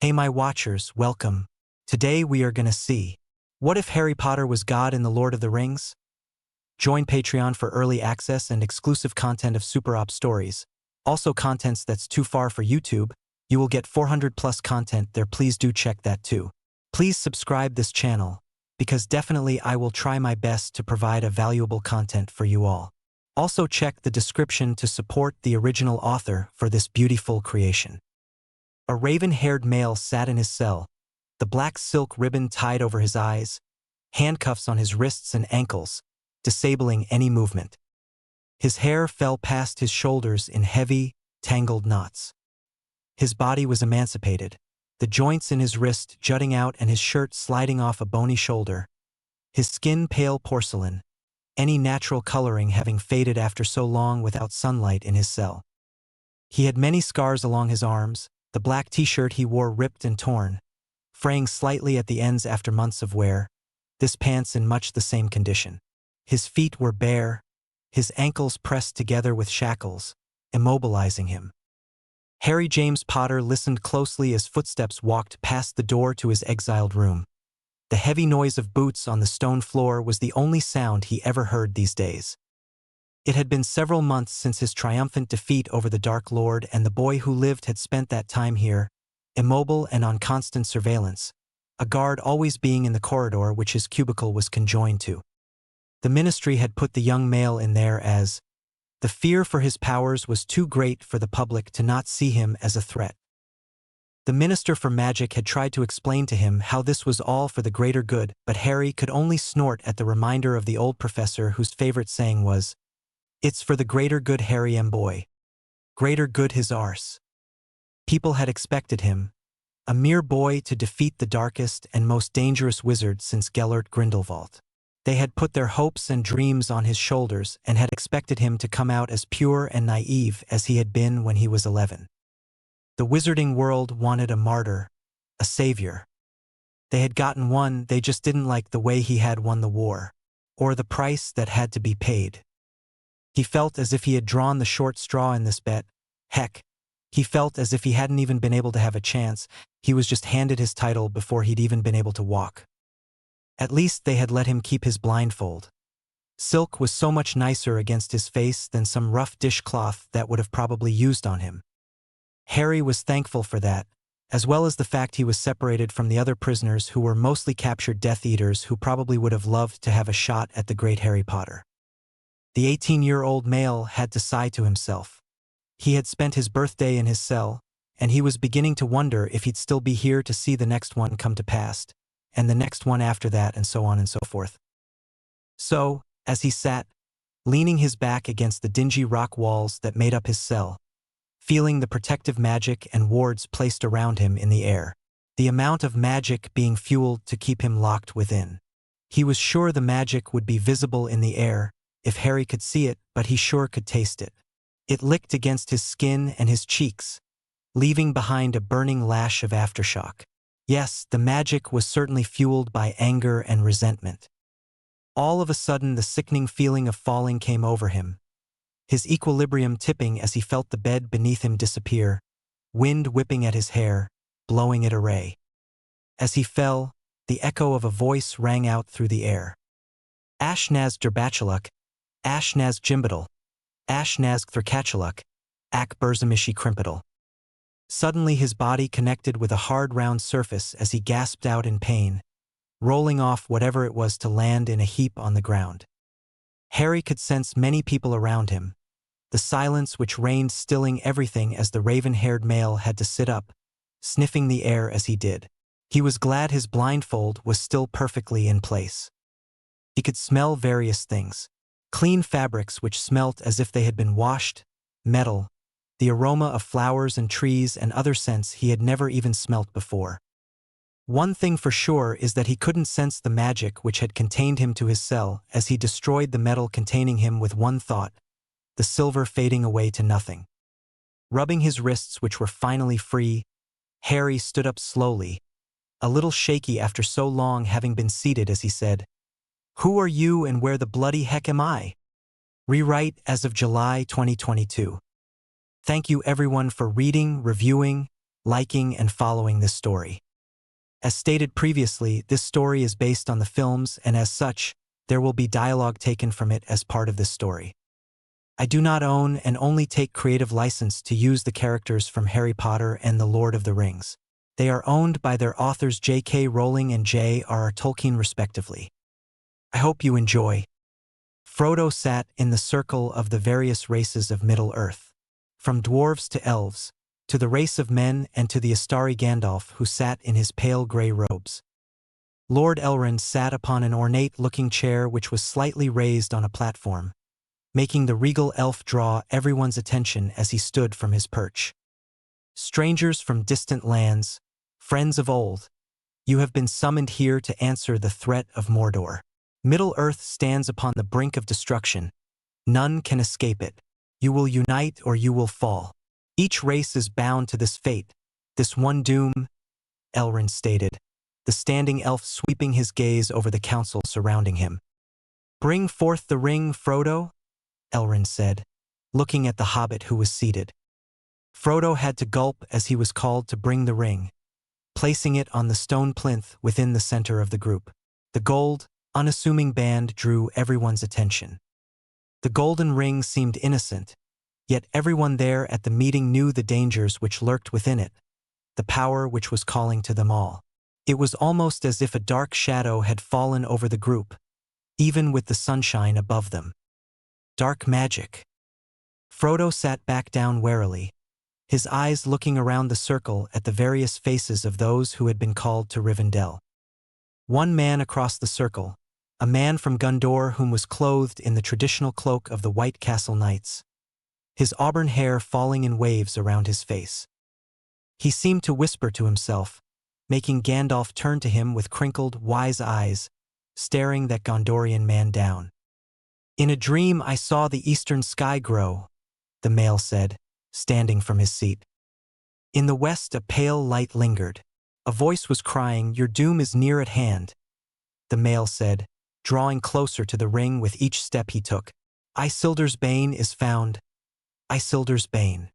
Hey my watchers, welcome. Today we are gonna see, what if Harry Potter was God in The Lord of the Rings? Join Patreon for early access and exclusive content of Super Op stories. Also contents that's too far for YouTube. You will get 400 plus content there, please do check that too. Please subscribe this channel, because definitely I will try my best to provide a valuable content for you all. Also check the description to support the original author for this beautiful creation. A raven-haired male sat in his cell, the black silk ribbon tied over his eyes, handcuffs on his wrists and ankles, disabling any movement. His hair fell past his shoulders in heavy, tangled knots. His body was emancipated, the joints in his wrist jutting out and his shirt sliding off a bony shoulder. His skin pale porcelain, any natural coloring having faded after so long without sunlight in his cell. He had many scars along his arms, the black t-shirt he wore ripped and torn, fraying slightly at the ends after months of wear, this pants in much the same condition. His feet were bare, his ankles pressed together with shackles, immobilizing him. Harry James Potter listened closely as footsteps walked past the door to his exiled room. The heavy noise of boots on the stone floor was the only sound he ever heard these days. It had been several months since his triumphant defeat over the Dark Lord, and the boy who lived had spent that time here, immobile and on constant surveillance, a guard always being in the corridor which his cubicle was conjoined to. The ministry had put the young male in there as the fear for his powers was too great for the public to not see him as a threat. The Minister for Magic had tried to explain to him how this was all for the greater good, but Harry could only snort at the reminder of the old professor whose favorite saying was, "It's for the greater good, Harry M. boy. Greater good his arse." People had expected him, a mere boy, to defeat the darkest and most dangerous wizard since Gellert Grindelwald. They had put their hopes and dreams on his shoulders and had expected him to come out as pure and naive as he had been when he was 11. The wizarding world wanted a martyr, a savior. They had gotten one, they just didn't like the way he had won the war, or the price that had to be paid. He felt as if he had drawn the short straw in this bet. Heck, he felt as if he hadn't even been able to have a chance. He was just handed his title before he'd even been able to walk. At least they had let him keep his blindfold. Silk was so much nicer against his face than some rough dishcloth that would have probably used on him. Harry was thankful for that, as well as the fact he was separated from the other prisoners who were mostly captured Death Eaters who probably would have loved to have a shot at the great Harry Potter. The 18-year-old male had to sigh to himself. He had spent his birthday in his cell, and he was beginning to wonder if he'd still be here to see the next one come to pass, and the next one after that, and so on and so forth. So, as he sat, leaning his back against the dingy rock walls that made up his cell, feeling the protective magic and wards placed around him in the air, the amount of magic being fueled to keep him locked within. He was sure the magic would be visible in the air, if Harry could see it, but he sure could taste it. It licked against his skin and his cheeks, leaving behind a burning lash of aftershock. Yes, the magic was certainly fueled by anger and resentment. All of a sudden, the sickening feeling of falling came over him, his equilibrium tipping as he felt the bed beneath him disappear, wind whipping at his hair, blowing it away. As he fell, the echo of a voice rang out through the air. Ashnaz Derbachaluk, Ashnaz Jimbadal, Ashnaz Thrkachaluk, Ak Burzamishi Krimpidal. Suddenly his body connected with a hard round surface as he gasped out in pain, rolling off whatever it was to land in a heap on the ground. Harry could sense many people around him, the silence which reigned stilling everything as the raven-haired male had to sit up, sniffing the air as he did. He was glad his blindfold was still perfectly in place. He could smell various things. Clean fabrics which smelt as if they had been washed, metal, the aroma of flowers and trees and other scents he had never even smelt before. One thing for sure is that he couldn't sense the magic which had contained him to his cell as he destroyed the metal containing him with one thought, the silver fading away to nothing. Rubbing his wrists which were finally free, Harry stood up slowly, a little shaky after so long having been seated as he said, "Who are you and where the bloody heck am I?" Rewrite as of July 2022. Thank you everyone for reading, reviewing, liking and following this story. As stated previously, this story is based on the films, and as such, there will be dialogue taken from it as part of this story. I do not own and only take creative license to use the characters from Harry Potter and The Lord of the Rings. They are owned by their authors J.K. Rowling and J.R.R. Tolkien respectively. I hope you enjoy. Frodo sat in the circle of the various races of Middle-earth, from dwarves to elves, to the race of men and to the Astari Gandalf who sat in his pale grey robes. Lord Elrond sat upon an ornate-looking chair which was slightly raised on a platform, making the regal elf draw everyone's attention as he stood from his perch. Strangers from distant lands, friends of old, you have been summoned here to answer the threat of Mordor. Middle-earth stands upon the brink of destruction. None can escape it. You will unite or you will fall. Each race is bound to this fate, this one doom, Elrond stated, the standing elf sweeping his gaze over the council surrounding him. Bring forth the ring, Frodo, Elrond said, looking at the hobbit who was seated. Frodo had to gulp as he was called to bring the ring, placing it on the stone plinth within the center of the group. The gold, unassuming band drew everyone's attention. The golden ring seemed innocent, yet everyone there at the meeting knew the dangers which lurked within it, the power which was calling to them all. It was almost as if a dark shadow had fallen over the group, even with the sunshine above them. Dark magic. Frodo sat back down warily, his eyes looking around the circle at the various faces of those who had been called to Rivendell. One man across the circle, a man from Gondor whom was clothed in the traditional cloak of the White Castle Knights, his auburn hair falling in waves around his face. He seemed to whisper to himself, making Gandalf turn to him with crinkled, wise eyes, staring that Gondorian man down. In a dream I saw the eastern sky grow, the male said, standing from his seat. In the west a pale light lingered. A voice was crying, "Your doom is near at hand," the male said, drawing closer to the ring with each step he took. Isildur's bane is found. Isildur's bane.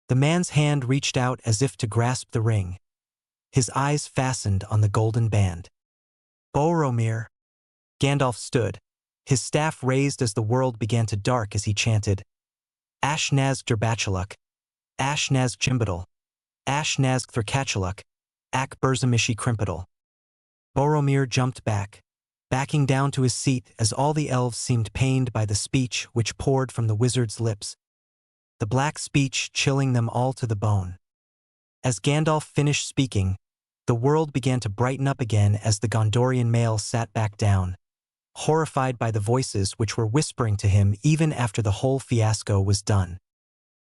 The man's hand reached out as if to grasp the ring, his eyes fastened on the golden band. Boromir. Gandalf stood, his staff raised as the world began to dark as he chanted, Ash-Nazg Durbachaluk, Ash-Nazg Jimbadal, Ash-Nazg Thurkachaluk, Ak Burzamishi Crimpidal. Boromir jumped back, backing down to his seat as all the elves seemed pained by the speech which poured from the wizard's lips, the black speech chilling them all to the bone. As Gandalf finished speaking, the world began to brighten up again as the Gondorian male sat back down, horrified by the voices which were whispering to him even after the whole fiasco was done.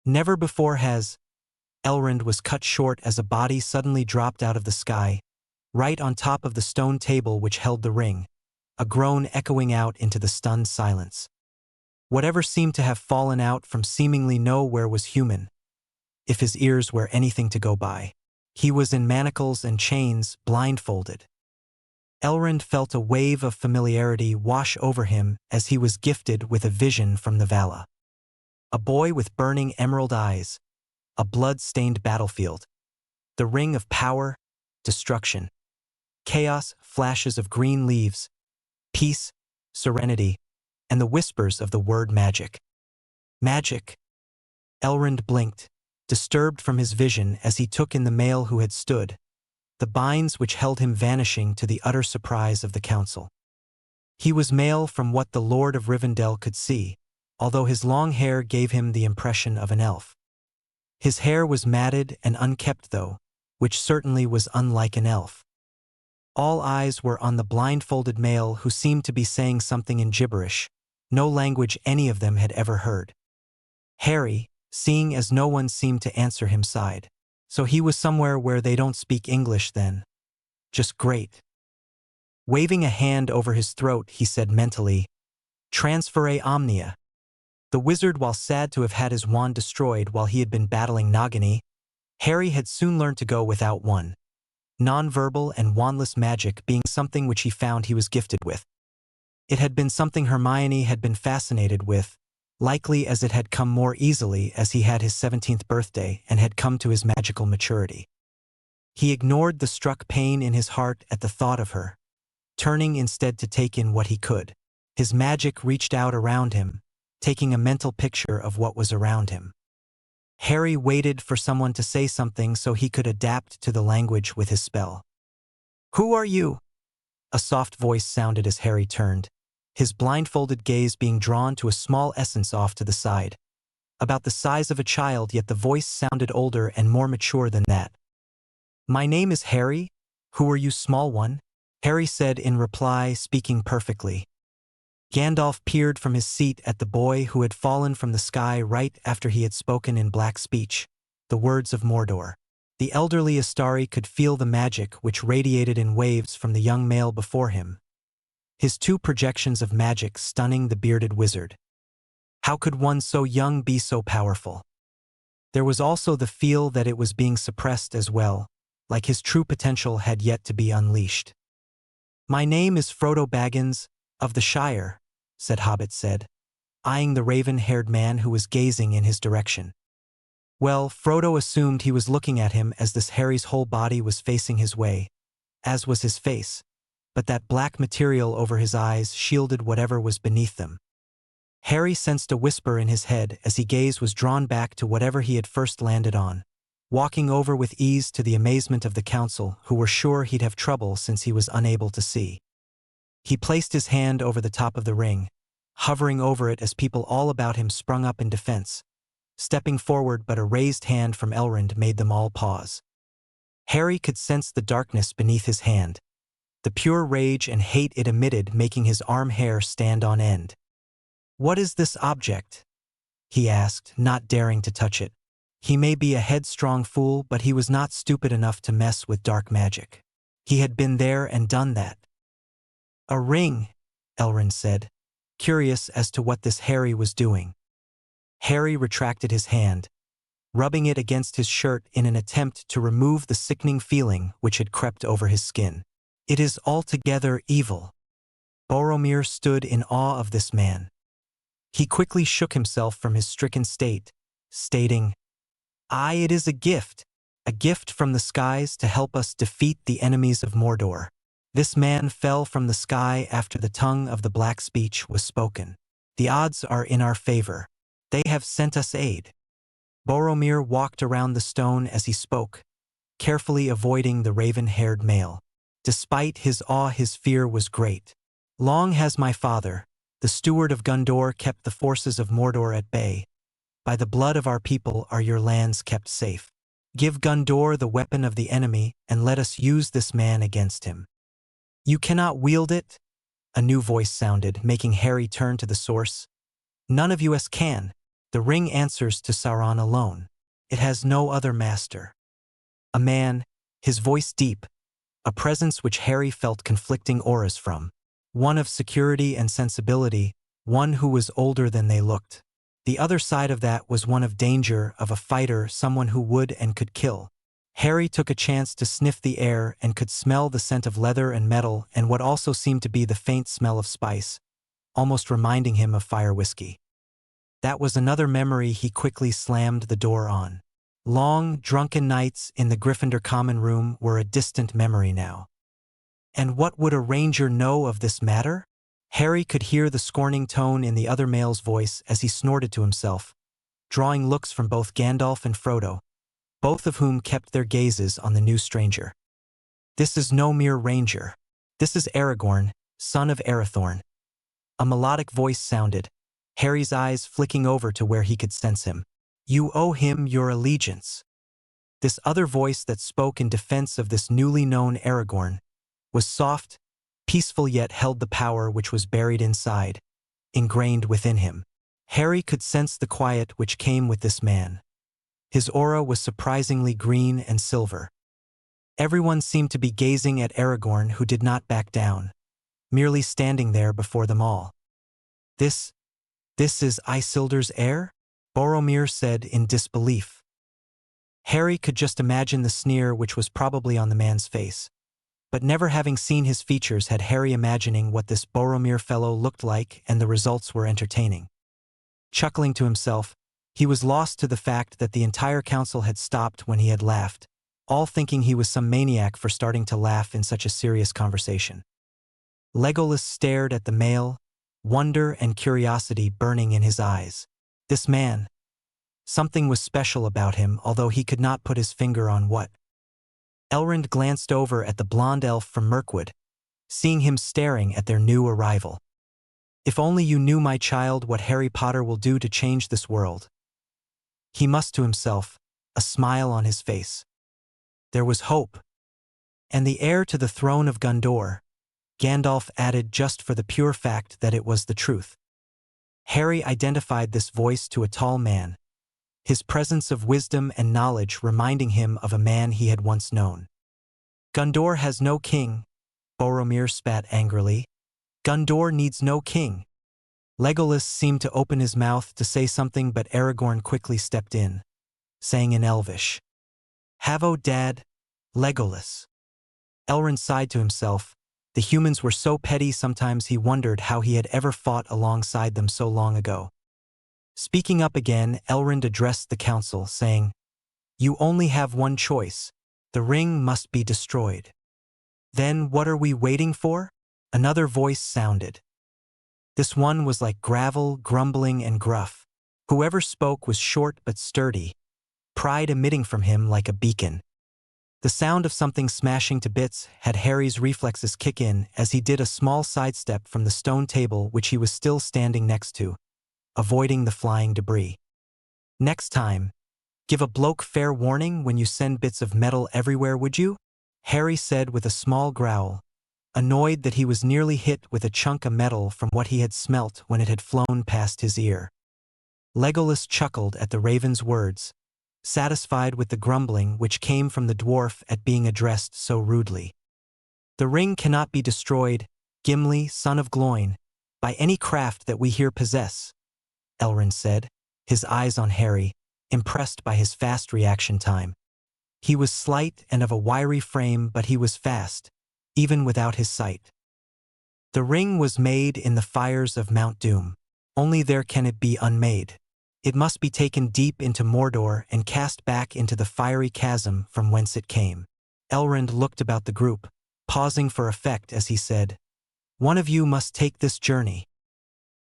Never before has Elrond was cut short as a body suddenly dropped out of the sky, right on top of the stone table which held the ring, a groan echoing out into the stunned silence. Whatever seemed to have fallen out from seemingly nowhere was human, if his ears were anything to go by. He was in manacles and chains, blindfolded. Elrond felt a wave of familiarity wash over him as he was gifted with a vision from the Vala. A boy with burning emerald eyes, a blood-stained battlefield, the ring of power, destruction, chaos, flashes of green leaves, peace, serenity, and the whispers of the word magic. Magic. Elrond blinked, disturbed from his vision as he took in the male who had stood, the binds which held him vanishing to the utter surprise of the council. He was male from what the Lord of Rivendell could see, although his long hair gave him the impression of an elf. His hair was matted and unkempt though, which certainly was unlike an elf. All eyes were on the blindfolded male who seemed to be saying something in gibberish, no language any of them had ever heard. Harry, seeing as no one seemed to answer him, sighed. So he was somewhere where they don't speak English then. Just great. Waving a hand over his throat, he said mentally, Transfere Omnia. The wizard, while sad to have had his wand destroyed while he had been battling Nagini, Harry had soon learned to go without one, non-verbal and wandless magic being something which he found he was gifted with. It had been something Hermione had been fascinated with, likely as it had come more easily as he had his 17th birthday and had come to his magical maturity. He ignored the struck pain in his heart at the thought of her, turning instead to take in what he could. His magic reached out around him, taking a mental picture of what was around him. Harry waited for someone to say something so he could adapt to the language with his spell. "Who are you?" A soft voice sounded as Harry turned, his blindfolded gaze being drawn to a small essence off to the side. About the size of a child, yet the voice sounded older and more mature than that. "My name is Harry. Who are you, small one?" Harry said in reply, speaking perfectly. Gandalf peered from his seat at the boy who had fallen from the sky right after he had spoken in black speech, the words of Mordor. The elderly Astari could feel the magic which radiated in waves from the young male before him, his two projections of magic stunning the bearded wizard. How could one so young be so powerful? There was also the feel that it was being suppressed as well, like his true potential had yet to be unleashed. "My name is Frodo Baggins, of the Shire," Hobbit said, eyeing the raven-haired man who was gazing in his direction. Well, Frodo assumed he was looking at him as this Harry's whole body was facing his way, as was his face, but that black material over his eyes shielded whatever was beneath them. Harry sensed a whisper in his head as his gaze was drawn back to whatever he had first landed on, walking over with ease to the amazement of the council, who were sure he'd have trouble since he was unable to see. He placed his hand over the top of the ring, hovering over it as people all about him sprung up in defense, stepping forward, but a raised hand from Elrond made them all pause. Harry could sense the darkness beneath his hand, the pure rage and hate it emitted making his arm hair stand on end. "What is this object?" he asked, not daring to touch it. He may be a headstrong fool, but he was not stupid enough to mess with dark magic. He had been there and done that. "A ring," Elrond said, curious as to what this Harry was doing. Harry retracted his hand, rubbing it against his shirt in an attempt to remove the sickening feeling which had crept over his skin. "It is altogether evil." Boromir stood in awe of this man. He quickly shook himself from his stricken state, stating, "Aye, it is a gift from the skies to help us defeat the enemies of Mordor. This man fell from the sky after the tongue of the black speech was spoken. The odds are in our favor. They have sent us aid." Boromir walked around the stone as he spoke, carefully avoiding the raven-haired male. Despite his awe, his fear was great. "Long has my father, the steward of Gondor, kept the forces of Mordor at bay. By the blood of our people are your lands kept safe. Give Gondor the weapon of the enemy, and let us use this man against him." "You cannot wield it?" a new voice sounded, making Harry turn to the source. "None of us can. The ring answers to Sauron alone. It has no other master." A man, his voice deep, a presence which Harry felt conflicting auras from. One of security and sensibility, one who was older than they looked. The other side of that was one of danger, of a fighter, someone who would and could kill. Harry took a chance to sniff the air and could smell the scent of leather and metal and what also seemed to be the faint smell of spice, almost reminding him of fire whiskey. That was another memory he quickly slammed the door on. Long, drunken nights in the Gryffindor common room were a distant memory now. And what would a ranger know of this matter? Harry could hear the scorning tone in the other male's voice as he snorted to himself, drawing looks from both Gandalf and Frodo, both of whom kept their gazes on the new stranger. "This is no mere ranger. This is Aragorn, son of Arathorn." A melodic voice sounded, Harry's eyes flicking over to where he could sense him. "You owe him your allegiance." This other voice that spoke in defense of this newly known Aragorn was soft, peaceful, yet held the power which was buried inside, ingrained within him. Harry could sense the quiet which came with this man. His aura was surprisingly green and silver. Everyone seemed to be gazing at Aragorn, who did not back down, merely standing there before them all. This is Isildur's heir?" Boromir said in disbelief. Harry could just imagine the sneer which was probably on the man's face, but never having seen his features had Harry imagining what this Boromir fellow looked like, and the results were entertaining. Chuckling to himself, he was lost to the fact that the entire council had stopped when he had laughed, all thinking he was some maniac for starting to laugh in such a serious conversation. Legolas stared at the male, wonder and curiosity burning in his eyes. This man. Something was special about him, although he could not put his finger on what. Elrond glanced over at the blonde elf from Mirkwood, seeing him staring at their new arrival. If only you knew, my child, what Harry Potter will do to change this world. He must to himself, a smile on his face. There was hope. And the heir to the throne of Gondor, Gandalf added, just for the pure fact that it was the truth. Harry identified this voice to a tall man, his presence of wisdom and knowledge reminding him of a man he had once known. Gondor has no king, Boromir spat angrily. Gondor needs no king. Legolas seemed to open his mouth to say something, but Aragorn quickly stepped in, saying in Elvish, "Have-o dad, Legolas." Elrond sighed to himself. The humans were so petty sometimes he wondered how he had ever fought alongside them so long ago. Speaking up again, Elrond addressed the council, saying, "You only have one choice. The ring must be destroyed." "Then what are we waiting for?" Another voice sounded. This one was like gravel, grumbling and gruff. Whoever spoke was short but sturdy, pride emitting from him like a beacon. The sound of something smashing to bits had Harry's reflexes kick in as he did a small sidestep from the stone table which he was still standing next to, avoiding the flying debris. "Next time, give a bloke fair warning when you send bits of metal everywhere, would you?" Harry said with a small growl, annoyed that he was nearly hit with a chunk of metal from what he had smelt when it had flown past his ear. Legolas chuckled at the raven's words, satisfied with the grumbling which came from the dwarf at being addressed so rudely. "The ring cannot be destroyed, Gimli, son of Gloin, by any craft that we here possess," Elrond said, his eyes on Harry, impressed by his fast reaction time. He was slight and of a wiry frame, but he was fast, even without his sight. "The ring was made in the fires of Mount Doom. Only there can it be unmade. It must be taken deep into Mordor and cast back into the fiery chasm from whence it came." Elrond looked about the group, pausing for effect as he said, "One of you must take this journey."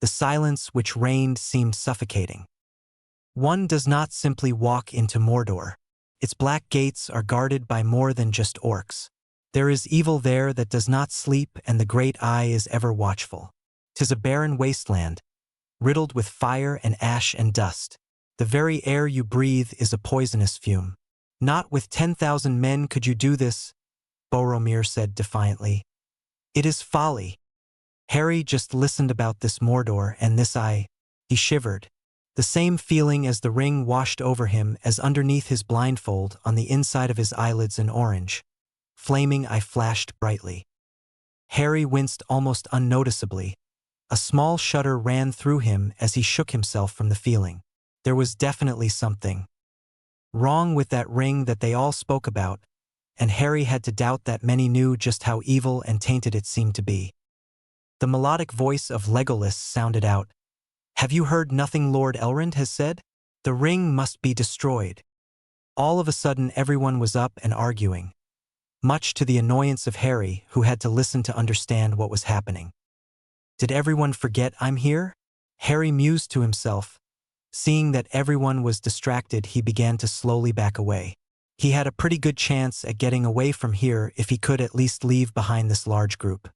The silence which reigned seemed suffocating. "One does not simply walk into Mordor. Its black gates are guarded by more than just orcs. There is evil there that does not sleep, and the great eye is ever watchful. 'Tis a barren wasteland, riddled with fire and ash and dust. The very air you breathe is a poisonous fume. Not with 10,000 men could you do this," Boromir said defiantly. "It is folly." Harry just listened about this Mordor and this eye. He shivered. The same feeling as the ring washed over him as underneath his blindfold on the inside of his eyelids an orange, flaming eye flashed brightly. Harry winced almost unnoticeably. A small shudder ran through him as he shook himself from the feeling. There was definitely something wrong with that ring that they all spoke about, and Harry had to doubt that many knew just how evil and tainted it seemed to be. The melodic voice of Legolas sounded out, "Have you heard nothing Lord Elrond has said? The ring must be destroyed." All of a sudden everyone was up and arguing, much to the annoyance of Harry, who had to listen to understand what was happening. "Did everyone forget I'm here?" Harry mused to himself. Seeing that everyone was distracted, he began to slowly back away. He had a pretty good chance at getting away from here if he could at least leave behind this large group.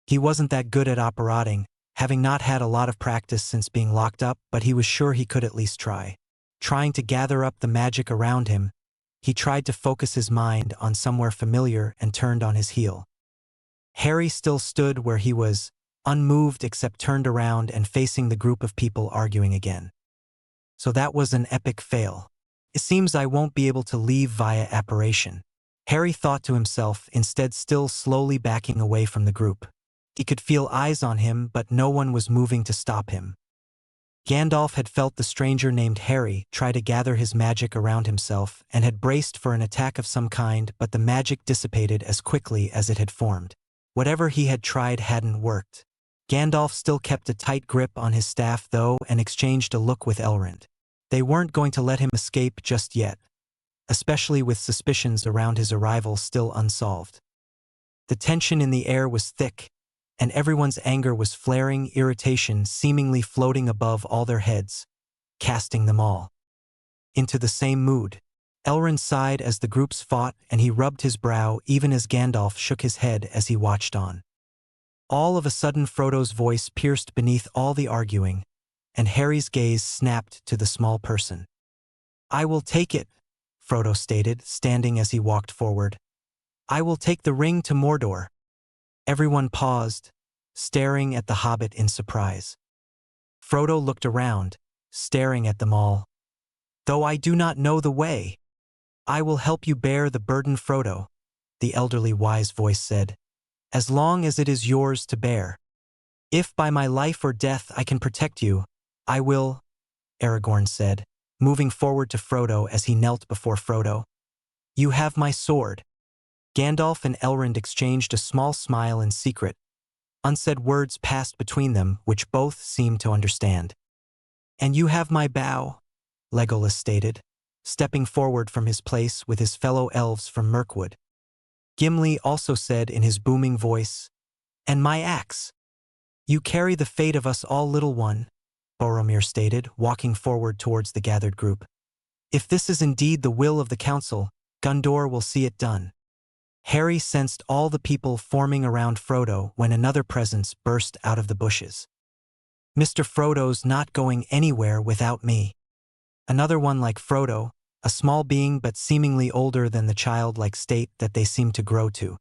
He wasn't that good at operating, having not had a lot of practice since being locked up, but he was sure he could at least try. Trying to gather up the magic around him, he tried to focus his mind on somewhere familiar and turned on his heel. Harry still stood where he was, unmoved except turned around and facing the group of people arguing again. So that was an epic fail. It seems I won't be able to leave via apparition, Harry thought to himself, instead still slowly backing away from the group. He could feel eyes on him, but no one was moving to stop him. Gandalf had felt the stranger named Harry try to gather his magic around himself and had braced for an attack of some kind, but the magic dissipated as quickly as it had formed. Whatever he had tried hadn't worked. Gandalf still kept a tight grip on his staff though and exchanged a look with Elrond. They weren't going to let him escape just yet, especially with suspicions around his arrival still unsolved. The tension in the air was thick, and everyone's anger was flaring, irritation seemingly floating above all their heads, casting them all into the same mood. Elrond sighed as the groups fought, and he rubbed his brow even as Gandalf shook his head as he watched on. All of a sudden Frodo's voice pierced beneath all the arguing, and Harry's gaze snapped to the small person. "I will take it," Frodo stated, standing as he walked forward. "I will take the ring to Mordor." Everyone paused, staring at the hobbit in surprise. Frodo looked around, staring at them all. "Though I do not know the way, I will help you bear the burden, Frodo," the elderly wise voice said, "as long as it is yours to bear. If by my life or death I can protect you, I will," Aragorn said, moving forward to Frodo as he knelt before Frodo. "You have my sword." Gandalf and Elrond exchanged a small smile in secret. Unsaid words passed between them, which both seemed to understand. "And you have my bow," Legolas stated, stepping forward from his place with his fellow elves from Mirkwood. Gimli also said in his booming voice, "And my axe." "You carry the fate of us all, little one," Boromir stated, walking forward towards the gathered group. "If this is indeed the will of the council, Gondor will see it done." Harry sensed all the people forming around Frodo when another presence burst out of the bushes. "Mr. Frodo's not going anywhere without me." Another one like Frodo, a small being but seemingly older than the childlike state that they seemed to grow to.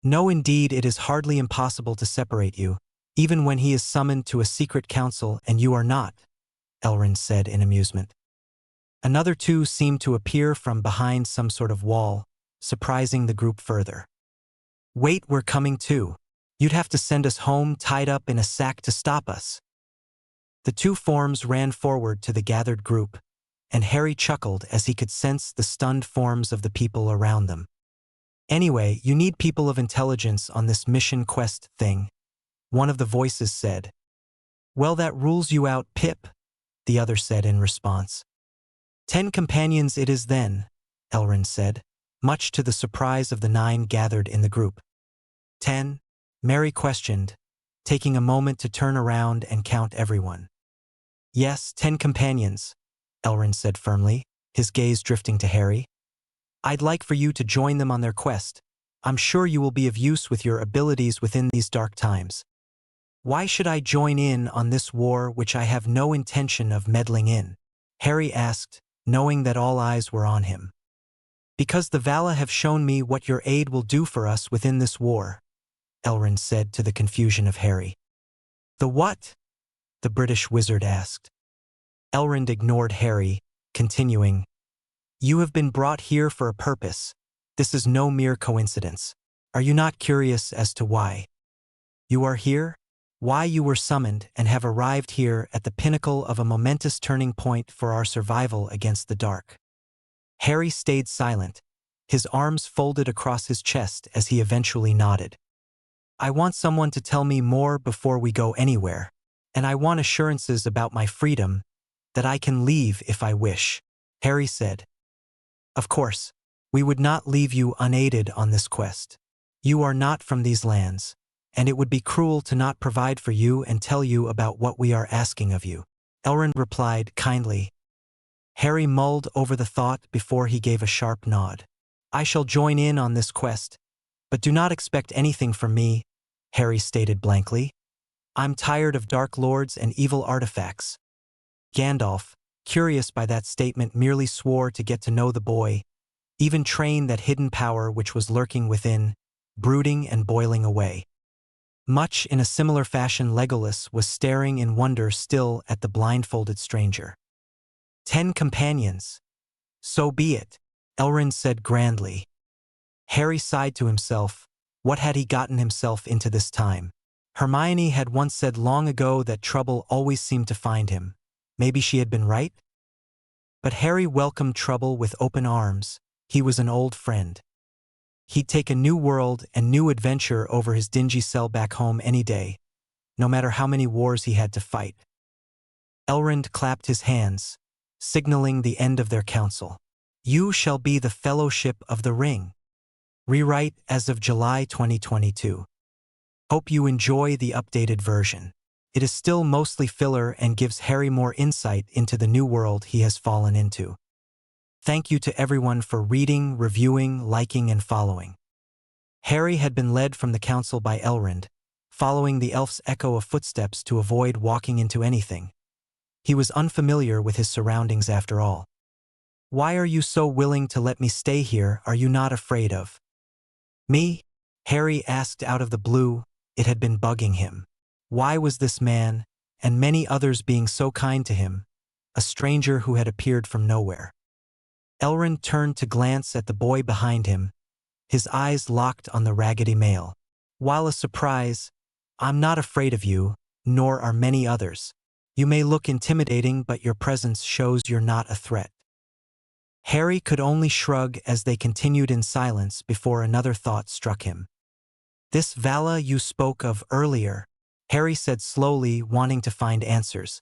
"No, indeed, it is hardly impossible to separate you, even when he is summoned to a secret council and you are not," Elrond said in amusement. Another two seemed to appear from behind some sort of wall, surprising the group further. "Wait, we're coming too. You'd have to send us home tied up in a sack to stop us." The two forms ran forward to the gathered group, and Harry chuckled as he could sense the stunned forms of the people around them. "Anyway, you need people of intelligence on this mission quest thing," one of the voices said. "Well, that rules you out, Pip," the other said in response. 10 companions it is then," Elrond said, much to the surprise of the 9 gathered in the group. 10? Mary questioned, taking a moment to turn around and count everyone. "Yes, 10 companions," Elrond said firmly, his gaze drifting to Harry. "I'd like for you to join them on their quest. I'm sure you will be of use with your abilities within these dark times." "Why should I join in on this war which I have no intention of meddling in?" Harry asked, knowing that all eyes were on him. "Because the Vala have shown me what your aid will do for us within this war," Elrond said to the confusion of Harry. "The what?" the British wizard asked. Elrond ignored Harry, continuing, "You have been brought here for a purpose. This is no mere coincidence. Are you not curious as to why you are here? Why you were summoned and have arrived here at the pinnacle of a momentous turning point for our survival against the dark?" Harry stayed silent, his arms folded across his chest as he eventually nodded. "I want someone to tell me more before we go anywhere, and I want assurances about my freedom, that I can leave if I wish," Harry said. "Of course, we would not leave you unaided on this quest. You are not from these lands, and it would be cruel to not provide for you and tell you about what we are asking of you," Elrond replied kindly. Harry mulled over the thought before he gave a sharp nod. "I shall join in on this quest, but do not expect anything from me," Harry stated blankly. "I'm tired of dark lords and evil artifacts." Gandalf, curious by that statement, merely swore to get to know the boy, even train that hidden power which was lurking within, brooding and boiling away. Much in a similar fashion, Legolas was staring in wonder still at the blindfolded stranger. 10 companions. "So be it," Elrond said grandly. Harry sighed to himself. What had he gotten himself into this time? Hermione had once said long ago that trouble always seemed to find him. Maybe she had been right? But Harry welcomed trouble with open arms. He was an old friend. He'd take a new world and new adventure over his dingy cell back home any day. no matter how many wars he had to fight. Elrond clapped his hands, signaling the end of their council. You shall be the Fellowship of the Ring. Rewrite as of July 2022. Hope you enjoy the updated version. It is still mostly filler and gives Harry more insight into the new world he has fallen into. Thank you to everyone for reading, reviewing, liking, and following. Harry had been led from the council by Elrond, following the elf's echo of footsteps to avoid walking into anything. He was unfamiliar with his surroundings after all. Why are you so willing to let me stay here? Are you not afraid of me? Harry asked out of the blue. It had been bugging him. Why was this man, and many others being so kind to him, a stranger who had appeared from nowhere? Elrond turned to glance at the boy behind him, his eyes locked on the raggedy male. While a surprise, I'm not afraid of you, nor are many others. You may look intimidating, but your presence shows you're not a threat. Harry could only shrug as they continued in silence before another thought struck him. This Vala you spoke of earlier, Harry said slowly, wanting to find answers.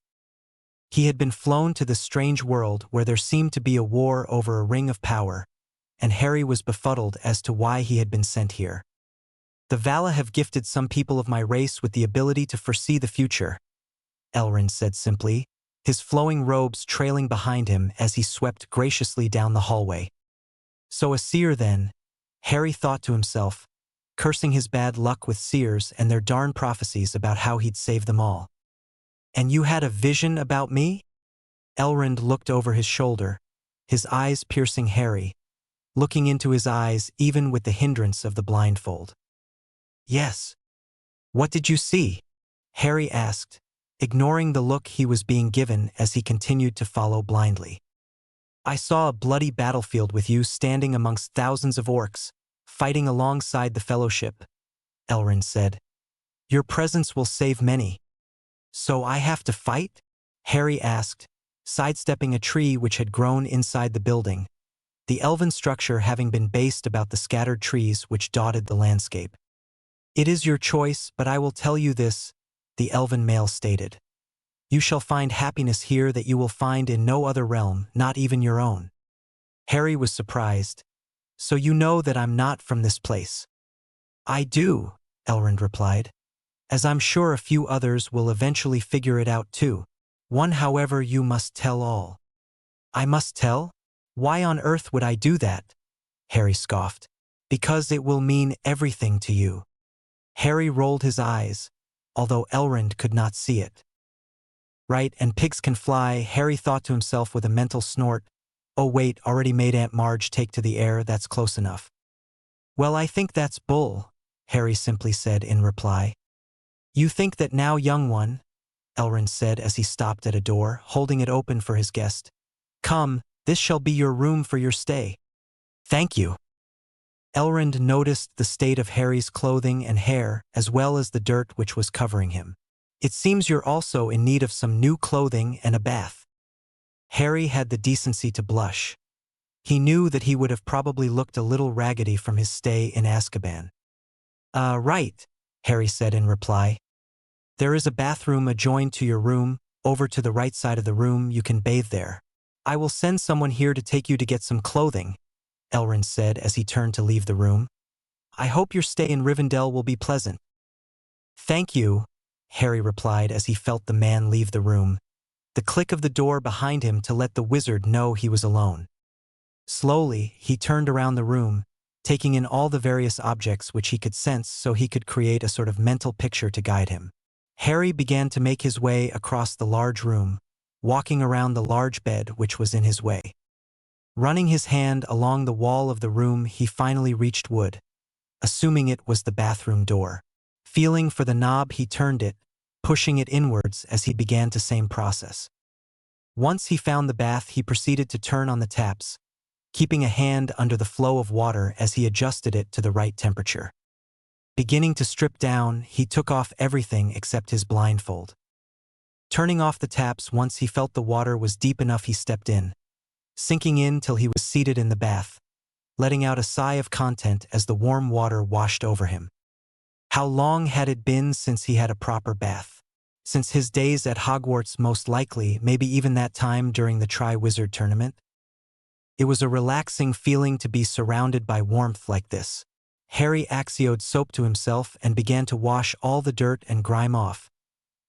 He had been flown to this strange world where there seemed to be a war over a ring of power, and Harry was befuddled as to why he had been sent here. The Vala have gifted some people of my race with the ability to foresee the future, Elrond said simply, his flowing robes trailing behind him as he swept graciously down the hallway. So a seer then, Harry thought to himself, cursing his bad luck with seers and their darn prophecies about how he'd save them all. And you had a vision about me? Elrond looked over his shoulder, his eyes piercing Harry, looking into his eyes even with the hindrance of the blindfold. Yes. What did you see? Harry asked, ignoring the look he was being given as he continued to follow blindly. I saw a bloody battlefield with you standing amongst thousands of orcs, fighting alongside the Fellowship, Elrond said. Your presence will save many. So I have to fight? Harry asked, sidestepping a tree which had grown inside the building, the elven structure having been based about the scattered trees which dotted the landscape. It is your choice, but I will tell you this, the elven male stated. You shall find happiness here that you will find in no other realm, not even your own. Harry was surprised. So you know that I'm not from this place? I do, Elrond replied, as I'm sure a few others will eventually figure it out too. One, however, you must tell all. I must tell? Why on earth would I do that? Harry scoffed. Because it will mean everything to you. Harry rolled his eyes, although Elrond could not see it. Right, and pigs can fly, Harry thought to himself with a mental snort. Oh wait, already made Aunt Marge take to the air, that's close enough. Well, I think that's bull, Harry simply said in reply. You think that now, young one? Elrond said as he stopped at a door, holding it open for his guest. Come, this shall be your room for your stay. Thank you. Elrond noticed the state of Harry's clothing and hair, as well as the dirt which was covering him. It seems you're also in need of some new clothing and a bath. Harry had the decency to blush. He knew that he would have probably looked a little raggedy from his stay in Azkaban. Right, Harry said in reply. There is a bathroom adjoined to your room, over to the right side of the room. You can bathe there. I will send someone here to take you to get some clothing, Elrond said as he turned to leave the room. I hope your stay in Rivendell will be pleasant. Thank you, Harry replied as he felt the man leave the room, the click of the door behind him to let the wizard know he was alone. Slowly, he turned around the room, taking in all the various objects which he could sense so he could create a sort of mental picture to guide him. Harry began to make his way across the large room, walking around the large bed which was in his way. Running his hand along the wall of the room, he finally reached wood, assuming it was the bathroom door. Feeling for the knob, he turned it, pushing it inwards as he began the same process. Once he found the bath, he proceeded to turn on the taps, keeping a hand under the flow of water as he adjusted it to the right temperature. Beginning to strip down, he took off everything except his blindfold. Turning off the taps once he felt the water was deep enough, he stepped in, sinking in till he was seated in the bath, letting out a sigh of content as the warm water washed over him. How long had it been since he had a proper bath? Since his days at Hogwarts, most likely, maybe even that time during the Tri-Wizard tournament? It was a relaxing feeling to be surrounded by warmth like this. Harry axioed soap to himself and began to wash all the dirt and grime off.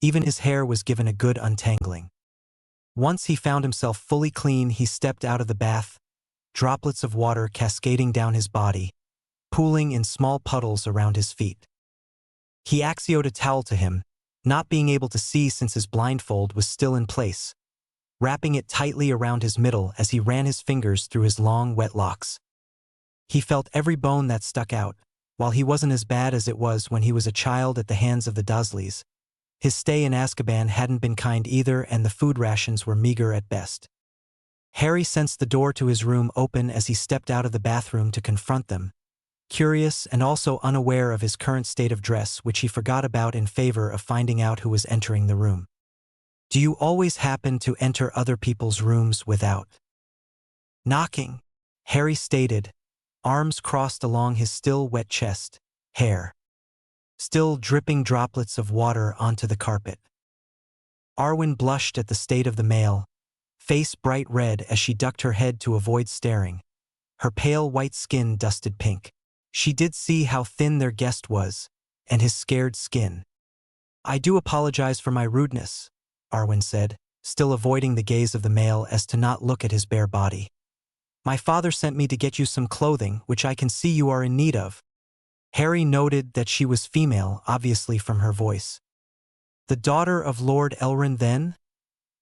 Even his hair was given a good untangling. Once he found himself fully clean, he stepped out of the bath, droplets of water cascading down his body, pooling in small puddles around his feet. He axioed a towel to him, not being able to see since his blindfold was still in place, wrapping it tightly around his middle as he ran his fingers through his long, wet locks. He felt every bone that stuck out. While he wasn't as bad as it was when he was a child at the hands of the Dursleys, his stay in Azkaban hadn't been kind either, and the food rations were meager at best. Harry sensed the door to his room open as he stepped out of the bathroom to confront them, curious and also unaware of his current state of dress, which he forgot about in favor of finding out who was entering the room. Do you always happen to enter other people's rooms without knocking? Harry stated, arms crossed along his still wet chest, hair still dripping droplets of water onto the carpet. Arwen blushed at the state of the male, face bright red as she ducked her head to avoid staring, her pale white skin dusted pink. She did see how thin their guest was, and his scared skin. I do apologize for my rudeness, Arwen said, still avoiding the gaze of the male as to not look at his bare body. My father sent me to get you some clothing, which I can see you are in need of. Harry noted that she was female, obviously from her voice. The daughter of Lord Elrond, then?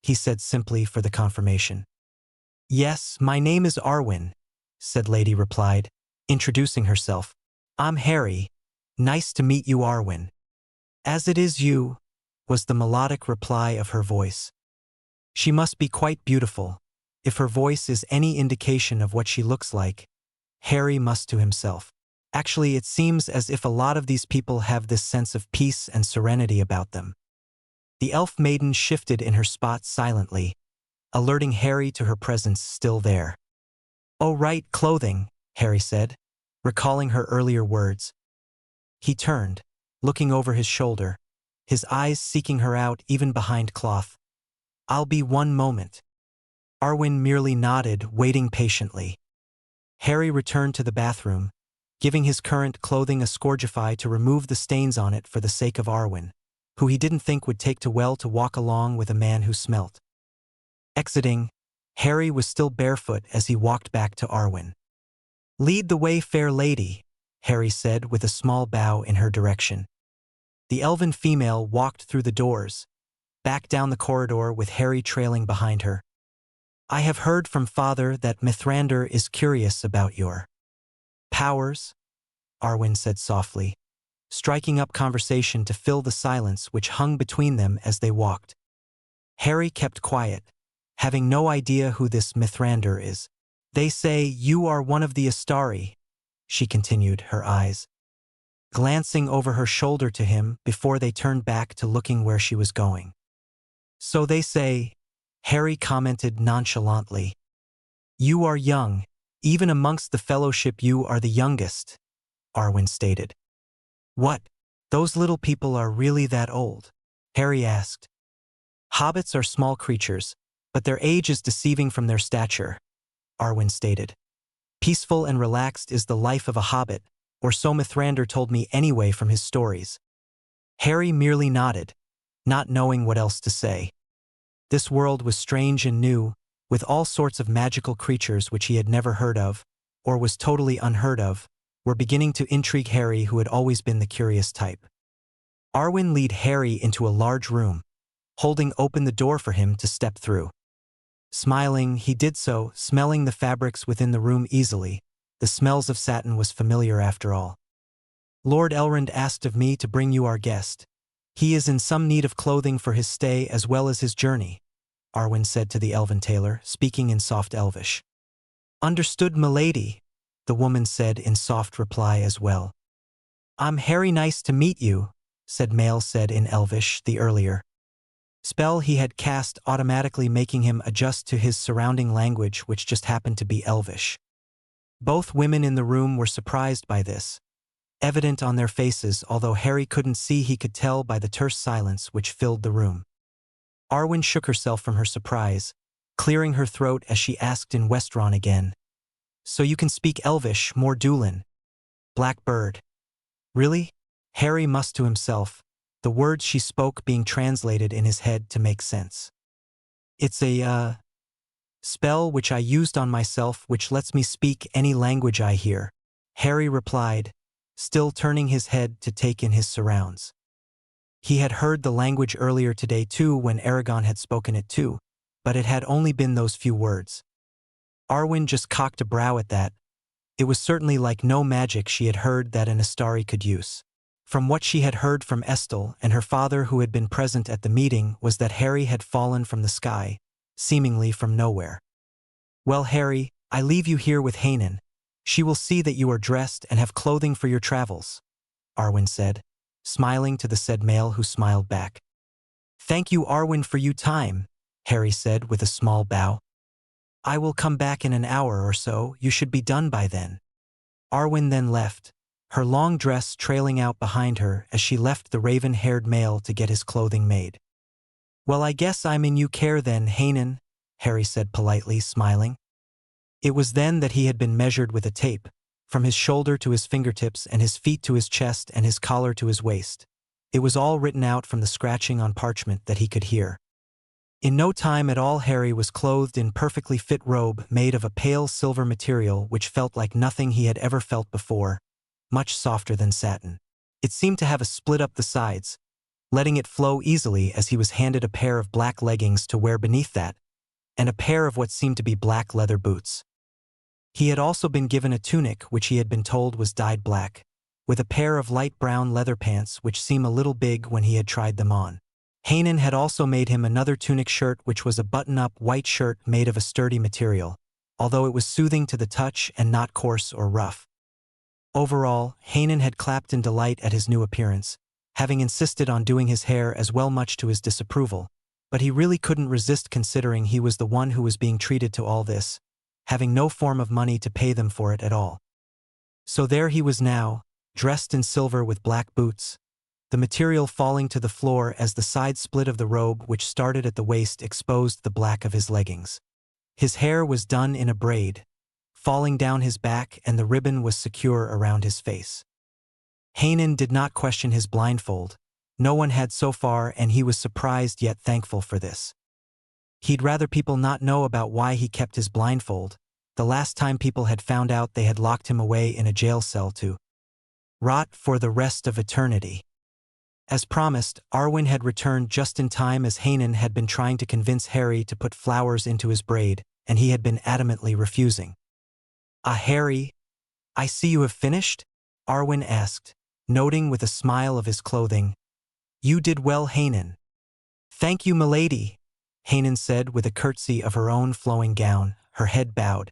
He said simply for the confirmation. Yes, my name is Arwen, said Lady replied, introducing herself. I'm Harry. Nice to meet you, Arwen. As it is you, was the melodic reply of her voice. She must be quite beautiful. If her voice is any indication of what she looks like, Harry must to himself. Actually, it seems as if a lot of these people have this sense of peace and serenity about them. The elf maiden shifted in her spot silently, alerting Harry to her presence still there. Oh right, clothing, Harry said, recalling her earlier words. He turned, looking over his shoulder, his eyes seeking her out even behind cloth. I'll be one moment. Arwen merely nodded, waiting patiently. Harry returned to the bathroom, giving his current clothing a scourgify to remove the stains on it for the sake of Arwen, who he didn't think would take to well to walk along with a man who smelt. Exiting, Harry was still barefoot as he walked back to Arwen. Lead the way, fair lady, Harry said with a small bow in her direction. The elven female walked through the doors, back down the corridor with Harry trailing behind her. I have heard from Father that Mithrandir is curious about your powers, Arwen said softly, striking up conversation to fill the silence which hung between them as they walked. Harry kept quiet, having no idea who this Mithrandir is. They say you are one of the Astari, she continued, her eyes glancing over her shoulder to him before they turned back to looking where she was going. So they say, Harry commented nonchalantly. You are young. Even amongst the fellowship you are the youngest, Arwen stated. What? Those little people are really that old? Harry asked. Hobbits are small creatures, but their age is deceiving from their stature, Arwen stated. Peaceful and relaxed is the life of a hobbit, or so Mithrandir told me anyway from his stories. Harry merely nodded, not knowing what else to say. This world was strange and new, with all sorts of magical creatures which he had never heard of, or was totally unheard of, were beginning to intrigue Harry, who had always been the curious type. Arwen led Harry into a large room, holding open the door for him to step through. Smiling, he did so, smelling the fabrics within the room easily. The smells of satin was familiar after all. Lord Elrond asked of me to bring you our guest. He is in some need of clothing for his stay as well as his journey, Arwen said to the elven tailor, speaking in soft Elvish. Understood, milady, the woman said in soft reply as well. I'm Harry, nice to meet you, Male said in Elvish, the earlier spell he had cast automatically making him adjust to his surrounding language, which just happened to be Elvish. Both women in the room were surprised by this, evident on their faces, although Harry couldn't see, he could tell by the terse silence which filled the room. Arwen shook herself from her surprise, clearing her throat as she asked in Westron again. "So you can speak Elvish, more Dúlan. Black bird." "Really?" Harry must to himself, the words she spoke being translated in his head to make sense. "It's a, spell which I used on myself which lets me speak any language I hear," Harry replied, still turning his head to take in his surrounds. He had heard the language earlier today too, when Aragorn had spoken it too, but it had only been those few words. Arwen just cocked a brow at that. It was certainly like no magic she had heard that an Astari could use. From what she had heard from Estelle and her father who had been present at the meeting was that Harry had fallen from the sky, seemingly from nowhere. "Well, Harry, I leave you here with Hanan. She will see that you are dressed and have clothing for your travels," Arwen said, smiling to the said male who smiled back. "Thank you, Arwen, for your time," Harry said with a small bow. "I will come back in an hour or so, you should be done by then." Arwen then left, her long dress trailing out behind her as she left the raven-haired male to get his clothing made. "Well, I guess I'm in you care then, Hanan," Harry said politely, smiling. It was then that he had been measured with a tape, from his shoulder to his fingertips and his feet to his chest and his collar to his waist. It was all written out from the scratching on parchment that he could hear. In no time at all Harry was clothed in perfectly fit robe made of a pale silver material which felt like nothing he had ever felt before, much softer than satin. It seemed to have a split up the sides, letting it flow easily as he was handed a pair of black leggings to wear beneath that, and a pair of what seemed to be black leather boots. He had also been given a tunic which he had been told was dyed black, with a pair of light brown leather pants which seemed a little big when he had tried them on. Hanan had also made him another tunic shirt which was a button-up white shirt made of a sturdy material, although it was soothing to the touch and not coarse or rough. Overall, Hanan had clapped in delight at his new appearance, having insisted on doing his hair as well, much to his disapproval, but he really couldn't resist considering he was the one who was being treated to all this, having no form of money to pay them for it at all. So there he was now, dressed in silver with black boots, the material falling to the floor as the side split of the robe which started at the waist exposed the black of his leggings. His hair was done in a braid, falling down his back, and the ribbon was secure around his face. Hanan did not question his blindfold. No one had so far, and he was surprised yet thankful for this. He'd rather people not know about why he kept his blindfold. The last time people had found out, they had locked him away in a jail cell to rot for the rest of eternity. As promised, Arwen had returned just in time, as Hanan had been trying to convince Harry to put flowers into his braid, and he had been adamantly refusing. "Ah, Harry, I see you have finished?" Arwen asked, noting with a smile of his clothing. "You did well, Hanan." "Thank you, milady," Hanan said with a curtsy of her own flowing gown, her head bowed.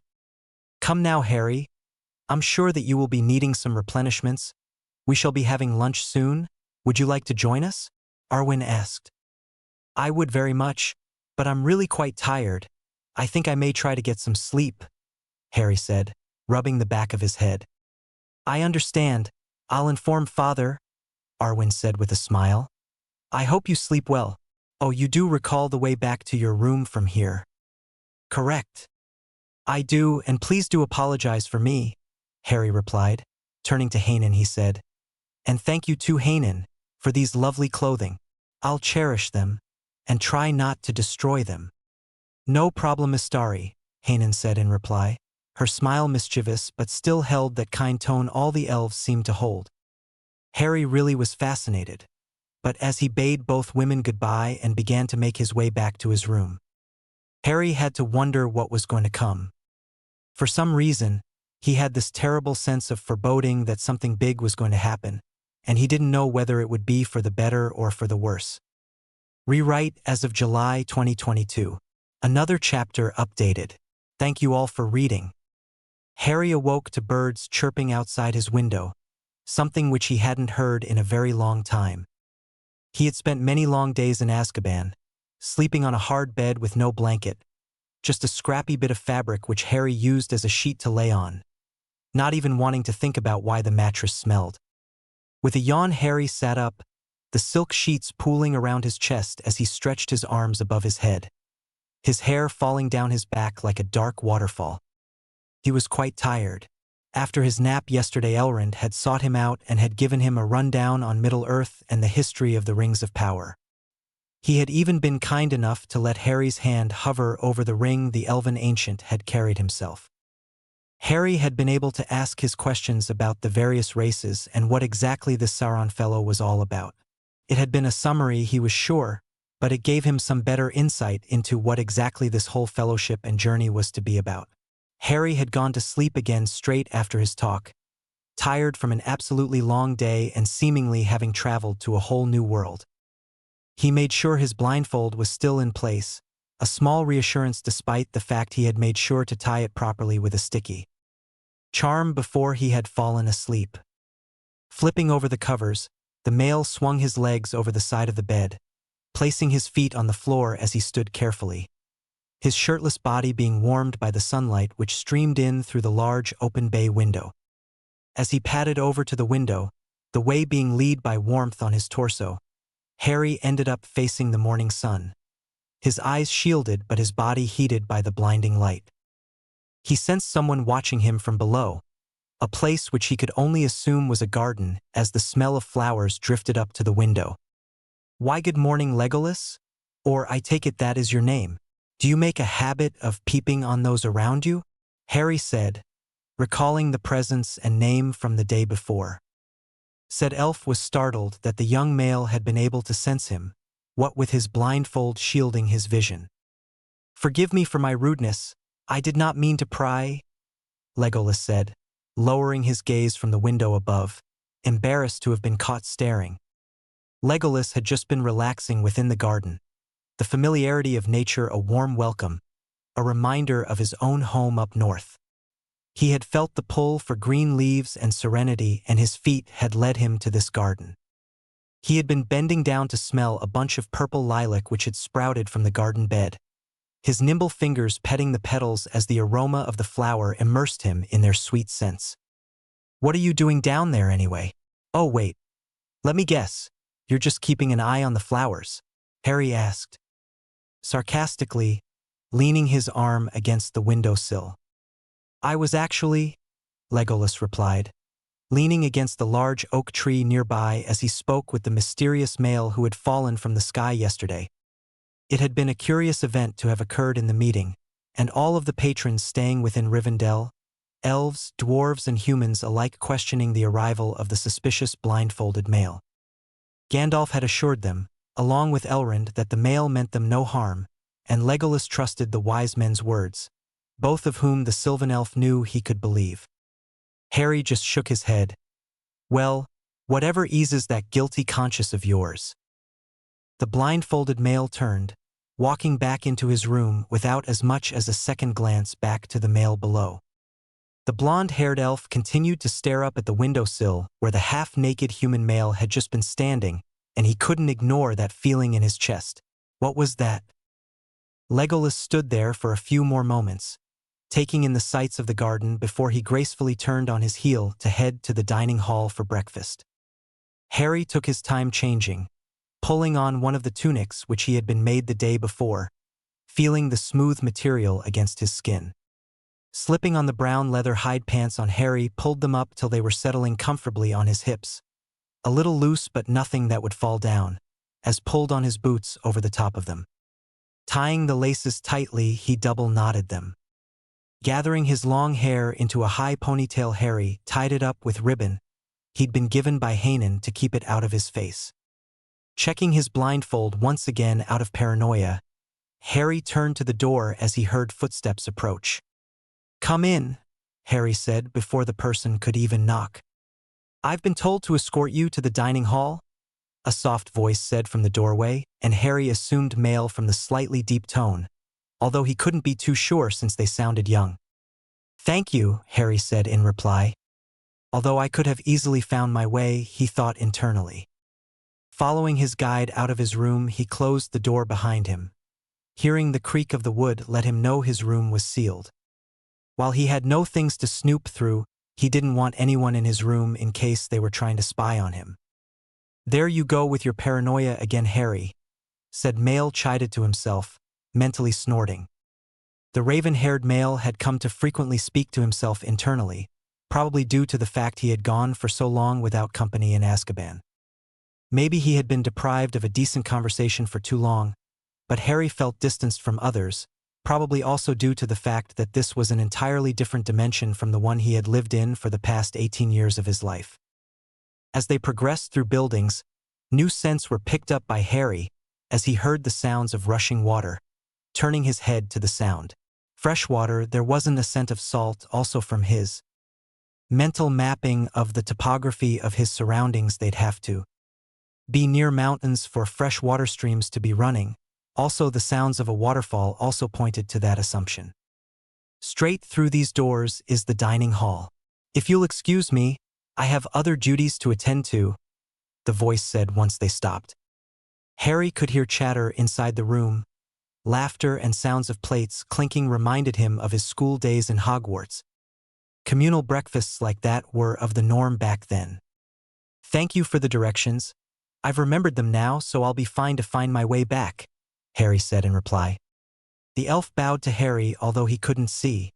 "Come now, Harry. I'm sure that you will be needing some replenishments. We shall be having lunch soon. Would you like to join us?" Arwen asked. "I would very much, but I'm really quite tired. I think I may try to get some sleep," Harry said, rubbing the back of his head. "I understand. I'll inform Father," Arwen said with a smile. "I hope you sleep well. Oh, you do recall the way back to your room from here?" "Correct." "I do, and please do apologize for me," Harry replied. Turning to Hanan, he said, "And thank you too, Hanan, for these lovely clothing. I'll cherish them, and try not to destroy them." "No problem, Istari," Hanan said in reply, her smile mischievous but still held that kind tone all the elves seemed to hold. Harry really was fascinated, but as he bade both women goodbye and began to make his way back to his room, Harry had to wonder what was going to come. For some reason, he had this terrible sense of foreboding that something big was going to happen, and he didn't know whether it would be for the better or for the worse. Rewrite as of July 2022. Another chapter updated. Thank you all for reading. Harry awoke to birds chirping outside his window, something which he hadn't heard in a very long time. He had spent many long days in Azkaban, sleeping on a hard bed with no blanket, just a scrappy bit of fabric which Harry used as a sheet to lay on, not even wanting to think about why the mattress smelled. With a yawn, Harry sat up, the silk sheets pooling around his chest as he stretched his arms above his head, his hair falling down his back like a dark waterfall. He was quite tired. After his nap yesterday, Elrond had sought him out and had given him a rundown on Middle-earth and the history of the Rings of Power. He had even been kind enough to let Harry's hand hover over the ring the elven ancient had carried himself. Harry had been able to ask his questions about the various races and what exactly this Sauron fellow was all about. It had been a summary, he was sure, but it gave him some better insight into what exactly this whole fellowship and journey was to be about. Harry had gone to sleep again straight after his talk, tired from an absolutely long day and seemingly having traveled to a whole new world. He made sure his blindfold was still in place, a small reassurance despite the fact he had made sure to tie it properly with a sticky charm before he had fallen asleep. Flipping over the covers, the male swung his legs over the side of the bed, placing his feet on the floor as he stood carefully, his shirtless body being warmed by the sunlight which streamed in through the large open bay window. As he padded over to the window, the way being lit by warmth on his torso, Harry ended up facing the morning sun, his eyes shielded but his body heated by the blinding light. He sensed someone watching him from below, a place which he could only assume was a garden as the smell of flowers drifted up to the window. "Why, good morning, Legolas? Or I take it that is your name. Do you make a habit of peeping on those around you?" Harry said, recalling the presence and name from the day before. Said elf was startled that the young male had been able to sense him, what with his blindfold shielding his vision. "Forgive me for my rudeness, I did not mean to pry," Legolas said, lowering his gaze from the window above, embarrassed to have been caught staring. Legolas had just been relaxing within the garden, the familiarity of nature a warm welcome, a reminder of his own home up north. He had felt the pull for green leaves and serenity, and his feet had led him to this garden. He had been bending down to smell a bunch of purple lilac which had sprouted from the garden bed, his nimble fingers petting the petals as the aroma of the flower immersed him in their sweet scents. "What are you doing down there anyway? Oh wait, let me guess, you're just keeping an eye on the flowers?" Harry asked, sarcastically, leaning his arm against the windowsill. "I was actually," Legolas replied, leaning against the large oak tree nearby as he spoke with the mysterious male who had fallen from the sky yesterday. It had been a curious event to have occurred in the meeting, and all of the patrons staying within Rivendell, elves, dwarves and humans alike questioning the arrival of the suspicious blindfolded male. Gandalf had assured them, along with Elrond, that the male meant them no harm, and Legolas trusted the wise men's words, both of whom the Sylvan elf knew he could believe. Harry just shook his head. "Well, whatever eases that guilty conscience of yours." The blindfolded male turned, walking back into his room without as much as a second glance back to the male below. The blonde-haired elf continued to stare up at the windowsill where the half-naked human male had just been standing, and he couldn't ignore that feeling in his chest. What was that? Legolas stood there for a few more moments, taking in the sights of the garden before he gracefully turned on his heel to head to the dining hall for breakfast. Harry took his time changing, pulling on one of the tunics which he had been made the day before, feeling the smooth material against his skin. Slipping on the brown leather hide pants on, Harry pulled them up till they were settling comfortably on his hips, a little loose but nothing that would fall down, as pulled on his boots over the top of them. Tying the laces tightly, he double-knotted them. Gathering his long hair into a high ponytail, Harry tied it up with ribbon he'd been given by Hanan to keep it out of his face. Checking his blindfold once again out of paranoia, Harry turned to the door as he heard footsteps approach. "Come in," Harry said before the person could even knock. "I've been told to escort you to the dining hall," a soft voice said from the doorway, and Harry assumed male from the slightly deep tone, although he couldn't be too sure since they sounded young. "Thank you," Harry said in reply. Although I could have easily found my way, he thought internally. Following his guide out of his room, he closed the door behind him. Hearing the creak of the wood let him know his room was sealed. While he had no things to snoop through, He didn't want anyone in his room in case they were trying to spy on him. "There you go with your paranoia again, Harry," said Male, chided to himself, mentally snorting. The raven-haired male had come to frequently speak to himself internally, probably due to the fact he had gone for so long without company in Azkaban. Maybe he had been deprived of a decent conversation for too long, but Harry felt distanced from others, probably also due to the fact that this was an entirely different dimension from the one he had lived in for the past 18 years of his life. As they progressed through buildings, new scents were picked up by Harry as he heard the sounds of rushing water, turning his head to the sound. Fresh water, there wasn't a scent of salt, also from his mental mapping of the topography of his surroundings. They'd have to be near mountains for fresh water streams to be running. Also, the sounds of a waterfall also pointed to that assumption. Straight through these doors is the dining hall. "If you'll excuse me, I have other duties to attend to," the voice said once they stopped. Harry could hear chatter inside the room. Laughter and sounds of plates clinking reminded him of his school days in Hogwarts. Communal breakfasts like that were of the norm back then. "Thank you for the directions. I've remembered them now, so I'll be fine to find my way back," Harry said in reply. The elf bowed to Harry, although he couldn't see,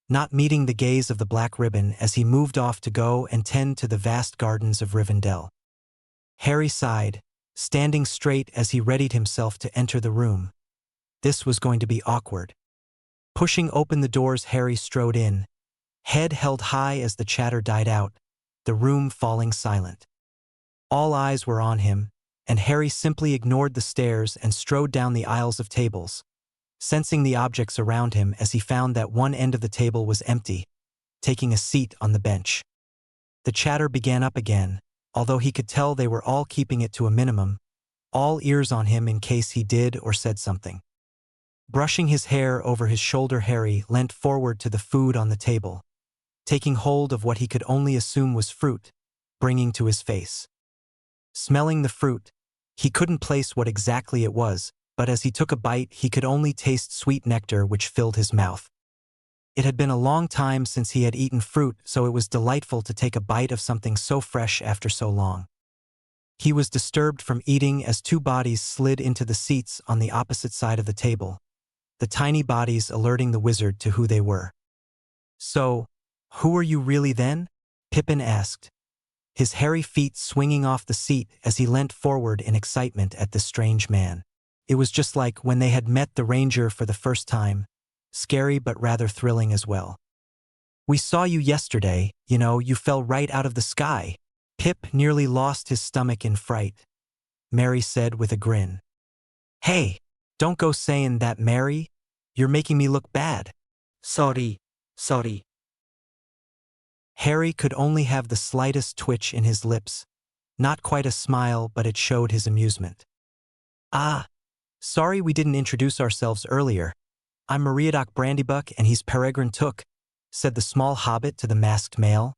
not meeting the gaze of the black ribbon as he moved off to go and tend to the vast gardens of Rivendell. Harry sighed, standing straight as he readied himself to enter the room. This was going to be awkward. Pushing open the doors, Harry strode in, head held high as the chatter died out, the room falling silent. All eyes were on him, and Harry simply ignored the stares and strode down the aisles of tables, sensing the objects around him as he found that one end of the table was empty, taking a seat on the bench. The chatter began up again, although he could tell they were all keeping it to a minimum, all ears on him in case he did or said something. Brushing his hair over his shoulder, Harry leant forward to the food on the table, taking hold of what he could only assume was fruit, bringing to his face. Smelling the fruit, he couldn't place what exactly it was, but as he took a bite, he could only taste sweet nectar which filled his mouth. It had been a long time since he had eaten fruit, so it was delightful to take a bite of something so fresh after so long. He was disturbed from eating as two bodies slid into the seats on the opposite side of the table, the tiny bodies alerting the wizard to who they were. "So, who are you really then?" Pippin asked, his hairy feet swinging off the seat as he leant forward in excitement at this strange man. It was just like when they had met the ranger for the first time, scary but rather thrilling as well. "We saw you yesterday, you fell right out of the sky." Pip nearly lost his stomach in fright. Mary said with a grin. "Hey, don't go saying that, Mary. You're making me look bad." Sorry. Harry could only have the slightest twitch in his lips, not quite a smile, but it showed his amusement. "Ah, sorry we didn't introduce ourselves earlier. I'm Meriadoc Brandybuck and he's Peregrine Took," said the small hobbit to the masked male.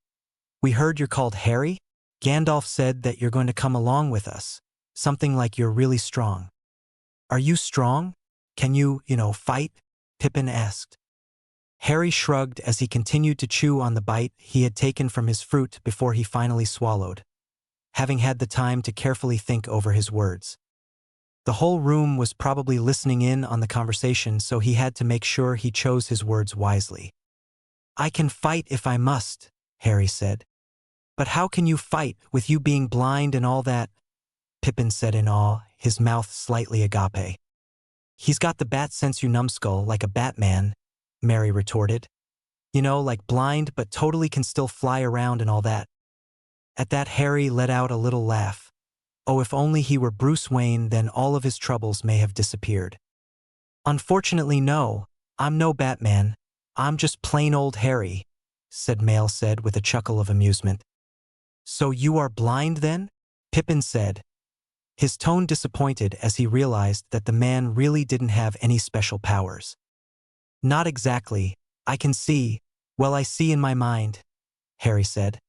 "We heard you're called Harry? Gandalf said that you're going to come along with us, something like you're really strong." "Are you strong? Can you, fight?" Pippin asked. Harry shrugged as he continued to chew on the bite he had taken from his fruit before he finally swallowed, having had the time to carefully think over his words. The whole room was probably listening in on the conversation, so he had to make sure he chose his words wisely. "I can fight if I must," Harry said. "But how can you fight, with you being blind and all that?" Pippin said in awe, his mouth slightly agape. "He's got the bat sense, you numbskull, like a Batman," Mary retorted. Like blind but totally can still fly around and all that." At that, Harry let out a little laugh. Oh, if only he were Bruce Wayne, then all of his troubles may have disappeared. "Unfortunately, no, I'm no Batman. I'm just plain old Harry," Male said with a chuckle of amusement. "So you are blind then?" Pippin said, his tone disappointed as he realized that the man really didn't have any special powers. "Not exactly. I can see. Well, I see in my mind," Harry said,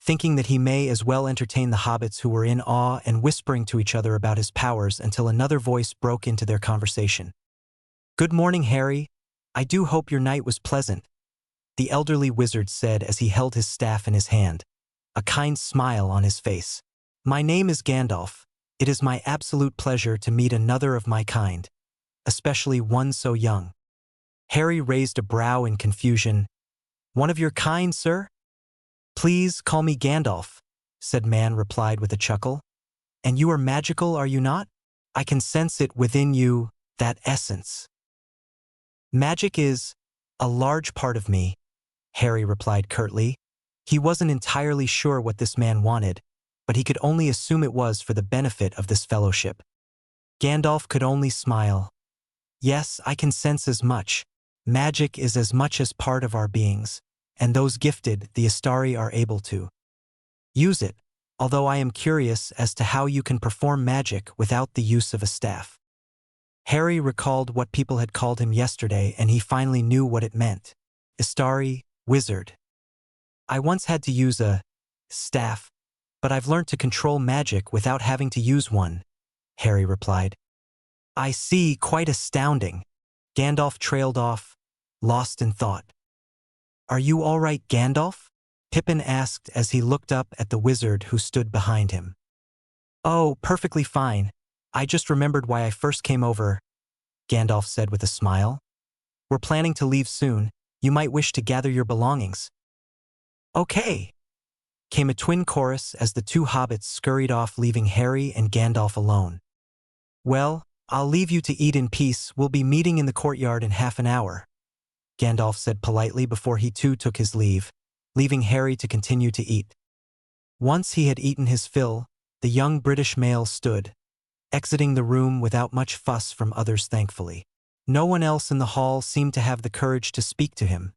thinking that he may as well entertain the hobbits who were in awe and whispering to each other about his powers until another voice broke into their conversation. "Good morning, Harry. I do hope your night was pleasant." the elderly wizard said as he held his staff in his hand, a kind smile on his face. "My name is Gandalf. It is my absolute pleasure to meet another of my kind, especially one so young." Harry raised a brow in confusion. "One of your kind, sir?" "Please call me Gandalf," said Man replied with a chuckle. "And you are magical, are you not? I can sense it within you, that essence." "Magic is a large part of me," Harry replied curtly. He wasn't entirely sure what this man wanted, but he could only assume it was for the benefit of this fellowship. Gandalf could only smile. "Yes, I can sense as much. Magic is as much as part of our beings, and those gifted, the Astari, are able to use it, although I am curious as to how you can perform magic without the use of a staff." Harry recalled what people had called him yesterday, and he finally knew what it meant. Astari, wizard. "I once had to use a staff, but I've learned to control magic without having to use one," Harry replied. "I see, quite astounding." Gandalf trailed off, lost in thought. "Are you all right, Gandalf?" Pippin asked as he looked up at the wizard who stood behind him. "Oh, perfectly fine. I just remembered why I first came over," Gandalf said with a smile. "We're planning to leave soon. You might wish to gather your belongings." "Okay," came a twin chorus as the two hobbits scurried off, leaving Harry and Gandalf alone. "Well, I'll leave you to eat in peace. We'll be meeting in the courtyard in half an hour," Gandalf said politely before he too took his leave, leaving Harry to continue to eat. Once he had eaten his fill, the young British male stood, exiting the room without much fuss from others thankfully. No one else in the hall seemed to have the courage to speak to him,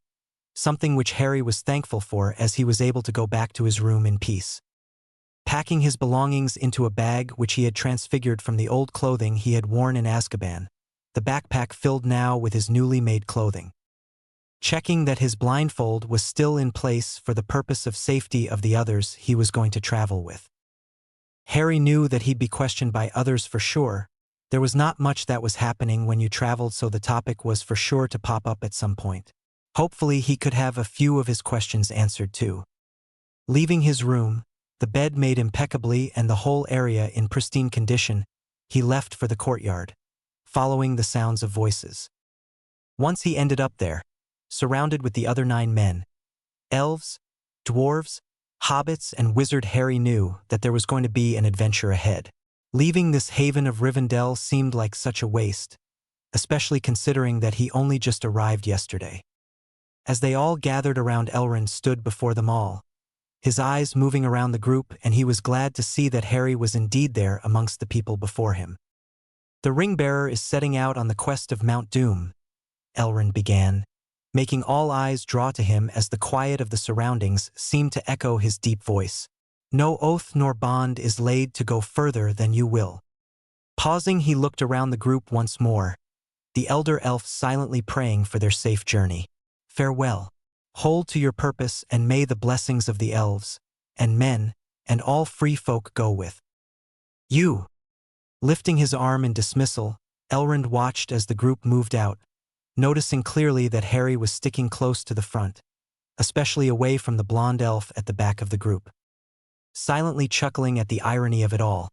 something which Harry was thankful for as he was able to go back to his room in peace. Packing his belongings into a bag which he had transfigured from the old clothing he had worn in Azkaban, the backpack filled now with his newly made clothing. Checking that his blindfold was still in place for the purpose of safety of the others he was going to travel with. Harry knew that he'd be questioned by others for sure. There was not much that was happening when you traveled, so the topic was for sure to pop up at some point. Hopefully he could have a few of his questions answered too. Leaving his room, the bed made impeccably and the whole area in pristine condition, he left for the courtyard, following the sounds of voices. Once he ended up there, surrounded with the other 9 men, elves, dwarves, hobbits, and wizard, Harry knew that there was going to be an adventure ahead. Leaving this haven of Rivendell seemed like such a waste, especially considering that he only just arrived yesterday. As they all gathered around, Elrond stood before them all, his eyes moving around the group, and he was glad to see that Harry was indeed there amongst the people before him. "The ring-bearer is setting out on the quest of Mount Doom," Elrond began, making all eyes draw to him as the quiet of the surroundings seemed to echo his deep voice. "No oath nor bond is laid to go further than you will." Pausing, he looked around the group once more, the elder elf silently praying for their safe journey. "Farewell. Hold to your purpose, and may the blessings of the elves, and men, and all free folk go with you." Lifting his arm in dismissal, Elrond watched as the group moved out, noticing clearly that Harry was sticking close to the front, especially away from the blonde elf at the back of the group. Silently chuckling at the irony of it all,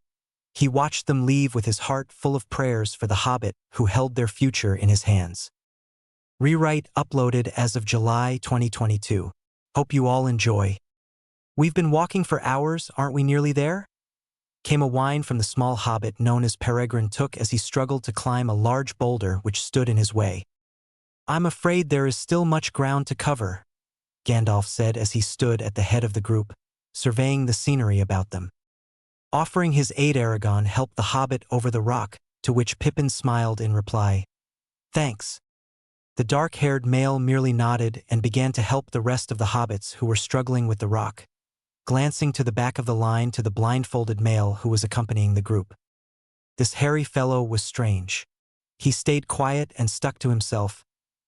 he watched them leave with his heart full of prayers for the hobbit who held their future in his hands. Rewrite uploaded as of July 2022. Hope you all enjoy. "We've been walking for hours, aren't we nearly there?" Came a whine from the small hobbit known as Peregrine Took as he struggled to climb a large boulder which stood in his way. "I'm afraid there is still much ground to cover," Gandalf said as he stood at the head of the group, surveying the scenery about them. Offering his aid, Aragorn helped the hobbit over the rock, to which Pippin smiled in reply. "Thanks." The dark-haired male merely nodded and began to help the rest of the hobbits who were struggling with the rock, glancing to the back of the line to the blindfolded male who was accompanying the group. This hairy fellow was strange. He stayed quiet and stuck to himself.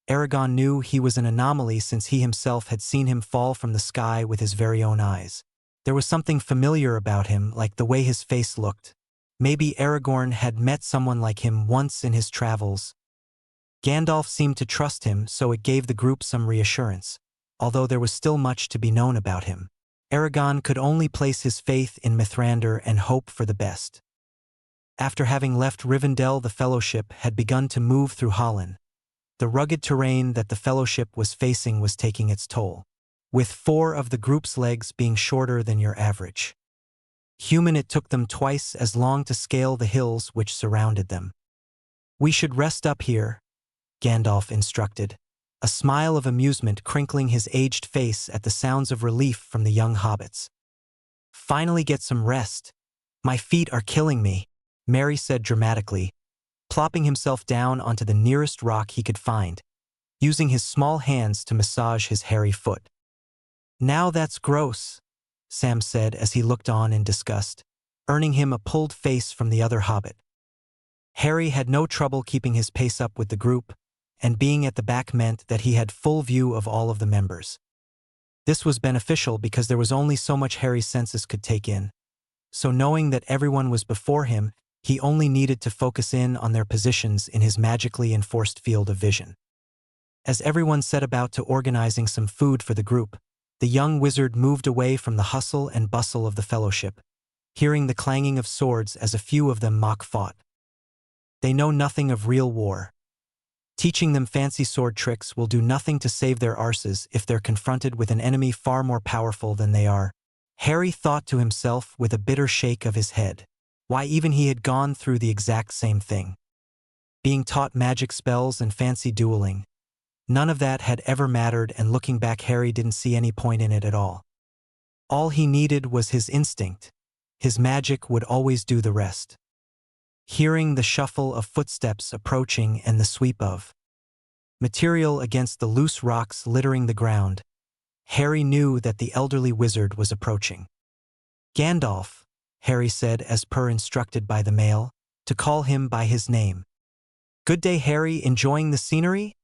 Aragorn knew he was an anomaly since he himself had seen him fall from the sky with his very own eyes. There was something familiar about him, like the way his face looked. Maybe Aragorn had met someone like him once in his travels. Gandalf seemed to trust him, so it gave the group some reassurance. although there was still much to be known about him. Aragorn could only place his faith in Mithrandir and hope for the best. After having left Rivendell, the Fellowship had begun to move through Hollin. The rugged terrain that the Fellowship was facing was taking its toll, with 4 of the group's legs being shorter than your average human. It took them twice as long to scale the hills which surrounded them. "We should rest up here," Gandalf instructed, a smile of amusement crinkling his aged face at the sounds of relief from the young hobbits. "Finally get some rest. My feet are killing me," Merry said dramatically, plopping himself down onto the nearest rock he could find, using his small hands to massage his hairy foot. "Now that's gross," Sam said as he looked on in disgust, earning him a pulled face from the other hobbit. Harry had no trouble keeping his pace up with the group, and being at the back meant that he had full view of all of the members. This was beneficial because there was only so much Harry's senses could take in, so knowing that everyone was before him, he only needed to focus in on their positions in his magically enforced field of vision. As everyone set about to organizing some food for the group, the young wizard moved away from the hustle and bustle of the Fellowship, hearing the clanging of swords as a few of them mock fought. They know nothing of real war. Teaching them fancy sword tricks will do nothing to save their arses if they're confronted with an enemy far more powerful than they are, Harry thought to himself with a bitter shake of his head. Why, even he had gone through the exact same thing. Being taught magic spells and fancy dueling. None of that had ever mattered, and looking back, Harry didn't see any point in it at all. All he needed was his instinct. His magic would always do the rest. Hearing the shuffle of footsteps approaching and the sweep of material against the loose rocks littering the ground, Harry knew that the elderly wizard was approaching. "Gandalf," Harry said as per instructed by the male, to call him by his name. "Good day, Harry. Enjoying the scenery?"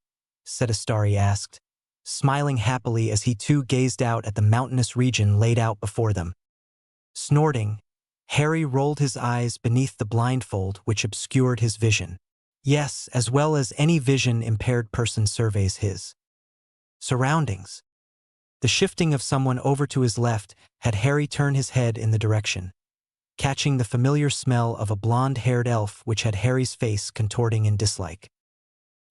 Setastari asked, smiling happily as he too gazed out at the mountainous region laid out before them. Snorting, Harry rolled his eyes beneath the blindfold which obscured his vision. Yes, as well as any vision-impaired person surveys his surroundings. The shifting of someone over to his left had Harry turn his head in the direction, catching the familiar smell of a blonde-haired elf which had Harry's face contorting in dislike.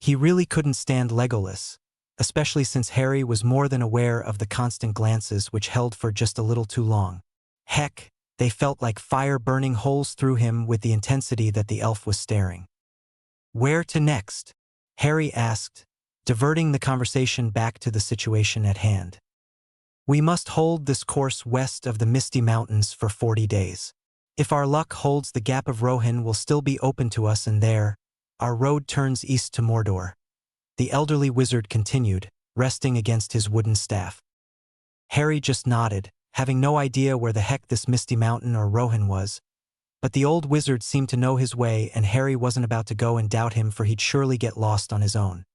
He really couldn't stand Legolas, especially since Harry was more than aware of the constant glances which held for just a little too long. Heck, they felt like fire burning holes through him with the intensity that the elf was staring. "Where to next?" Harry asked, diverting the conversation back to the situation at hand. "We must hold this course west of the Misty Mountains for 40 days. If our luck holds, the Gap of Rohan will still be open to us, and there, our road turns east to Mordor," the elderly wizard continued, resting against his wooden staff. Harry just nodded, having no idea where the heck this Misty Mountain or Rohan was, but the old wizard seemed to know his way, and Harry wasn't about to go and doubt him, for he'd surely get lost on his own.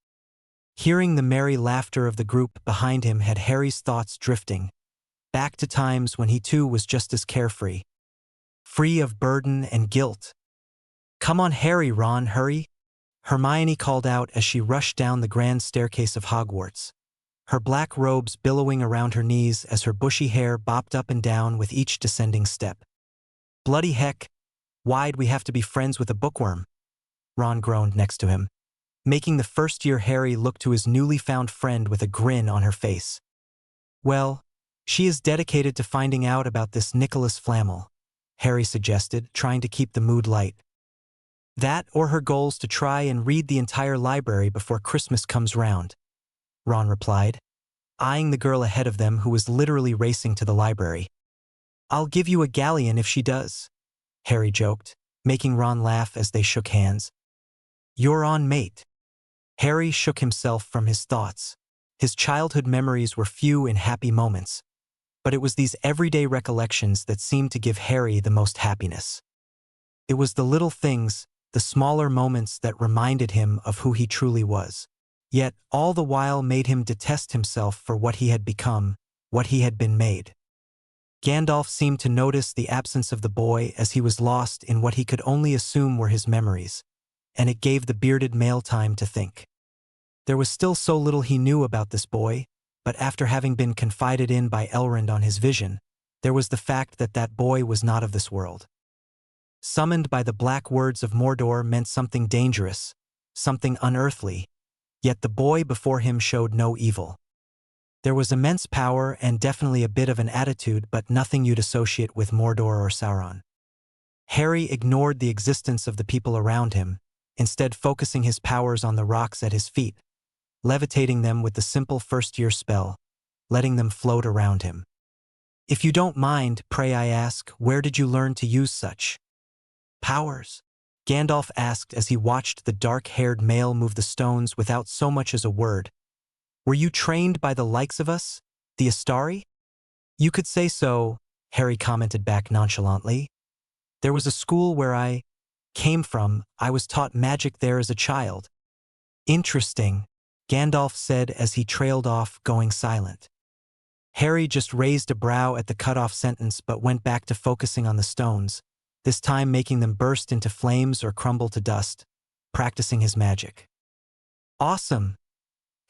Hearing the merry laughter of the group behind him had Harry's thoughts drifting back to times when he too was just as carefree, free of burden and guilt. "Come on, Harry, Ron, hurry!" Hermione called out as she rushed down the grand staircase of Hogwarts, her black robes billowing around her knees as her bushy hair bopped up and down with each descending step. "Bloody heck, why'd we have to be friends with a bookworm?" Ron groaned next to him, making the first-year Harry look to his newly found friend with a grin on her face. "Well, she is dedicated to finding out about this Nicholas Flamel," Harry suggested, trying to keep the mood light. "That or her goal's to try and read the entire library before Christmas comes round," Ron replied, eyeing the girl ahead of them who was literally racing to the library. "I'll give you a galleon if she does," Harry joked, making Ron laugh as they shook hands. "You're on, mate." Harry shook himself from his thoughts. His childhood memories were few and happy moments, but it was these everyday recollections that seemed to give Harry the most happiness. It was the little things, the smaller moments that reminded him of who he truly was, yet all the while made him detest himself for what he had become, what he had been made. Gandalf seemed to notice the absence of the boy as he was lost in what he could only assume were his memories, and it gave the bearded male time to think. There was still so little he knew about this boy, but after having been confided in by Elrond on his vision, there was the fact that that boy was not of this world. Summoned by the black words of Mordor meant something dangerous, something unearthly, yet the boy before him showed no evil. There was immense power and definitely a bit of an attitude, but nothing you'd associate with Mordor or Sauron. Harry ignored the existence of the people around him, instead focusing his powers on the rocks at his feet, levitating them with the simple first-year spell, letting them float around him. "If you don't mind, pray I ask, where did you learn to use such powers?" Gandalf asked as he watched the dark-haired male move the stones without so much as a word. "Were you trained by the likes of us, the Astari?" "You could say so," Harry commented back nonchalantly. "There was a school where I came from. I was taught magic there as a child." "Interesting," Gandalf said as he trailed off, going silent. Harry just raised a brow at the cut-off sentence but went back to focusing on the stones, this time making them burst into flames or crumble to dust, practicing his magic. "Awesome!"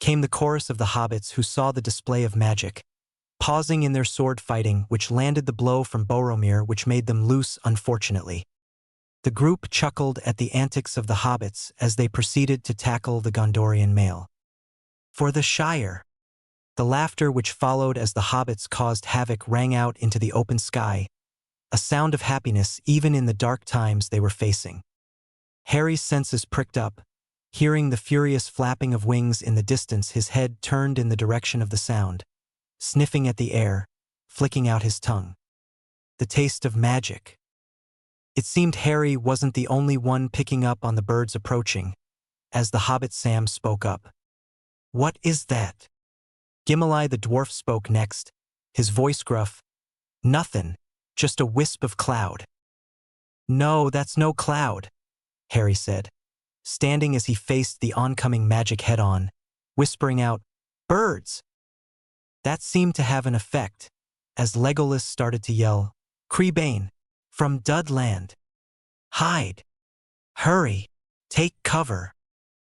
came the chorus of the hobbits who saw the display of magic, pausing in their sword fighting, which landed the blow from Boromir which made them loose unfortunately. The group chuckled at the antics of the hobbits as they proceeded to tackle the Gondorian male. "For the Shire!" The laughter which followed as the hobbits caused havoc rang out into the open sky, a sound of happiness even in the dark times they were facing. Harry's senses pricked up. Hearing the furious flapping of wings in the distance, his head turned in the direction of the sound, sniffing at the air, flicking out his tongue. The taste of magic. It seemed Harry wasn't the only one picking up on the birds approaching, as the hobbit Sam spoke up. "What is that?" Gimli the dwarf spoke next, his voice gruff. "Nothin', just a wisp of cloud." "No, that's no cloud," Harry said, standing as he faced the oncoming magic head-on, whispering out, "Birds!" That seemed to have an effect, as Legolas started to yell, "Creebane! From Dudland! Hide! Hurry! Take cover!"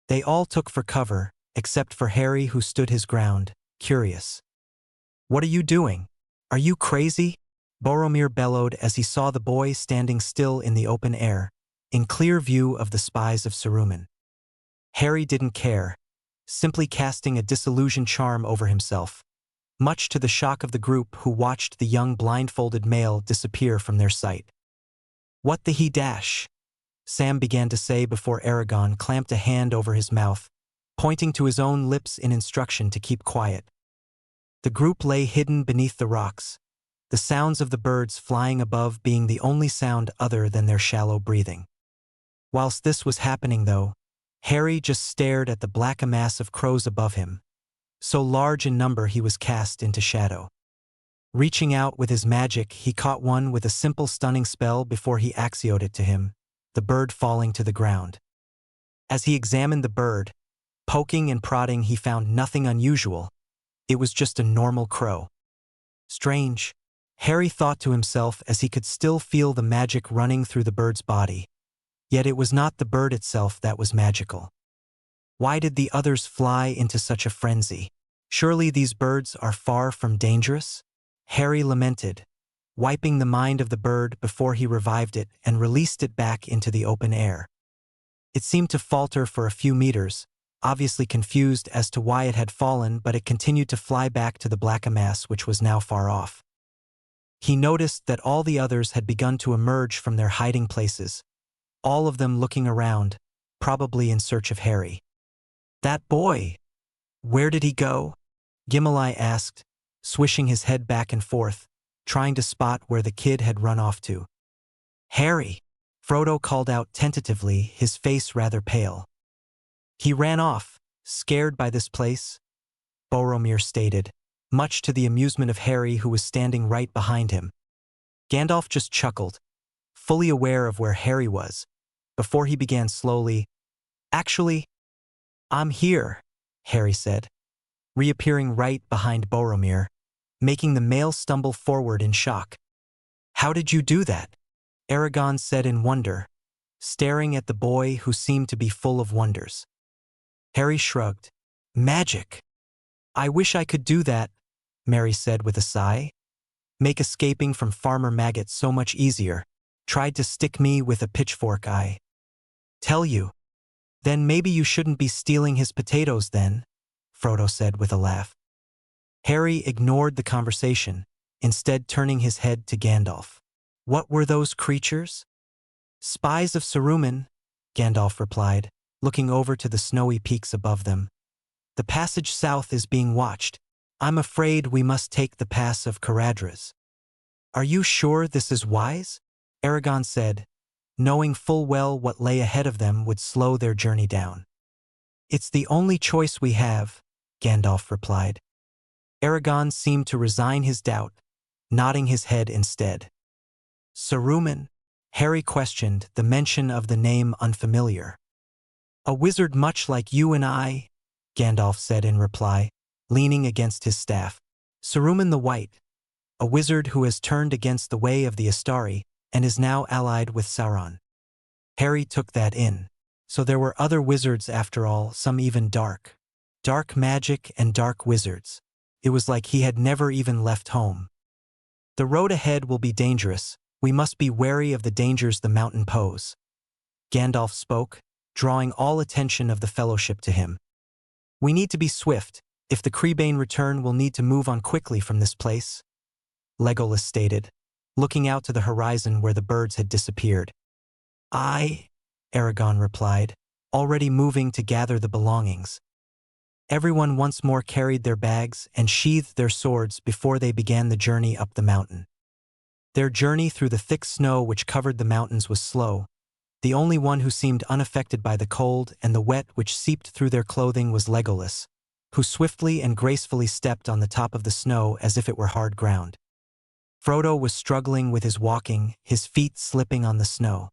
They all took for cover, except for Harry, who stood his ground, curious. "What are you doing? Are you crazy?" Boromir bellowed as he saw the boy standing still in the open air, in clear view of the spies of Saruman. Harry didn't care, simply casting a disillusioned charm over himself, much to the shock of the group who watched the young blindfolded male disappear from their sight. "What the he dash?" Sam began to say before Aragorn clamped a hand over his mouth, pointing to his own lips in instruction to keep quiet. The group lay hidden beneath the rocks, the sounds of the birds flying above being the only sound other than their shallow breathing. Whilst this was happening, though, Harry just stared at the black mass of crows above him. So large in number he was cast into shadow. Reaching out with his magic, he caught one with a simple stunning spell before he axioed it to him, the bird falling to the ground. As he examined the bird, poking and prodding, he found nothing unusual. It was just a normal crow. Strange, Harry thought to himself as he could still feel the magic running through the bird's body. Yet it was not the bird itself that was magical. Why did the others fly into such a frenzy? Surely these birds are far from dangerous? Harry lamented, wiping the mind of the bird before he revived it and released it back into the open air. It seemed to falter for a few meters, obviously confused as to why it had fallen, but it continued to fly back to the black mass which was now far off. He noticed that all the others had begun to emerge from their hiding places, all of them looking around, probably in search of Harry. "That boy! Where did he go?" Gimli asked, swishing his head back and forth, trying to spot where the kid had run off to. "Harry!" Frodo called out tentatively, his face rather pale. "He ran off, scared by this place," Boromir stated, much to the amusement of Harry, who was standing right behind him. Gandalf just chuckled, fully aware of where Harry was, before he began slowly, "Actually, I'm here," Harry said, reappearing right behind Boromir, making the male stumble forward in shock. "How did you do that?" Aragorn said in wonder, staring at the boy who seemed to be full of wonders. Harry shrugged. "Magic." I wish I could do that, Mary said with a sigh. Make escaping from Farmer Maggot so much easier. Tried to stick me with a pitchfork, I tell you. Then maybe you shouldn't be stealing his potatoes then, Frodo said with a laugh. Harry ignored the conversation, instead turning his head to Gandalf. What were those creatures? Spies of Saruman, Gandalf replied, looking over to the snowy peaks above them. The passage south is being watched. I'm afraid we must take the pass of Caradhras. Are you sure this is wise? Aragorn said, knowing full well what lay ahead of them would slow their journey down. It's the only choice we have, Gandalf replied. Aragorn seemed to resign his doubt, nodding his head instead. Saruman? Harry questioned, the mention of the name unfamiliar. A wizard much like you and I, Gandalf said in reply, leaning against his staff. Saruman the White, a wizard who has turned against the way of the Astari and is now allied with Sauron. Harry took that in. So there were other wizards after all, some even dark. Dark magic and dark wizards. It was like he had never even left home. The road ahead will be dangerous. We must be wary of the dangers the mountain pose. Gandalf spoke, drawing all attention of the fellowship to him. We need to be swift. If the Creebane return, we'll need to move on quickly from this place, Legolas stated, looking out to the horizon where the birds had disappeared. Aye, Aragorn replied, already moving to gather the belongings. Everyone once more carried their bags and sheathed their swords before they began the journey up the mountain. Their journey through the thick snow which covered the mountains was slow. The only one who seemed unaffected by the cold and the wet which seeped through their clothing was Legolas, who swiftly and gracefully stepped on the top of the snow as if it were hard ground. Frodo was struggling with his walking, his feet slipping on the snow.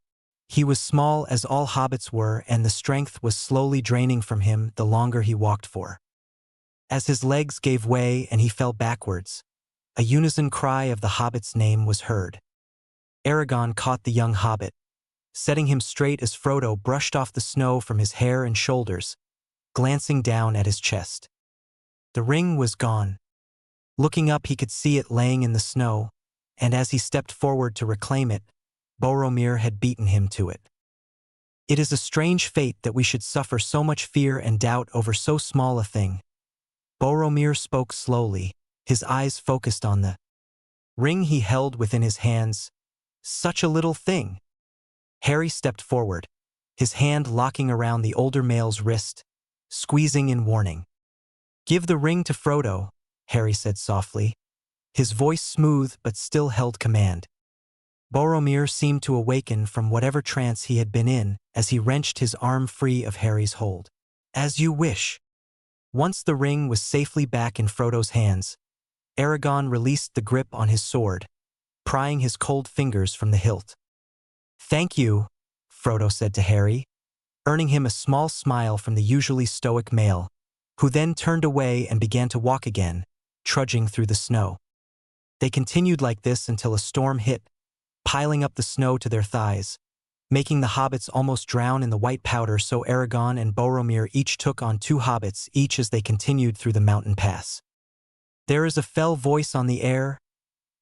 He was small as all hobbits were, and the strength was slowly draining from him the longer he walked for. As his legs gave way and he fell backwards, a unison cry of the hobbit's name was heard. Aragorn caught the young hobbit, setting him straight as Frodo brushed off the snow from his hair and shoulders, glancing down at his chest. The ring was gone. Looking up, he could see it laying in the snow, and as he stepped forward to reclaim it, Boromir had beaten him to it. It is a strange fate that we should suffer so much fear and doubt over so small a thing. Boromir spoke slowly, his eyes focused on the ring he held within his hands. Such a little thing. Harry stepped forward, his hand locking around the older male's wrist, squeezing in warning. Give the ring to Frodo, Harry said softly, his voice smooth but still held command. Boromir seemed to awaken from whatever trance he had been in as he wrenched his arm free of Harry's hold. As you wish. Once the ring was safely back in Frodo's hands, Aragorn released the grip on his sword, prying his cold fingers from the hilt. Thank you, Frodo said to Harry, earning him a small smile from the usually stoic male, who then turned away and began to walk again, trudging through the snow. They continued like this until a storm hit, piling up the snow to their thighs, making the hobbits almost drown in the white powder, so Aragorn and Boromir each took on 2 hobbits each as they continued through the mountain pass. There is a fell voice on the air,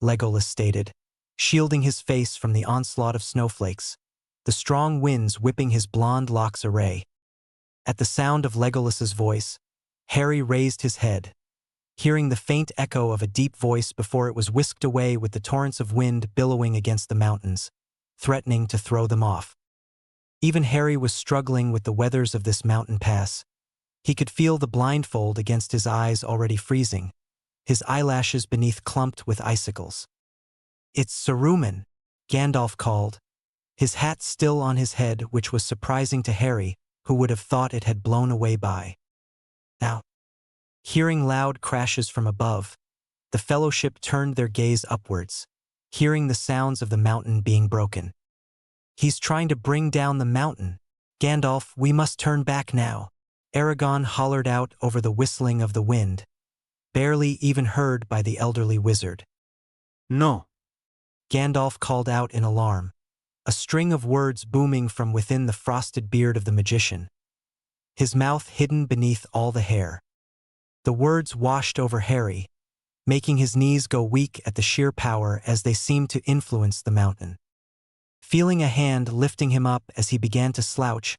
Legolas stated, shielding his face from the onslaught of snowflakes, the strong winds whipping his blonde locks awry. At the sound of Legolas's voice, Harry raised his head, hearing the faint echo of a deep voice before it was whisked away with the torrents of wind billowing against the mountains, threatening to throw them off. Even Harry was struggling with the weathers of this mountain pass. He could feel the blindfold against his eyes already freezing, his eyelashes beneath clumped with icicles. It's Saruman, Gandalf called, his hat still on his head, which was surprising to Harry, who would have thought it had blown away by now. Hearing loud crashes from above, the fellowship turned their gaze upwards, hearing the sounds of the mountain being broken. He's trying to bring down the mountain. Gandalf, we must turn back now, Aragorn hollered out over the whistling of the wind, barely even heard by the elderly wizard. No, Gandalf called out in alarm, a string of words booming from within the frosted beard of the magician, his mouth hidden beneath all the hair. The words washed over Harry, making his knees go weak at the sheer power as they seemed to influence the mountain. Feeling a hand lifting him up as he began to slouch,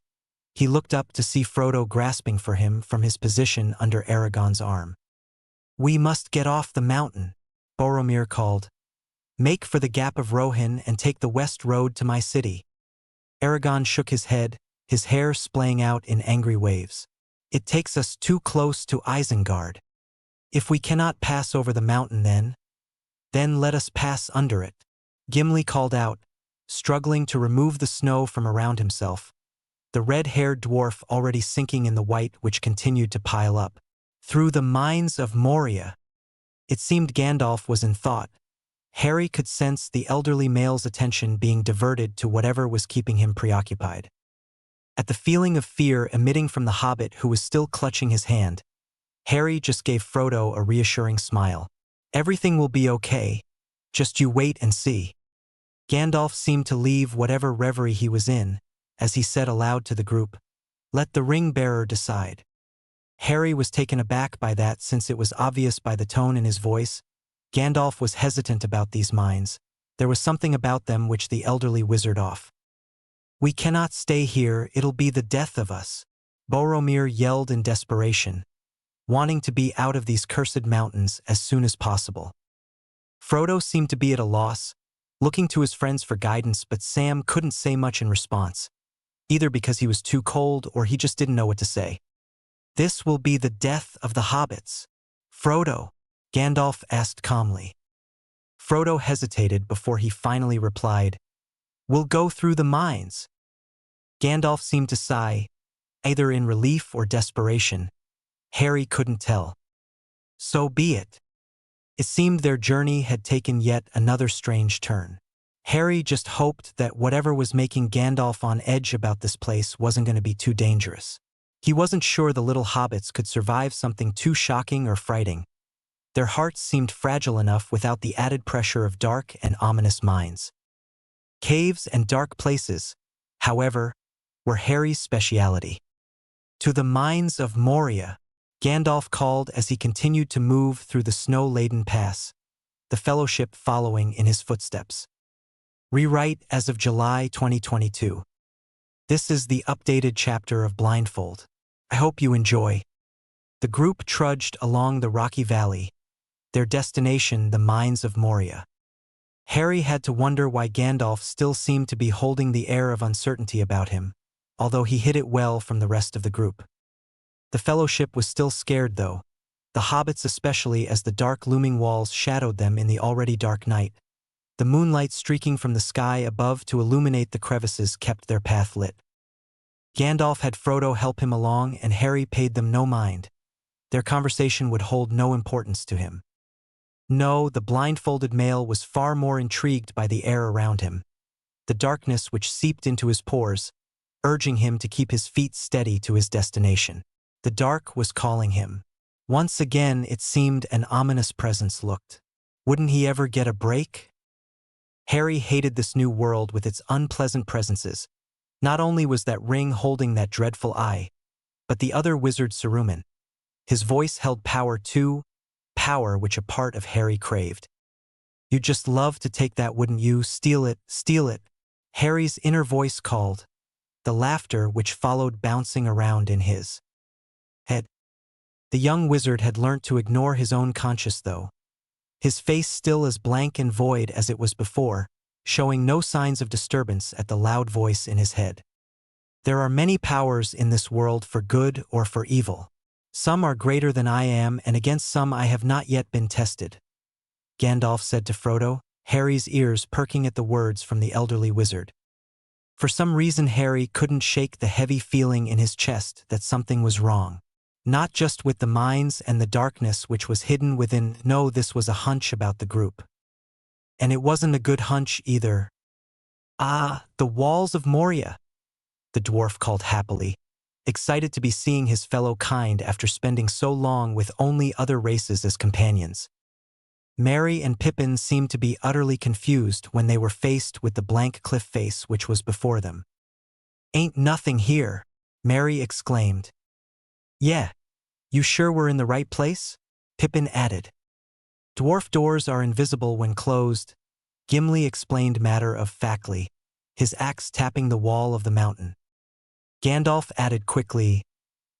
he looked up to see Frodo grasping for him from his position under Aragorn's arm. "We must get off the mountain," Boromir called. "Make for the Gap of Rohan and take the west road to my city." Aragorn shook his head, his hair splaying out in angry waves. "It takes us too close to Isengard. If we cannot pass over the mountain then let us pass under it," Gimli called out, struggling to remove the snow from around himself, the red-haired dwarf already sinking in the white which continued to pile up. Through the mines of Moria. It seemed Gandalf was in thought. Harry could sense the elderly male's attention being diverted to whatever was keeping him preoccupied. At the feeling of fear emitting from the hobbit who was still clutching his hand, Harry just gave Frodo a reassuring smile. "Everything will be okay. Just you wait and see." Gandalf seemed to leave whatever reverie he was in, as he said aloud to the group, "Let the ring-bearer decide." Harry was taken aback by that since it was obvious by the tone in his voice. Gandalf was hesitant about these mines. There was something about them which the elderly wizard off. "We cannot stay here, it'll be the death of us," Boromir yelled in desperation, wanting to be out of these cursed mountains as soon as possible. Frodo seemed to be at a loss, looking to his friends for guidance, but Sam couldn't say much in response, either because he was too cold or he just didn't know what to say. "This will be the death of the hobbits, Frodo," Gandalf asked calmly. Frodo hesitated before he finally replied, "We'll go through the mines." Gandalf seemed to sigh, either in relief or desperation. Harry couldn't tell. So be it. It seemed their journey had taken yet another strange turn. Harry just hoped that whatever was making Gandalf on edge about this place wasn't going to be too dangerous. He wasn't sure the little hobbits could survive something too shocking or frightening. Their hearts seemed fragile enough without the added pressure of dark and ominous mines. Caves and dark places, however, were Harry's speciality. "To the mines of Moria," Gandalf called as he continued to move through the snow-laden pass, the Fellowship following in his footsteps. Rewrite as of July 2022. This is the updated chapter of Blindfold. I hope you enjoy. The group trudged along the rocky valley, their destination the mines of Moria. Harry had to wonder why Gandalf still seemed to be holding the air of uncertainty about him, although he hid it well from the rest of the group. The Fellowship was still scared though, the hobbits especially, as the dark looming walls shadowed them in the already dark night. The moonlight streaking from the sky above to illuminate the crevices kept their path lit. Gandalf had Frodo help him along and Harry paid them no mind. Their conversation would hold no importance to him. No, the blindfolded male was far more intrigued by the air around him, the darkness which seeped into his pores, urging him to keep his feet steady to his destination. The dark was calling him. Once again it seemed an ominous presence looked. Wouldn't he ever get a break? Harry hated this new world with its unpleasant presences. Not only was that ring holding that dreadful eye, but the other wizard Saruman. His voice held power too, power which a part of Harry craved. "You'd just love to take that, wouldn't you? Steal it, steal it," Harry's inner voice called, the laughter which followed bouncing around in his head. The young wizard had learnt to ignore his own conscience though, his face still as blank and void as it was before, showing no signs of disturbance at the loud voice in his head. "There are many powers in this world for good or for evil. Some are greater than I am, and against some I have not yet been tested," Gandalf said to Frodo, Harry's ears perking at the words from the elderly wizard. For some reason Harry couldn't shake the heavy feeling in his chest that something was wrong. Not just with the mines and the darkness which was hidden within. No, this was a hunch about the group. And it wasn't a good hunch either. "Ah, the walls of Moria," the dwarf called happily, excited to be seeing his fellow kind after spending so long with only other races as companions. Merry and Pippin seemed to be utterly confused when they were faced with the blank cliff face which was before them. "Ain't nothing here," Merry exclaimed. "Yeah, You sure we're in the right place? Pippin added. Dwarf doors are invisible when closed, Gimli explained matter-of-factly, his axe tapping the wall of the mountain. Gandalf added quickly,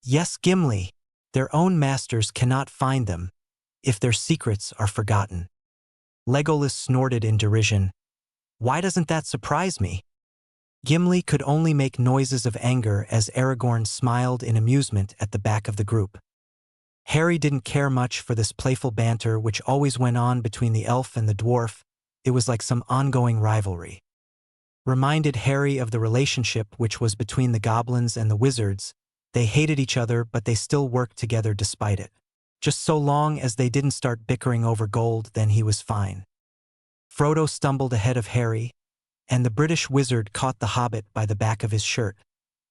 Yes, Gimli, their own masters cannot find them, if their secrets are forgotten. Legolas snorted in derision. Why doesn't that surprise me? Gimli could only make noises of anger as Aragorn smiled in amusement at the back of the group. Harry didn't care much for this playful banter which always went on between the elf and the dwarf. It was like some ongoing rivalry. Reminded Harry of the relationship which was between the goblins and the wizards. They hated each other, but they still worked together despite it. Just so long as they didn't start bickering over gold, then he was fine. Frodo stumbled ahead of Harry, and the British wizard caught the hobbit by the back of his shirt,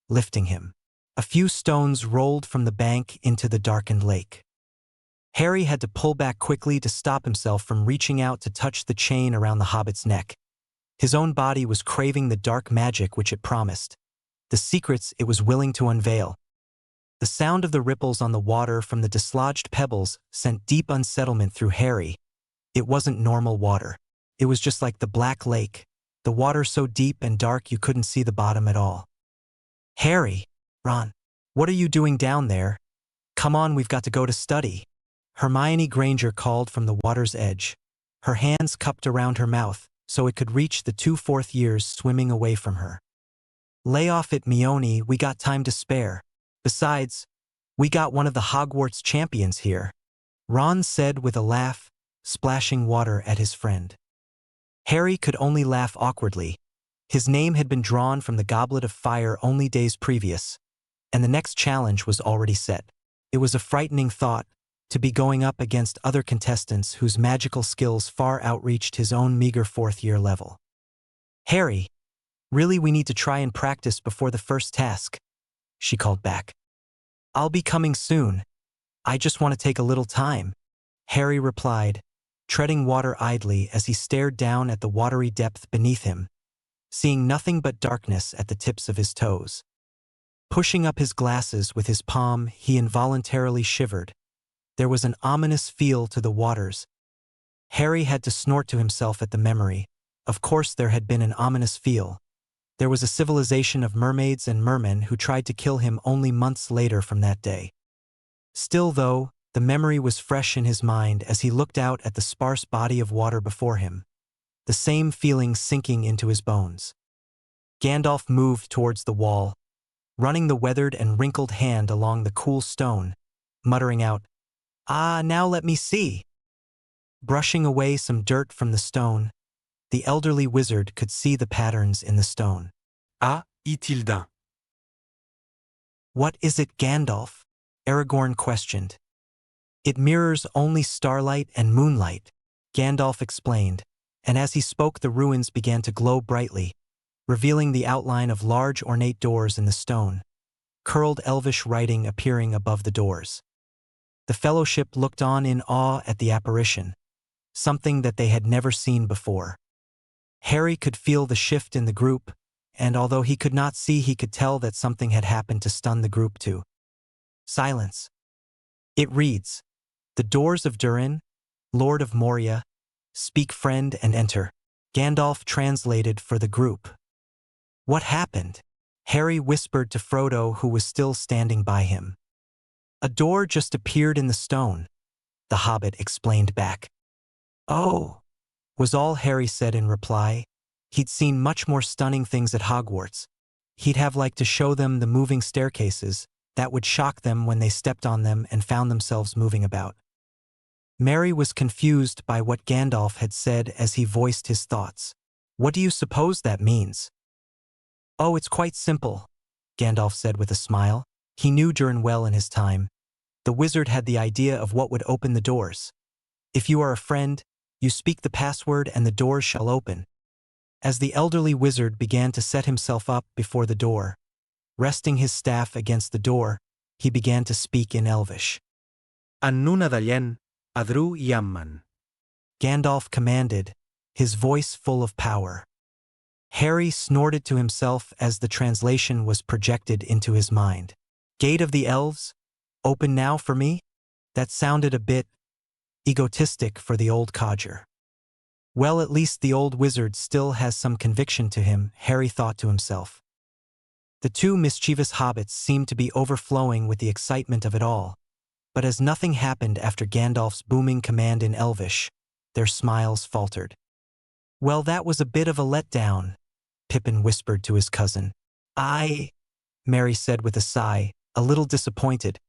lifting him. A few stones rolled from the bank into the darkened lake. Harry had to pull back quickly to stop himself from reaching out to touch the chain around the hobbit's neck. His own body was craving the dark magic which it promised, the secrets it was willing to unveil. The sound of the ripples on the water from the dislodged pebbles sent deep unsettlement through Harry. It wasn't normal water. It was just like the Black Lake, the water so deep and dark you couldn't see the bottom at all. Harry, Ron, what are you doing down there? Come on, we've got to go to study. Hermione Granger called from the water's edge, her hands cupped around her mouth so it could reach the 2 fourth years swimming away from her. Lay off it, Mione, we got time to spare. Besides, we got one of the Hogwarts champions here, Ron said with a laugh, splashing water at his friend. Harry could only laugh awkwardly. His name had been drawn from the Goblet of Fire only days previous, and the next challenge was already set. It was a frightening thought, to be going up against other contestants whose magical skills far outreached his own meager 4th-year level. Harry, really we need to try and practice before the first task, she called back. I'll be coming soon. I just want to take a little time, Harry replied, treading water idly as he stared down at the watery depth beneath him, seeing nothing but darkness at the tips of his toes. Pushing up his glasses with his palm, he involuntarily shivered. There was an ominous feel to the waters. Harry had to snort to himself at the memory. Of course there had been an ominous feel. There was a civilization of mermaids and mermen who tried to kill him only months later from that day. Still, though, the memory was fresh in his mind as he looked out at the sparse body of water before him, the same feeling sinking into his bones. Gandalf moved towards the wall, running the weathered and wrinkled hand along the cool stone, muttering out, "Ah, now let me see." Brushing away some dirt from the stone, the elderly wizard could see the patterns in the stone. Ah, Itilda. What is it, Gandalf? Aragorn questioned. It mirrors only starlight and moonlight, Gandalf explained, and as he spoke the ruins began to glow brightly, revealing the outline of large ornate doors in the stone, curled elvish writing appearing above the doors. The fellowship looked on in awe at the apparition, something that they had never seen before. Harry could feel the shift in the group, and although he could not see, he could tell that something had happened to stun the group to silence. It reads, "The doors of Durin, Lord of Moria, speak friend and enter." Gandalf translated for the group. What happened? Harry whispered to Frodo, who was still standing by him. A door just appeared in the stone, the hobbit explained back. Oh, was all Harry said in reply. He'd seen much more stunning things at Hogwarts. He'd have liked to show them the moving staircases that would shock them when they stepped on them and found themselves moving about. Merry was confused by what Gandalf had said as he voiced his thoughts. What do you suppose that means? Oh, it's quite simple, Gandalf said with a smile. He knew Durin well in his time. The wizard had the idea of what would open the doors. If you are a friend, you speak the password and the doors shall open. As the elderly wizard began to set himself up before the door, resting his staff against the door, he began to speak in Elvish. Annuna dalyen, adru yamman. Gandalf commanded, his voice full of power. Harry snorted to himself as the translation was projected into his mind. Gate of the Elves, Open now for me? That sounded a bit egotistic for the old codger. Well, at least the old wizard still has some conviction to him, Harry thought to himself. The two mischievous hobbits seemed to be overflowing with the excitement of it all, but as nothing happened after Gandalf's booming command in Elvish, their smiles faltered. Well, that was a bit of a letdown, Pippin whispered to his cousin. Merry said with a sigh, a little disappointed.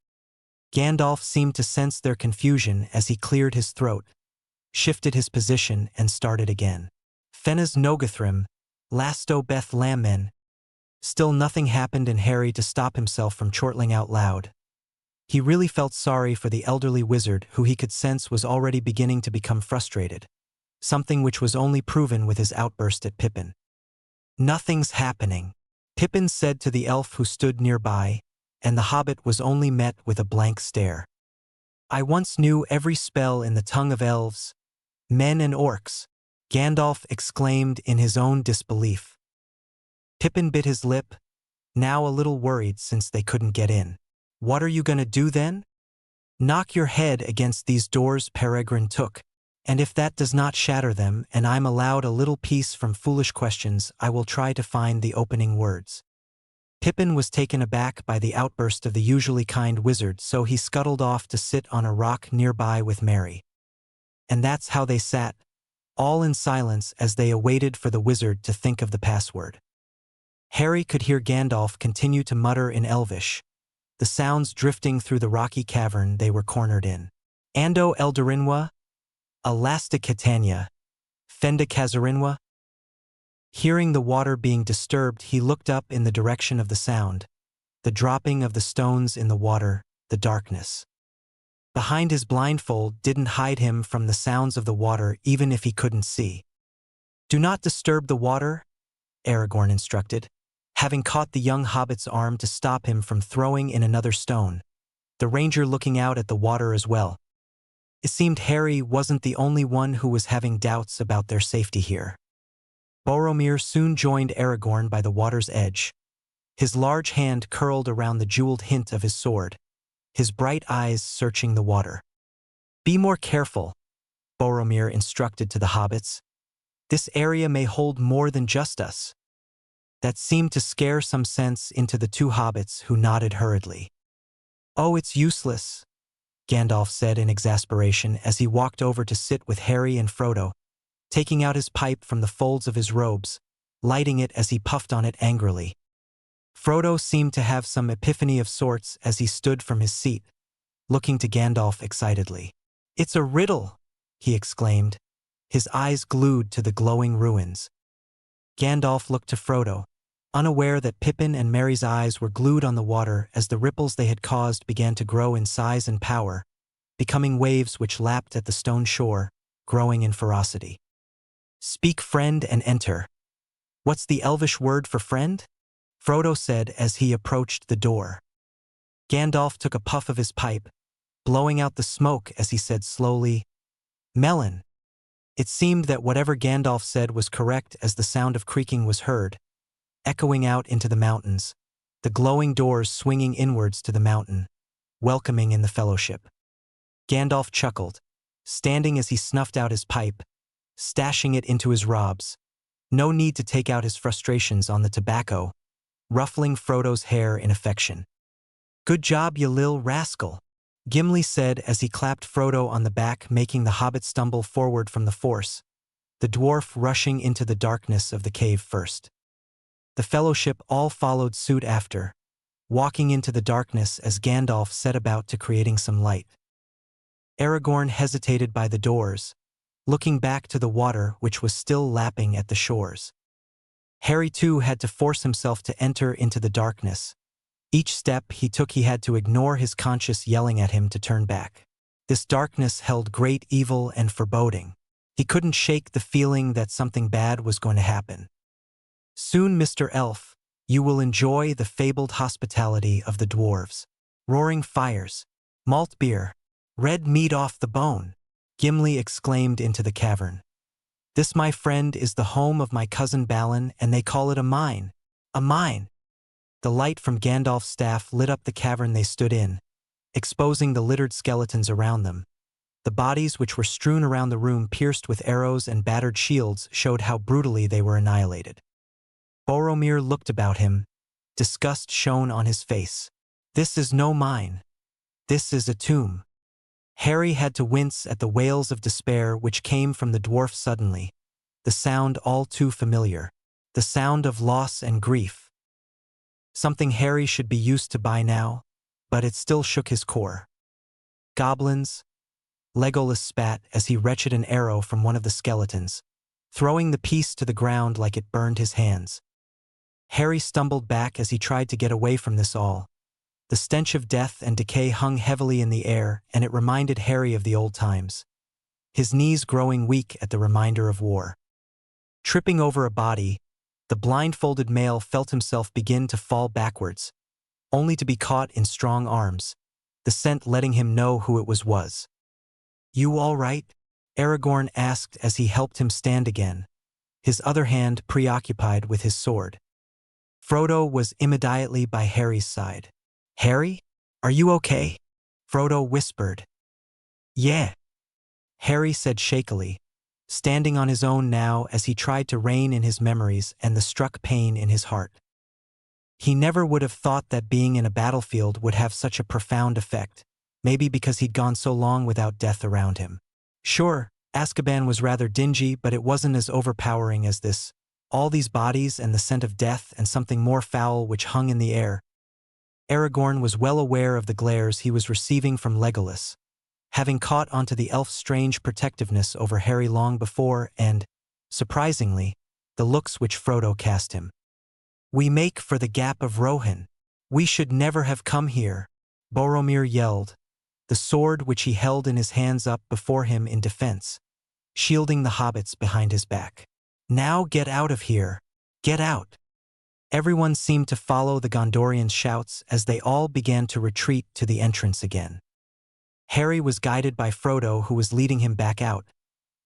Gandalf seemed to sense their confusion as he cleared his throat, shifted his position, and started again. Fennes Nogathrim, Lasto Beth Lammen. Still nothing happened, and Harry to stop himself from chortling out loud. He really felt sorry for the elderly wizard, who he could sense was already beginning to become frustrated, something which was only proven with his outburst at Pippin. Nothing's happening, Pippin said to the elf who stood nearby, and the hobbit was only met with a blank stare. I once knew every spell in the tongue of elves, men and orcs, Gandalf exclaimed in his own disbelief. Pippin bit his lip, now a little worried since they couldn't get in. What are you gonna do then? Knock your head against these doors, Peregrine Took, and if that does not shatter them and I'm allowed a little peace from foolish questions, I will try to find the opening words. Pippin was taken aback by the outburst of the usually kind wizard, so he scuttled off to sit on a rock nearby with Merry. And that's how they sat, all in silence as they awaited for the wizard to think of the password. Harry could hear Gandalf continue to mutter in Elvish, the sounds drifting through the rocky cavern they were cornered in. Ando Eldarinwa, Elasticatania, Fenda Kazarinwa. Hearing the water being disturbed, he looked up in the direction of the sound, the dropping of the stones in the water, the darkness. Behind his blindfold didn't hide him from the sounds of the water, even if he couldn't see. Do not disturb the water, Aragorn instructed, having caught the young hobbit's arm to stop him from throwing in another stone, the ranger looking out at the water as well. It seemed Harry wasn't the only one who was having doubts about their safety here. Boromir soon joined Aragorn by the water's edge, his large hand curled around the jeweled hilt of his sword, his bright eyes searching the water. Be more careful, Boromir instructed to the hobbits. This area may hold more than just us. That seemed to scare some sense into the two hobbits, who nodded hurriedly. Oh, it's useless, Gandalf said in exasperation as he walked over to sit with Harry and Frodo, taking out his pipe from the folds of his robes, lighting it as he puffed on it angrily. Frodo seemed to have some epiphany of sorts as he stood from his seat, looking to Gandalf excitedly. It's a riddle, he exclaimed, his eyes glued to the glowing ruins. Gandalf looked to Frodo, unaware that Pippin and Merry's eyes were glued on the water as the ripples they had caused began to grow in size and power, becoming waves which lapped at the stone shore, growing in ferocity. Speak, friend, and enter. What's the Elvish word for friend? Frodo said as he approached the door. Gandalf took a puff of his pipe, blowing out the smoke as he said slowly, Melon. It seemed that whatever Gandalf said was correct as the sound of creaking was heard, echoing out into the mountains, the glowing doors swinging inwards to the mountain, welcoming in the fellowship. Gandalf chuckled, standing as he snuffed out his pipe, stashing it into his robes. No need to take out his frustrations on the tobacco, ruffling Frodo's hair in affection. Good job, you lil rascal, Gimli said as he clapped Frodo on the back, making the hobbit stumble forward from the force, the dwarf rushing into the darkness of the cave first. The fellowship all followed suit after, walking into the darkness as Gandalf set about to creating some light. Aragorn hesitated by the doors, looking back to the water which was still lapping at the shores. Harry too had to force himself to enter into the darkness. Each step he took he had to ignore his conscience yelling at him to turn back. This darkness held great evil and foreboding. He couldn't shake the feeling that something bad was going to happen. Soon, Mr. Elf, you will enjoy the fabled hospitality of the dwarves. Roaring fires, malt beer, red meat off the bone, Gimli exclaimed into the cavern. This, my friend, is the home of my cousin Balin, and they call it a mine. A mine! The light from Gandalf's staff lit up the cavern they stood in, exposing the littered skeletons around them. The bodies which were strewn around the room pierced with arrows and battered shields showed how brutally they were annihilated. Boromir looked about him, disgust shone on his face. This is no mine. This is a tomb. Harry had to wince at the wails of despair which came from the dwarf suddenly, the sound all too familiar, the sound of loss and grief. Something Harry should be used to by now, but it still shook his core. Goblins. Legolas spat as he wrenched an arrow from one of the skeletons, throwing the piece to the ground like it burned his hands. Harry stumbled back as he tried to get away from this all. The stench of death and decay hung heavily in the air, and it reminded Harry of the old times, his knees growing weak at the reminder of war. Tripping over a body, the blindfolded male felt himself begin to fall backwards, only to be caught in strong arms, the scent letting him know who it was. "You all right?" Aragorn asked as he helped him stand again, his other hand preoccupied with his sword. Frodo was immediately by Harry's side. "Harry? Are you okay?" Frodo whispered. "Yeah," Harry said shakily, standing on his own now as he tried to rein in his memories and the struck pain in his heart. He never would have thought that being in a battlefield would have such a profound effect, maybe because he'd gone so long without death around him. Sure, Azkaban was rather dingy, but it wasn't as overpowering as this. All these bodies and the scent of death and something more foul which hung in the air. Aragorn was well aware of the glares he was receiving from Legolas, having caught onto the elf's strange protectiveness over Harry long before and, surprisingly, the looks which Frodo cast him. "We make for the Gap of Rohan. We should never have come here," Boromir yelled, the sword which he held in his hands up before him in defense, shielding the hobbits behind his back. "Now get out of here. Get out." Everyone seemed to follow the Gondorian's shouts as they all began to retreat to the entrance again. Harry was guided by Frodo, who was leading him back out,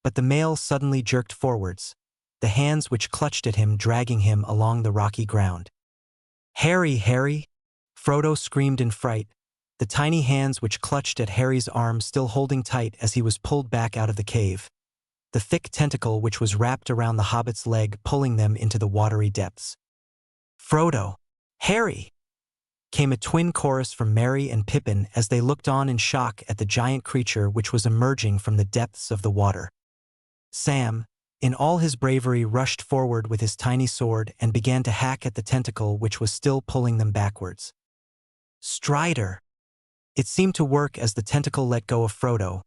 but the male suddenly jerked forwards, the hands which clutched at him dragging him along the rocky ground. "Harry, Harry!" Frodo screamed in fright, the tiny hands which clutched at Harry's arm still holding tight as he was pulled back out of the cave, the thick tentacle which was wrapped around the hobbit's leg pulling them into the watery depths. "Frodo! Harry!" came a twin chorus from Merry and Pippin as they looked on in shock at the giant creature which was emerging from the depths of the water. Sam, in all his bravery, rushed forward with his tiny sword and began to hack at the tentacle which was still pulling them backwards. Strider! It seemed to work as the tentacle let go of Frodo,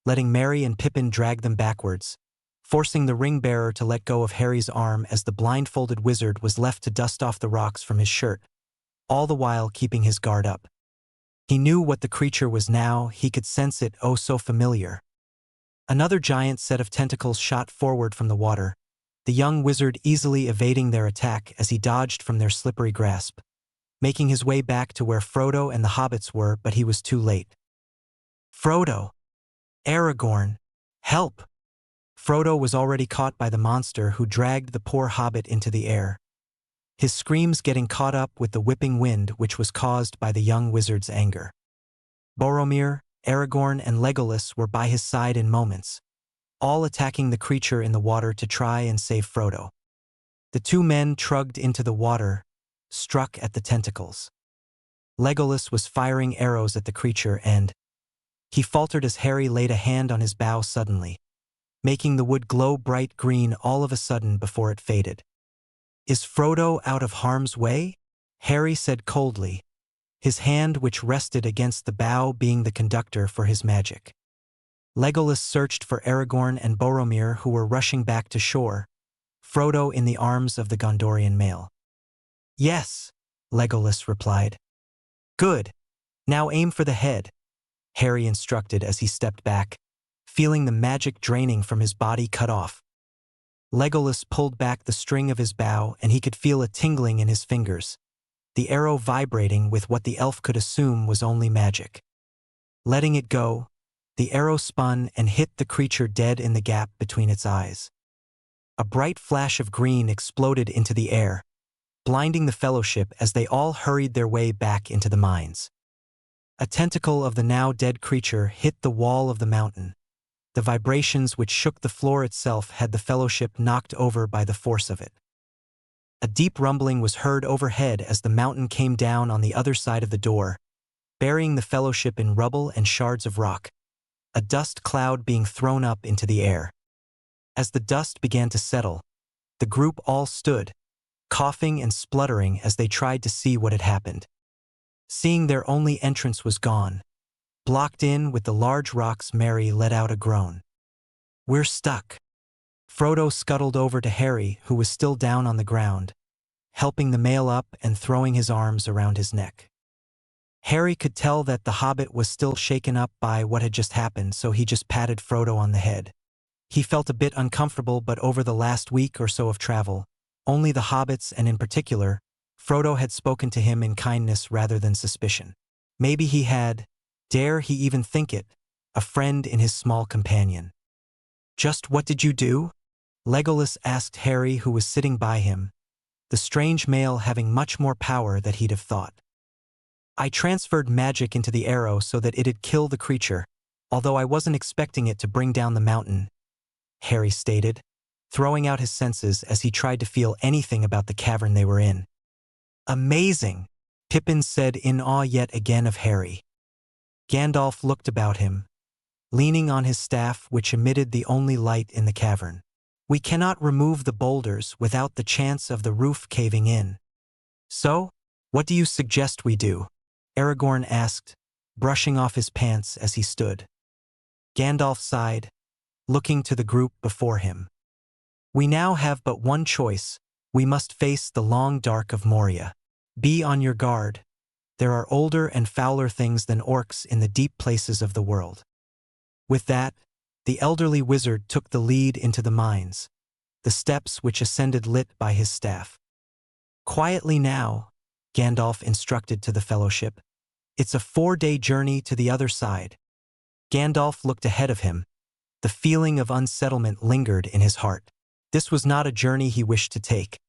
letting Merry and Pippin drag them backwards, forcing the ring-bearer to let go of Harry's arm as the blindfolded wizard was left to dust off the rocks from his shirt, all the while keeping his guard up. He knew what the creature was now, he could sense it oh so familiar. Another giant set of tentacles shot forward from the water, the young wizard easily evading their attack as he dodged from their slippery grasp, making his way back to where Frodo and the hobbits were, but he was too late. "Frodo! Aragorn! Help!" Frodo was already caught by the monster who dragged the poor hobbit into the air, his screams getting caught up with the whipping wind which was caused by the young wizard's anger. Boromir, Aragorn, and Legolas were by his side in moments, all attacking the creature in the water to try and save Frodo. The two men trudged into the water, struck at the tentacles. Legolas was firing arrows at the creature and he faltered as Harry laid a hand on his bow suddenly, making the wood glow bright green all of a sudden before it faded. "Is Frodo out of harm's way?" Harry said coldly, his hand which rested against the bow being the conductor for his magic. Legolas searched for Aragorn and Boromir, who were rushing back to shore, Frodo in the arms of the Gondorian male. "Yes," Legolas replied. "Good. Now aim for the head," Harry instructed as he stepped back, feeling the magic draining from his body cut off. Legolas pulled back the string of his bow and he could feel a tingling in his fingers, the arrow vibrating with what the elf could assume was only magic. Letting it go, the arrow spun and hit the creature dead in the gap between its eyes. A bright flash of green exploded into the air, blinding the fellowship as they all hurried their way back into the mines. A tentacle of the now dead creature hit the wall of the mountain. The vibrations which shook the floor itself had the fellowship knocked over by the force of it. A deep rumbling was heard overhead as the mountain came down on the other side of the door, burying the fellowship in rubble and shards of rock, a dust cloud being thrown up into the air. As the dust began to settle, the group all stood, coughing and spluttering as they tried to see what had happened. Seeing their only entrance was gone, blocked in with the large rocks, Merry let out a groan. "We're stuck." Frodo scuttled over to Harry, who was still down on the ground, helping the male up and throwing his arms around his neck. Harry could tell that the hobbit was still shaken up by what had just happened, so he just patted Frodo on the head. He felt a bit uncomfortable, but over the last week or so of travel, only the hobbits, and in particular, Frodo, had spoken to him in kindness rather than suspicion. Maybe he had, dare he even think it, a friend in his small companion. "Just what did you do?" Legolas asked Harry, who was sitting by him, the strange male having much more power than he'd have thought. "I transferred magic into the arrow so that it'd kill the creature, although I wasn't expecting it to bring down the mountain," Harry stated, throwing out his senses as he tried to feel anything about the cavern they were in. "Amazing," Pippin said in awe yet again of Harry. Gandalf looked about him, leaning on his staff, which emitted the only light in the cavern. "We cannot remove the boulders without the chance of the roof caving in. So, what do you suggest we do?" Aragorn asked, brushing off his pants as he stood. Gandalf sighed, looking to the group before him. "We now have but one choice. We must face the long dark of Moria. Be on your guard. There are older and fouler things than orcs in the deep places of the world." With that, the elderly wizard took the lead into the mines, the steps which ascended lit by his staff. "Quietly now," Gandalf instructed to the fellowship. "It's a 4-day journey to the other side." Gandalf looked ahead of him. The feeling of unsettlement lingered in his heart. This was not a journey he wished to take.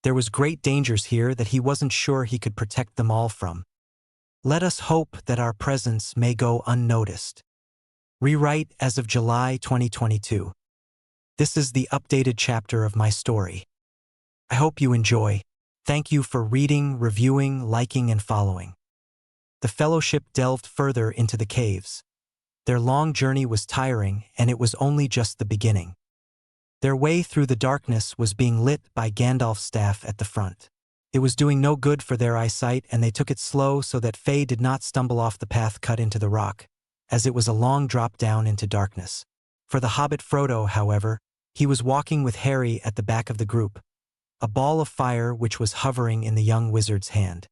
There was great dangers here that he wasn't sure he could protect them all from. "Let us hope that our presence may go unnoticed." Rewrite as of July 2022. This is the updated chapter of my story. I hope you enjoy. Thank you for reading, reviewing, liking, and following. The fellowship delved further into the caves. Their long journey was tiring, and it was only just the beginning. Their way through the darkness was being lit by Gandalf's staff at the front. It was doing no good for their eyesight, and they took it slow so that Fey did not stumble off the path cut into the rock, as it was a long drop down into darkness. For the hobbit Frodo, however, he was walking with Harry at the back of the group, a ball of fire which was hovering in the young wizard's hand.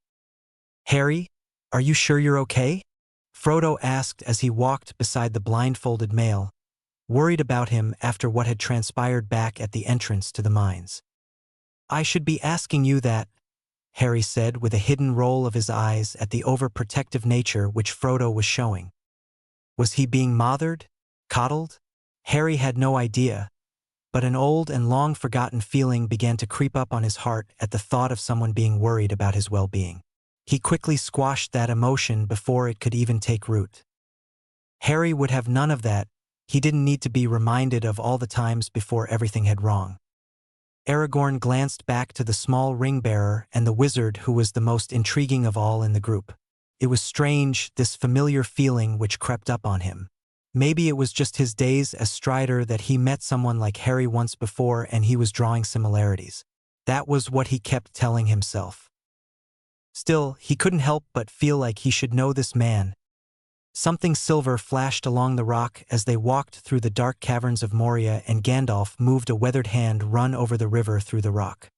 "Harry, are you sure you're okay?" Frodo asked as he walked beside the blindfolded male, worried about him after what had transpired back at the entrance to the mines. "I should be asking you that," Harry said with a hidden roll of his eyes at the overprotective nature which Frodo was showing. Was he being mothered? Coddled? Harry had no idea, but an old and long-forgotten feeling began to creep up on his heart at the thought of someone being worried about his well-being. He quickly squashed that emotion before it could even take root. Harry would have none of that. He didn't need to be reminded of all the times before everything had wrong. Aragorn glanced back to the small ring-bearer and the wizard who was the most intriguing of all in the group. It was strange, this familiar feeling which crept up on him. Maybe it was just his days as Strider that he met someone like Harry once before and he was drawing similarities. That was what he kept telling himself. Still, he couldn't help but feel like he should know this man. Something silver flashed along the rock as they walked through the dark caverns of Moria, and Gandalf moved a weathered hand run over the river through the rock.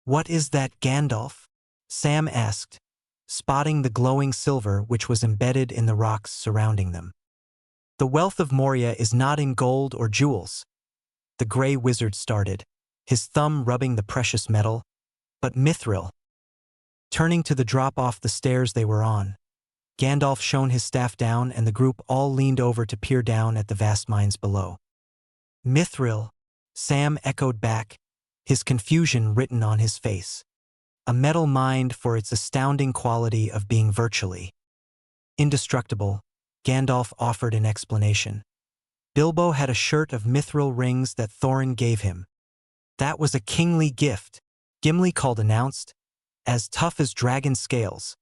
"What is that, Gandalf?" Sam asked, spotting the glowing silver which was embedded in the rocks surrounding them. "The wealth of Moria is not in gold or jewels," the gray wizard started, his thumb rubbing the precious metal, "but mithril." Turning to the drop off the stairs they were on, Gandalf shone his staff down and the group all leaned over to peer down at the vast mines below. "Mithril," Sam echoed back, his confusion written on his face. "A metal mined for its astounding quality of being virtually Indestructible, Gandalf offered in explanation. Bilbo had a shirt of mithril rings that Thorin gave him. That was a kingly gift, Gimli announced, as tough as dragon scales.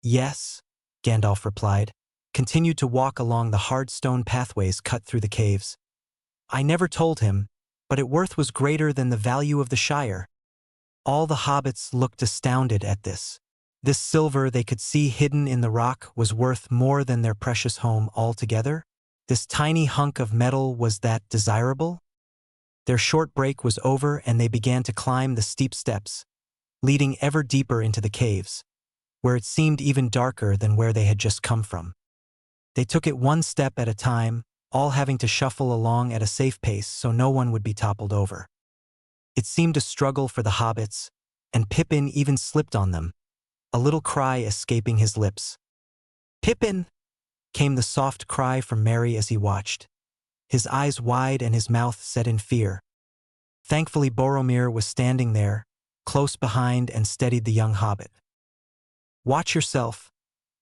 Yes, Gandalf replied, continued to walk along the hard stone pathways cut through the caves. I never told him, but its worth was greater than the value of the Shire. All the hobbits looked astounded at this. This silver they could see hidden in the rock was worth more than their precious home altogether? This tiny hunk of metal was that desirable? Their short break was over and they began to climb the steep steps, leading ever deeper into the caves, where it seemed even darker than where they had just come from. They took it one step at a time, all having to shuffle along at a safe pace so no one would be toppled over. It seemed a struggle for the hobbits, and Pippin even slipped on them, a little cry escaping his lips. "Pippin!" came the soft cry from Merry as he watched, his eyes wide and his mouth set in fear. Thankfully Boromir was standing there, close behind, and steadied the young hobbit. "Watch yourself,"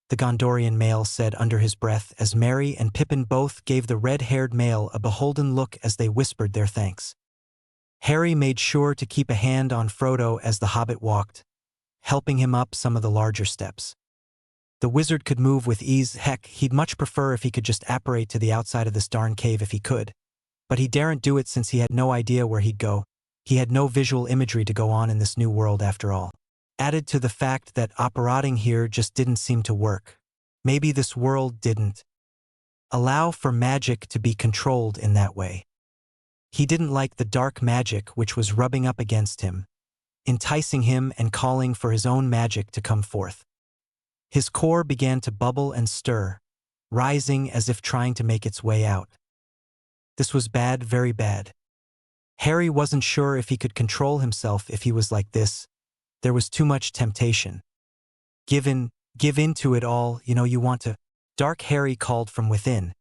the Gondorian male said under his breath as Merry and Pippin both gave the red-haired male a beholden look as they whispered their thanks. Harry made sure to keep a hand on Frodo as the hobbit walked, helping him up some of the larger steps. The wizard could move with ease. Heck, he'd much prefer if he could just apparate to the outside of this darn cave if he could. But he daren't do it since he had no idea where he'd go. He had no visual imagery to go on in this new world after all. Added to the fact that apparating here just didn't seem to work. Maybe this world didn't allow for magic to be controlled in that way. He didn't like the dark magic which was rubbing up against him, enticing him and calling for his own magic to come forth. His core began to bubble and stir, rising as if trying to make its way out. This was bad, very bad. Harry wasn't sure if he could control himself if he was like this. There was too much temptation. Give in to it all, you want to. Dark Harry called from within,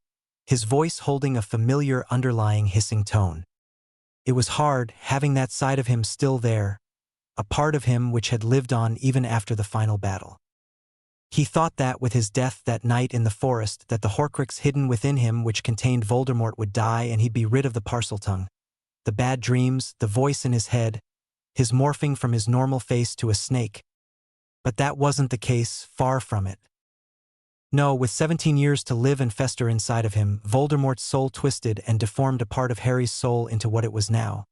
his voice holding a familiar underlying hissing tone. It was hard, having that side of him still there, a part of him which had lived on even after the final battle. He thought that with his death that night in the forest that the Horcrux hidden within him which contained Voldemort would die and he'd be rid of the Parseltongue, the bad dreams, the voice in his head, his morphing from his normal face to a snake. But that wasn't the case, far from it. No, with 17 years to live and fester inside of him, Voldemort's soul twisted and deformed a part of Harry's soul into what it was now.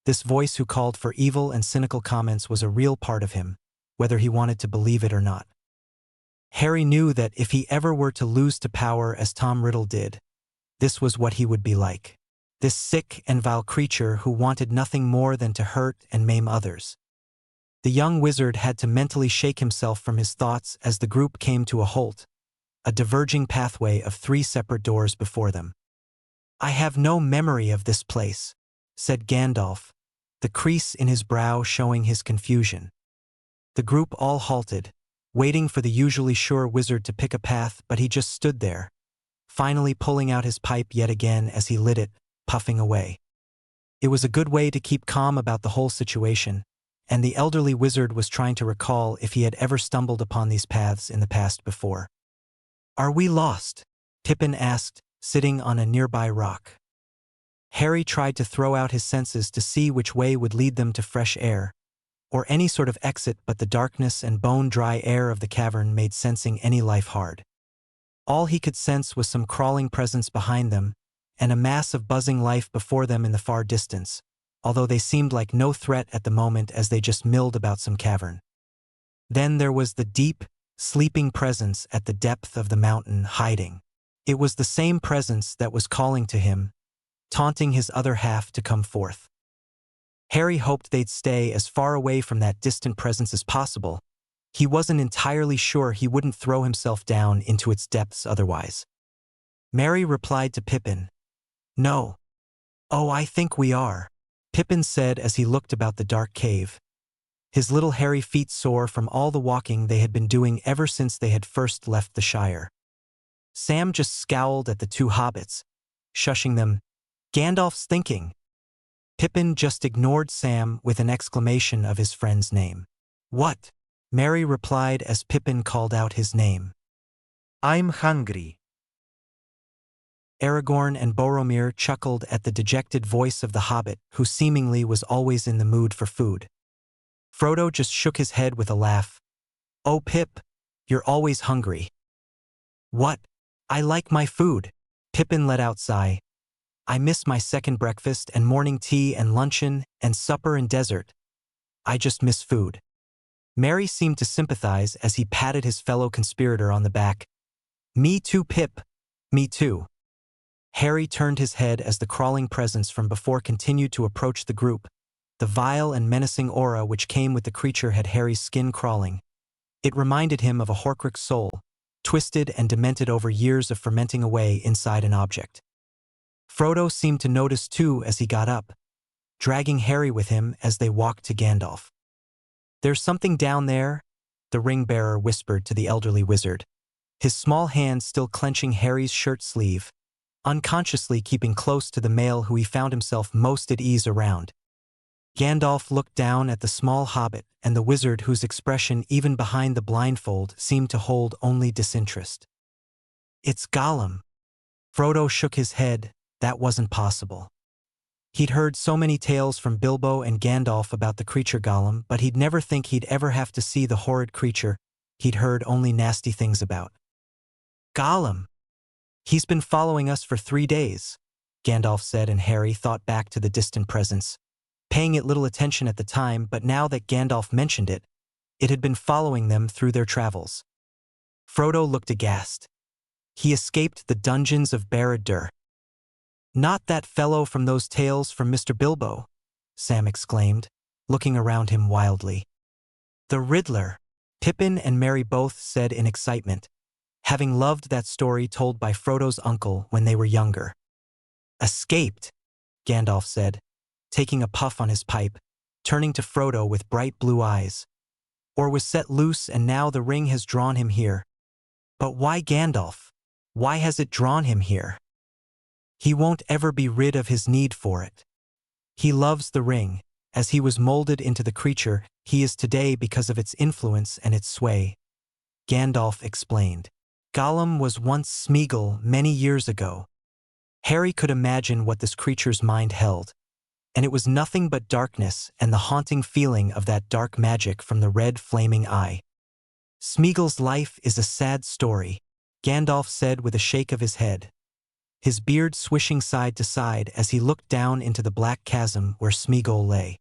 This voice who called for evil and cynical comments was a real part of him, whether he wanted to believe it or not. Harry knew that if he ever were to lose to power as Tom Riddle did, this was what he would be like. This sick and vile creature who wanted nothing more than to hurt and maim others. The young wizard had to mentally shake himself from his thoughts as the group came to a halt, a diverging pathway of 3 separate doors before them. "I have no memory of this place," said Gandalf, the crease in his brow showing his confusion. The group all halted, waiting for the usually sure wizard to pick a path, but he just stood there, finally pulling out his pipe yet again as he lit it, puffing away. It was a good way to keep calm about the whole situation, and the elderly wizard was trying to recall if he had ever stumbled upon these paths in the past before. "Are we lost?" Pippin asked, sitting on a nearby rock. Harry tried to throw out his senses to see which way would lead them to fresh air, or any sort of exit, but the darkness and bone-dry air of the cavern made sensing any life hard. All he could sense was some crawling presence behind them, and a mass of buzzing life before them in the far distance, although they seemed like no threat at the moment as they just milled about some cavern. Then there was the deep, sleeping presence at the depth of the mountain, hiding. It was the same presence that was calling to him, taunting his other half to come forth. Harry hoped they'd stay as far away from that distant presence as possible. He wasn't entirely sure he wouldn't throw himself down into its depths otherwise. Merry replied to Pippin, "No." "Oh, I think we are," Pippin said as he looked about the dark cave, his little hairy feet sore from all the walking they had been doing ever since they had first left the Shire. Sam just scowled at the 2 hobbits, shushing them. "Gandalf's thinking." Pippin just ignored Sam with an exclamation of his friend's name. "What?" Merry replied as Pippin called out his name. I'm hungry. Aragorn and Boromir chuckled at the dejected voice of the hobbit, who seemingly was always in the mood for food. Frodo just shook his head with a laugh. "Oh, Pip, you're always hungry." "What? I like my food," Pippin let out a sigh. "I miss my second breakfast and morning tea and luncheon and supper and dessert. I just miss food." Merry seemed to sympathize as he patted his fellow conspirator on the back. "Me too, Pip. Me too." Harry turned his head as the crawling presence from before continued to approach the group. The vile and menacing aura which came with the creature had Harry's skin crawling. It reminded him of a Horcrux soul, twisted and demented over years of fermenting away inside an object. Frodo seemed to notice too as he got up, dragging Harry with him as they walked to Gandalf. "There's something down there," the ring-bearer whispered to the elderly wizard, his small hand still clenching Harry's shirt sleeve, unconsciously keeping close to the male who he found himself most at ease around. Gandalf looked down at the small hobbit and the wizard whose expression even behind the blindfold seemed to hold only disinterest. "It's Gollum." Frodo shook his head. That wasn't possible. He'd heard so many tales from Bilbo and Gandalf about the creature Gollum, but he'd never think he'd ever have to see the horrid creature he'd heard only nasty things about. "Gollum! He's been following us for 3 days," Gandalf said, and Harry thought back to the distant presence, paying it little attention at the time, but now that Gandalf mentioned it, it had been following them through their travels. Frodo looked aghast. "He escaped the dungeons of Barad-dûr." "Not that fellow from those tales from Mr. Bilbo," Sam exclaimed, looking around him wildly. "The Riddler," Pippin and Merry both said in excitement, having loved that story told by Frodo's uncle when they were younger. "Escaped," Gandalf said, taking a puff on his pipe, turning to Frodo with bright blue eyes. "Or was set loose and now the ring has drawn him here." "But why, Gandalf? Why has it drawn him here?" "He won't ever be rid of his need for it. He loves the ring, as he was molded into the creature he is today because of its influence and its sway," Gandalf explained. "Gollum was once Smeagol many years ago." Harry could imagine what this creature's mind held, and it was nothing but darkness and the haunting feeling of that dark magic from the red flaming eye. "Smeagol's life is a sad story," Gandalf said with a shake of his head, his beard swishing side to side as he looked down into the black chasm where Smeagol lay.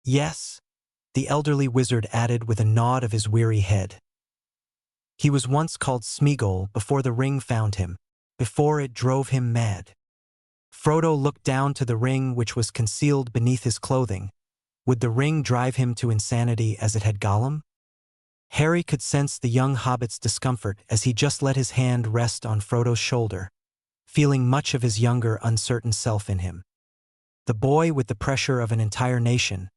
"Yes," the elderly wizard added with a nod of his weary head. "He was once called Smeagol before the ring found him, before it drove him mad." Frodo looked down to the ring which was concealed beneath his clothing. Would the ring drive him to insanity as it had Gollum? Harry could sense the young hobbit's discomfort as he just let his hand rest on Frodo's shoulder, feeling much of his younger, uncertain self in him. The boy with the pressure of an entire nation,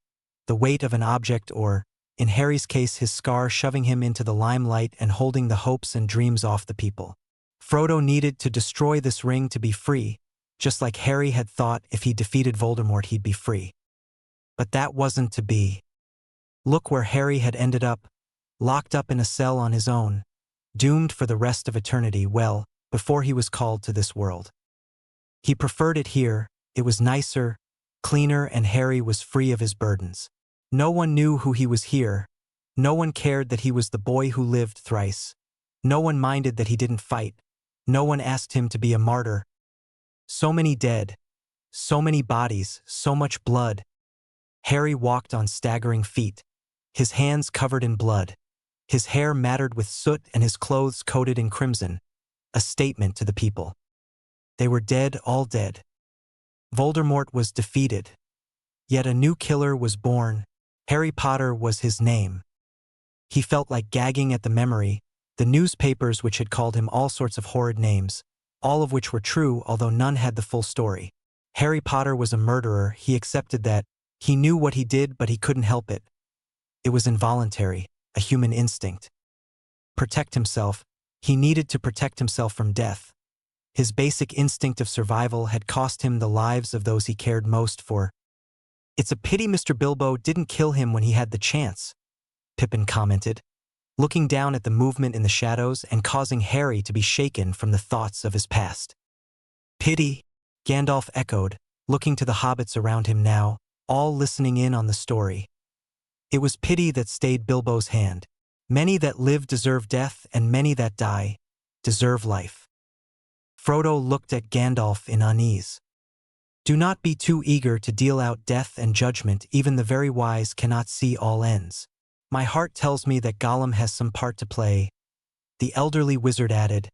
the weight of an object or, in Harry's case, his scar shoving him into the limelight and holding the hopes and dreams off the people. Frodo needed to destroy this ring to be free, just like Harry had thought if he defeated Voldemort he'd be free. But that wasn't to be. Look where Harry had ended up, locked up in a cell on his own, doomed for the rest of eternity, well, before he was called to this world. He preferred it here, it was nicer, cleaner, and Harry was free of his burdens. No one knew who he was here, no one cared that he was the boy who lived thrice, no one minded that he didn't fight, no one asked him to be a martyr. So many dead, so many bodies, so much blood. Harry walked on staggering feet, his hands covered in blood, his hair matted with soot and his clothes coated in crimson, a statement to the people. They were dead, all dead. Voldemort was defeated. Yet a new killer was born. Harry Potter was his name. He felt like gagging at the memory, the newspapers which had called him all sorts of horrid names, all of which were true although none had the full story. Harry Potter was a murderer, he accepted that. He knew what he did, but he couldn't help it. It was involuntary, a human instinct. Protect himself. He needed to protect himself from death. His basic instinct of survival had cost him the lives of those he cared most for. "It's a pity Mr. Bilbo didn't kill him when he had the chance," Pippin commented. looking down at the movement in the shadows and causing Harry to be shaken from the thoughts of his past. Pity, Gandalf echoed, looking to the hobbits around him now, all listening in on the story. It was pity that stayed Bilbo's hand. Many that live deserve death, and many that die deserve life. Frodo looked at Gandalf in unease. Do not be too eager to deal out death and judgment. Even the very wise cannot see all ends. My heart tells me that Gollum has some part to play, the elderly wizard added.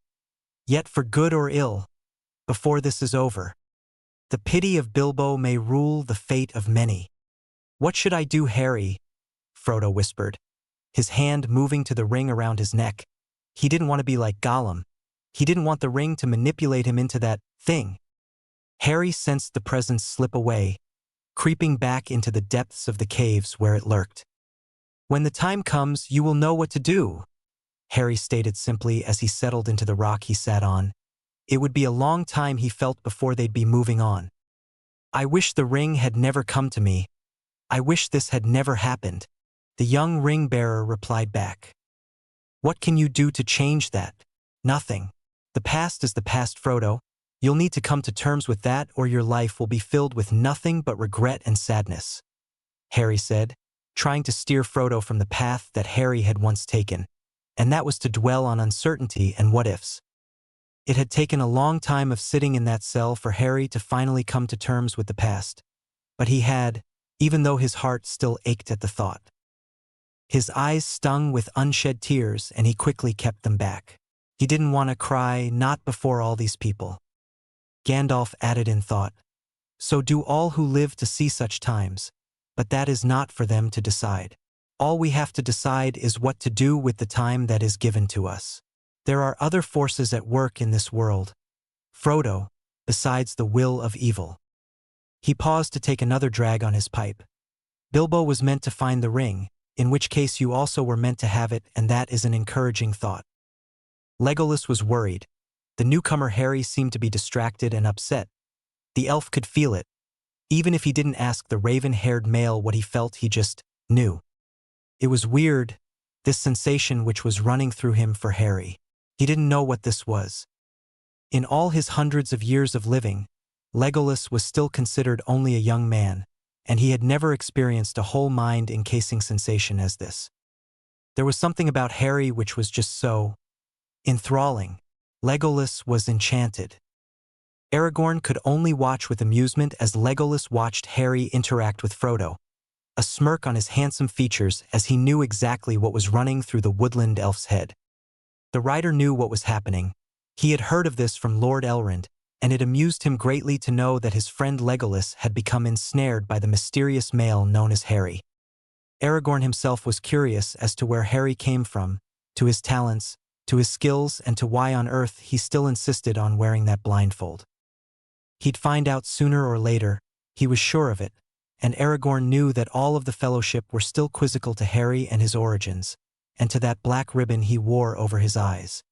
Yet for good or ill, before this is over, the pity of Bilbo may rule the fate of many. What should I do, Harry? Frodo whispered, his hand moving to the ring around his neck. He didn't want to be like Gollum. He didn't want the ring to manipulate him into that thing. Harry sensed the presence slip away, creeping back into the depths of the caves where it lurked. When the time comes, you will know what to do, Harry stated simply as he settled into the rock he sat on. It would be a long time, he felt, before they'd be moving on. I wish the ring had never come to me. I wish this had never happened, the young ring-bearer replied back. What can you do to change that? Nothing. The past is the past, Frodo. You'll need to come to terms with that, or your life will be filled with nothing but regret and sadness, Harry said, trying to steer Frodo from the path that Harry had once taken, and that was to dwell on uncertainty and what-ifs. It had taken a long time of sitting in that cell for Harry to finally come to terms with the past, but he had, even though his heart still ached at the thought. His eyes stung with unshed tears, and he quickly kept them back. He didn't want to cry, not before all these people. Gandalf added in thought, so do all who live to see such times, but that is not for them to decide. All we have to decide is what to do with the time that is given to us. There are other forces at work in this world, Frodo, besides the will of evil. He paused to take another drag on his pipe. Bilbo was meant to find the ring, in which case you also were meant to have it, and that is an encouraging thought. Legolas was worried. The newcomer Harry seemed to be distracted and upset. The elf could feel it. Even if he didn't ask the raven-haired male what he felt, he just knew. It was weird, this sensation which was running through him for Harry. He didn't know what this was. In all his hundreds of years of living, Legolas was still considered only a young man, and he had never experienced a whole mind-encasing sensation as this. There was something about Harry which was just so enthralling. Legolas was enchanted. Aragorn could only watch with amusement as Legolas watched Harry interact with Frodo, a smirk on his handsome features as he knew exactly what was running through the woodland elf's head. The writer knew what was happening. He had heard of this from Lord Elrond, and it amused him greatly to know that his friend Legolas had become ensnared by the mysterious male known as Harry. Aragorn himself was curious as to where Harry came from, to his talents, to his skills, and to why on earth he still insisted on wearing that blindfold. He'd find out sooner or later, he was sure of it, and Aragorn knew that all of the Fellowship were still quizzical to Harry and his origins, and to that black ribbon he wore over his eyes.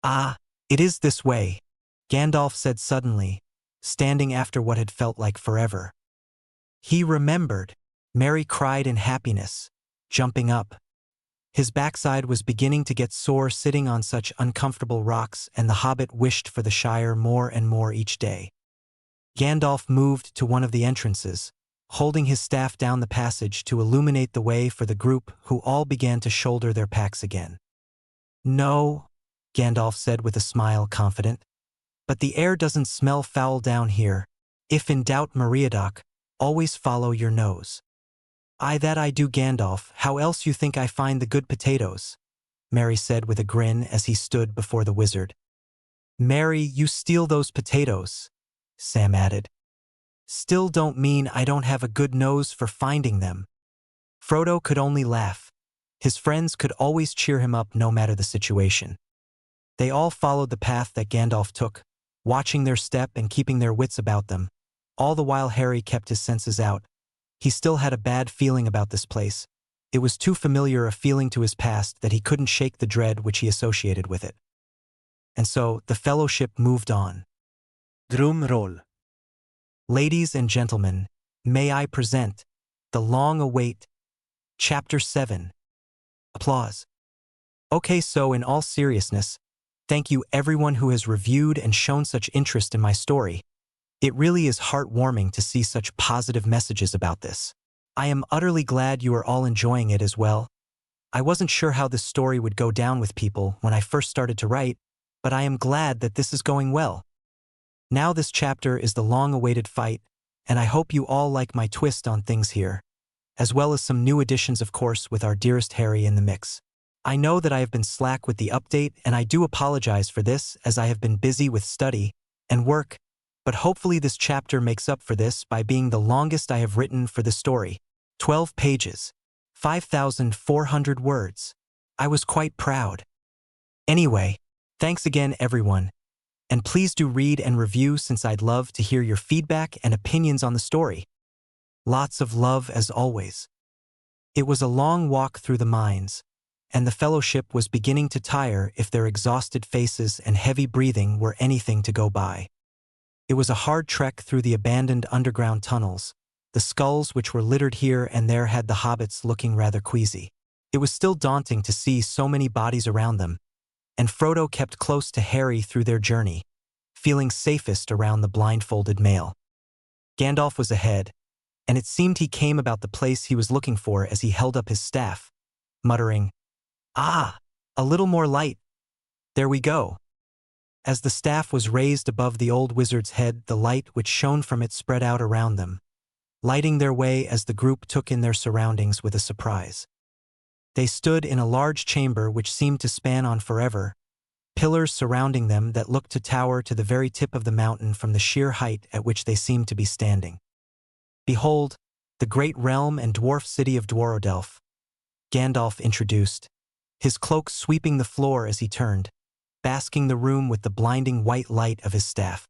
Ah, it is this way, Gandalf said suddenly, standing after what had felt like forever. He remembered. Merry cried in happiness, jumping up. His backside was beginning to get sore sitting on such uncomfortable rocks, and the hobbit wished for the Shire more and more each day. Gandalf moved to one of the entrances, holding his staff down the passage to illuminate the way for the group, who all began to shoulder their packs again. No, Gandalf said with a smile, confident. But the air doesn't smell foul down here. If in doubt, Meriadoc, always follow your nose. Aye, that I do, Gandalf. How else you think I find the good potatoes? Merry said with a grin as he stood before the wizard. Merry, you steal those potatoes, Sam added. Still don't mean I don't have a good nose for finding them. Frodo could only laugh. His friends could always cheer him up no matter the situation. They all followed the path that Gandalf took, watching their step and keeping their wits about them. All the while Harry kept his senses out. He still had a bad feeling about this place. It was too familiar a feeling to his past that he couldn't shake the dread which he associated with it. And so, the Fellowship moved on. Drum roll. Ladies and gentlemen, may I present the long-await Chapter 7. Applause. Okay, so in all seriousness, thank you everyone who has reviewed and shown such interest in my story. It really is heartwarming to see such positive messages about this. I am utterly glad you are all enjoying it as well. I wasn't sure how this story would go down with people when I first started to write, but I am glad that this is going well. Now this chapter is the long-awaited fight, and I hope you all like my twist on things here, as well as some new additions, of course, with our dearest Harry in the mix. I know that I have been slack with the update, and I do apologize for this as I have been busy with study and work, but hopefully this chapter makes up for this by being the longest I have written for the story. 12 pages. 5,400 words. I was quite proud. Anyway, thanks again everyone, and please do read and review since I'd love to hear your feedback and opinions on the story. Lots of love as always. It was a long walk through the mines, and the fellowship was beginning to tire if their exhausted faces and heavy breathing were anything to go by. It was a hard trek through the abandoned underground tunnels. The skulls which were littered here and there had the hobbits looking rather queasy. It was still daunting to see so many bodies around them, and Frodo kept close to Harry through their journey, feeling safest around the blindfolded male. Gandalf was ahead, and it seemed he came about the place he was looking for as he held up his staff, muttering, "Ah, a little more light. There we go." As the staff was raised above the old wizard's head, the light which shone from it spread out around them, lighting their way as the group took in their surroundings with a surprise. They stood in a large chamber which seemed to span on forever, pillars surrounding them that looked to tower to the very tip of the mountain from the sheer height at which they seemed to be standing. "Behold, the great realm and dwarf city of Dworodelf," Gandalf introduced, his cloak sweeping the floor as he turned, basking the room with the blinding white light of his staff.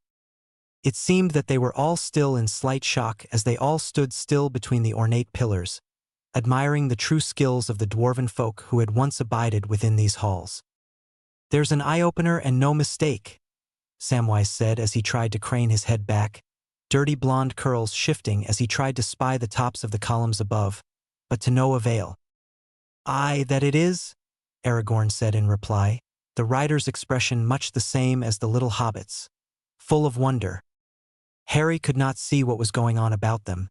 It seemed that they were all still in slight shock as they all stood still between the ornate pillars, admiring the true skills of the dwarven folk who had once abided within these halls. "There's an eye-opener and no mistake," Samwise said as he tried to crane his head back, dirty blonde curls shifting as he tried to spy the tops of the columns above, but to no avail. "Aye, that it is," Aragorn said in reply, the rider's expression much the same as the little hobbits, full of wonder. Harry could not see what was going on about them,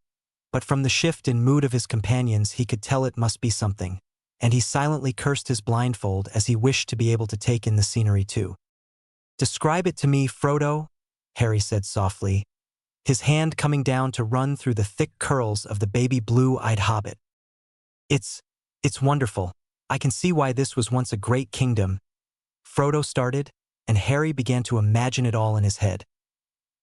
but from the shift in mood of his companions he could tell it must be something, and he silently cursed his blindfold as he wished to be able to take in the scenery too. "Describe it to me, Frodo," Harry said softly, his hand coming down to run through the thick curls of the baby blue-eyed hobbit. It's wonderful. I can see why this was once a great kingdom," Frodo started, and Harry began to imagine it all in his head.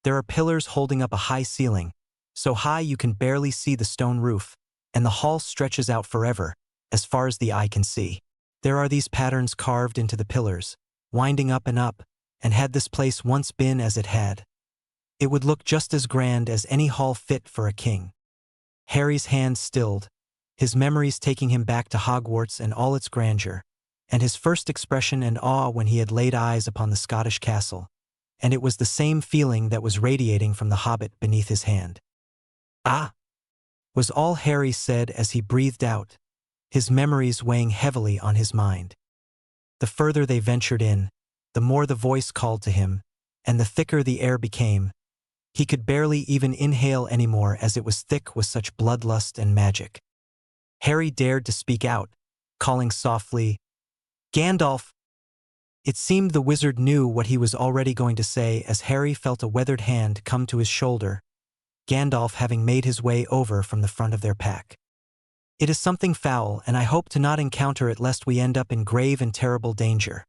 "There are pillars holding up a high ceiling, so high you can barely see the stone roof, and the hall stretches out forever, as far as the eye can see. There are these patterns carved into the pillars, winding up, and had this place once been as it had, it would look just as grand as any hall fit for a king." Harry's hand stilled, his memories taking him back to Hogwarts and all its grandeur, and his first expression and awe when he had laid eyes upon the Scottish castle, and it was the same feeling that was radiating from the hobbit beneath his hand. "Ah!" was all Harry said as he breathed out, his memories weighing heavily on his mind. The further they ventured in, the more the voice called to him, and the thicker the air became. He could barely even inhale anymore as it was thick with such bloodlust and magic. Harry dared to speak out, calling softly, "Gandalf!" It seemed the wizard knew what he was already going to say as Harry felt a weathered hand come to his shoulder, Gandalf having made his way over from the front of their pack. "It is something foul, and I hope to not encounter it lest we end up in grave and terrible danger,"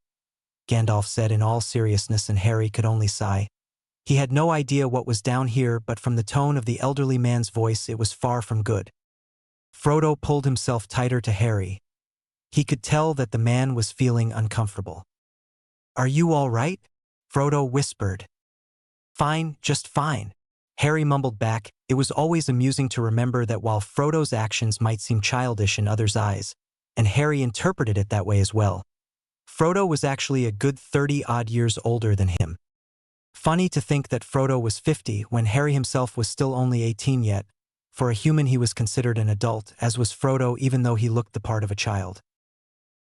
Gandalf said in all seriousness, and Harry could only sigh. He had no idea what was down here, but from the tone of the elderly man's voice it was far from good. Frodo pulled himself tighter to Harry. He could tell that the man was feeling uncomfortable. "Are you all right?" Frodo whispered. "Fine, just fine," Harry mumbled back. It was always amusing to remember that while Frodo's actions might seem childish in others' eyes, and Harry interpreted it that way as well, Frodo was actually a good 30-odd years older than him. Funny to think that Frodo was 50 when Harry himself was still only 18 yet. For a human he was considered an adult, as was Frodo even though he looked the part of a child.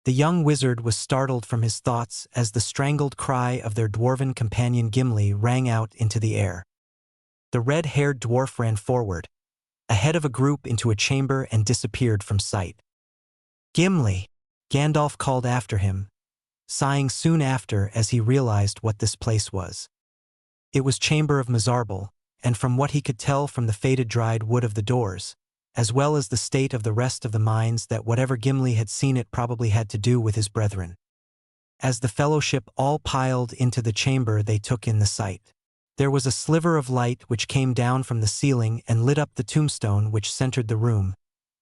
The young wizard was startled from his thoughts as the strangled cry of their dwarven companion Gimli rang out into the air. The red-haired dwarf ran forward, ahead of a group into a chamber and disappeared from sight. "Gimli!" Gandalf called after him, sighing soon after as he realized what this place was. It was Chamber of Mizarble, and from what he could tell from the faded dried wood of the doors, as well as the state of the rest of the mines, that whatever Gimli had seen it probably had to do with his brethren. As the fellowship all piled into the chamber, they took in the sight. There was a sliver of light which came down from the ceiling and lit up the tombstone which centered the room,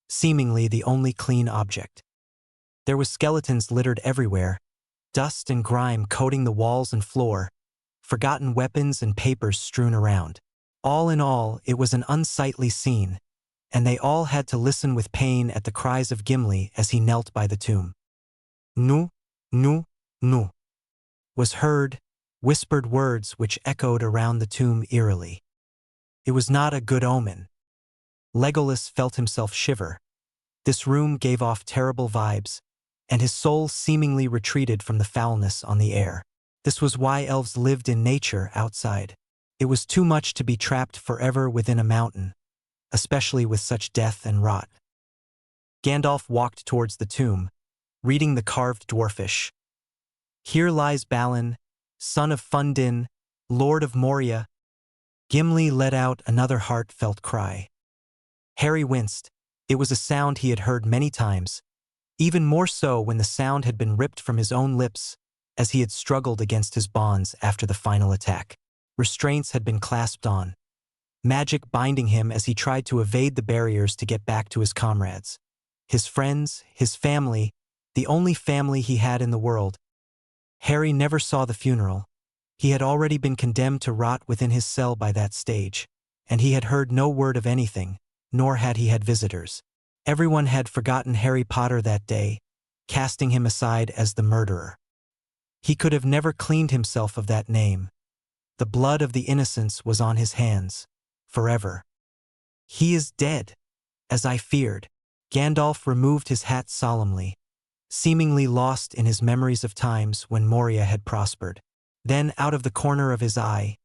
seemingly the only clean object. There was skeletons littered everywhere, dust and grime coating the walls and floor, forgotten weapons and papers strewn around. All in all, it was an unsightly scene, and they all had to listen with pain at the cries of Gimli as he knelt by the tomb. "Nu, nu, nu," was heard, whispered words which echoed around the tomb eerily. It was not a good omen. Legolas felt himself shiver. This room gave off terrible vibes, and his soul seemingly retreated from the foulness on the air. This was why elves lived in nature outside. It was too much to be trapped forever within a mountain, especially with such death and rot. Gandalf walked towards the tomb, reading the carved dwarfish. "Here lies Balin, son of Fundin, Lord of Moria." Gimli let out another heartfelt cry. Harry winced. It was a sound he had heard many times, even more so when the sound had been ripped from his own lips as he had struggled against his bonds after the final attack. Restraints had been clasped on, magic binding him as he tried to evade the barriers to get back to his comrades, his friends, his family, the only family he had in the world. Harry never saw the funeral. He had already been condemned to rot within his cell by that stage, and he had heard no word of anything, nor had he had visitors. Everyone had forgotten Harry Potter that day, casting him aside as the murderer. He could have never cleaned himself of that name. The blood of the innocents was on his hands, forever. "He is dead, as I feared." Gandalf removed his hat solemnly, seemingly lost in his memories of times when Moria had prospered. Then, out of the corner of his eye,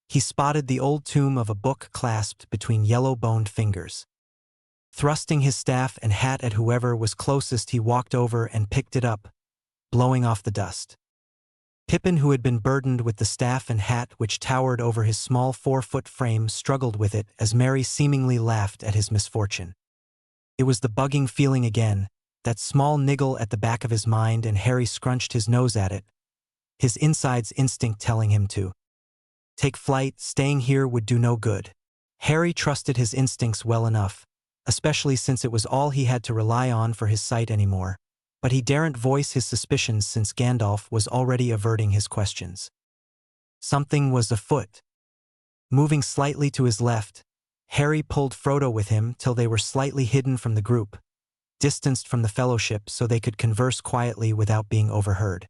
he spotted the old tomb of a book clasped between yellow-boned fingers. Thrusting his staff and hat at whoever was closest, he walked over and picked it up, blowing off the dust. Pippin, who had been burdened with the staff and hat which towered over his small 4-foot frame, struggled with it as Merry seemingly laughed at his misfortune. It was the bugging feeling again, that small niggle at the back of his mind, and Harry scrunched his nose at it, his insides instinct telling him to take flight. Staying here would do no good. Harry trusted his instincts well enough, especially since it was all he had to rely on for his sight anymore. But he daren't voice his suspicions since Gandalf was already averting his questions. Something was afoot. Moving slightly to his left, Harry pulled Frodo with him till they were slightly hidden from the group, distanced from the fellowship so they could converse quietly without being overheard.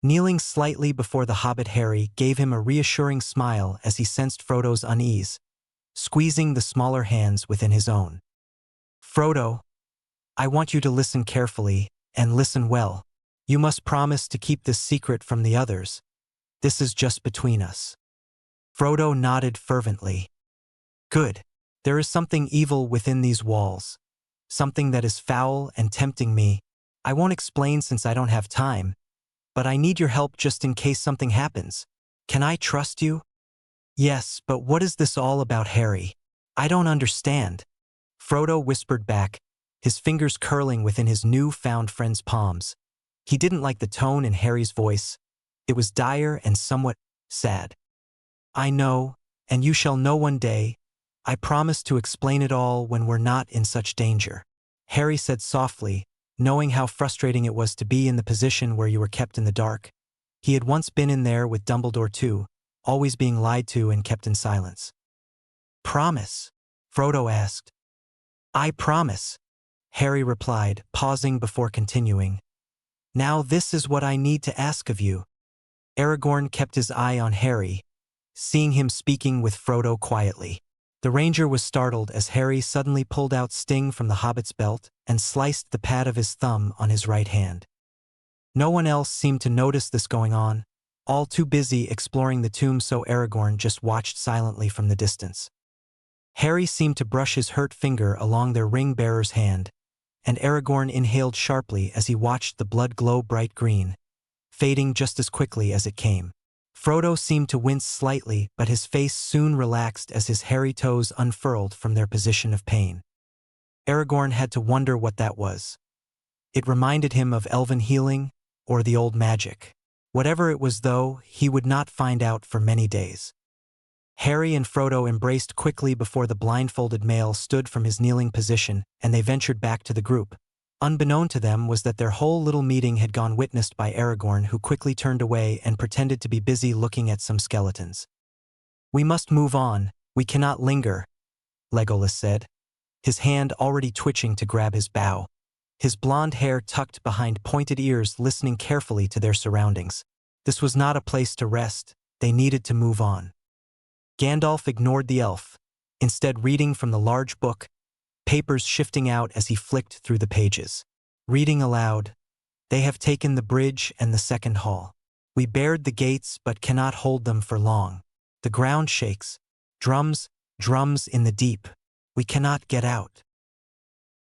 Kneeling slightly before the hobbit, Harry gave him a reassuring smile as he sensed Frodo's unease, squeezing the smaller hands within his own. "Frodo, I want you to listen carefully, and listen well. You must promise to keep this secret from the others. This is just between us." Frodo nodded fervently. "Good. There is something evil within these walls, something that is foul and tempting me. I won't explain since I don't have time, but I need your help just in case something happens. Can I trust you?" "Yes, but what is this all about, Harry? I don't understand," Frodo whispered back, his fingers curling within his new-found friend's palms. He didn't like the tone in Harry's voice. It was dire and somewhat sad. "I know, and you shall know one day. I promise to explain it all when we're not in such danger," Harry said softly, knowing how frustrating it was to be in the position where you were kept in the dark. He had once been in there with Dumbledore too, always being lied to and kept in silence. "Promise?" Frodo asked. "I promise," Harry replied, pausing before continuing. "Now this is what I need to ask of you." Aragorn kept his eye on Harry, seeing him speaking with Frodo quietly. The ranger was startled as Harry suddenly pulled out Sting from the hobbit's belt and sliced the pad of his thumb on his right hand. No one else seemed to notice this going on, all too busy exploring the tomb, so Aragorn just watched silently from the distance. Harry seemed to brush his hurt finger along their ring-bearer's hand, and Aragorn inhaled sharply as he watched the blood glow bright green, fading just as quickly as it came. Frodo seemed to wince slightly, but his face soon relaxed as his hairy toes unfurled from their position of pain. Aragorn had to wonder what that was. It reminded him of elven healing or the old magic. Whatever it was, though, he would not find out for many days. Harry and Frodo embraced quickly before the blindfolded male stood from his kneeling position, and they ventured back to the group. Unbeknown to them was that their whole little meeting had gone witnessed by Aragorn, who quickly turned away and pretended to be busy looking at some skeletons. "We must move on, we cannot linger," Legolas said, his hand already twitching to grab his bow, his blonde hair tucked behind pointed ears, listening carefully to their surroundings. This was not a place to rest, they needed to move on. Gandalf ignored the elf, instead reading from the large book, papers shifting out as he flicked through the pages. Reading aloud, "They have taken the bridge and the second hall. We bared the gates but cannot hold them for long. The ground shakes. Drums, drums in the deep. We cannot get out."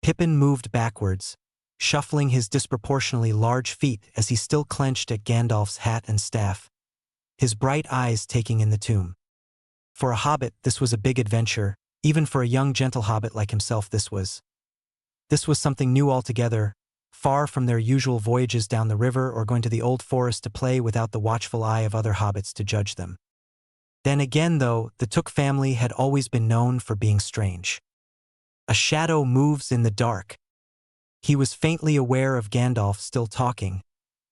Pippin moved backwards, shuffling his disproportionately large feet as he still clenched at Gandalf's hat and staff, his bright eyes taking in the tomb. For a hobbit, this was a big adventure. Even for a young gentle hobbit like himself, this was something new altogether, far from their usual voyages down the river or going to the old forest to play without the watchful eye of other hobbits to judge them. Then again, though, the Took family had always been known for being strange. A shadow moves in the dark. He was faintly aware of Gandalf still talking,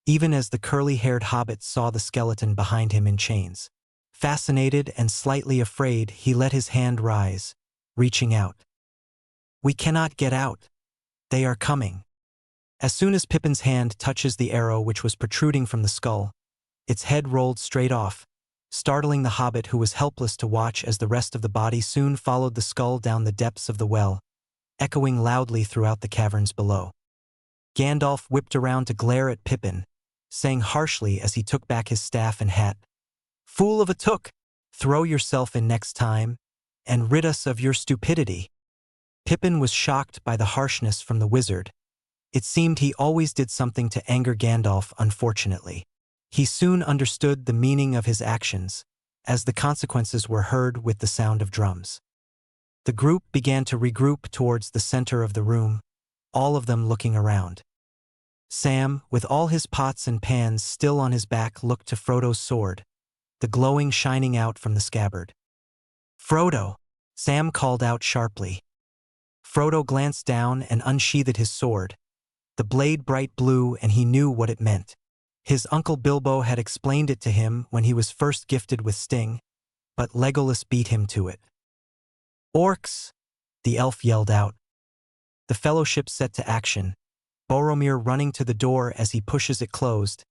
even as the curly-haired hobbit saw the skeleton behind him in chains. Fascinated and slightly afraid, he let his hand rise, reaching out. "We cannot get out. They are coming." As soon as Pippin's hand touches the arrow which was protruding from the skull, its head rolled straight off, startling the hobbit, who was helpless to watch as the rest of the body soon followed the skull down the depths of the well, echoing loudly throughout the caverns below. Gandalf whipped around to glare at Pippin, saying harshly as he took back his staff and hat, "Fool of a Took! Throw yourself in next time, and rid us of your stupidity." Pippin was shocked by the harshness from the wizard. It seemed he always did something to anger Gandalf, unfortunately. He soon understood the meaning of his actions, as the consequences were heard with the sound of drums. The group began to regroup towards the center of the room, all of them looking around. Sam, with all his pots and pans still on his back, looked to Frodo's sword, the glowing shining out from the scabbard. "Frodo!" Sam called out sharply. Frodo glanced down and unsheathed his sword, the blade bright blue, and he knew what it meant. His uncle Bilbo had explained it to him when he was first gifted with Sting, but Legolas beat him to it. "Orcs!" the elf yelled out. The fellowship set to action, Boromir running to the door as he pushes it closed,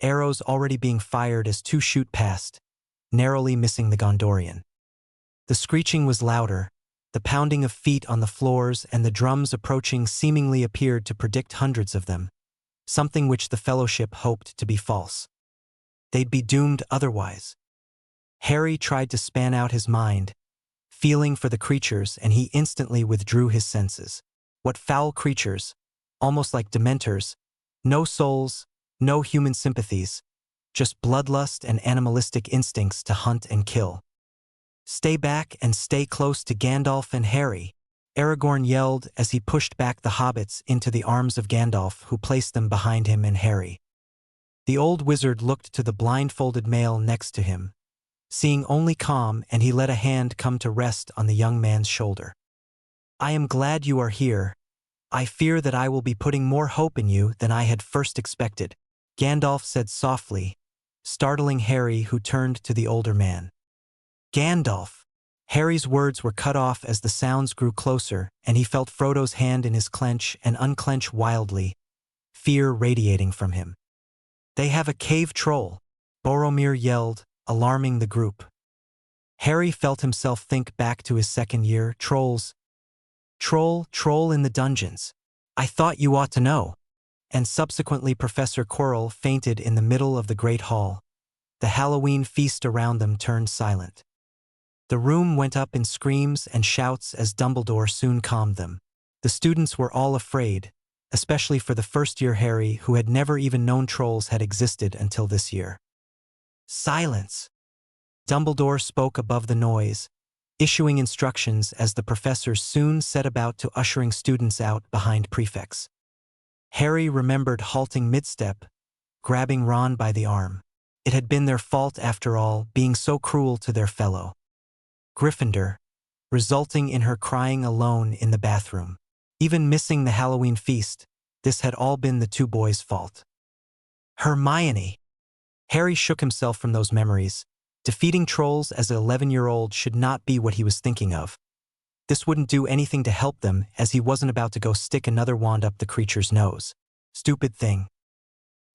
arrows already being fired as two shoot past, narrowly missing the Gondorian. The screeching was louder, the pounding of feet on the floors and the drums approaching seemingly appeared to predict hundreds of them, something which the fellowship hoped to be false. They'd be doomed otherwise. Harry tried to span out his mind, feeling for the creatures, and he instantly withdrew his senses. What foul creatures, almost like dementors, no souls, no human sympathies, just bloodlust and animalistic instincts to hunt and kill. "Stay back and stay close to Gandalf and Harry," Aragorn yelled as he pushed back the hobbits into the arms of Gandalf, who placed them behind him and Harry. The old wizard looked to the blindfolded male next to him, seeing only calm, and he let a hand come to rest on the young man's shoulder. "I am glad you are here. I fear that I will be putting more hope in you than I had first expected," Gandalf said softly, startling Harry, who turned to the older man. "Gandalf!" Harry's words were cut off as the sounds grew closer, and he felt Frodo's hand in his clench and unclench wildly, fear radiating from him. "They have a cave troll," Boromir yelled, alarming the group. Harry felt himself think back to his second year. Trolls. Troll in the dungeons. I thought you ought to know. And subsequently Professor Quirrell fainted in the middle of the great hall. The Halloween feast around them turned silent. The room went up in screams and shouts as Dumbledore soon calmed them. The students were all afraid, especially for the first-year Harry, who had never even known trolls had existed until this year. Silence! Dumbledore spoke above the noise, issuing instructions as the professors soon set about to ushering students out behind prefects. Harry remembered halting mid-step, grabbing Ron by the arm. It had been their fault after all, being so cruel to their fellow Gryffindor, resulting in her crying alone in the bathroom. Even missing the Halloween feast, this had all been the two boys' fault. Hermione! Harry shook himself from those memories. Defeating trolls as an 11-year-old should not be what he was thinking of. This wouldn't do anything to help them, as he wasn't about to go stick another wand up the creature's nose. Stupid thing.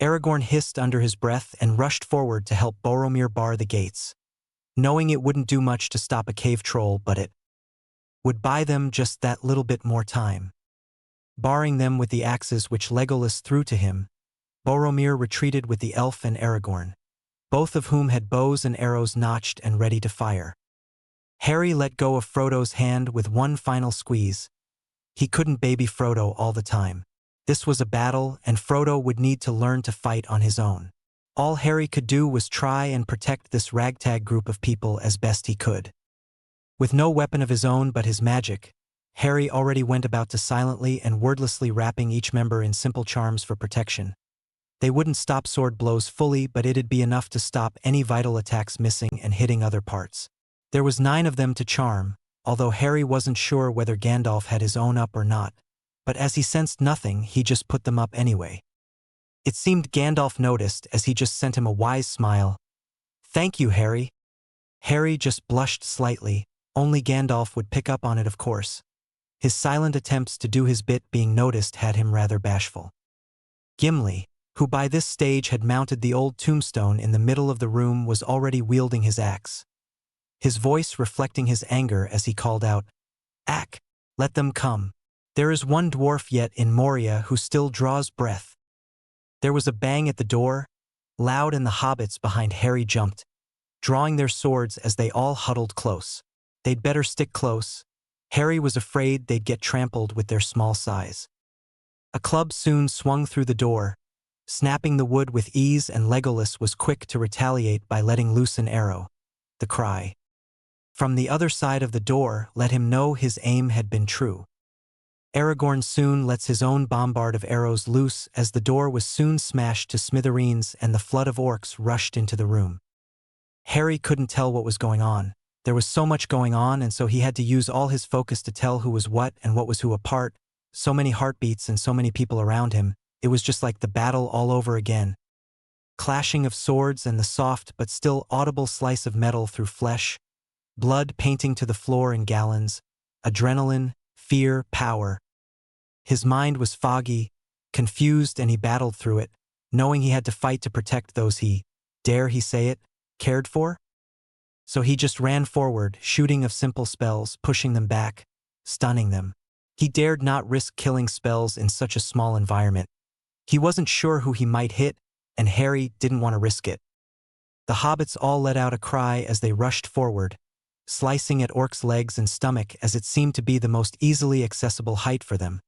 Aragorn hissed under his breath and rushed forward to help Boromir bar the gates, knowing it wouldn't do much to stop a cave troll, but it would buy them just that little bit more time. Barring them with the axes which Legolas threw to him, Boromir retreated with the elf and Aragorn, both of whom had bows and arrows notched and ready to fire. Harry let go of Frodo's hand with one final squeeze. He couldn't baby Frodo all the time. This was a battle, and Frodo would need to learn to fight on his own. All Harry could do was try and protect this ragtag group of people as best he could. With no weapon of his own but his magic, Harry already went about to silently and wordlessly wrapping each member in simple charms for protection. They wouldn't stop sword blows fully, but it'd be enough to stop any vital attacks missing and hitting other parts. There was 9 of them to charm, although Harry wasn't sure whether Gandalf had his own up or not, but as he sensed nothing, he just put them up anyway. It seemed Gandalf noticed, as he just sent him a wise smile. "Thank you, Harry." Harry just blushed slightly. Only Gandalf would pick up on it, of course. His silent attempts to do his bit being noticed had him rather bashful. Gimli, who by this stage had mounted the old tombstone in the middle of the room, was already wielding his axe, his voice reflecting his anger as he called out, "Ack, let them come. There is one dwarf yet in Moria who still draws breath." There was a bang at the door, loud, and the hobbits behind Harry jumped, drawing their swords as they all huddled close. They'd better stick close. Harry was afraid they'd get trampled with their small size. A club soon swung through the door, snapping the wood with ease, and Legolas was quick to retaliate by letting loose an arrow. The cry from the other side of the door let him know his aim had been true. Aragorn soon lets his own bombard of arrows loose as the door was soon smashed to smithereens and the flood of orcs rushed into the room. Harry couldn't tell what was going on. There was so much going on, and so he had to use all his focus to tell who was what and what was who apart. So many heartbeats and so many people around him. It was just like the battle all over again. Clashing of swords and the soft but still audible slice of metal through flesh, blood painting to the floor in gallons, adrenaline, fear, power. His mind was foggy, confused, and he battled through it, knowing he had to fight to protect those he, dare he say it, cared for? So he just ran forward, shooting of simple spells, pushing them back, stunning them. He dared not risk killing spells in such a small environment. He wasn't sure who he might hit, and Harry didn't want to risk it. The hobbits all let out a cry as they rushed forward, slicing at Orc's legs and stomach as it seemed to be the most easily accessible height for them.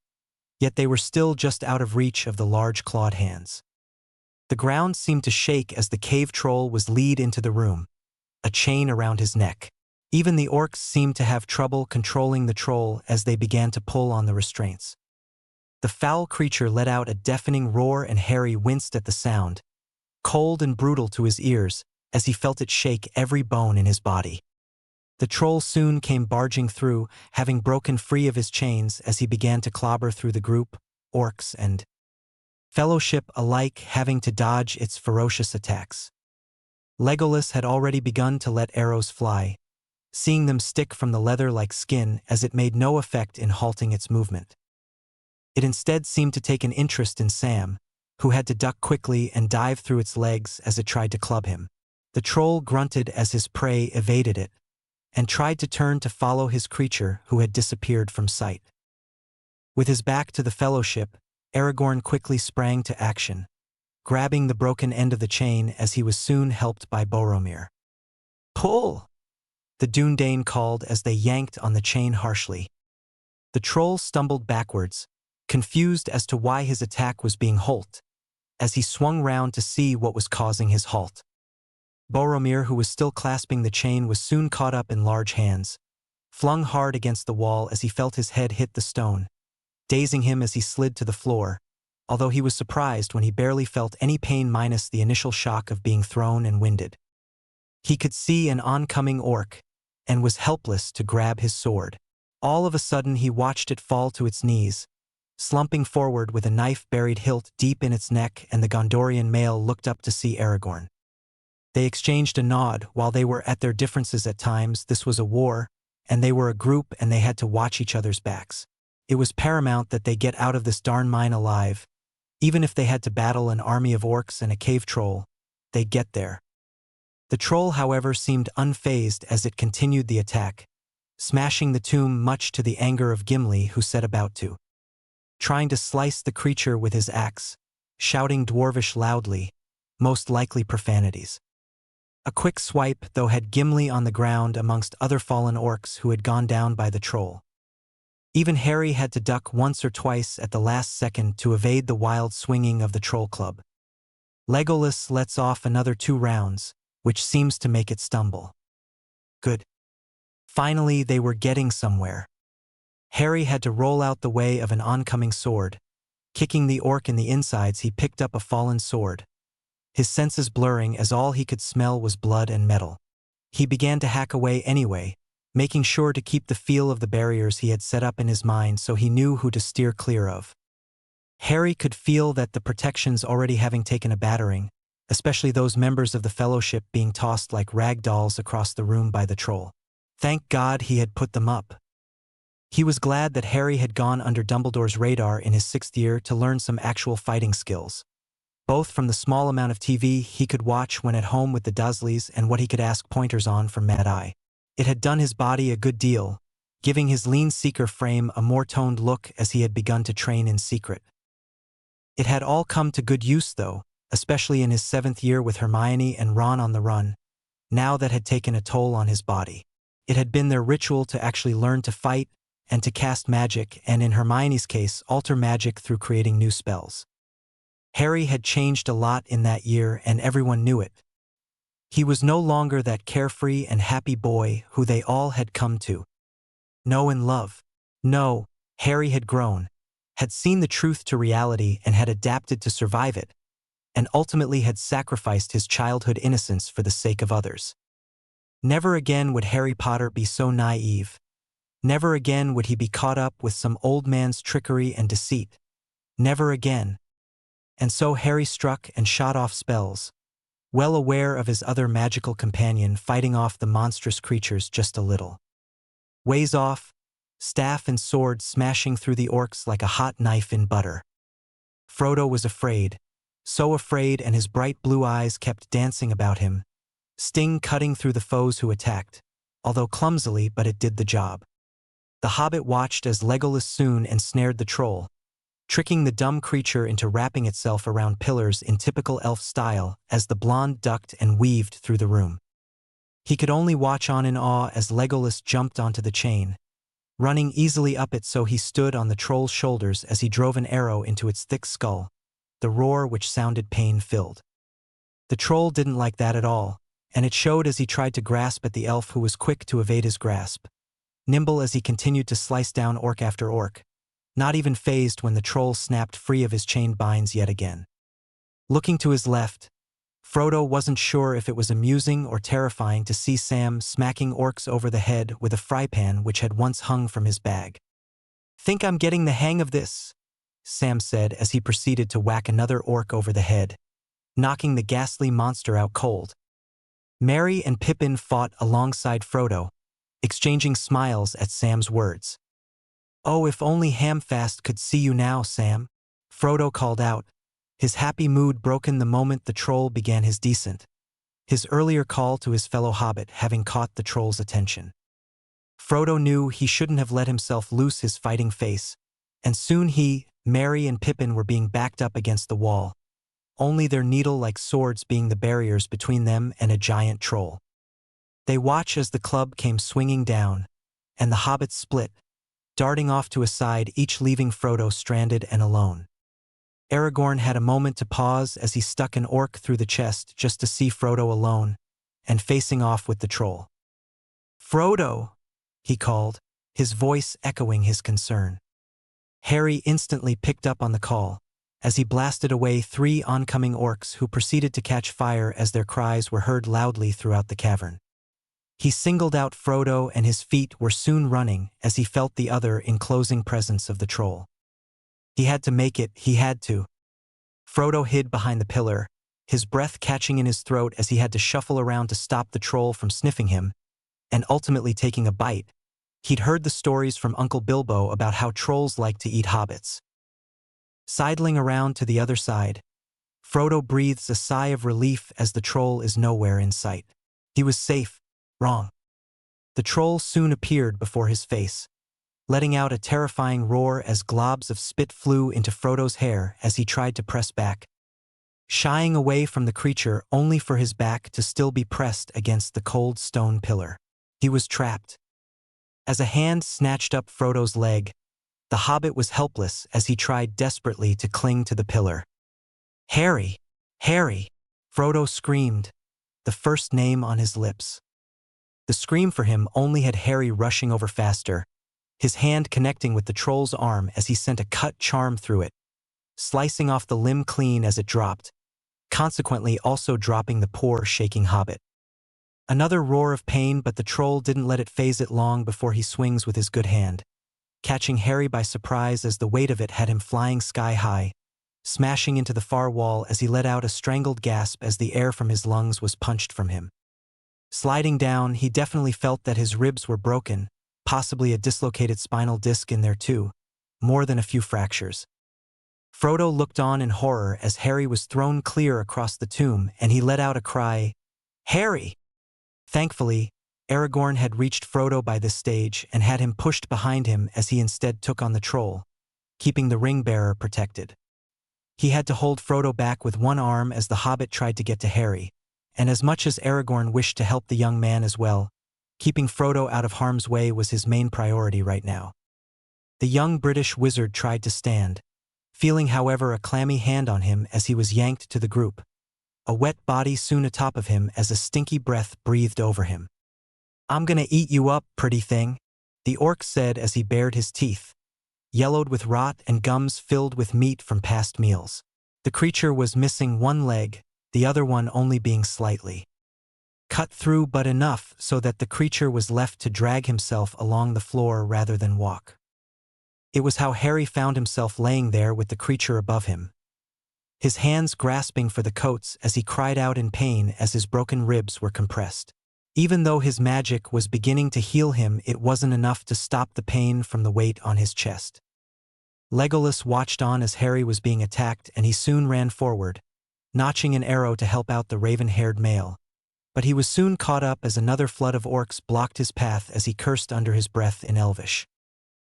Yet they were still just out of reach of the large clawed hands. The ground seemed to shake as the cave troll was led into the room, a chain around his neck. Even the orcs seemed to have trouble controlling the troll as they began to pull on the restraints. The foul creature let out a deafening roar, and Harry winced at the sound, cold and brutal to his ears, as he felt it shake every bone in his body. The troll soon came barging through, having broken free of his chains as he began to clobber through the group, orcs and fellowship alike having to dodge its ferocious attacks. Legolas had already begun to let arrows fly, seeing them stick from the leather like skin as it made no effect in halting its movement. It instead seemed to take an interest in Sam, who had to duck quickly and dive through its legs as it tried to club him. The troll grunted as his prey evaded it, and tried to turn to follow his creature who had disappeared from sight. With his back to the fellowship, Aragorn quickly sprang to action, grabbing the broken end of the chain as he was soon helped by Boromir. "Pull!" the Dúnedain called as they yanked on the chain harshly. The troll stumbled backwards, confused as to why his attack was being halt, as he swung round to see what was causing his halt. Boromir, who was still clasping the chain, was soon caught up in large hands, flung hard against the wall as he felt his head hit the stone, dazing him as he slid to the floor, although he was surprised when he barely felt any pain minus the initial shock of being thrown and winded. He could see an oncoming orc, and was helpless to grab his sword. All of a sudden he watched it fall to its knees, slumping forward with a knife-buried hilt deep in its neck, and the Gondorian male looked up to see Aragorn. They exchanged a nod. While they were at their differences at times, this was a war, and they were a group and they had to watch each other's backs. It was paramount that they get out of this darn mine alive. Even if they had to battle an army of orcs and a cave troll, they'd get there. The troll, however, seemed unfazed as it continued the attack, smashing the tomb much to the anger of Gimli, who set about to trying to slice the creature with his axe, shouting dwarvish loudly, most likely profanities. A quick swipe, though, had Gimli on the ground amongst other fallen orcs who had gone down by the troll. Even Harry had to duck once or twice at the last second to evade the wild swinging of the troll club. Legolas lets off another 2 rounds, which seems to make it stumble. Good. Finally, they were getting somewhere. Harry had to roll out the way of an oncoming sword. Kicking the orc in the insides, he picked up a fallen sword, his senses blurring as all he could smell was blood and metal. He began to hack away anyway, making sure to keep the feel of the barriers he had set up in his mind so he knew who to steer clear of. Harry could feel that the protections already having taken a battering, especially those members of the Fellowship being tossed like rag dolls across the room by the troll. Thank God he had put them up. He was glad that Harry had gone under Dumbledore's radar in his 6th year to learn some actual fighting skills, both from the small amount of TV he could watch when at home with the Dursleys and what he could ask pointers on from Mad Eye. It had done his body a good deal, giving his lean seeker frame a more toned look as he had begun to train in secret. It had all come to good use, though, especially in his 7th year with Hermione and Ron on the run, now that had taken a toll on his body. It had been their ritual to actually learn to fight and to cast magic, and in Hermione's case, alter magic through creating new spells. Harry had changed a lot in that year, and everyone knew it. He was no longer that carefree and happy boy who they all had come to know and love. No, Harry had grown, had seen the truth to reality and had adapted to survive it, and ultimately had sacrificed his childhood innocence for the sake of others. Never again would Harry Potter be so naive. Never again would he be caught up with some old man's trickery and deceit. Never again. And so Harry struck and shot off spells, well aware of his other magical companion fighting off the monstrous creatures just a little ways off, staff and sword smashing through the orcs like a hot knife in butter. Frodo was afraid, so afraid, and his bright blue eyes kept dancing about him, sting cutting through the foes who attacked, although clumsily, but it did the job. The hobbit watched as Legolas soon ensnared the troll, tricking the dumb creature into wrapping itself around pillars in typical elf style as the blonde ducked and weaved through the room. He could only watch on in awe as Legolas jumped onto the chain, running easily up it, so he stood on the troll's shoulders as he drove an arrow into its thick skull, the roar which sounded pain-filled. The troll didn't like that at all, and it showed as he tried to grasp at the elf, who was quick to evade his grasp, nimble as he continued to slice down orc after orc, not even fazed when the troll snapped free of his chained binds yet again. Looking to his left, Frodo wasn't sure if it was amusing or terrifying to see Sam smacking orcs over the head with a fry pan which had once hung from his bag. "Think I'm getting the hang of this," Sam said as he proceeded to whack another orc over the head, knocking the ghastly monster out cold. Merry and Pippin fought alongside Frodo, exchanging smiles at Sam's words. "Oh, if only Hamfast could see you now, Sam," Frodo called out, his happy mood broken the moment the troll began his descent, his earlier call to his fellow hobbit having caught the troll's attention. Frodo knew he shouldn't have let himself loose his fighting face, and soon he, Merry and Pippin were being backed up against the wall, only their needle-like swords being the barriers between them and a giant troll. They watch as the club came swinging down, and the hobbits split, darting off to a side, each leaving Frodo stranded and alone. Aragorn had a moment to pause as he stuck an orc through the chest just to see Frodo alone and facing off with the troll. "Frodo!" he called, his voice echoing his concern. Harry instantly picked up on the call, as he blasted away 3 oncoming orcs who proceeded to catch fire as their cries were heard loudly throughout the cavern. He singled out Frodo, and his feet were soon running as he felt the other enclosing presence of the troll. He had to make it, he had to. Frodo hid behind the pillar, his breath catching in his throat as he had to shuffle around to stop the troll from sniffing him, and ultimately taking a bite. He'd heard the stories from Uncle Bilbo about how trolls like to eat hobbits. Sidling around to the other side, Frodo breathes a sigh of relief as the troll is nowhere in sight. He was safe. Wrong. The troll soon appeared before his face, letting out a terrifying roar as globs of spit flew into Frodo's hair as he tried to press back, shying away from the creature only for his back to still be pressed against the cold stone pillar. He was trapped. As a hand snatched up Frodo's leg, the hobbit was helpless as he tried desperately to cling to the pillar. "Harry! Harry!" Frodo screamed, the first name on his lips. The scream for him only had Harry rushing over faster, his hand connecting with the troll's arm as he sent a cut charm through it, slicing off the limb clean as it dropped, consequently also dropping the poor shaking hobbit. Another roar of pain, but the troll didn't let it faze it long before he swings with his good hand, catching Harry by surprise as the weight of it had him flying sky high, smashing into the far wall as he let out a strangled gasp as the air from his lungs was punched from him. Sliding down, he definitely felt that his ribs were broken, possibly a dislocated spinal disc in there too, more than a few fractures. Frodo looked on in horror as Harry was thrown clear across the tomb, and he let out a cry, "Harry!" Thankfully, Aragorn had reached Frodo by this stage and had him pushed behind him as he instead took on the troll, keeping the ring-bearer protected. He had to hold Frodo back with one arm as the hobbit tried to get to Harry, and as much as Aragorn wished to help the young man as well, keeping Frodo out of harm's way was his main priority right now. The young British wizard tried to stand, feeling however a clammy hand on him as he was yanked to the group, a wet body soon atop of him as a stinky breath breathed over him. "I'm gonna eat you up, pretty thing," the orc said as he bared his teeth, yellowed with rot and gums filled with meat from past meals. The creature was missing one leg, the other one only being slightly cut through, but enough so that the creature was left to drag himself along the floor rather than walk. It was how Harry found himself laying there with the creature above him, his hands grasping for the coats as he cried out in pain as his broken ribs were compressed. Even though his magic was beginning to heal him, it wasn't enough to stop the pain from the weight on his chest. Legolas watched on as Harry was being attacked, and he soon ran forward, notching an arrow to help out the raven-haired male. But he was soon caught up as another flood of orcs blocked his path as he cursed under his breath in Elvish.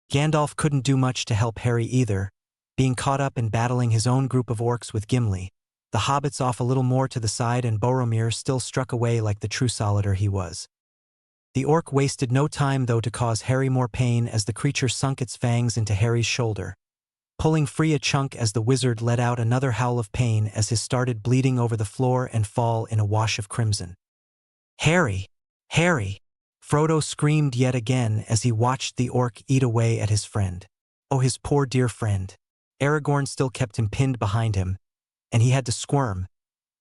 Gandalf couldn't do much to help Harry either, being caught up in battling his own group of orcs with Gimli, the hobbits off a little more to the side, and Boromir still struck away like the true solitaire he was. The orc wasted no time though to cause Harry more pain as the creature sunk its fangs into Harry's shoulder, pulling free a chunk as the wizard let out another howl of pain as his started bleeding over the floor and fall in a wash of crimson. "Harry! Harry!" Frodo screamed yet again as he watched the orc eat away at his friend. Oh, his poor dear friend. Aragorn still kept him pinned behind him, and he had to squirm,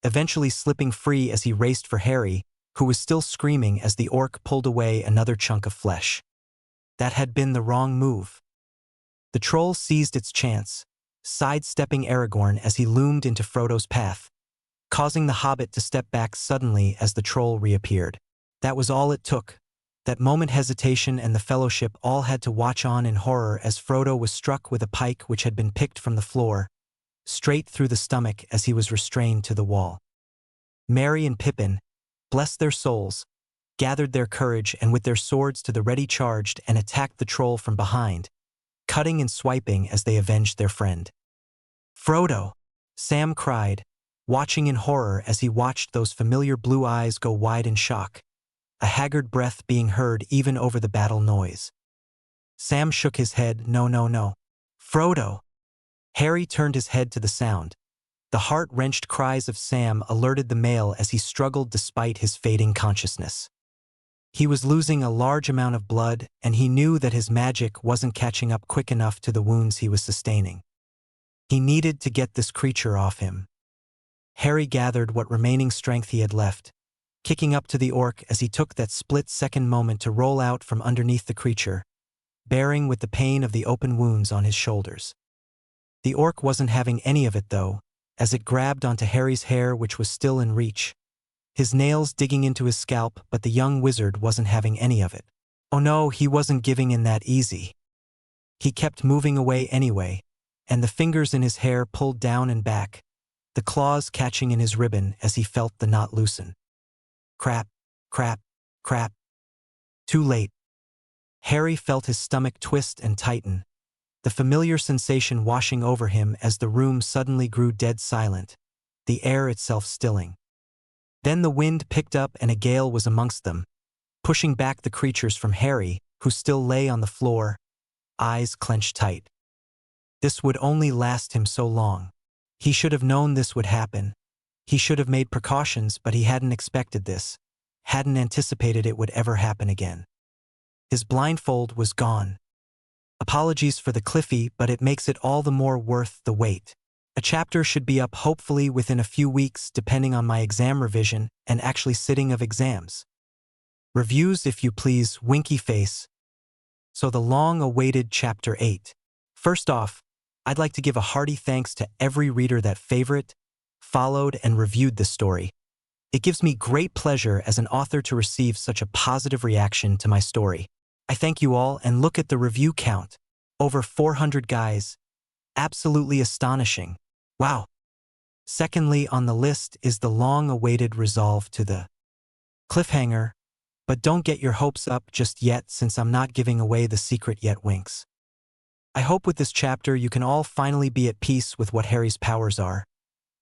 eventually slipping free as he raced for Harry, who was still screaming as the orc pulled away another chunk of flesh. That had been the wrong move. The troll seized its chance, sidestepping Aragorn as he loomed into Frodo's path, causing the hobbit to step back suddenly as the troll reappeared. That was all it took. That moment hesitation, and the fellowship all had to watch on in horror as Frodo was struck with a pike which had been picked from the floor, straight through the stomach as he was restrained to the wall. Merry and Pippin, bless their souls, gathered their courage and with their swords to the ready charged and attacked the troll from behind, cutting and swiping as they avenged their friend. "Frodo!" Sam cried, watching in horror as he watched those familiar blue eyes go wide in shock, a haggard breath being heard even over the battle noise. Sam shook his head, "No, no, no. Frodo!" Harry turned his head to the sound. The heart-wrenched cries of Sam alerted the male as he struggled despite his fading consciousness. He was losing a large amount of blood, and he knew that his magic wasn't catching up quick enough to the wounds he was sustaining. He needed to get this creature off him. Harry gathered what remaining strength he had left, kicking up to the orc as he took that split-second moment to roll out from underneath the creature, bearing with the pain of the open wounds on his shoulders. The orc wasn't having any of it though, as it grabbed onto Harry's hair which was still in reach, his nails digging into his scalp, but the young wizard wasn't having any of it. Oh no, he wasn't giving in that easy. He kept moving away anyway, and the fingers in his hair pulled down and back, the claws catching in his ribbon as he felt the knot loosen. Crap, crap, crap. Too late. Harry felt his stomach twist and tighten, the familiar sensation washing over him as the room suddenly grew dead silent, the air itself stilling. Then the wind picked up and a gale was amongst them, pushing back the creatures from Harry, who still lay on the floor, eyes clenched tight. This would only last him so long. He should have known this would happen. He should have made precautions, but he hadn't expected this, hadn't anticipated it would ever happen again. His blindfold was gone. Apologies for the Cliffy, but it makes it all the more worth the wait. A chapter should be up hopefully within a few weeks depending on my exam revision and actually sitting of exams. Reviews if you please, winky face. So the long-awaited Chapter 8. First off, I'd like to give a hearty thanks to every reader that favorite, followed, and reviewed this story. It gives me great pleasure as an author to receive such a positive reaction to my story. I thank you all, and look at the review count. Over 400 guys. Absolutely astonishing. Wow. Secondly on the list is the long-awaited resolve to the cliffhanger, but don't get your hopes up just yet since I'm not giving away the secret yet, winks. I hope with this chapter you can all finally be at peace with what Harry's powers are.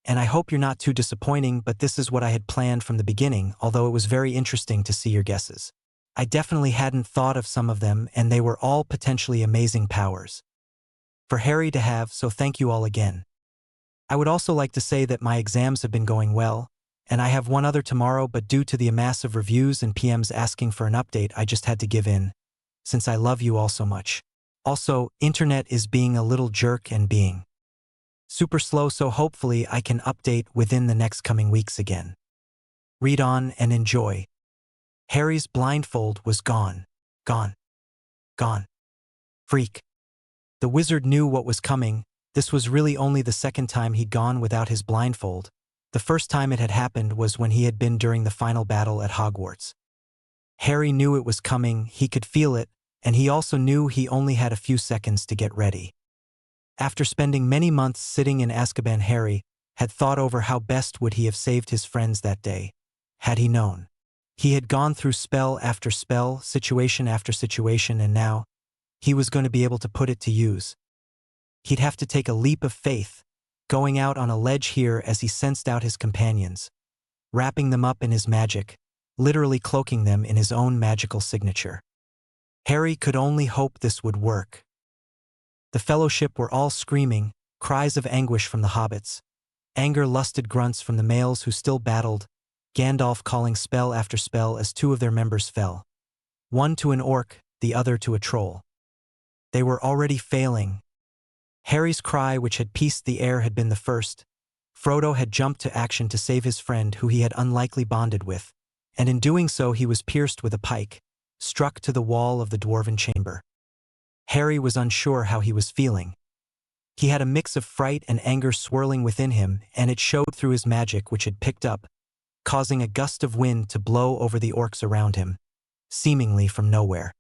And I hope you're not too disappointing, but this is what I had planned from the beginning, although it was very interesting to see your guesses. I definitely hadn't thought of some of them, and they were all potentially amazing powers for Harry to have, so thank you all again. I would also like to say that my exams have been going well, and I have one other tomorrow, but due to the mass of reviews and PMs asking for an update, I just had to give in, since I love you all so much. Also, internet is being a little jerk and being super slow, so hopefully I can update within the next coming weeks again. Read on and enjoy. Harry's blindfold was gone. Gone. Gone. Freak. The wizard knew what was coming. This was really only the second time he'd gone without his blindfold. The first time it had happened was when he had been during the final battle at Hogwarts. Harry knew it was coming, he could feel it, and he also knew he only had a few seconds to get ready. After spending many months sitting in Azkaban, Harry had thought over how best would he have saved his friends that day, had he known. He had gone through spell after spell, situation after situation, and now he was going to be able to put it to use. He'd have to take a leap of faith, going out on a ledge here as he sensed out his companions, wrapping them up in his magic, literally cloaking them in his own magical signature. Harry could only hope this would work. The Fellowship were all screaming, cries of anguish from the hobbits, anger-lusted grunts from the males who still battled, Gandalf calling spell after spell as two of their members fell, one to an orc, the other to a troll. They were already failing. Harry's cry, which had pieced the air, had been the first. Frodo had jumped to action to save his friend who he had unlikely bonded with, and in doing so he was pierced with a pike, struck to the wall of the dwarven chamber. Harry was unsure how he was feeling. He had a mix of fright and anger swirling within him, and it showed through his magic, which had picked up, causing a gust of wind to blow over the orcs around him, seemingly from nowhere.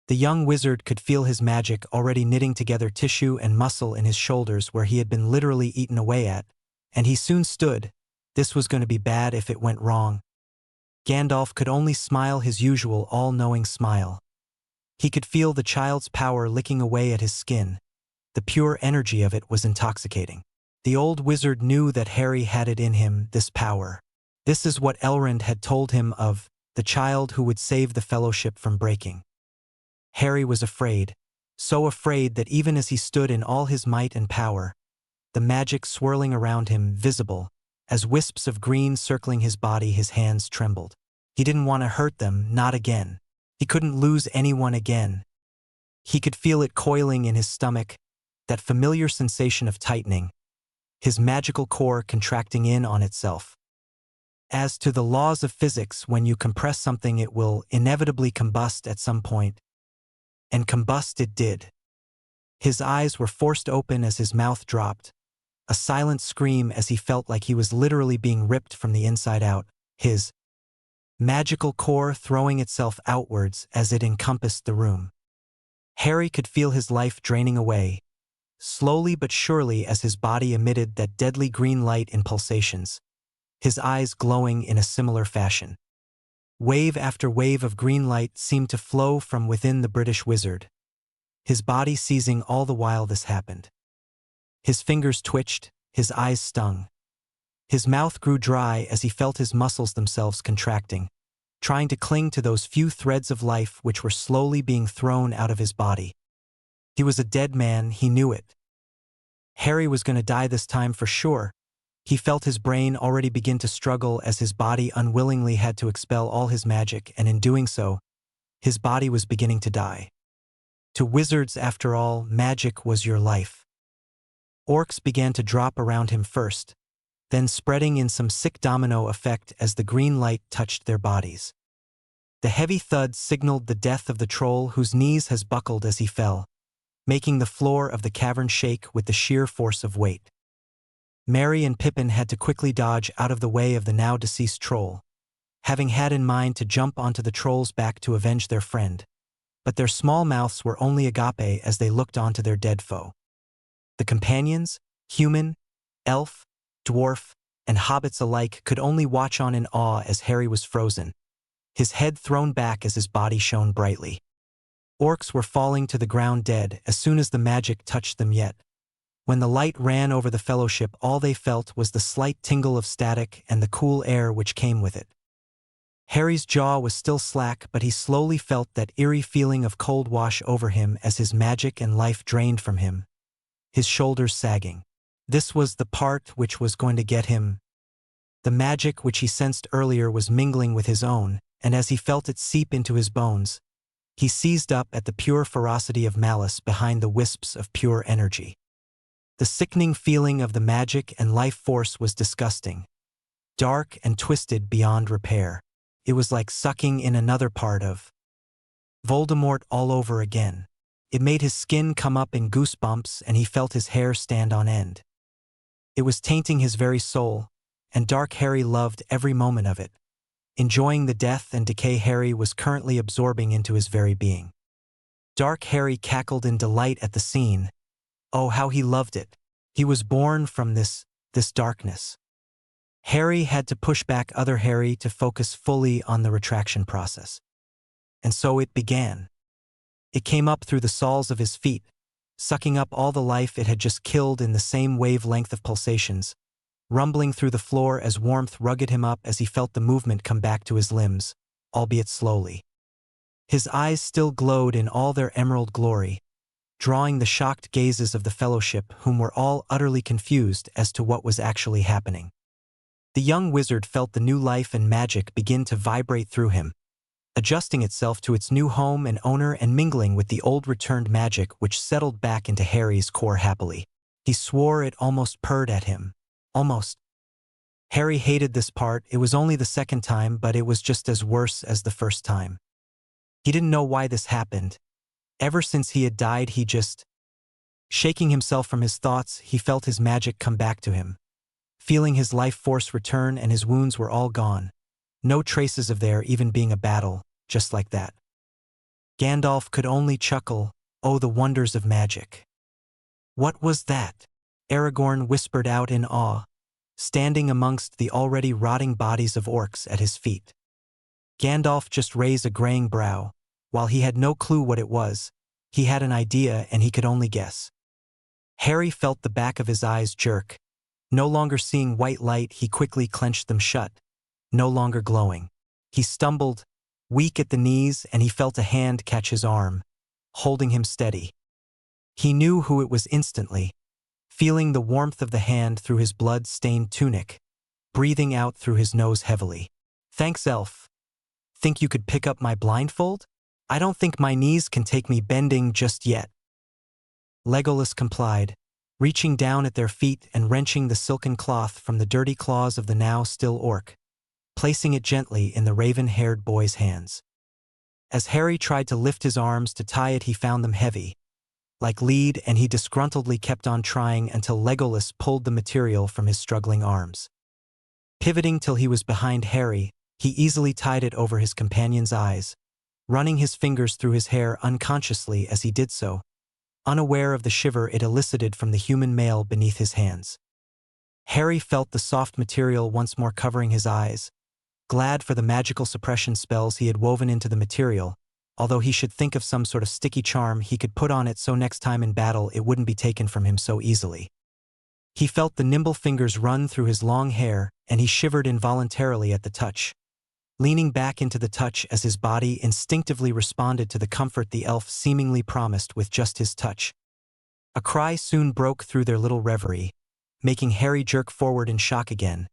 The young wizard could feel his magic already knitting together tissue and muscle in his shoulders where he had been literally eaten away at, and he soon stood. This was going to be bad if it went wrong. Gandalf could only smile his usual all-knowing smile. He could feel the child's power licking away at his skin. The pure energy of it was intoxicating. The old wizard knew that Harry had it in him, this power. This is what Elrond had told him of, the child who would save the Fellowship from breaking. Harry was afraid, so afraid that even as he stood in all his might and power, the magic swirling around him visible, as wisps of green circling his body, his hands trembled. He didn't want to hurt them, not again. He couldn't lose anyone again. He could feel it coiling in his stomach, that familiar sensation of tightening, his magical core contracting in on itself. As to the laws of physics, when you compress something it will inevitably combust at some point. And combust it did. His eyes were forced open as his mouth dropped, a silent scream as he felt like he was literally being ripped from the inside out, his magical core throwing itself outwards as it encompassed the room. Harry could feel his life draining away, slowly but surely, as his body emitted that deadly green light in pulsations, his eyes glowing in a similar fashion. Wave after wave of green light seemed to flow from within the British wizard, his body seizing all the while this happened. His fingers twitched, his eyes stung. His mouth grew dry as he felt his muscles themselves contracting, trying to cling to those few threads of life which were slowly being thrown out of his body. He was a dead man, he knew it. Harry was going to die this time for sure. He felt his brain already begin to struggle as his body unwillingly had to expel all his magic, and in doing so, his body was beginning to die. To wizards, after all, magic was your life. Orcs began to drop around him first, then spreading in some sick domino effect as the green light touched their bodies. The heavy thud signaled the death of the troll, whose knees has buckled as he fell, making the floor of the cavern shake with the sheer force of weight. Merry and Pippin had to quickly dodge out of the way of the now deceased troll, having had in mind to jump onto the troll's back to avenge their friend, but their small mouths were only agape as they looked onto their dead foe. The companions, human, elf, dwarf, and hobbits alike, could only watch on in awe as Harry was frozen, his head thrown back as his body shone brightly. Orcs were falling to the ground dead as soon as the magic touched them, yet when the light ran over the Fellowship, all they felt was the slight tingle of static and the cool air which came with it. Harry's jaw was still slack, but he slowly felt that eerie feeling of cold wash over him as his magic and life drained from him, his shoulders sagging. This was the part which was going to get him. The magic which he sensed earlier was mingling with his own, and as he felt it seep into his bones, he seized up at the pure ferocity of malice behind the wisps of pure energy. The sickening feeling of the magic and life force was disgusting, dark and twisted beyond repair. It was like sucking in another part of Voldemort all over again. It made his skin come up in goosebumps and he felt his hair stand on end. It was tainting his very soul, and Dark Harry loved every moment of it, enjoying the death and decay Harry was currently absorbing into his very being. Dark Harry cackled in delight at the scene. Oh, how he loved it. He was born from this darkness. Harry had to push back other Harry to focus fully on the retraction process. And so it began. It came up through the soles of his feet, sucking up all the life it had just killed in the same wavelength of pulsations, rumbling through the floor as warmth rugged him up as he felt the movement come back to his limbs, albeit slowly. His eyes still glowed in all their emerald glory, drawing the shocked gazes of the Fellowship, whom were all utterly confused as to what was actually happening. The young wizard felt the new life and magic begin to vibrate through him, adjusting itself to its new home and owner and mingling with the old returned magic which settled back into Harry's core happily. He swore it almost purred at him. Almost. Harry hated this part. It was only the second time, but it was just as worse as the first time. He didn't know why this happened. Ever since he had died, he just... Shaking himself from his thoughts, he felt his magic come back to him, feeling his life force return, and his wounds were all gone. No traces of there even being a battle, just like that. Gandalf could only chuckle. Oh, the wonders of magic. What was that? Aragorn whispered out in awe, standing amongst the already rotting bodies of orcs at his feet. Gandalf just raised a graying brow. While he had no clue what it was, he had an idea and he could only guess. Harry felt the back of his eyes jerk. No longer seeing white light, he quickly clenched them shut. No longer glowing. He stumbled, weak at the knees, and he felt a hand catch his arm, holding him steady. He knew who it was instantly, feeling the warmth of the hand through his blood-stained tunic, breathing out through his nose heavily. "Thanks, elf. Think you could pick up my blindfold? I don't think my knees can take me bending just yet." Legolas complied, reaching down at their feet and wrenching the silken cloth from the dirty claws of the now still orc, placing it gently in the raven-haired boy's hands. As Harry tried to lift his arms to tie it, he found them heavy, like lead, and he disgruntledly kept on trying until Legolas pulled the material from his struggling arms. Pivoting till he was behind Harry, he easily tied it over his companion's eyes, running his fingers through his hair unconsciously as he did so, unaware of the shiver it elicited from the human male beneath his hands. Harry felt the soft material once more covering his eyes, glad for the magical suppression spells he had woven into the material, although he should think of some sort of sticky charm he could put on it so next time in battle it wouldn't be taken from him so easily. He felt the nimble fingers run through his long hair, and he shivered involuntarily at the touch, leaning back into the touch as his body instinctively responded to the comfort the elf seemingly promised with just his touch. A cry soon broke through their little reverie, making Harry jerk forward in shock again,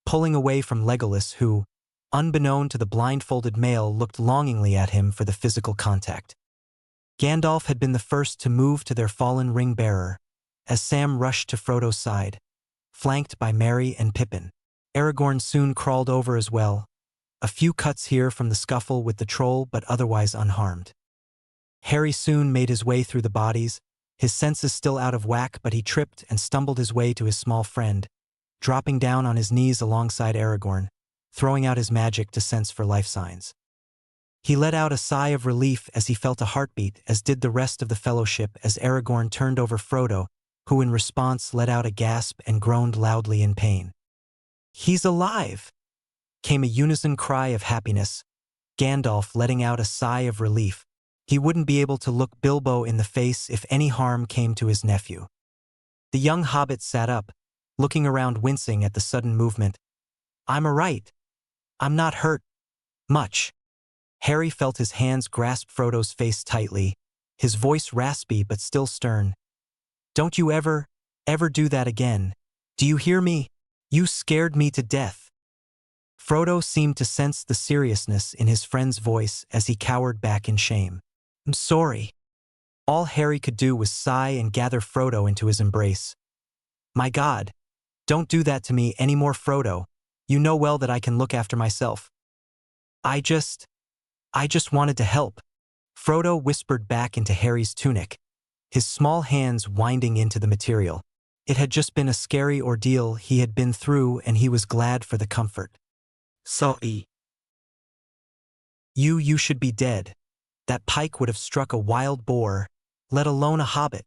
pulling away from Legolas who, unbeknown to the blindfolded male, looked longingly at him for the physical contact. Gandalf had been the first to move to their fallen ring-bearer, as Sam rushed to Frodo's side, flanked by Merry and Pippin. Aragorn soon crawled over as well, a few cuts here from the scuffle with the troll but otherwise unharmed. Harry soon made his way through the bodies, his senses still out of whack, but he tripped and stumbled his way to his small friend, dropping down on his knees alongside Aragorn, throwing out his magic to sense for life signs. He let out a sigh of relief as he felt a heartbeat, as did the rest of the fellowship as Aragorn turned over Frodo, who in response let out a gasp and groaned loudly in pain. "He's alive!" came a unison cry of happiness, Gandalf letting out a sigh of relief. He wouldn't be able to look Bilbo in the face if any harm came to his nephew. The young hobbit sat up, looking around, wincing at the sudden movement. "I'm alright. I'm not hurt. Much." Harry felt his hands grasp Frodo's face tightly, his voice raspy but still stern. "Don't you ever do that again. Do you hear me? You scared me to death." Frodo seemed to sense the seriousness in his friend's voice as he cowered back in shame. "I'm sorry." All Harry could do was sigh and gather Frodo into his embrace. "My God, don't do that to me anymore, Frodo. You know well that I can look after myself." I just wanted to help," Frodo whispered back into Harry's tunic, his small hands winding into the material. It had just been a scary ordeal he had been through, and he was glad for the comfort. "Sorry. You should be dead. That pike would have struck a wild boar, let alone a hobbit,"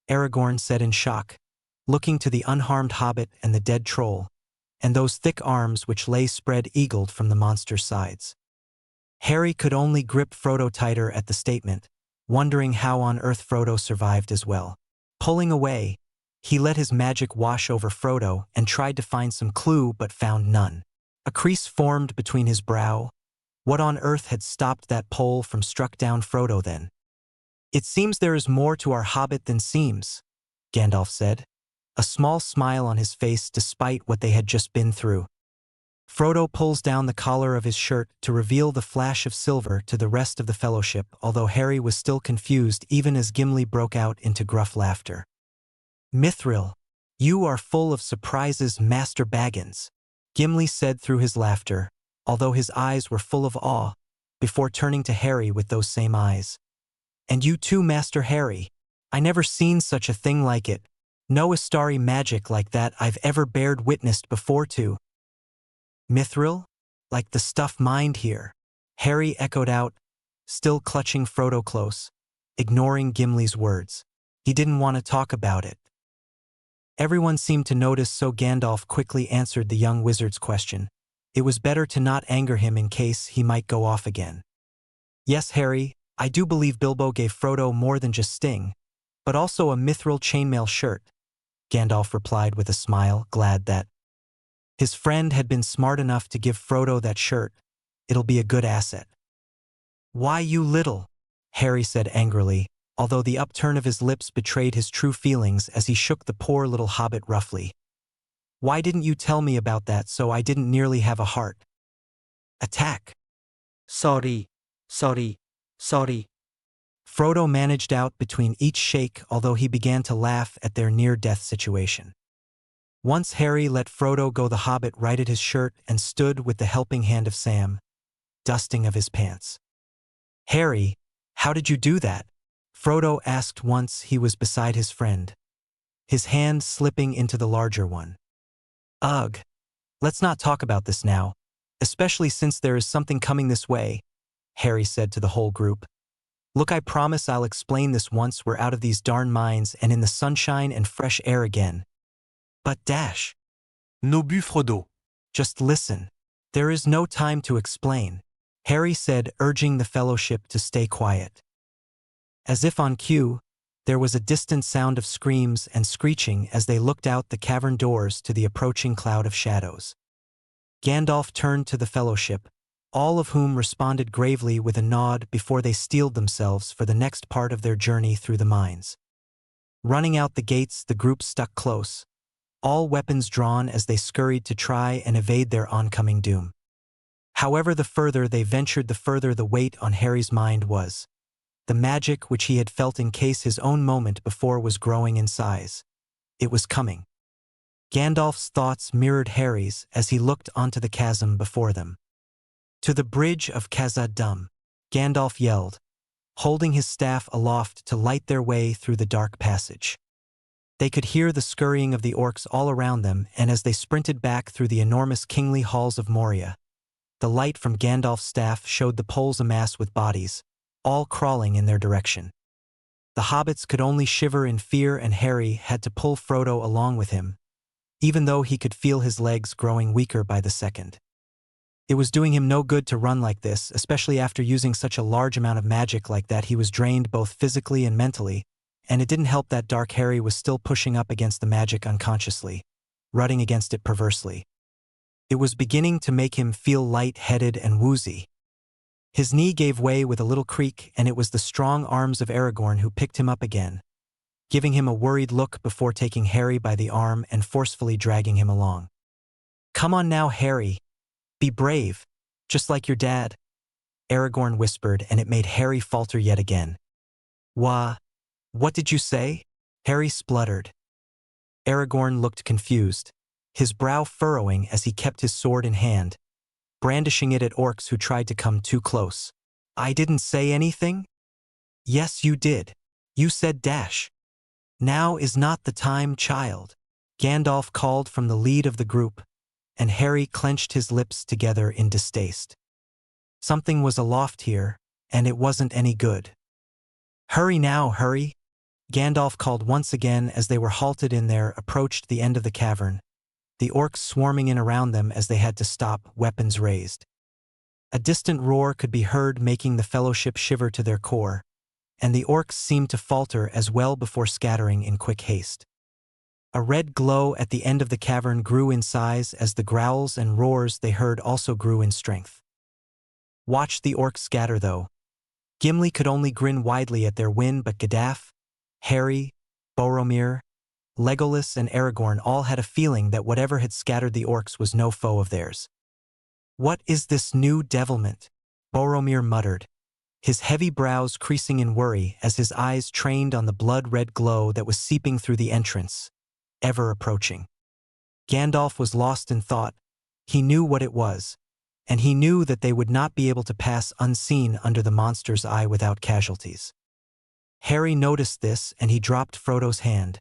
Aragorn said in shock, looking to the unharmed hobbit and the dead troll, and those thick arms which lay spread-eagled from the monster's sides. Harry could only grip Frodo tighter at the statement, wondering how on earth Frodo survived as well. Pulling away, he let his magic wash over Frodo and tried to find some clue but found none. A crease formed between his brow. What on earth had stopped that pole from struck down Frodo then? "It seems there is more to our hobbit than seems," Gandalf said, a small smile on his face despite what they had just been through. Frodo pulls down the collar of his shirt to reveal the flash of silver to the rest of the fellowship, although Harry was still confused even as Gimli broke out into gruff laughter. "Mithril, you are full of surprises, Master Baggins," Gimli said through his laughter, although his eyes were full of awe, before turning to Harry with those same eyes. "And you too, Master Harry. I never seen such a thing like it. No Astari magic like that I've ever bared witnessed before to." "Mithril? Like the stuff mined here," Harry echoed out, still clutching Frodo close, ignoring Gimli's words. He didn't want to talk about it. Everyone seemed to notice, so Gandalf quickly answered the young wizard's question. It was better to not anger him in case he might go off again. Yes, Harry, I do believe Bilbo gave Frodo more than just Sting, but also a mithril chainmail shirt, Gandalf replied with a smile, glad that his friend had been smart enough to give Frodo that shirt. It'll be a good asset. Why, you little, Harry said angrily, although the upturn of his lips betrayed his true feelings as he shook the poor little hobbit roughly. Why didn't you tell me about that so I didn't nearly have a heart attack? Sorry. Frodo managed out between each shake, although he began to laugh at their near-death situation. Once Harry let Frodo go, the hobbit righted his shirt and stood with the helping hand of Sam, dusting of his pants. Harry, how did you do that? Frodo asked once he was beside his friend, his hand slipping into the larger one. Ugh, let's not talk about this now, especially since there is something coming this way, Harry said to the whole group. Look, I promise I'll explain this once we're out of these darn mines and in the sunshine and fresh air again. But Dash. No but Frodo. Just listen. There is no time to explain, Harry said, urging the fellowship to stay quiet. As if on cue, there was a distant sound of screams and screeching as they looked out the cavern doors to the approaching cloud of shadows. Gandalf turned to the fellowship, all of whom responded gravely with a nod before they steeled themselves for the next part of their journey through the mines. Running out the gates, the group stuck close, all weapons drawn as they scurried to try and evade their oncoming doom. However, the further they ventured, the further the weight on Harry's mind was. The magic which he had felt in case his own moment before was growing in size. It was coming. Gandalf's thoughts mirrored Harry's as he looked onto the chasm before them. To the bridge of Khazad-dûm, Gandalf yelled, holding his staff aloft to light their way through the dark passage. They could hear the scurrying of the orcs all around them, and as they sprinted back through the enormous kingly halls of Moria, the light from Gandalf's staff showed the poles amass with bodies, all crawling in their direction. The hobbits could only shiver in fear, and Harry had to pull Frodo along with him, even though he could feel his legs growing weaker by the second. It was doing him no good to run like this, especially after using such a large amount of magic like that. He was drained both physically and mentally, and it didn't help that Dark Harry was still pushing up against the magic unconsciously, rutting against it perversely. It was beginning to make him feel light-headed and woozy. His knee gave way with a little creak, and it was the strong arms of Aragorn who picked him up again, giving him a worried look before taking Harry by the arm and forcefully dragging him along. Come on now, Harry. Be brave, just like your dad, Aragorn whispered, and it made Harry falter yet again. What did you say? Harry spluttered. Aragorn looked confused, his brow furrowing as he kept his sword in hand, brandishing it at orcs who tried to come too close. I didn't say anything? Yes, you did. You said dash. Now is not the time, child, Gandalf called from the lead of the group, and Harry clenched his lips together in distaste. Something was aloft here, and it wasn't any good. Hurry now, hurry, Gandalf called once again as they were halted in their approached the end of the cavern, the orcs swarming in around them as they had to stop, weapons raised. A distant roar could be heard, making the fellowship shiver to their core, and the orcs seemed to falter as well before scattering in quick haste. A red glow at the end of the cavern grew in size as the growls and roars they heard also grew in strength. Watch the orcs scatter, though. Gimli could only grin widely at their win, but Gandalf, Harry, Boromir, Legolas, and Aragorn all had a feeling that whatever had scattered the orcs was no foe of theirs. What is this new devilment? Boromir muttered, his heavy brows creasing in worry as his eyes trained on the blood-red glow that was seeping through the entrance, ever approaching. Gandalf was lost in thought. He knew what it was, and he knew that they would not be able to pass unseen under the monster's eye without casualties. Harry noticed this, and he dropped Frodo's hand,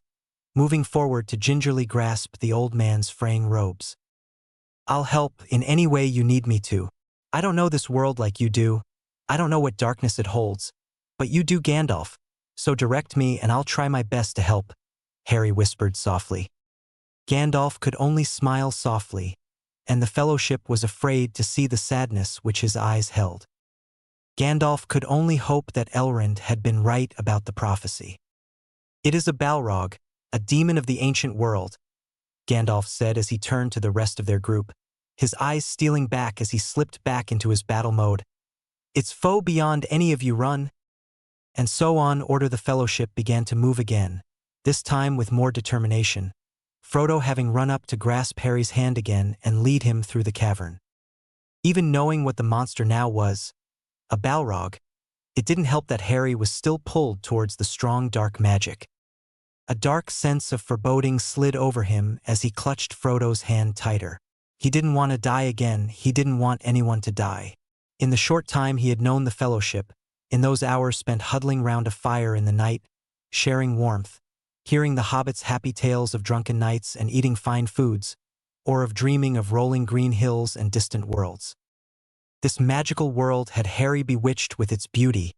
moving forward to gingerly grasp the old man's fraying robes. I'll help in any way you need me to. I don't know this world like you do. I don't know what darkness it holds, but you do, Gandalf, so direct me and I'll try my best to help, Harry whispered softly. Gandalf could only smile softly, and the Fellowship was afraid to see the sadness which his eyes held. Gandalf could only hope that Elrond had been right about the prophecy. "It is a Balrog, a demon of the ancient world," Gandalf said as he turned to the rest of their group, his eyes stealing back as he slipped back into his battle mode. "Its foe beyond any of you run." And so on order the Fellowship began to move again, this time with more determination, Frodo having run up to grasp Harry's hand again and lead him through the cavern. Even knowing what the monster now was, a Balrog, it didn't help that Harry was still pulled towards the strong dark magic. A dark sense of foreboding slid over him as he clutched Frodo's hand tighter. He didn't want to die again, he didn't want anyone to die. In the short time he had known the Fellowship, in those hours spent huddling round a fire in the night, sharing warmth, hearing the hobbits' happy tales of drunken nights and eating fine foods, or of dreaming of rolling green hills and distant worlds. This magical world had Harry bewitched with its beauty,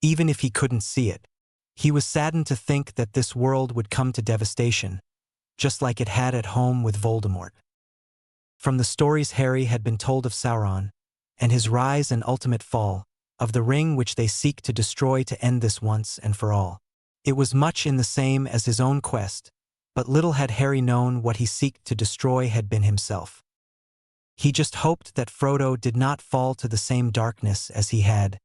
even if he couldn't see it. He was saddened to think that this world would come to devastation, just like it had at home with Voldemort. From the stories Harry had been told of Sauron, and his rise and ultimate fall, of the ring which they seek to destroy to end this once and for all. It was much in the same as his own quest, but little had Harry known what he seeked to destroy had been himself. He just hoped that Frodo did not fall to the same darkness as he had.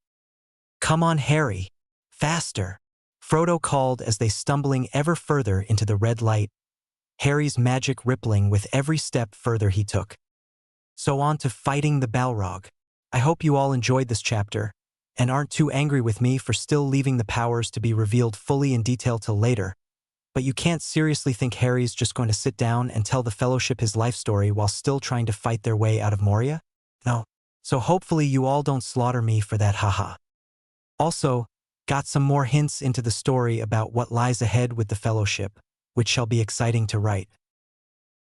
"Come on, Harry, faster," Frodo called as they stumbling ever further into the red light, Harry's magic rippling with every step further he took. So on to fighting the Balrog. I hope you all enjoyed this chapter, and aren't too angry with me for still leaving the powers to be revealed fully in detail till later. But you can't seriously think Harry's just going to sit down and tell the Fellowship his life story while still trying to fight their way out of Moria? No. So hopefully you all don't slaughter me for that, haha. Also, got some more hints into the story about what lies ahead with the Fellowship, which shall be exciting to write.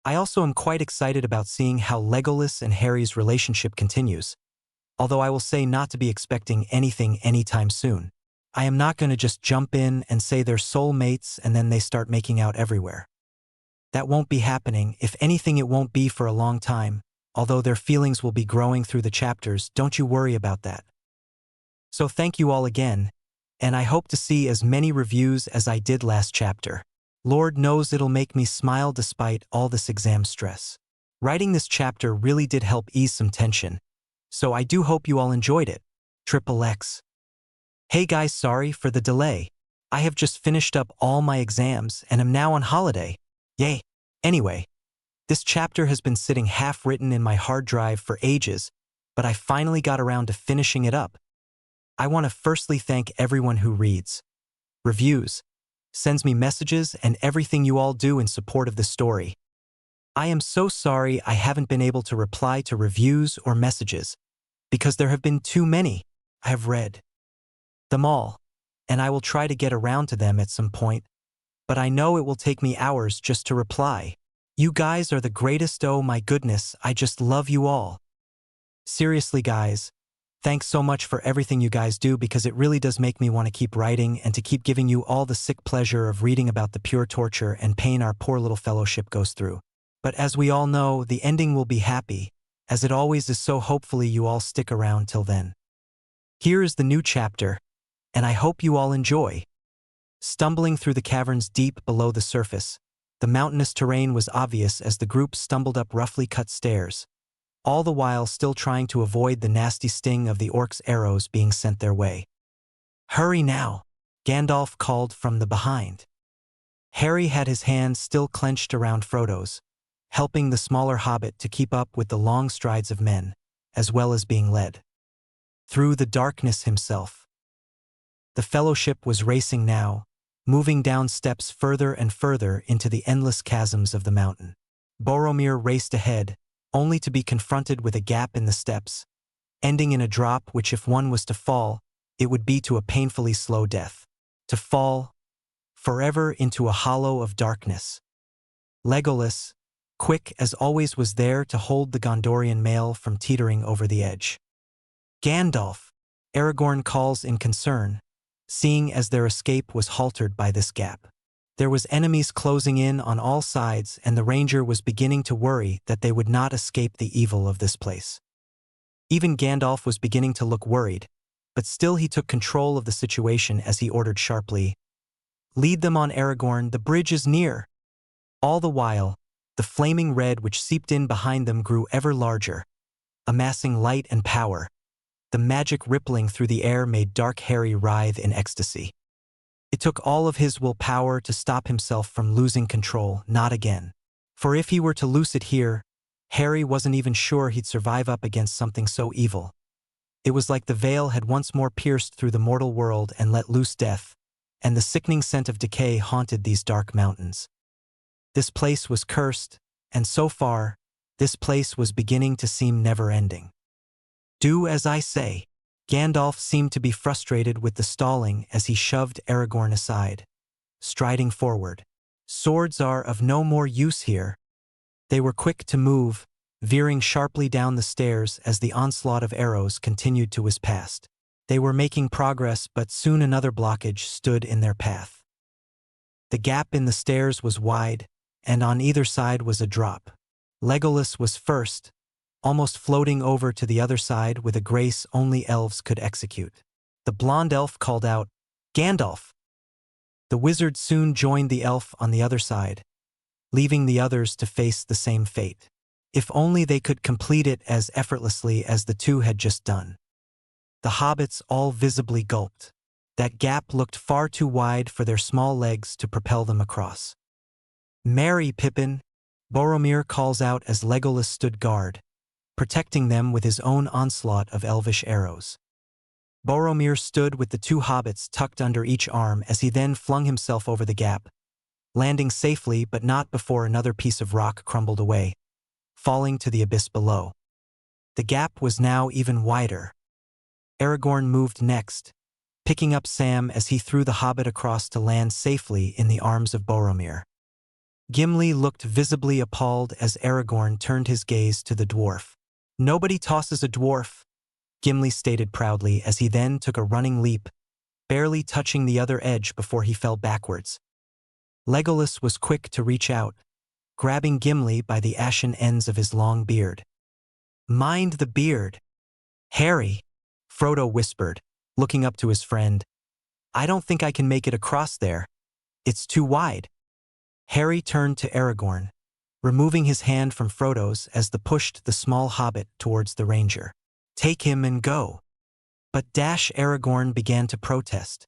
I also am quite excited about seeing how Legolas and Harry's relationship continues, although I will say not to be expecting anything anytime soon. I am not going to just jump in and say they're soulmates and then they start making out everywhere. That won't be happening. If anything, it won't be for a long time, although their feelings will be growing through the chapters. Don't you worry about that. So thank you all again, and I hope to see as many reviews as I did last chapter. Lord knows it'll make me smile despite all this exam stress. Writing this chapter really did help ease some tension, so I do hope you all enjoyed it. XXX. Hey guys, sorry for the delay. I have just finished up all my exams and am now on holiday. Yay. Anyway, this chapter has been sitting half-written in my hard drive for ages, but I finally got around to finishing it up. I want to firstly thank everyone who reads, reviews, sends me messages, and everything you all do in support of the story. I am so sorry I haven't been able to reply to reviews or messages, because there have been too many. I have read them all, and I will try to get around to them at some point, but I know it will take me hours just to reply. You guys are the greatest, oh my goodness, I just love you all. Seriously guys, thanks so much for everything you guys do because it really does make me want to keep writing and to keep giving you all the sick pleasure of reading about the pure torture and pain our poor little Fellowship goes through. But as we all know, the ending will be happy, as it always is, so hopefully you all stick around till then. Here is the new chapter, and I hope you all enjoy. Stumbling through the caverns deep below the surface, the mountainous terrain was obvious as the group stumbled up roughly cut stairs, all the while still trying to avoid the nasty sting of the orcs' arrows being sent their way. "Hurry now," Gandalf called from the behind. Harry had his hand still clenched around Frodo's, helping the smaller hobbit to keep up with the long strides of men, as well as being led through the darkness himself. The Fellowship was racing now, moving down steps further and further into the endless chasms of the mountain. Boromir raced ahead, only to be confronted with a gap in the steps, ending in a drop which, if one was to fall, it would be to a painfully slow death. To fall forever into a hollow of darkness. Legolas, quick as always, was there to hold the Gondorian male from teetering over the edge. "Gandalf," Aragorn calls in concern, seeing as their escape was halted by this gap. There was enemies closing in on all sides, and the ranger was beginning to worry that they would not escape the evil of this place. Even Gandalf was beginning to look worried, but still he took control of the situation as he ordered sharply, "Lead them on, Aragorn, the bridge is near." All the while, the flaming red which seeped in behind them grew ever larger, amassing light and power. The magic rippling through the air made Dark Harry writhe in ecstasy. It took all of his willpower to stop himself from losing control, not again. For if he were to lose it here, Harry wasn't even sure he'd survive up against something so evil. It was like the veil had once more pierced through the mortal world and let loose death, and the sickening scent of decay haunted these dark mountains. This place was cursed, and so far, this place was beginning to seem never-ending. "Do as I say." Gandalf seemed to be frustrated with the stalling as he shoved Aragorn aside, striding forward. "Swords are of no more use here." They were quick to move, veering sharply down the stairs as the onslaught of arrows continued to whiz past. They were making progress, but soon another blockage stood in their path. The gap in the stairs was wide, and on either side was a drop. Legolas was first, almost floating over to the other side with a grace only elves could execute. The blonde elf called out, "Gandalf!" The wizard soon joined the elf on the other side, leaving the others to face the same fate. If only they could complete it as effortlessly as the two had just done. The hobbits all visibly gulped. That gap looked far too wide for their small legs to propel them across. "Marry, Pippin!" Boromir calls out as Legolas stood guard, protecting them with his own onslaught of elvish arrows. Boromir stood with the two hobbits tucked under each arm as he then flung himself over the gap, landing safely but not before another piece of rock crumbled away, falling to the abyss below. The gap was now even wider. Aragorn moved next, picking up Sam as he threw the hobbit across to land safely in the arms of Boromir. Gimli looked visibly appalled as Aragorn turned his gaze to the dwarf. "Nobody tosses a dwarf," Gimli stated proudly as he then took a running leap, barely touching the other edge before he fell backwards. Legolas was quick to reach out, grabbing Gimli by the ashen ends of his long beard. "Mind the beard, Harry," Frodo whispered, looking up to his friend. "I don't think I can make it across there. It's too wide." Harry turned to Aragorn, removing his hand from Frodo's as the pushed the small hobbit towards the ranger. "Take him and go." But Aragorn began to protest.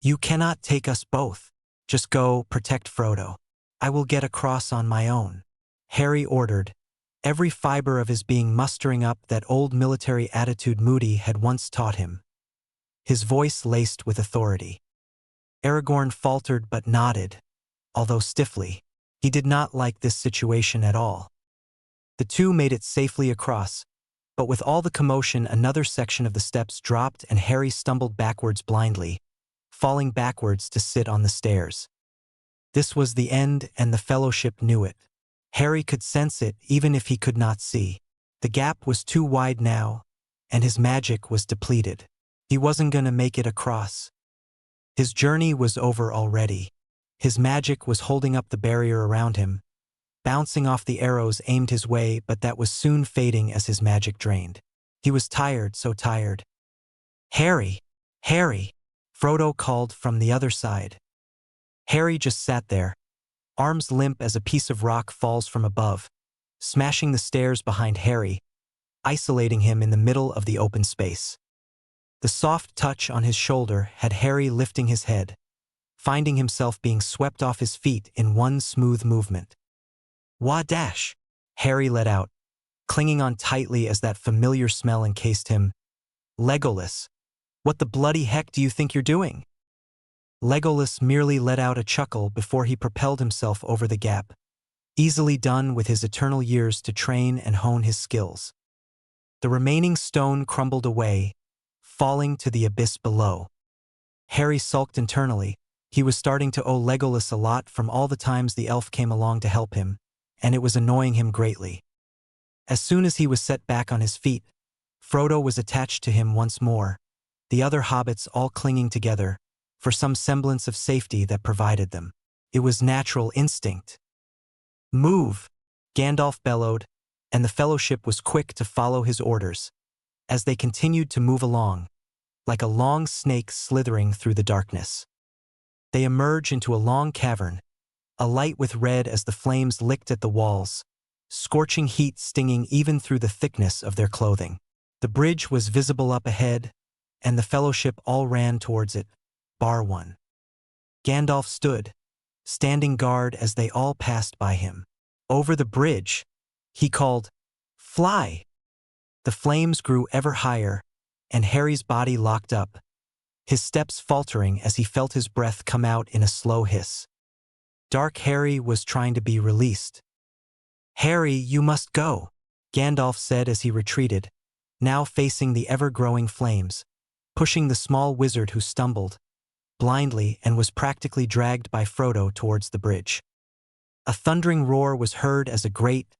"You cannot take us both. Just go protect Frodo. I will get across on my own," Harry ordered, every fiber of his being mustering up that old military attitude Moody had once taught him, his voice laced with authority. Aragorn faltered but nodded, although stiffly. He did not like this situation at all. The two made it safely across, but with all the commotion another section of the steps dropped and Harry stumbled backwards blindly, falling backwards to sit on the stairs. This was the end, and the Fellowship knew it. Harry could sense it even if he could not see. The gap was too wide now, and his magic was depleted. He wasn't gonna make it across. His journey was over already. His magic was holding up the barrier around him, bouncing off the arrows aimed his way, but that was soon fading as his magic drained. He was tired, so tired. "Harry! Harry!" Frodo called from the other side. Harry just sat there, arms limp as a piece of rock falls from above, smashing the stairs behind Harry, isolating him in the middle of the open space. The soft touch on his shoulder had Harry lifting his head, finding himself being swept off his feet in one smooth movement. "Wah dash!" Harry let out, clinging on tightly as that familiar smell encased him. "Legolas, what the bloody heck do you think you're doing?" Legolas merely let out a chuckle before he propelled himself over the gap, easily done with his eternal years to train and hone his skills. The remaining stone crumbled away, falling to the abyss below. Harry sulked internally. He was starting to owe Legolas a lot from all the times the elf came along to help him, and it was annoying him greatly. As soon as he was set back on his feet, Frodo was attached to him once more, the other hobbits all clinging together, for some semblance of safety that provided them. It was natural instinct. "Move!" Gandalf bellowed, and the Fellowship was quick to follow his orders, as they continued to move along, like a long snake slithering through the darkness. They emerged into a long cavern, alight with red as the flames licked at the walls, scorching heat stinging even through the thickness of their clothing. The bridge was visible up ahead, and the Fellowship all ran towards it, bar one. Gandalf stood, standing guard as they all passed by him. Over the bridge, he called, "Fly!" The flames grew ever higher, and Harry's body locked up, his steps faltering as he felt his breath come out in a slow hiss. Dark Harry was trying to be released. "Harry, you must go," Gandalf said as he retreated, now facing the ever-growing flames, pushing the small wizard who stumbled, blindly and was practically dragged by Frodo towards the bridge. A thundering roar was heard as a great,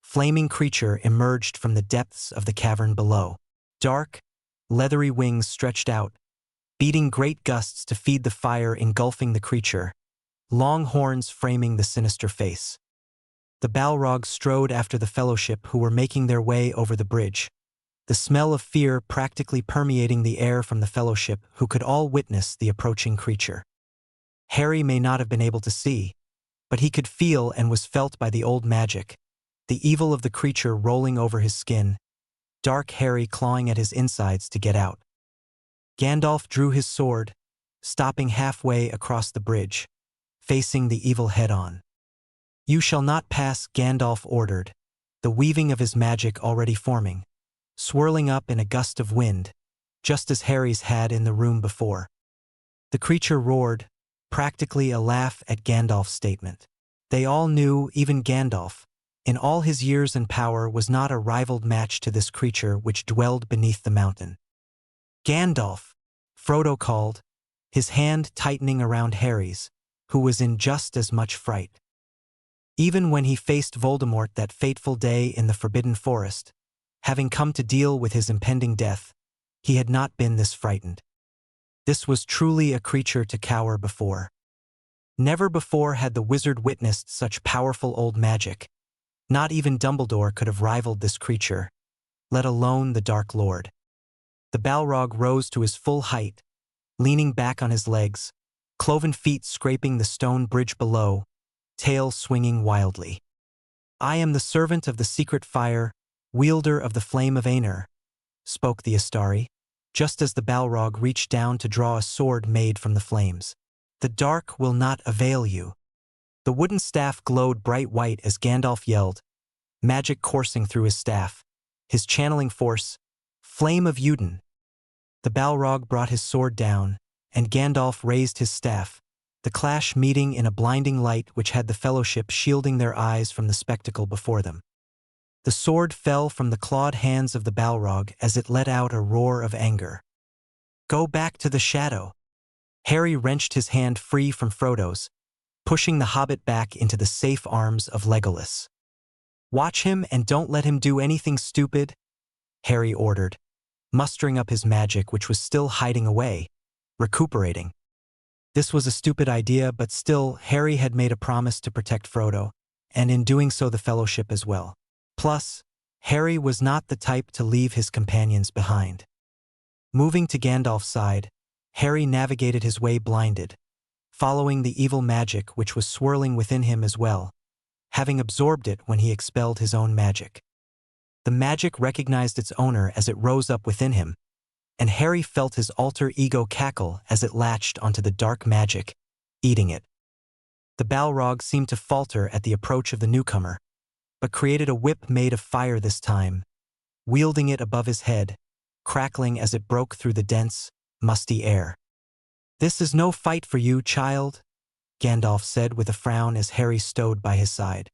flaming creature emerged from the depths of the cavern below. Dark, leathery wings stretched out, beating great gusts to feed the fire engulfing the creature, long horns framing the sinister face. The Balrog strode after the Fellowship who were making their way over the bridge, the smell of fear practically permeating the air from the Fellowship who could all witness the approaching creature. Harry may not have been able to see, but he could feel and was felt by the old magic, the evil of the creature rolling over his skin, Dark Harry clawing at his insides to get out. Gandalf drew his sword, stopping halfway across the bridge, facing the evil head-on. "You shall not pass," Gandalf ordered, the weaving of his magic already forming, swirling up in a gust of wind, just as Harry's had in the room before. The creature roared, practically a laugh at Gandalf's statement. They all knew, even Gandalf, in all his years and power, was not a rivaled match to this creature which dwelled beneath the mountain. "Gandalf!" Frodo called, his hand tightening around Harry's, who was in just as much fright. Even when he faced Voldemort that fateful day in the Forbidden Forest, having come to deal with his impending death, he had not been this frightened. This was truly a creature to cower before. Never before had the wizard witnessed such powerful old magic. Not even Dumbledore could have rivaled this creature, let alone the Dark Lord. The Balrog rose to his full height, leaning back on his legs, cloven feet scraping the stone bridge below, tail swinging wildly. "I am the servant of the secret fire, wielder of the flame of Aenir," spoke the Astari, just as the Balrog reached down to draw a sword made from the flames. "The dark will not avail you." The wooden staff glowed bright white as Gandalf yelled, magic coursing through his staff, his channeling force, flame of Uden. The Balrog brought his sword down, and Gandalf raised his staff, the clash meeting in a blinding light which had the Fellowship shielding their eyes from the spectacle before them. The sword fell from the clawed hands of the Balrog as it let out a roar of anger. "Go back to the shadow." Harry wrenched his hand free from Frodo's, pushing the hobbit back into the safe arms of Legolas. "Watch him and don't let him do anything stupid," Harry ordered, mustering up his magic which was still hiding away, recuperating. This was a stupid idea, but still, Harry had made a promise to protect Frodo, and in doing so the Fellowship as well. Plus, Harry was not the type to leave his companions behind. Moving to Gandalf's side, Harry navigated his way blinded, following the evil magic which was swirling within him as well, having absorbed it when he expelled his own magic. The magic recognized its owner as it rose up within him, and Harry felt his alter ego cackle as it latched onto the dark magic, eating it. The Balrog seemed to falter at the approach of the newcomer, but created a whip made of fire this time, wielding it above his head, crackling as it broke through the dense, musty air. "This is no fight for you, child," Gandalf said with a frown as Harry stowed by his side.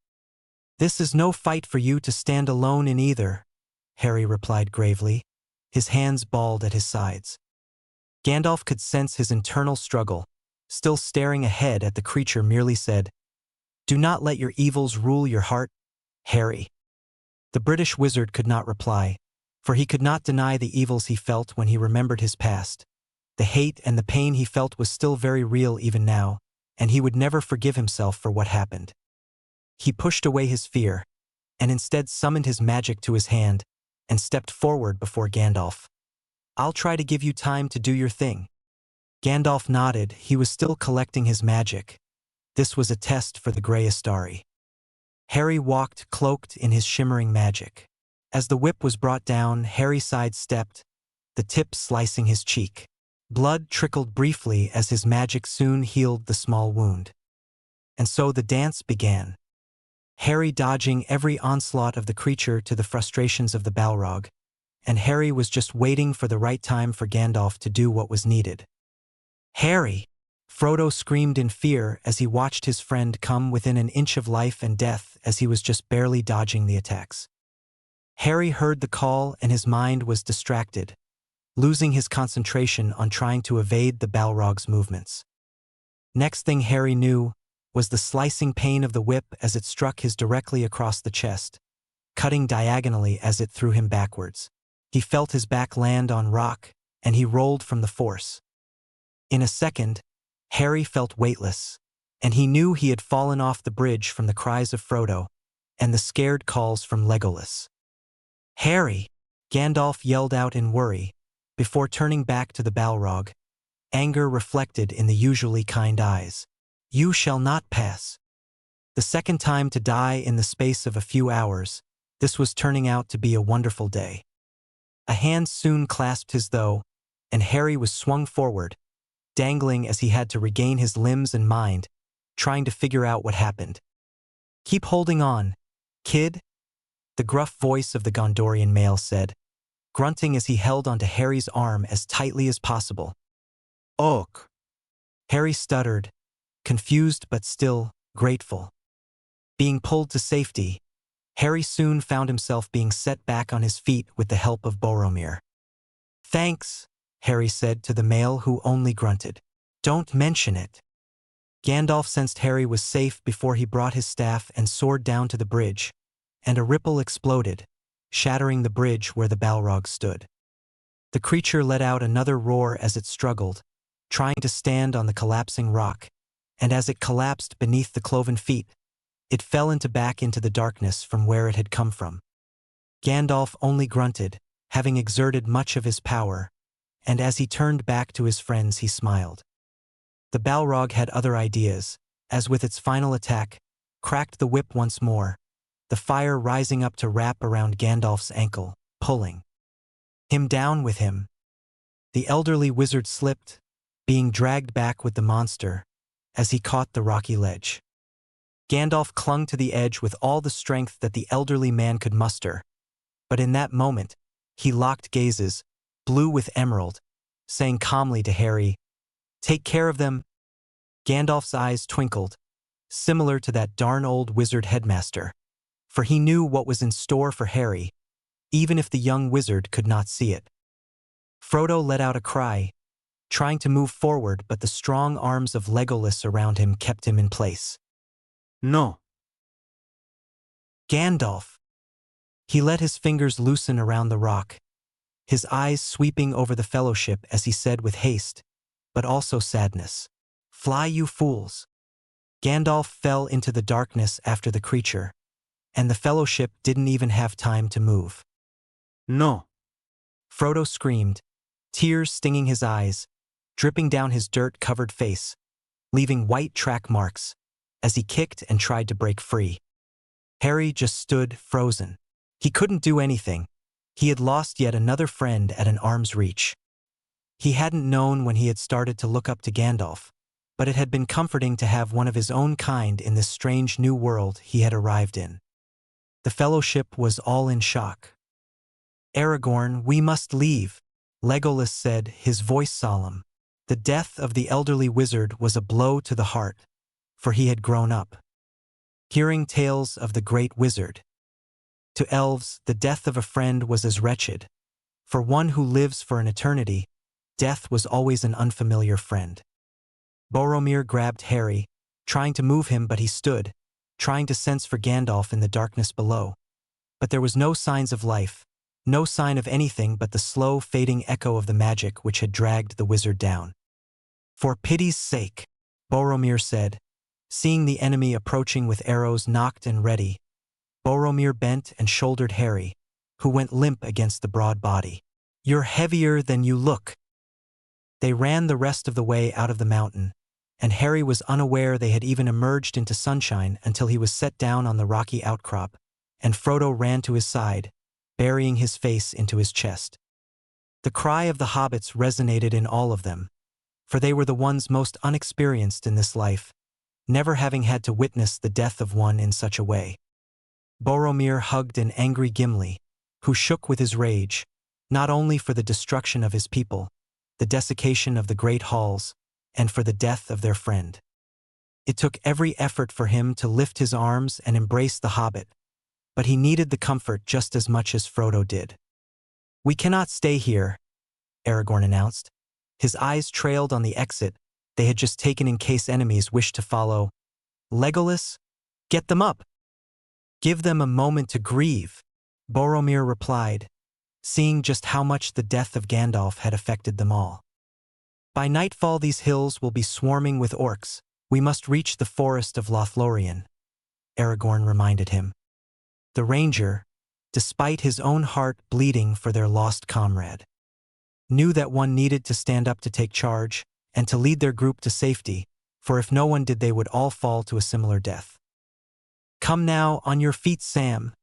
"This is no fight for you to stand alone in either," Harry replied gravely, his hands balled at his sides. Gandalf could sense his internal struggle, still staring ahead at the creature merely said, "Do not let your evils rule your heart, Harry." The British wizard could not reply, for he could not deny the evils he felt when he remembered his past. The hate and the pain he felt was still very real even now, and he would never forgive himself for what happened. He pushed away his fear, and instead summoned his magic to his hand and stepped forward before Gandalf. "I'll try to give you time to do your thing." Gandalf nodded. He was still collecting his magic. This was a test for the Grey Astari. Harry walked cloaked in his shimmering magic. As the whip was brought down, Harry sidestepped, the tip slicing his cheek. Blood trickled briefly as his magic soon healed the small wound. And so the dance began. Harry dodging every onslaught of the creature to the frustrations of the Balrog, and Harry was just waiting for the right time for Gandalf to do what was needed. "Harry!" Frodo screamed in fear as he watched his friend come within an inch of life and death as he was just barely dodging the attacks. Harry heard the call and his mind was distracted, losing his concentration on trying to evade the Balrog's movements. Next thing Harry knew was the slicing pain of the whip as it struck his directly across the chest, cutting diagonally as it threw him backwards. He felt his back land on rock, and he rolled from the force. In a second, Harry felt weightless, and he knew he had fallen off the bridge from the cries of Frodo and the scared calls from Legolas. "Harry!" Gandalf yelled out in worry, before turning back to the Balrog, anger reflected in the usually kind eyes. "You shall not pass." The second time to die in the space of a few hours, this was turning out to be a wonderful day. A hand soon clasped his throat, and Harry was swung forward, dangling as he had to regain his limbs and mind, trying to figure out what happened. "Keep holding on, kid," the gruff voice of the Gondorian male said, grunting as he held onto Harry's arm as tightly as possible. Ok. Harry stuttered, confused but still grateful. Being pulled to safety, Harry soon found himself being set back on his feet with the help of Boromir. "Thanks," Harry said to the male who only grunted. "Don't mention it." Gandalf sensed Harry was safe before he brought his staff and sword down to the bridge, and a ripple exploded, shattering the bridge where the Balrog stood. The creature let out another roar as it struggled, trying to stand on the collapsing rock, and as it collapsed beneath the cloven feet, it fell back into the darkness from where it had come from. Gandalf only grunted, having exerted much of his power, and as he turned back to his friends he smiled. The Balrog had other ideas, as with its final attack, cracked the whip once more, the fire rising up to wrap around Gandalf's ankle, pulling him down with him. The elderly wizard slipped, being dragged back with the monster, as he caught the rocky ledge. Gandalf clung to the edge with all the strength that the elderly man could muster, but in that moment, he locked gazes, blue with emerald, saying calmly to Harry, "Take care of them." Gandalf's eyes twinkled, similar to that darn old wizard headmaster, for he knew what was in store for Harry, even if the young wizard could not see it. Frodo let out a cry, trying to move forward, but the strong arms of Legolas around him kept him in place. No. "Gandalf!" He let his fingers loosen around the rock, his eyes sweeping over the fellowship as he said with haste, but also sadness, "Fly, you fools." Gandalf fell into the darkness after the creature, and the fellowship didn't even have time to move. No. Frodo screamed, tears stinging his eyes, dripping down his dirt-covered face, leaving white track marks, as he kicked and tried to break free. Harry just stood frozen. He couldn't do anything. He had lost yet another friend at an arm's reach. He hadn't known when he had started to look up to Gandalf, but it had been comforting to have one of his own kind in this strange new world he had arrived in. The fellowship was all in shock. "Aragorn, we must leave," Legolas said, his voice solemn. The death of the elderly wizard was a blow to the heart, for he had grown up hearing tales of the great wizard. To elves, the death of a friend was as wretched. For one who lives for an eternity, death was always an unfamiliar friend. Boromir grabbed Harry, trying to move him, but he stood, trying to sense for Gandalf in the darkness below. But there was no signs of life, no sign of anything but the slow fading echo of the magic which had dragged the wizard down. "For pity's sake," Boromir said. Seeing the enemy approaching with arrows nocked and ready, Boromir bent and shouldered Harry, who went limp against the broad body. "You're heavier than you look." They ran the rest of the way out of the mountain, and Harry was unaware they had even emerged into sunshine until he was set down on the rocky outcrop, and Frodo ran to his side, burying his face into his chest. The cry of the hobbits resonated in all of them, for they were the ones most unexperienced in this life, never having had to witness the death of one in such a way. Boromir hugged an angry Gimli, who shook with his rage, not only for the destruction of his people, the desiccation of the great halls, and for the death of their friend. It took every effort for him to lift his arms and embrace the hobbit, but he needed the comfort just as much as Frodo did. "We cannot stay here," Aragorn announced. His eyes trailed on the exit they had just taken in case enemies wished to follow. "Legolas, get them up." "Give them a moment to grieve," Boromir replied, seeing just how much the death of Gandalf had affected them all. "By nightfall these hills will be swarming with orcs. We must reach the forest of Lothlórien," Aragorn reminded him. The ranger, despite his own heart bleeding for their lost comrade, knew that one needed to stand up to take charge and to lead their group to safety, for if no one did they would all fall to a similar death. "Come now, on your feet, Sam,"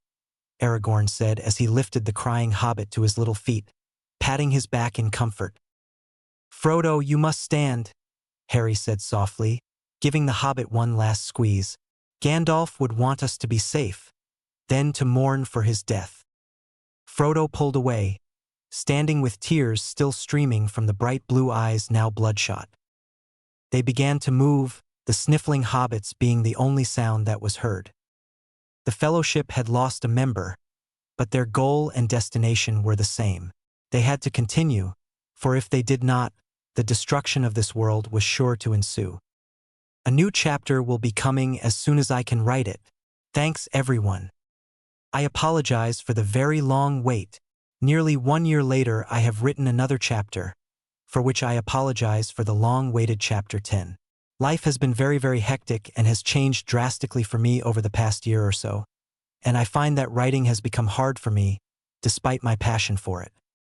Aragorn said as he lifted the crying hobbit to his little feet, patting his back in comfort. "Frodo, you must stand," Harry said softly, giving the hobbit one last squeeze. "Gandalf would want us to be safe, then to mourn for his death." Frodo pulled away, standing with tears still streaming from the bright blue eyes now bloodshot. They began to move, the sniffling hobbits being the only sound that was heard. The Fellowship had lost a member, but their goal and destination were the same. They had to continue, for if they did not, the destruction of this world was sure to ensue. A new chapter will be coming as soon as I can write it. Thanks, everyone. I apologize for the very long wait. Nearly 1 year later, I have written another chapter, for which I apologize for the long-awaited Chapter 10. Life has been very hectic and has changed drastically for me over the past year or so, and I find that writing has become hard for me, despite my passion for it.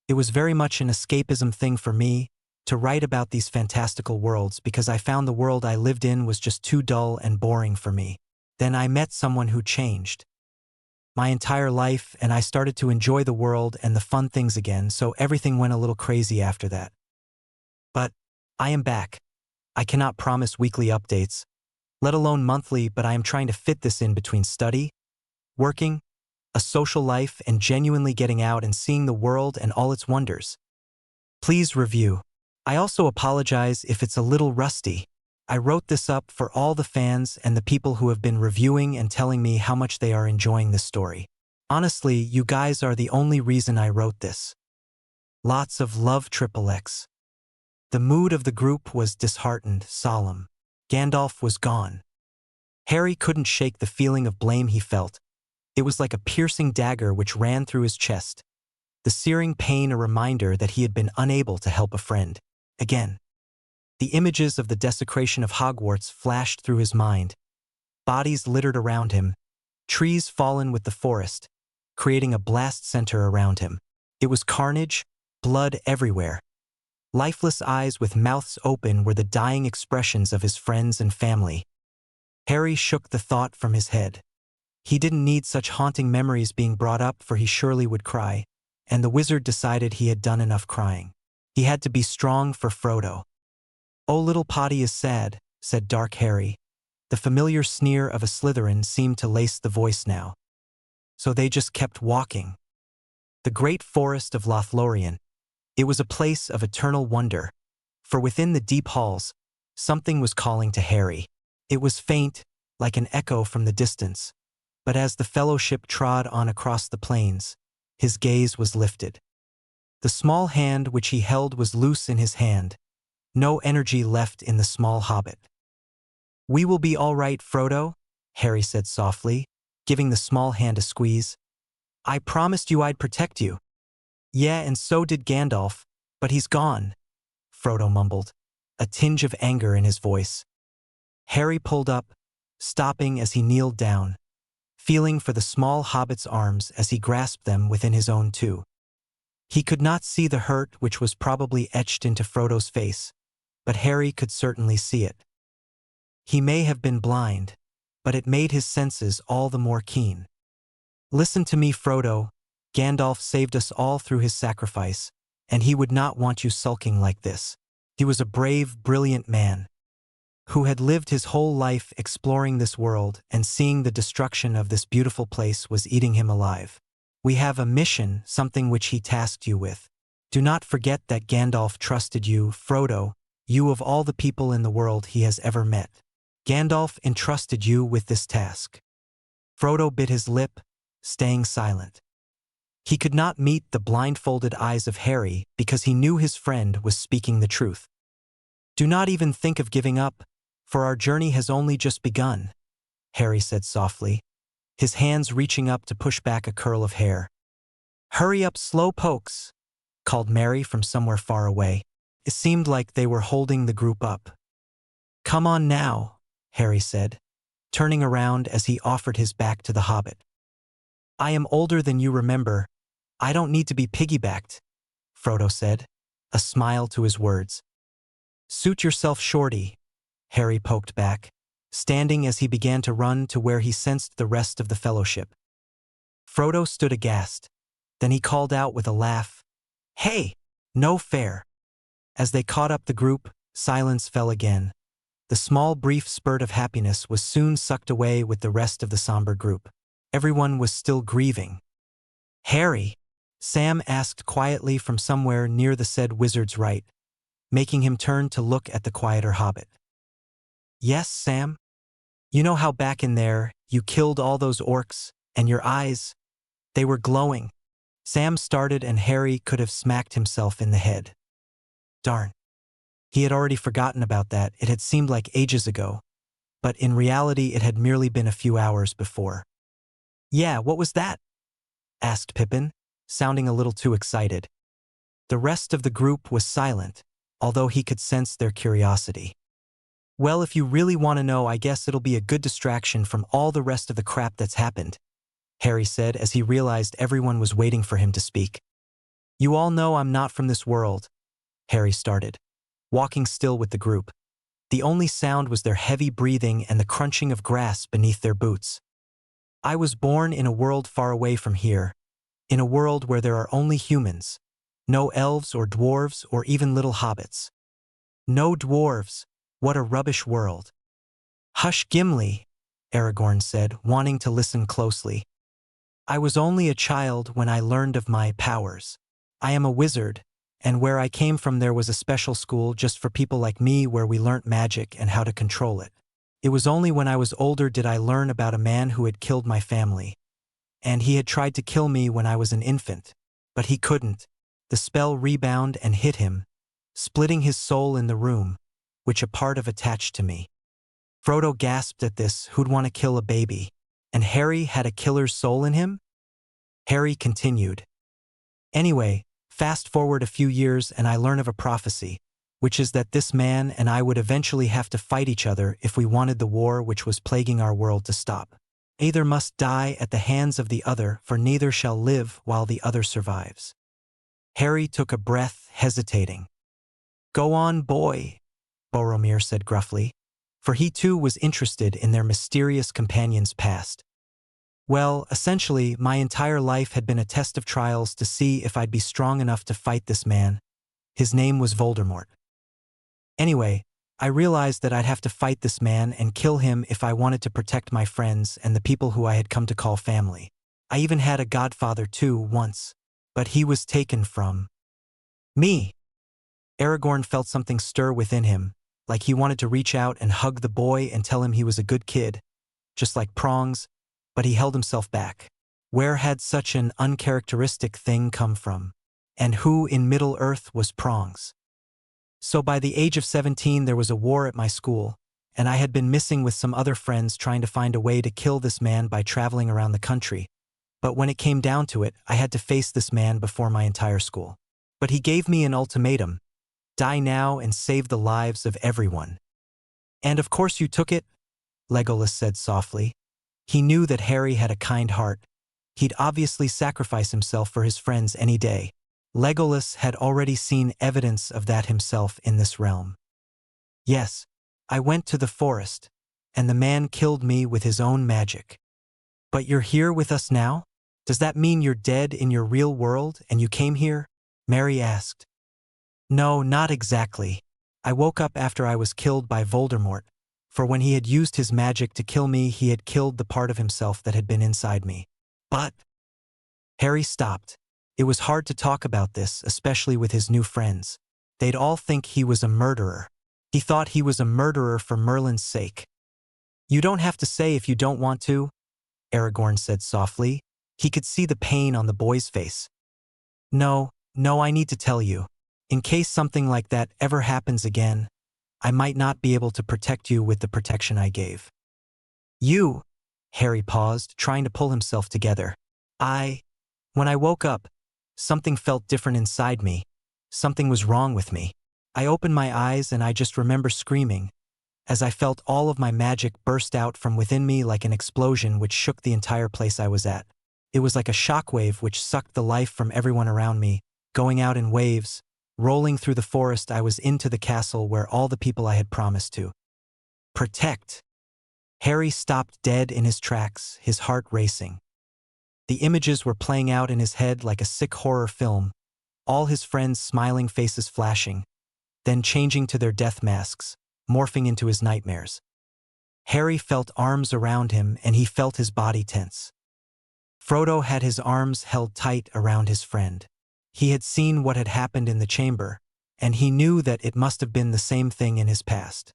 It was very much an escapism thing for me to write about these fantastical worlds because I found the world I lived in was just too dull and boring for me. Then I met someone who changed my entire life, and I started to enjoy the world and the fun things again, so everything went a little crazy after that. But I am back. I cannot promise weekly updates, let alone monthly, but I am trying to fit this in between study, working, a social life, and genuinely getting out and seeing the world and all its wonders. Please review. I also apologize if it's a little rusty. I wrote this up for all the fans and the people who have been reviewing and telling me how much they are enjoying this story. Honestly, you guys are the only reason I wrote this. Lots of love, XXX. The mood of the group was disheartened, solemn. Gandalf was gone. Harry couldn't shake the feeling of blame he felt. It was like a piercing dagger which ran through his chest, the searing pain a reminder that he had been unable to help a friend. Again. The images of the desecration of Hogwarts flashed through his mind. Bodies littered around him, trees fallen with the forest, creating a blast center around him. It was carnage, blood everywhere. Lifeless eyes with mouths open were the dying expressions of his friends and family. Harry shook the thought from his head. He didn't need such haunting memories being brought up, for he surely would cry, and the wizard decided he had done enough crying. He had to be strong for Frodo. "Oh, little Potty is sad," said Dark Harry. The familiar sneer of a Slytherin seemed to lace the voice now. So they just kept walking. The great forest of Lothlórien. It was a place of eternal wonder, for within the deep halls, something was calling to Harry. It was faint, like an echo from the distance, but as the Fellowship trod on across the plains, his gaze was lifted. The small hand which he held was loose in his hand, no energy left in the small hobbit. "We will be all right, Frodo," Harry said softly, giving the small hand a squeeze. "I promised you I'd protect you." "Yeah, and so did Gandalf, but he's gone," Frodo mumbled, a tinge of anger in his voice. Harry pulled up, stopping as he kneeled down, feeling for the small hobbit's arms as he grasped them within his own too. He could not see the hurt which was probably etched into Frodo's face, but Harry could certainly see it. He may have been blind, but it made his senses all the more keen. Listen to me, Frodo. Gandalf saved us all through his sacrifice, and he would not want you sulking like this. He was a brave, brilliant man who had lived his whole life exploring this world, and seeing the destruction of this beautiful place was eating him alive. We have a mission, something which he tasked you with. Do not forget that Gandalf trusted you, Frodo, you of all the people in the world he has ever met. Gandalf entrusted you with this task. Frodo bit his lip, staying silent. He could not meet the blindfolded eyes of Harry because he knew his friend was speaking the truth. Do not even think of giving up, for our journey has only just begun, Harry said softly, his hands reaching up to push back a curl of hair. Hurry up, slowpokes, called Merry from somewhere far away. It seemed like they were holding the group up. Come on now, Harry said, turning around as he offered his back to the hobbit. I am older than you remember. I don't need to be piggybacked, Frodo said, a smile to his words. Suit yourself, shorty, Harry poked back, standing as he began to run to where he sensed the rest of the fellowship. Frodo stood aghast. Then he called out with a laugh, Hey, no fair. As they caught up the group, silence fell again. The small brief spurt of happiness was soon sucked away with the rest of the somber group. Everyone was still grieving. Harry, Sam asked quietly from somewhere near the said wizard's right, making him turn to look at the quieter hobbit. Yes, Sam? You know how back in there, you killed all those orcs, and your eyes, they were glowing. Sam started and Harry could have smacked himself in the head. Darn. He had already forgotten about that. It had seemed like ages ago, but in reality it had merely been a few hours before. Yeah, what was that? Asked Pippin, sounding a little too excited. The rest of the group was silent, although he could sense their curiosity. Well, if you really want to know, I guess it'll be a good distraction from all the rest of the crap that's happened, Harry said as he realized everyone was waiting for him to speak. You all know I'm not from this world, Harry started, walking still with the group. The only sound was their heavy breathing and the crunching of grass beneath their boots. I was born in a world far away from here, in a world where there are only humans, no elves or dwarves or even little hobbits. No dwarves. What a rubbish world. Hush, Gimli, Aragorn said, wanting to listen closely. I was only a child when I learned of my powers. I am a wizard, and where I came from there was a special school just for people like me where we learnt magic and how to control it. It was only when I was older did I learn about a man who had killed my family. And he had tried to kill me when I was an infant, but he couldn't. The spell rebounded and hit him, splitting his soul in the room, which a part of attached to me. Frodo gasped at this. Who'd want to kill a baby? And Harry had a killer's soul in him? Harry continued. Anyway, fast forward a few years and I learn of a prophecy, which is that this man and I would eventually have to fight each other if we wanted the war which was plaguing our world to stop. Either must die at the hands of the other, for neither shall live while the other survives. Harry took a breath, hesitating. Go on, boy, Boromir said gruffly, for he too was interested in their mysterious companion's past. Well, essentially, my entire life had been a test of trials to see if I'd be strong enough to fight this man. His name was Voldemort. Anyway, I realized that I'd have to fight this man and kill him if I wanted to protect my friends and the people who I had come to call family. I even had a godfather too once, but he was taken from me. Aragorn felt something stir within him, like he wanted to reach out and hug the boy and tell him he was a good kid, just like Prongs, but he held himself back. Where had such an uncharacteristic thing come from? And who in Middle-earth was Prongs? So by the age of 17 there was a war at my school, and I had been missing with some other friends trying to find a way to kill this man by traveling around the country. But when it came down to it, I had to face this man before my entire school. But he gave me an ultimatum: die now and save the lives of everyone. And of course you took it, Legolas said softly. He knew that Harry had a kind heart. He'd obviously sacrifice himself for his friends any day. Legolas had already seen evidence of that himself in this realm. Yes, I went to the forest, and the man killed me with his own magic. But you're here with us now? Does that mean you're dead in your real world and you came here? Merry asked. No, not exactly. I woke up after I was killed by Voldemort, for when he had used his magic to kill me, he had killed the part of himself that had been inside me. But Harry stopped. It was hard to talk about this, especially with his new friends. They'd all think he was a murderer. He thought he was a murderer for Merlin's sake. You don't have to say if you don't want to, Aragorn said softly. He could see the pain on the boy's face. No, I need to tell you. In case something like that ever happens again, I might not be able to protect you with the protection I gave. You, Harry paused, trying to pull himself together. When I woke up, something felt different inside me. Something was wrong with me. I opened my eyes and I just remember screaming, as I felt all of my magic burst out from within me like an explosion which shook the entire place I was at. It was like a shockwave which sucked the life from everyone around me, going out in waves. Rolling through the forest, I was into the castle where all the people I had promised to protect. Harry stopped dead in his tracks, his heart racing. The images were playing out in his head like a sick horror film, all his friends' smiling faces flashing, then changing to their death masks, morphing into his nightmares. Harry felt arms around him and he felt his body tense. Frodo had his arms held tight around his friend. He had seen what had happened in the chamber, and he knew that it must have been the same thing in his past.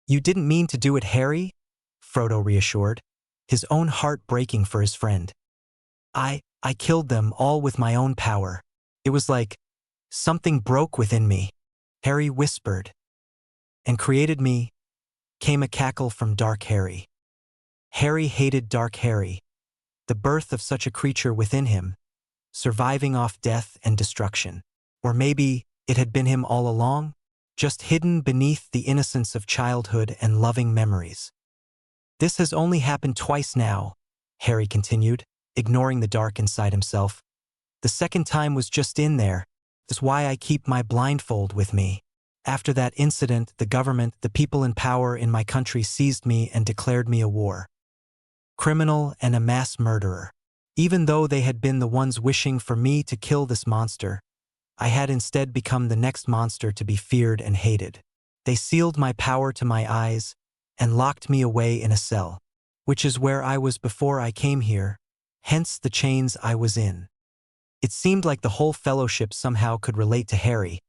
You didn't mean to do it, Harry? Frodo reassured, his own heart breaking for his friend. I killed them all with my own power. It was like something broke within me, Harry whispered. And created me, came a cackle from Dark Harry. Harry hated Dark Harry, the birth of such a creature within him, surviving off death and destruction. Or maybe it had been him all along, just hidden beneath the innocence of childhood and loving memories. This has only happened twice now, Harry continued, ignoring the dark inside himself. The second time was just in there. That's why I keep my blindfold with me. After that incident, the government, the people in power in my country seized me and declared me a war criminal and a mass murderer. Even though they had been the ones wishing for me to kill this monster, I had instead become the next monster to be feared and hated. They sealed my power to my eyes and locked me away in a cell, which is where I was before I came here, hence the chains I was in. It seemed like the whole fellowship somehow could relate to Harry,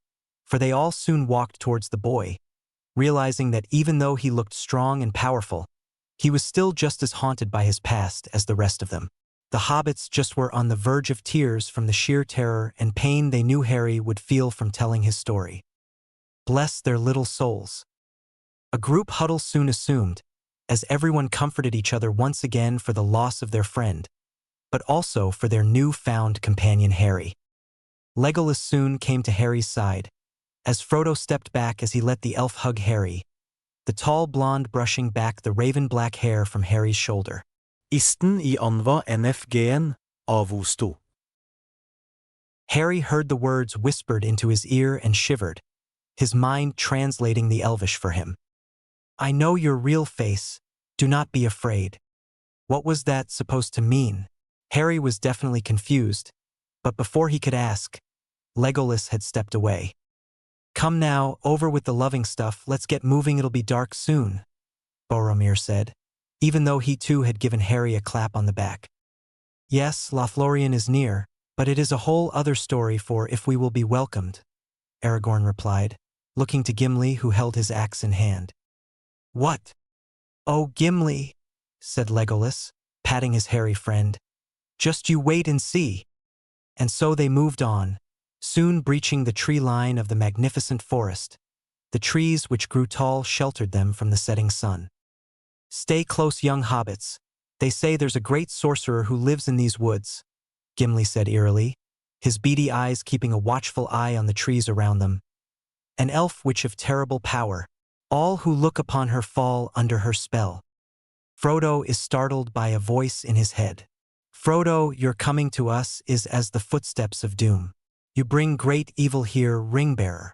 for they all soon walked towards the boy, realizing that even though he looked strong and powerful, he was still just as haunted by his past as the rest of them. The hobbits just were on the verge of tears from the sheer terror and pain they knew Harry would feel from telling his story. Bless their little souls. A group huddle soon assumed, as everyone comforted each other once again for the loss of their friend, but also for their new-found companion Harry. Legolas soon came to Harry's side, as Frodo stepped back as he let the elf hug Harry, the tall blonde brushing back the raven-black hair from Harry's shoulder. Isten I Anva NFGN, Avosto. Harry heard the words whispered into his ear and shivered, his mind translating the Elvish for him. I know your real face, do not be afraid. What was that supposed to mean? Harry was definitely confused, but before he could ask, Legolas had stepped away. Come now, over with the loving stuff, let's get moving, it'll be dark soon, Boromir said, even though he too had given Harry a clap on the back. Yes, Lothlórien is near, but it is a whole other story for if we will be welcomed, Aragorn replied, looking to Gimli who held his axe in hand. What? Oh, Gimli, said Legolas, patting his hairy friend. Just you wait and see. And so they moved on, soon breaching the tree line of the magnificent forest. The trees which grew tall sheltered them from the setting sun. Stay close, young hobbits. They say there's a great sorcerer who lives in these woods, Gimli said eerily, his beady eyes keeping a watchful eye on the trees around them. An elf witch of terrible power. All who look upon her fall under her spell. Frodo is startled by a voice in his head. Frodo, your coming to us is as the footsteps of doom. You bring great evil here, Ringbearer.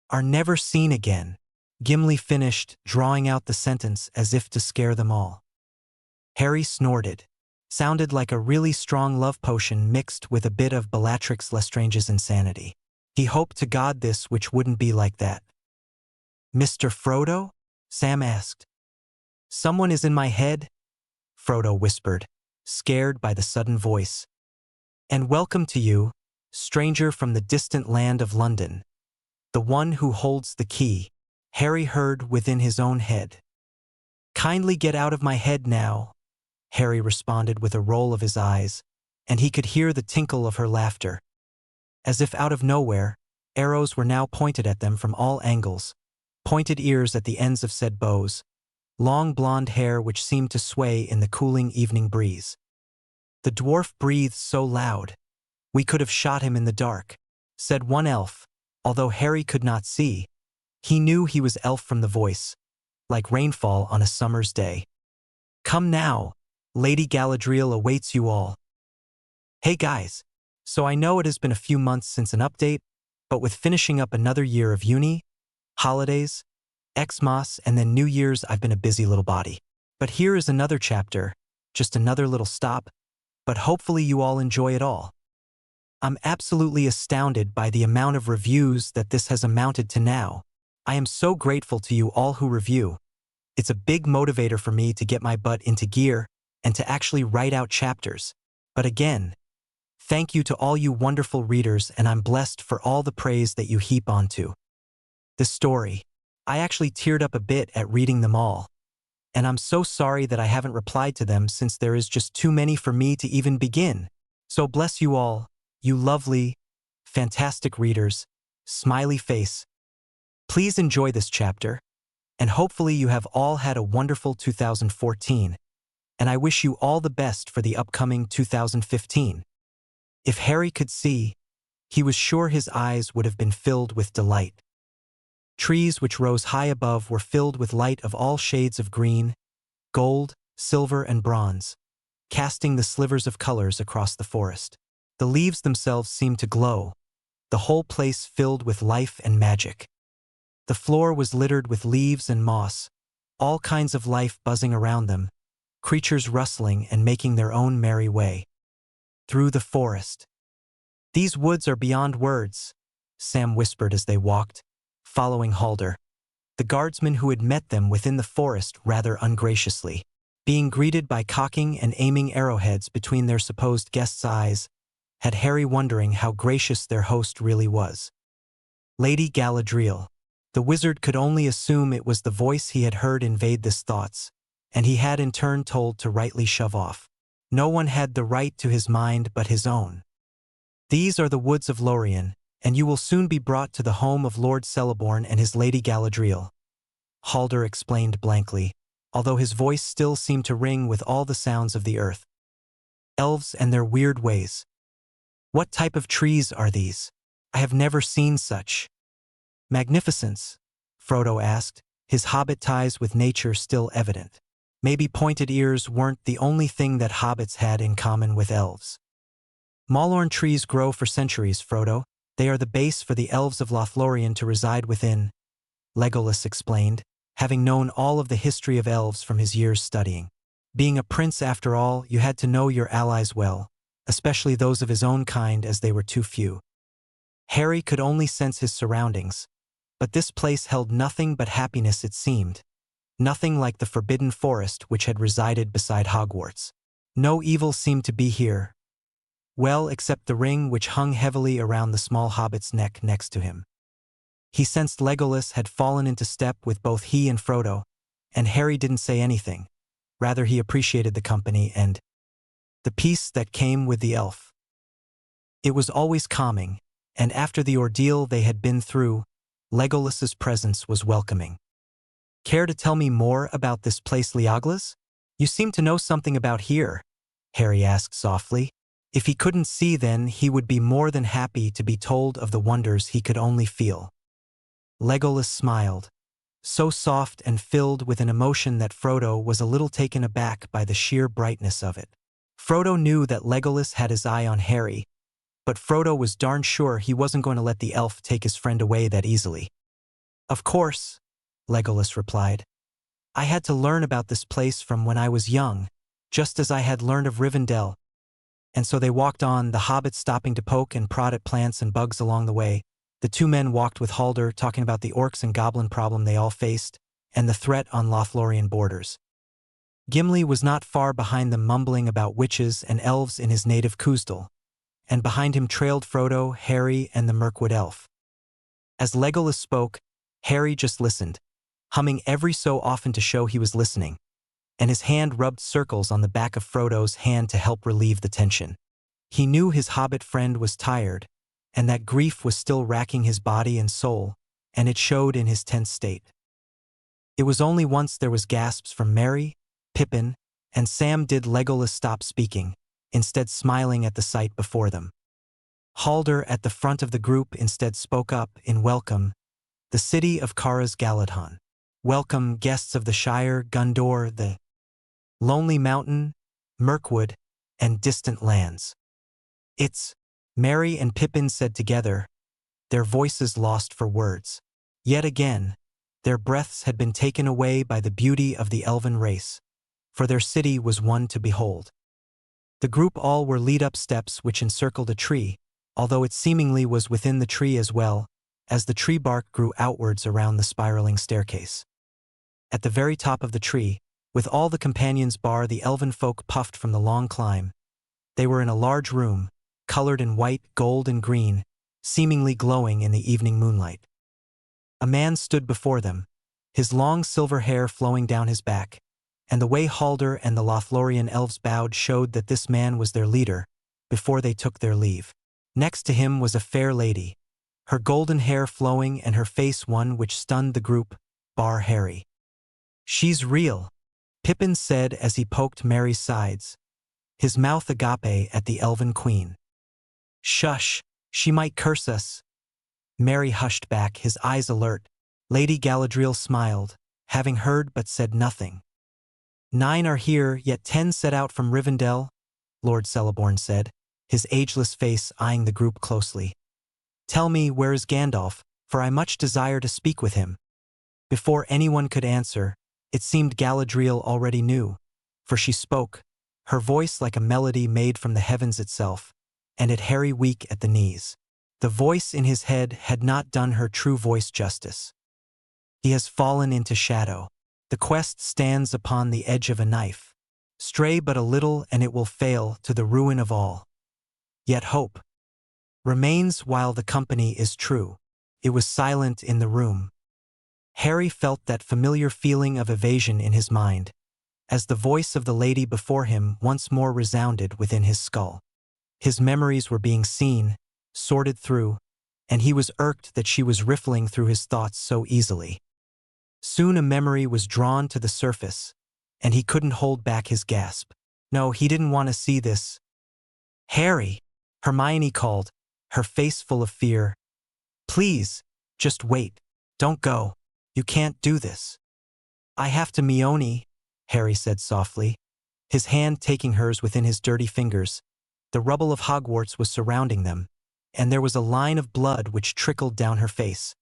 Are never seen again. Gimli finished, drawing out the sentence as if to scare them all. Harry snorted. Sounded like a really strong love potion mixed with a bit of Bellatrix Lestrange's insanity. He hoped to God this which wouldn't be like that. Mr. Frodo? Sam asked. Someone is in my head? Frodo whispered, scared by the sudden voice. And welcome to you, stranger from the distant land of London. The one who holds the key, Harry heard within his own head. Kindly get out of my head now, Harry responded with a roll of his eyes, and he could hear the tinkle of her laughter. As if out of nowhere, arrows were now pointed at them from all angles, pointed ears at the ends of said bows, long blonde hair which seemed to sway in the cooling evening breeze. The dwarf breathed so loud, we could have shot him in the dark, said one elf, although Harry could not see. He knew he was elf from the voice, like rainfall on a summer's day. Come now, Lady Galadriel awaits you all. Hey guys, so I know it has been a few months since an update, but with finishing up another year of uni, holidays, Xmas, and then New Year's, I've been a busy little body. But here is another chapter, just another little stop, but hopefully you all enjoy it all. I'm absolutely astounded by the amount of reviews that this has amounted to now. I am so grateful to you all who review. It's a big motivator for me to get my butt into gear and to actually write out chapters. But again, thank you to all you wonderful readers, and I'm blessed for all the praise that you heap onto this story. I actually teared up a bit at reading them all. And I'm so sorry that I haven't replied to them since there is just too many for me to even begin. So bless you all, you lovely, fantastic readers, smiley face. Please enjoy this chapter, and hopefully you have all had a wonderful 2014, and I wish you all the best for the upcoming 2015. If Harry could see, he was sure his eyes would have been filled with delight. Trees which rose high above were filled with light of all shades of green, gold, silver, and bronze, casting the slivers of colors across the forest. The leaves themselves seemed to glow, the whole place filled with life and magic. The floor was littered with leaves and moss, all kinds of life buzzing around them, creatures rustling and making their own merry way through the forest. These woods are beyond words, Sam whispered as they walked, following Halder, the guardsman who had met them within the forest rather ungraciously, being greeted by cocking and aiming arrowheads between their supposed guests' eyes, had Harry wondering how gracious their host really was. Lady Galadriel. The wizard could only assume it was the voice he had heard invade his thoughts, and he had in turn told to rightly shove off. No one had the right to his mind but his own. These are the woods of Lothlórien, and you will soon be brought to the home of Lord Celeborn and his Lady Galadriel, Halder explained blankly, although his voice still seemed to ring with all the sounds of the earth. Elves and their weird ways. What type of trees are these? I have never seen such. Magnificence, Frodo asked, his hobbit ties with nature still evident. Maybe pointed ears weren't the only thing that hobbits had in common with elves. Malorn trees grow for centuries, Frodo. They are the base for the elves of Lothlórien to reside within, Legolas explained, having known all of the history of elves from his years studying. Being a prince, after all, you had to know your allies well, especially those of his own kind, as they were too few. Harry could only sense his surroundings, but this place held nothing but happiness, it seemed. Nothing like the forbidden forest which had resided beside Hogwarts. No evil seemed to be here. Well, except the ring which hung heavily around the small hobbit's neck next to him. He sensed Legolas had fallen into step with both he and Frodo, and Harry didn't say anything. Rather, he appreciated the company and the peace that came with the elf. It was always calming, and after the ordeal they had been through, Legolas's presence was welcoming. Care to tell me more about this place, Legolas? You seem to know something about here, Harry asked softly. If he couldn't see, then he would be more than happy to be told of the wonders he could only feel. Legolas smiled, so soft and filled with an emotion that Frodo was a little taken aback by the sheer brightness of it. Frodo knew that Legolas had his eye on Harry, but Frodo was darn sure he wasn't going to let the elf take his friend away that easily. "Of course," Legolas replied. "I had to learn about this place from when I was young, just as I had learned of Rivendell." And so they walked on, the hobbits stopping to poke and prod at plants and bugs along the way. The two men walked with Halder, talking about the orcs and goblin problem they all faced, and the threat on Lothlórien borders. Gimli was not far behind them, mumbling about witches and elves in his native Khazad-dûm, and behind him trailed Frodo, Harry, and the Mirkwood elf. As Legolas spoke, Harry just listened, humming every so often to show he was listening, and his hand rubbed circles on the back of Frodo's hand to help relieve the tension. He knew his hobbit friend was tired, and that grief was still racking his body and soul, and it showed in his tense state. It was only once there was gasps from Merry, Pippin, and Sam did Legolas stop speaking, instead smiling at the sight before them. Halder at the front of the group instead spoke up in welcome, "The city of Khazad-dûm. Welcome, guests of the Shire, Gondor, the Lonely Mountain, Mirkwood, and distant lands." "It's," Merry and Pippin said together, their voices lost for words. Yet again, their breaths had been taken away by the beauty of the elven race, for their city was one to behold. The group all were lead up steps which encircled a tree, although it seemingly was within the tree as well, as the tree bark grew outwards around the spiraling staircase. At the very top of the tree, with all the companions bar the elven folk puffed from the long climb, they were in a large room, colored in white, gold, and green, seemingly glowing in the evening moonlight. A man stood before them, his long silver hair flowing down his back, and the way Halder and the Lothlórien elves bowed showed that this man was their leader, before they took their leave. Next to him was a fair lady, her golden hair flowing and her face one which stunned the group, bar Harry. "She's real," Pippin said as he poked Merry's sides, his mouth agape at the elven queen. "Shush, she might curse us." Merry hushed back, his eyes alert. Lady Galadriel smiled, having heard but said nothing. "9 are here, yet 10 set out from Rivendell," Lord Celeborn said, his ageless face eyeing the group closely. "Tell me, where is Gandalf, for I much desire to speak with him." Before anyone could answer, it seemed Galadriel already knew, for she spoke, her voice like a melody made from the heavens itself, and it Harry weak at the knees. The voice in his head had not done her true voice justice. "He has fallen into shadow. The quest stands upon the edge of a knife. Stray but a little and it will fail to the ruin of all. Yet hope remains while the company is true." It was silent in the room. Harry felt that familiar feeling of evasion in his mind, as the voice of the lady before him once more resounded within his skull. His memories were being seen, sorted through, and he was irked that she was riffling through his thoughts so easily. Soon a memory was drawn to the surface, and he couldn't hold back his gasp. No, he didn't want to see this. "Harry!" Hermione called, her face full of fear. "Please, just wait. Don't go. You can't do this." "I have to, Mione," Harry said softly, his hand taking hers within his dirty fingers. The rubble of Hogwarts was surrounding them, and there was a line of blood which trickled down her face.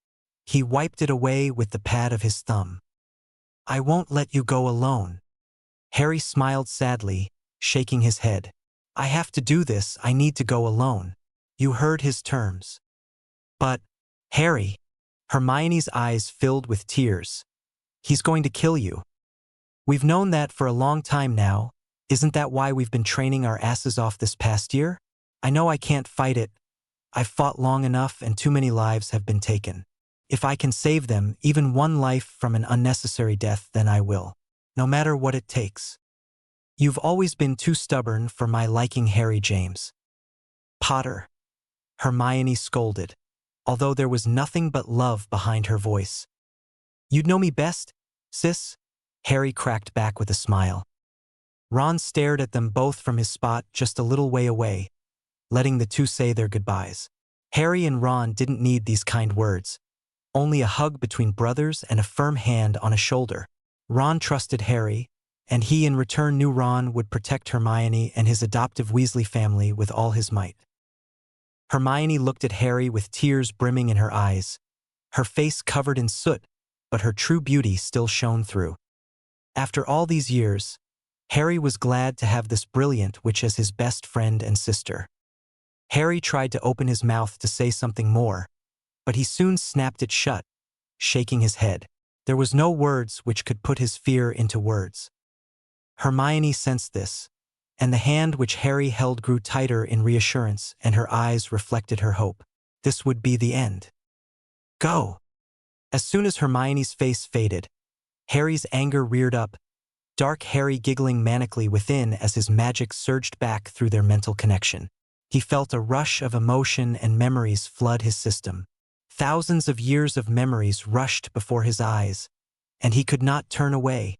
He wiped it away with the pad of his thumb. "I won't let you go alone." Harry smiled sadly, shaking his head. "I have to do this, I need to go alone." You heard his terms. "But, Harry," Hermione's eyes filled with tears, "he's going to kill you. We've known that for a long time now. Isn't that why we've been training our asses off this past year? I know I can't fight it. I've fought long enough and too many lives have been taken. If I can save them, even one life from an unnecessary death, then I will. No matter what it takes. You've always been too stubborn for my liking, Harry James Potter," Hermione scolded, although there was nothing but love behind her voice. "You'd know me best, sis," Harry cracked back with a smile. Ron stared at them both from his spot just a little way away, letting the two say their goodbyes. Harry and Ron didn't need these kind words. only a hug between brothers and a firm hand on a shoulder. Ron trusted Harry, and he in return knew Ron would protect Hermione and his adoptive Weasley family with all his might. Hermione looked at Harry with tears brimming in her eyes, her face covered in soot, but her true beauty still shone through. After all these years, Harry was glad to have this brilliant witch as his best friend and sister. Harry tried to open his mouth to say something more, but he soon snapped it shut, shaking his head. There was no words which could put his fear into words. Hermione sensed this, and the hand which Harry held grew tighter in reassurance, and her eyes reflected her hope. This would be the end. Go! As soon as Hermione's face faded, Harry's anger reared up, dark Harry giggling manically within as his magic surged back through their mental connection. He felt a rush of emotion and memories flood his system. Thousands of years of memories rushed before his eyes, and he could not turn away.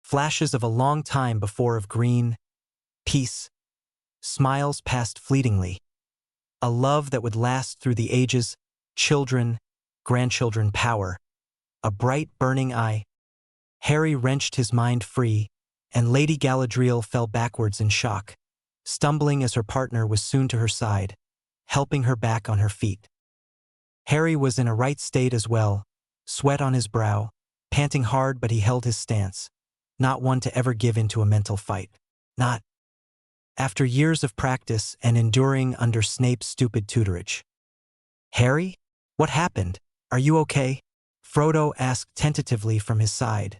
Flashes of a long time before of green, peace, smiles passed fleetingly. A love that would last through the ages, children, grandchildren power. A bright burning eye. Harry wrenched his mind free, and Lady Galadriel fell backwards in shock, stumbling as her partner was soon to her side, helping her back on her feet. Harry was in a right state as well, sweat on his brow, panting hard, but he held his stance, not one to ever give into a mental fight. Not after years of practice and enduring under Snape's stupid tutorage. Harry? What happened? Are you okay? Frodo asked tentatively from his side,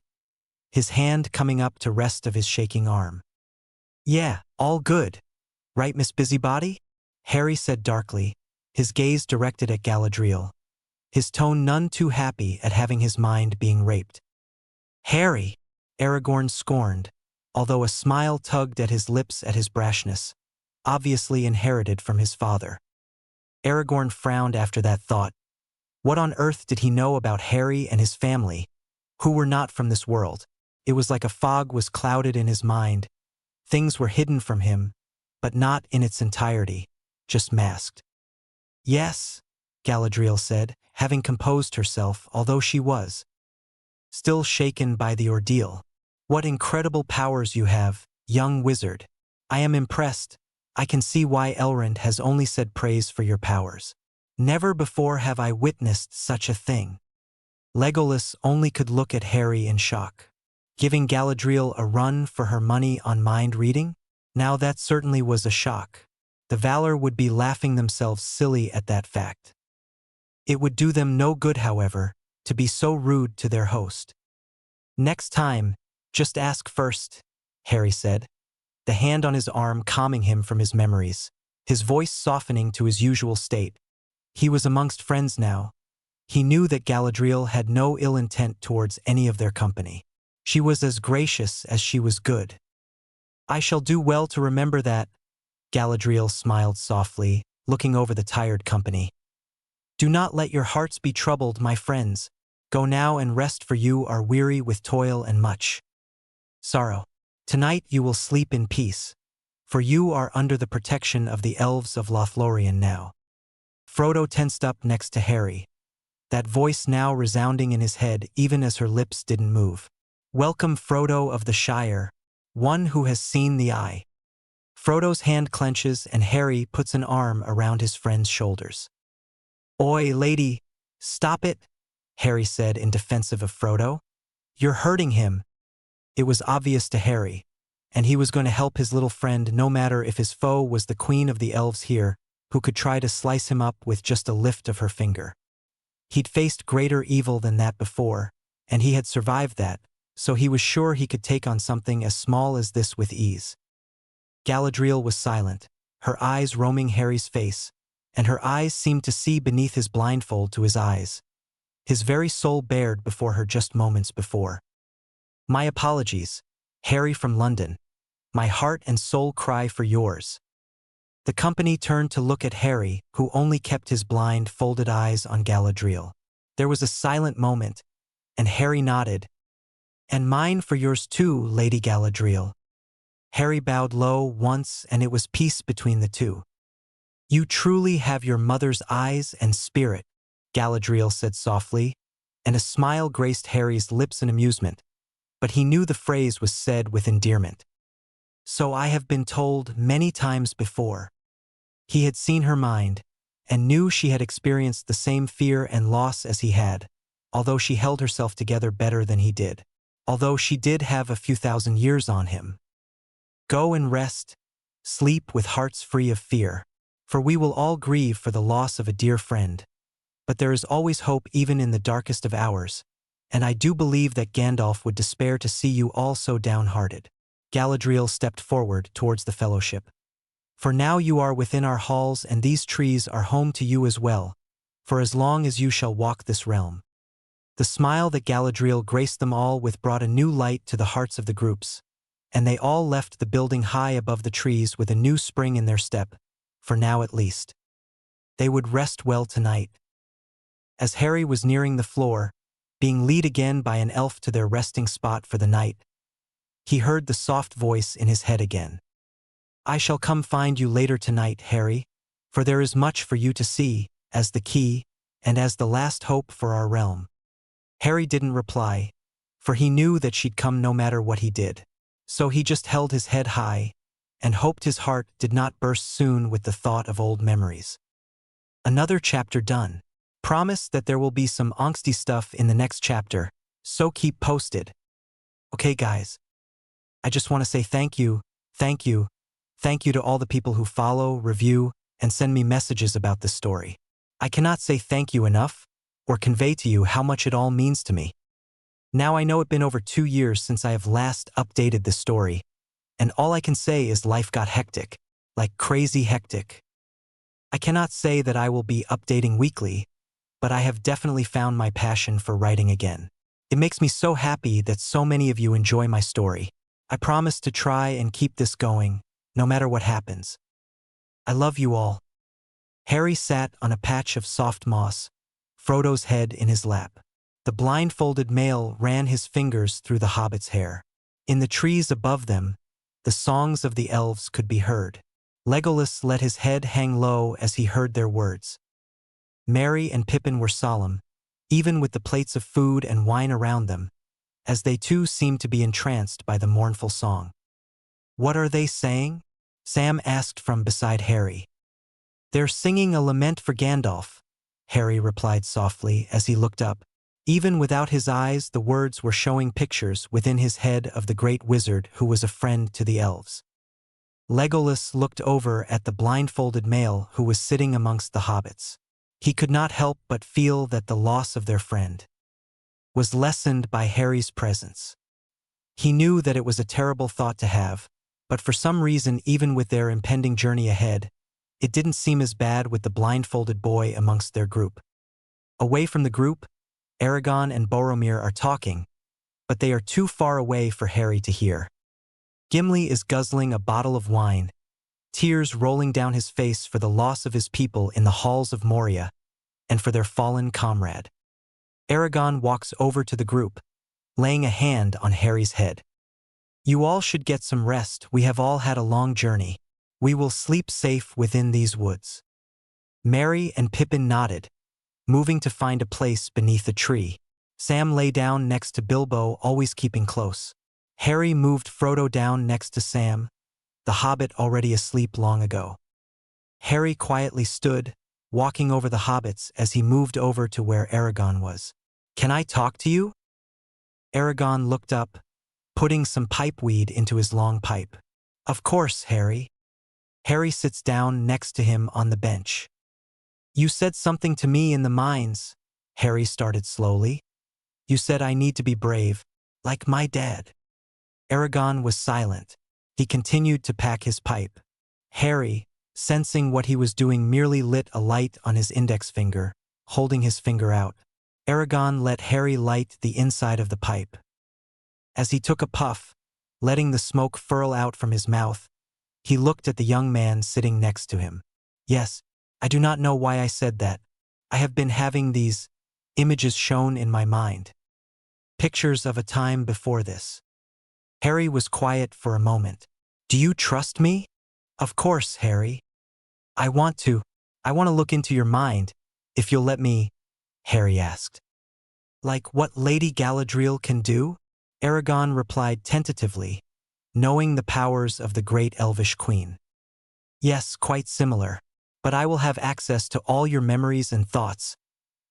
his hand coming up to rest of his shaking arm. Yeah, all good. Right, Miss Busybody? Harry said darkly, his gaze directed at Galadriel, his tone none too happy at having his mind being raped. Harry! Aragorn scorned, although a smile tugged at his lips at his brashness, obviously inherited from his father. Aragorn frowned after that thought. What on earth did he know about Harry and his family, who were not from this world? It was like a fog was clouded in his mind. Things were hidden from him, but not in its entirety, just masked. Yes, Galadriel said, having composed herself, although she was still shaken by the ordeal. What incredible powers you have, young wizard. I am impressed. I can see why Elrond has only said praise for your powers. Never before have I witnessed such a thing. Legolas only could look at Harry in shock. Giving Galadriel a run for her money on mind reading? Now that certainly was a shock. The Valor would be laughing themselves silly at that fact. It would do them no good, however, to be so rude to their host. Next time, just ask first, Harry said, the hand on his arm calming him from his memories, his voice softening to his usual state. He was amongst friends now. He knew that Galadriel had no ill intent towards any of their company. She was as gracious as she was good. I shall do well to remember that, Galadriel smiled softly, looking over the tired company. Do not let your hearts be troubled, my friends. Go now and rest, for you are weary with toil and much sorrow. Tonight you will sleep in peace, for you are under the protection of the elves of Lothlórien now. Frodo tensed up next to Harry, that voice now resounding in his head even as her lips didn't move. Welcome, Frodo of the Shire, one who has seen the eye. Frodo's hand clenches and Harry puts an arm around his friend's shoulders. Oi, lady, stop it, Harry said in defense of Frodo. You're hurting him. It was obvious to Harry, and he was going to help his little friend no matter if his foe was the queen of the elves here, who could try to slice him up with just a lift of her finger. He'd faced greater evil than that before, and he had survived that, so he was sure he could take on something as small as this with ease. Galadriel was silent, her eyes roaming Harry's face, and her eyes seemed to see beneath his blindfold to his eyes. His very soul bared before her just moments before. My apologies, Harry from London. My heart and soul cry for yours. The company turned to look at Harry, who only kept his blind, folded eyes on Galadriel. There was a silent moment, and Harry nodded. And mine for yours too, Lady Galadriel. Harry bowed low once, and it was peace between the two. You truly have your mother's eyes and spirit, Galadriel said softly, and a smile graced Harry's lips in amusement, but he knew the phrase was said with endearment. So I have been told many times before. He had seen her mind, and knew she had experienced the same fear and loss as he had, although she held herself together better than he did, although she did have a few thousand years on him. Go and rest, sleep with hearts free of fear, for we will all grieve for the loss of a dear friend. But there is always hope even in the darkest of hours, and I do believe that Gandalf would despair to see you all so downhearted. Galadriel stepped forward towards the fellowship. For now you are within our halls, and these trees are home to you as well, for as long as you shall walk this realm. The smile that Galadriel graced them all with brought a new light to the hearts of the groups, and they all left the building high above the trees with a new spring in their step, for now at least. They would rest well tonight. As Harry was nearing the floor, being led again by an elf to their resting spot for the night, he heard the soft voice in his head again. I shall come find you later tonight, Harry, for there is much for you to see, as the key, and as the last hope for our realm. Harry didn't reply, for he knew that she'd come no matter what he did. So he just held his head high, and hoped his heart did not burst soon with the thought of old memories. Another chapter done. Promise that there will be some angsty stuff in the next chapter, so keep posted. Okay guys, I just want to say thank you to all the people who follow, review, and send me messages about this story. I cannot say thank you enough, or convey to you how much it all means to me. Now I know it's been over 2 years since I have last updated this story, and all I can say is life got hectic, like crazy hectic. I cannot say that I will be updating weekly, but I have definitely found my passion for writing again. It makes me so happy that so many of you enjoy my story. I promise to try and keep this going, no matter what happens. I love you all. Harry sat on a patch of soft moss, Frodo's head in his lap. The blindfolded male ran his fingers through the hobbit's hair. In the trees above them, the songs of the elves could be heard. Legolas let his head hang low as he heard their words. Merry and Pippin were solemn, even with the plates of food and wine around them, as they too seemed to be entranced by the mournful song. What are they saying? Sam asked from beside Harry. They're singing a lament for Gandalf, Harry replied softly as he looked up. Even without his eyes, the words were showing pictures within his head of the great wizard who was a friend to the elves. Legolas looked over at the blindfolded male who was sitting amongst the hobbits. He could not help but feel that the loss of their friend was lessened by Harry's presence. He knew that it was a terrible thought to have, but for some reason, even with their impending journey ahead, it didn't seem as bad with the blindfolded boy amongst their group. Away from the group, Aragorn and Boromir are talking, but they are too far away for Harry to hear. Gimli is guzzling a bottle of wine, tears rolling down his face for the loss of his people in the halls of Moria, and for their fallen comrade. Aragorn walks over to the group, laying a hand on Harry's head. You all should get some rest. We have all had a long journey. We will sleep safe within these woods. Merry and Pippin nodded, moving to find a place beneath a tree. Sam lay down next to Bilbo, always keeping close. Harry moved Frodo down next to Sam, the hobbit already asleep long ago. Harry quietly stood, walking over the hobbits as he moved over to where Aragorn was. Can I talk to you? Aragorn looked up, putting some pipeweed into his long pipe. Of course, Harry. Harry sits down next to him on the bench. You said something to me in the mines, Harry started slowly. You said I need to be brave, like my dad. Aragorn was silent. He continued to pack his pipe. Harry, sensing what he was doing, merely lit a light on his index finger, holding his finger out. Aragorn let Harry light the inside of the pipe. As he took a puff, letting the smoke furl out from his mouth, he looked at the young man sitting next to him. Yes, I do not know why I said that. I have been having these images shown in my mind. Pictures of a time before this. Harry was quiet for a moment. Do you trust me? Of course, Harry. I want to look into your mind, if you'll let me. Harry asked. Like what Lady Galadriel can do? Aragorn replied tentatively, knowing the powers of the great elvish queen. Yes, quite similar, but I will have access to all your memories and thoughts,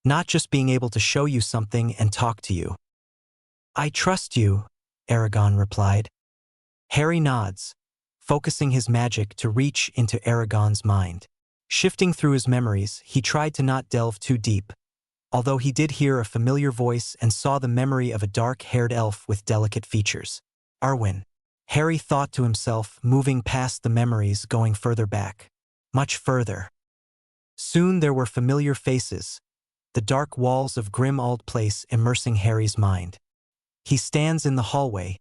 not just being able to show you something and talk to you. I trust you, Aragorn replied. Harry nods, focusing his magic to reach into Aragorn's mind. Shifting through his memories, he tried to not delve too deep, although he did hear a familiar voice and saw the memory of a dark-haired elf with delicate features. Arwen. Harry thought to himself, moving past the memories, going further back. Much further. Soon there were familiar faces, the dark walls of Grimmauld Place immersing Harry's mind. He stands in the hallway,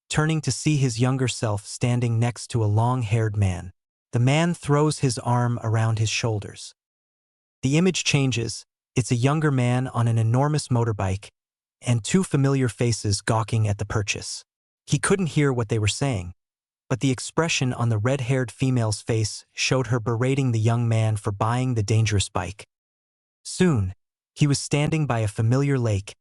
turning to see his younger self standing next to a long-haired man. The man throws his arm around his shoulders. The image changes. It's a younger man on an enormous motorbike, and two familiar faces gawking at the purchase. He couldn't hear what they were saying, but the expression on the red-haired female's face showed her berating the young man for buying the dangerous bike. Soon, he was standing by a familiar lake,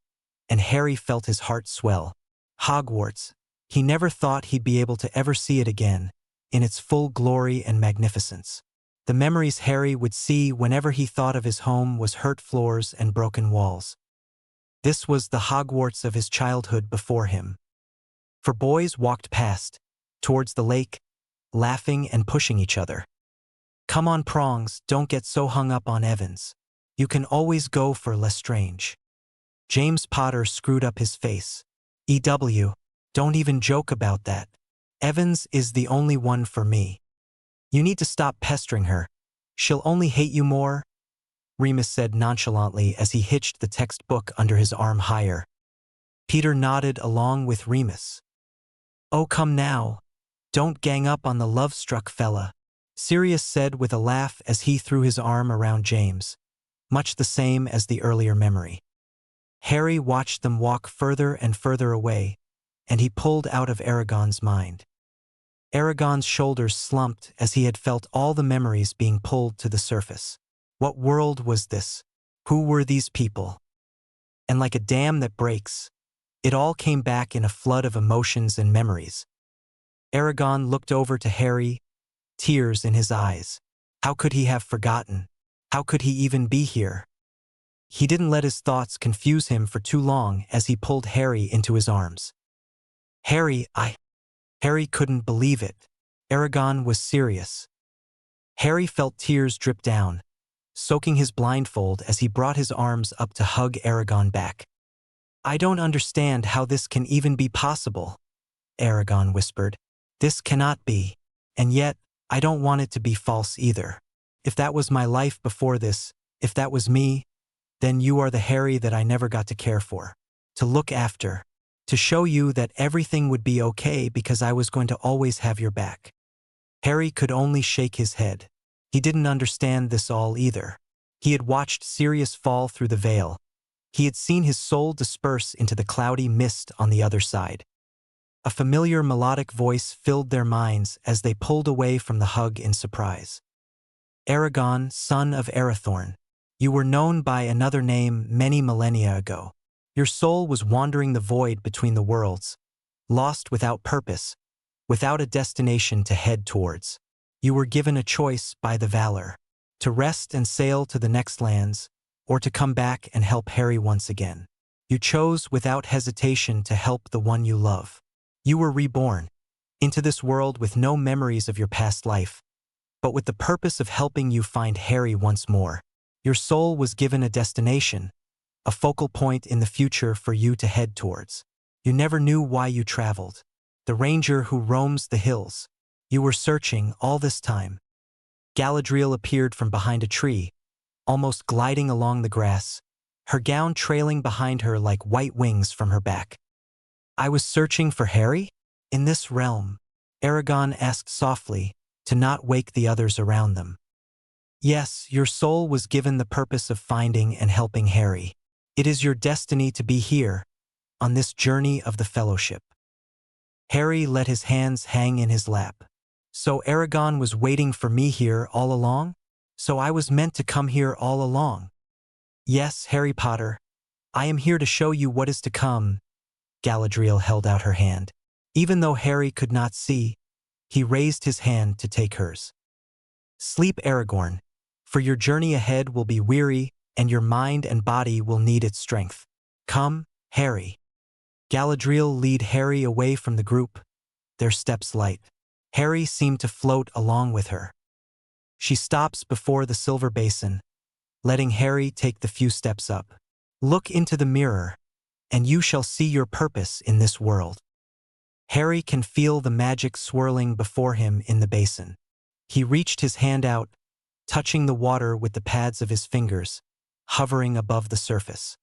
and Harry felt his heart swell. Hogwarts. He never thought he'd be able to ever see it again, in its full glory and magnificence. The memories Harry would see whenever he thought of his home was hurt floors and broken walls. This was the Hogwarts of his childhood before him. For boys walked past, towards the lake, laughing and pushing each other. Come on, Prongs, don't get so hung up on Evans. You can always go for Lestrange. James Potter screwed up his face. EW, don't even joke about that. Evans is the only one for me. You need to stop pestering her. She'll only hate you more, Remus said nonchalantly as he hitched the textbook under his arm higher. Peter nodded along with Remus. Oh, come now. Don't gang up on the love-struck fella, Sirius said with a laugh as he threw his arm around James, much the same as the earlier memory. Harry watched them walk further and further away, and he pulled out of Aragorn's mind. Aragorn's shoulders slumped as he had felt all the memories being pulled to the surface. What world was this? Who were these people? And like a dam that breaks, it all came back in a flood of emotions and memories. Aragorn looked over to Harry, tears in his eyes. How could he have forgotten? How could he even be here? He didn't let his thoughts confuse him for too long as he pulled Harry into his arms. Harry couldn't believe it. Aragorn was serious. Harry felt tears drip down, soaking his blindfold as he brought his arms up to hug Aragorn back. I don't understand how this can even be possible, Aragorn whispered. This cannot be. And yet, I don't want it to be false either. If that was my life before this, if that was me, then you are the Harry that I never got to care for, to look after, to show you that everything would be okay because I was going to always have your back. Harry could only shake his head. He didn't understand this all either. He had watched Sirius fall through the veil. He had seen his soul disperse into the cloudy mist on the other side. A familiar melodic voice filled their minds as they pulled away from the hug in surprise. Aragorn, son of Arathorn, you were known by another name many millennia ago. Your soul was wandering the void between the worlds, lost without purpose, without a destination to head towards. You were given a choice by the Valor, to rest and sail to the next lands, or to come back and help Harry once again. You chose without hesitation to help the one you love. You were reborn into this world with no memories of your past life, but with the purpose of helping you find Harry once more. Your soul was given a destination, a focal point in the future for you to head towards. You never knew why you traveled. The ranger who roams the hills. You were searching all this time. Galadriel appeared from behind a tree, almost gliding along the grass, her gown trailing behind her like white wings from her back. I was searching for Harry? In this realm? Aragorn asked softly, to not wake the others around them. Yes, your soul was given the purpose of finding and helping Harry. It is your destiny to be here, on this journey of the Fellowship. Harry let his hands hang in his lap. So Aragorn was waiting for me here all along? So I was meant to come here all along? Yes, Harry Potter, I am here to show you what is to come. Galadriel held out her hand. Even though Harry could not see, he raised his hand to take hers. Sleep, Aragorn, for your journey ahead will be weary, and your mind and body will need its strength. Come, Harry. Galadriel lead Harry away from the group, their steps light. Harry seemed to float along with her. She stops before the silver basin, letting Harry take the few steps up. Look into the mirror, and you shall see your purpose in this world. Harry can feel the magic swirling before him in the basin. He reached his hand out, touching the water with the pads of his fingers, hovering above the surface.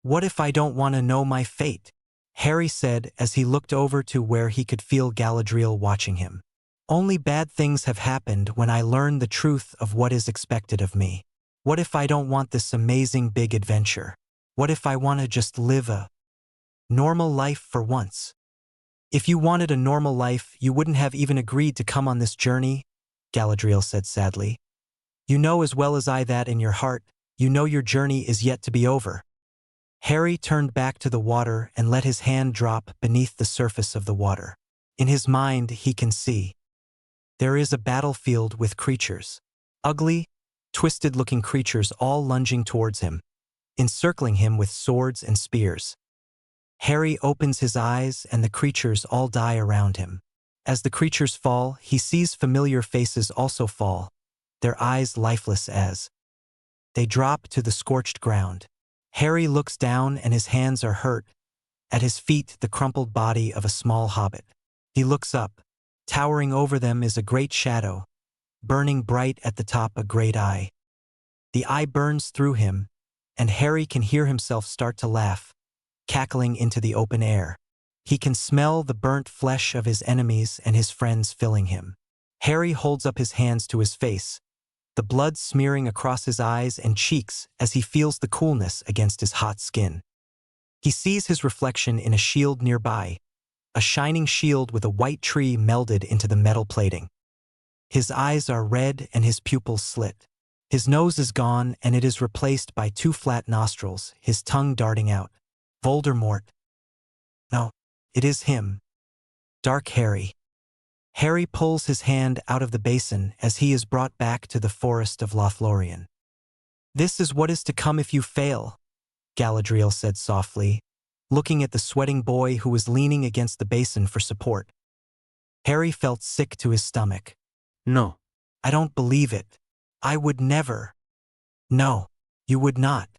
What if I don't want to know my fate? Harry said as he looked over to where he could feel Galadriel watching him. Only bad things have happened when I learn the truth of what is expected of me. What if I don't want this amazing big adventure? What if I want to just live a normal life for once? If you wanted a normal life, you wouldn't have even agreed to come on this journey, Galadriel said sadly. You know as well as I that in your heart, you know your journey is yet to be over. Harry turned back to the water and let his hand drop beneath the surface of the water. In his mind, he can see. There is a battlefield with creatures. Ugly, twisted-looking creatures all lunging towards him, encircling him with swords and spears. Harry opens his eyes and the creatures all die around him. As the creatures fall, he sees familiar faces also fall, their eyes lifeless as they drop to the scorched ground. Harry looks down and his hands are hurt. At his feet, the crumpled body of a small hobbit. He looks up. Towering over them is a great shadow, burning bright at the top a great eye. The eye burns through him, and Harry can hear himself start to laugh, cackling into the open air. He can smell the burnt flesh of his enemies and his friends filling him. Harry holds up his hands to his face, the blood smearing across his eyes and cheeks as he feels the coolness against his hot skin. He sees his reflection in a shield nearby, a shining shield with a white tree melded into the metal plating. His eyes are red and his pupils slit. His nose is gone and it is replaced by two flat nostrils, his tongue darting out. Voldemort. No, it is him. Dark Harry. Harry pulls his hand out of the basin as he is brought back to the forest of Lothlórien. This is what is to come if you fail, Galadriel said softly, looking at the sweating boy who was leaning against the basin for support. Harry felt sick to his stomach. No. I don't believe it. I would never. No, you would not.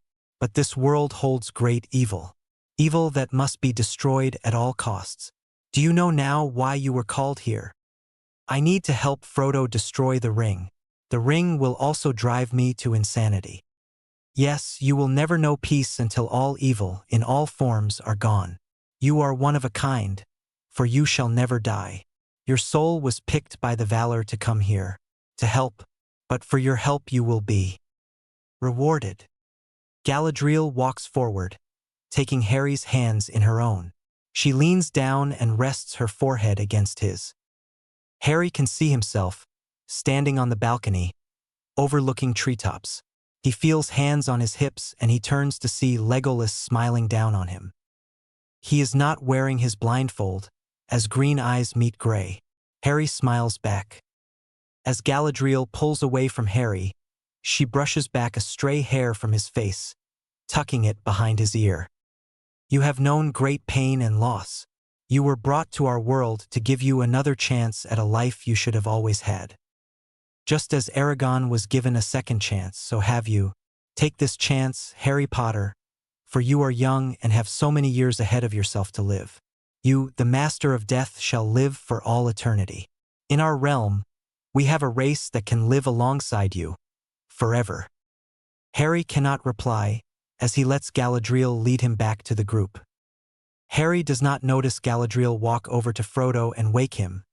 But this world holds great evil. Evil that must be destroyed at all costs. Do you know now why you were called here? I need to help Frodo destroy the ring. The ring will also drive me to insanity. Yes, you will never know peace until all evil, in all forms, are gone. You are one of a kind, for you shall never die. Your soul was picked by the valor to come here, to help, but for your help you will be rewarded. Galadriel walks forward, taking Harry's hands in her own. She leans down and rests her forehead against his. Harry can see himself, standing on the balcony, overlooking treetops. He feels hands on his hips and he turns to see Legolas smiling down on him. He is not wearing his blindfold, as green eyes meet gray. Harry smiles back. As Galadriel pulls away from Harry, she brushes back a stray hair from his face, tucking it behind his ear. You have known great pain and loss. You were brought to our world to give you another chance at a life you should have always had. Just as Aragorn was given a second chance, so have you. Take this chance, Harry Potter, for you are young and have so many years ahead of yourself to live. You, the master of death, shall live for all eternity. In our realm, we have a race that can live alongside you, forever. Harry cannot reply, as he lets Galadriel lead him back to the group. Harry does not notice Galadriel walk over to Frodo and wake him,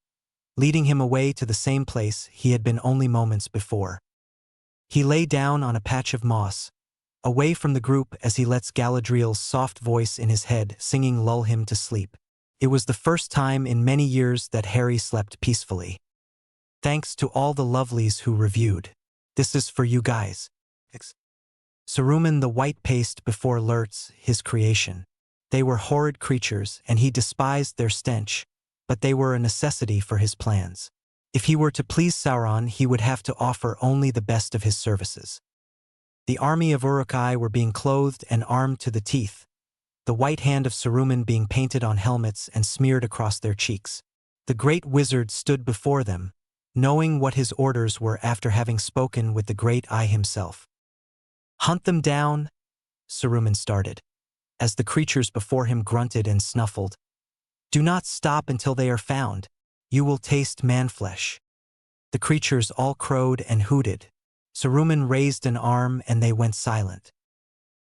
leading him away to the same place he had been only moments before. He lay down on a patch of moss, away from the group as he lets Galadriel's soft voice in his head singing lull him to sleep. It was the first time in many years that Harry slept peacefully. Thanks to all the lovelies who reviewed. This is for you guys. Saruman the white paced before Lurtz, his creation. They were horrid creatures, and he despised their stench, but they were a necessity for his plans. If he were to please Sauron, he would have to offer only the best of his services. The army of Uruk-hai were being clothed and armed to the teeth, the white hand of Saruman being painted on helmets and smeared across their cheeks. The great wizard stood before them, knowing what his orders were after having spoken with the Great Eye himself. "Hunt them down," Saruman started, as the creatures before him grunted and snuffled. "Do not stop until they are found. You will taste man-flesh." The creatures all crowed and hooted. Saruman raised an arm and they went silent.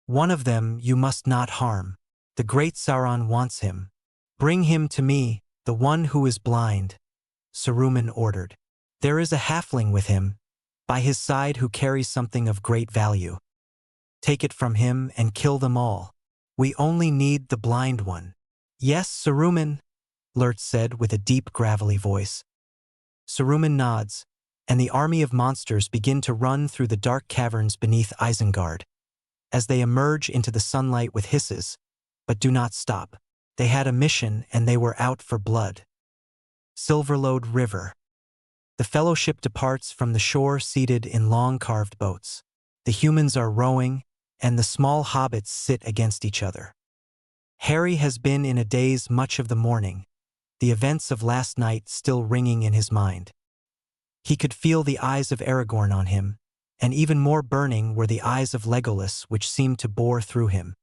"One of them you must not harm. The great Sauron wants him. Bring him to me, the one who is blind," Saruman ordered. "There is a halfling with him, by his side, who carries something of great value. Take it from him and kill them all. We only need the blind one." "Yes, Saruman," Lurtz said with a deep, gravelly voice. Saruman nods, and the army of monsters begin to run through the dark caverns beneath Isengard. As they emerge into the sunlight with hisses, but do not stop. They had a mission and they were out for blood. Silverlode River. The Fellowship departs from the shore seated in long carved boats. The humans are rowing, and the small hobbits sit against each other. Harry has been in a daze much of the morning, the events of last night still ringing in his mind. He could feel the eyes of Aragorn on him, and even more burning were the eyes of Legolas, which seemed to bore through him.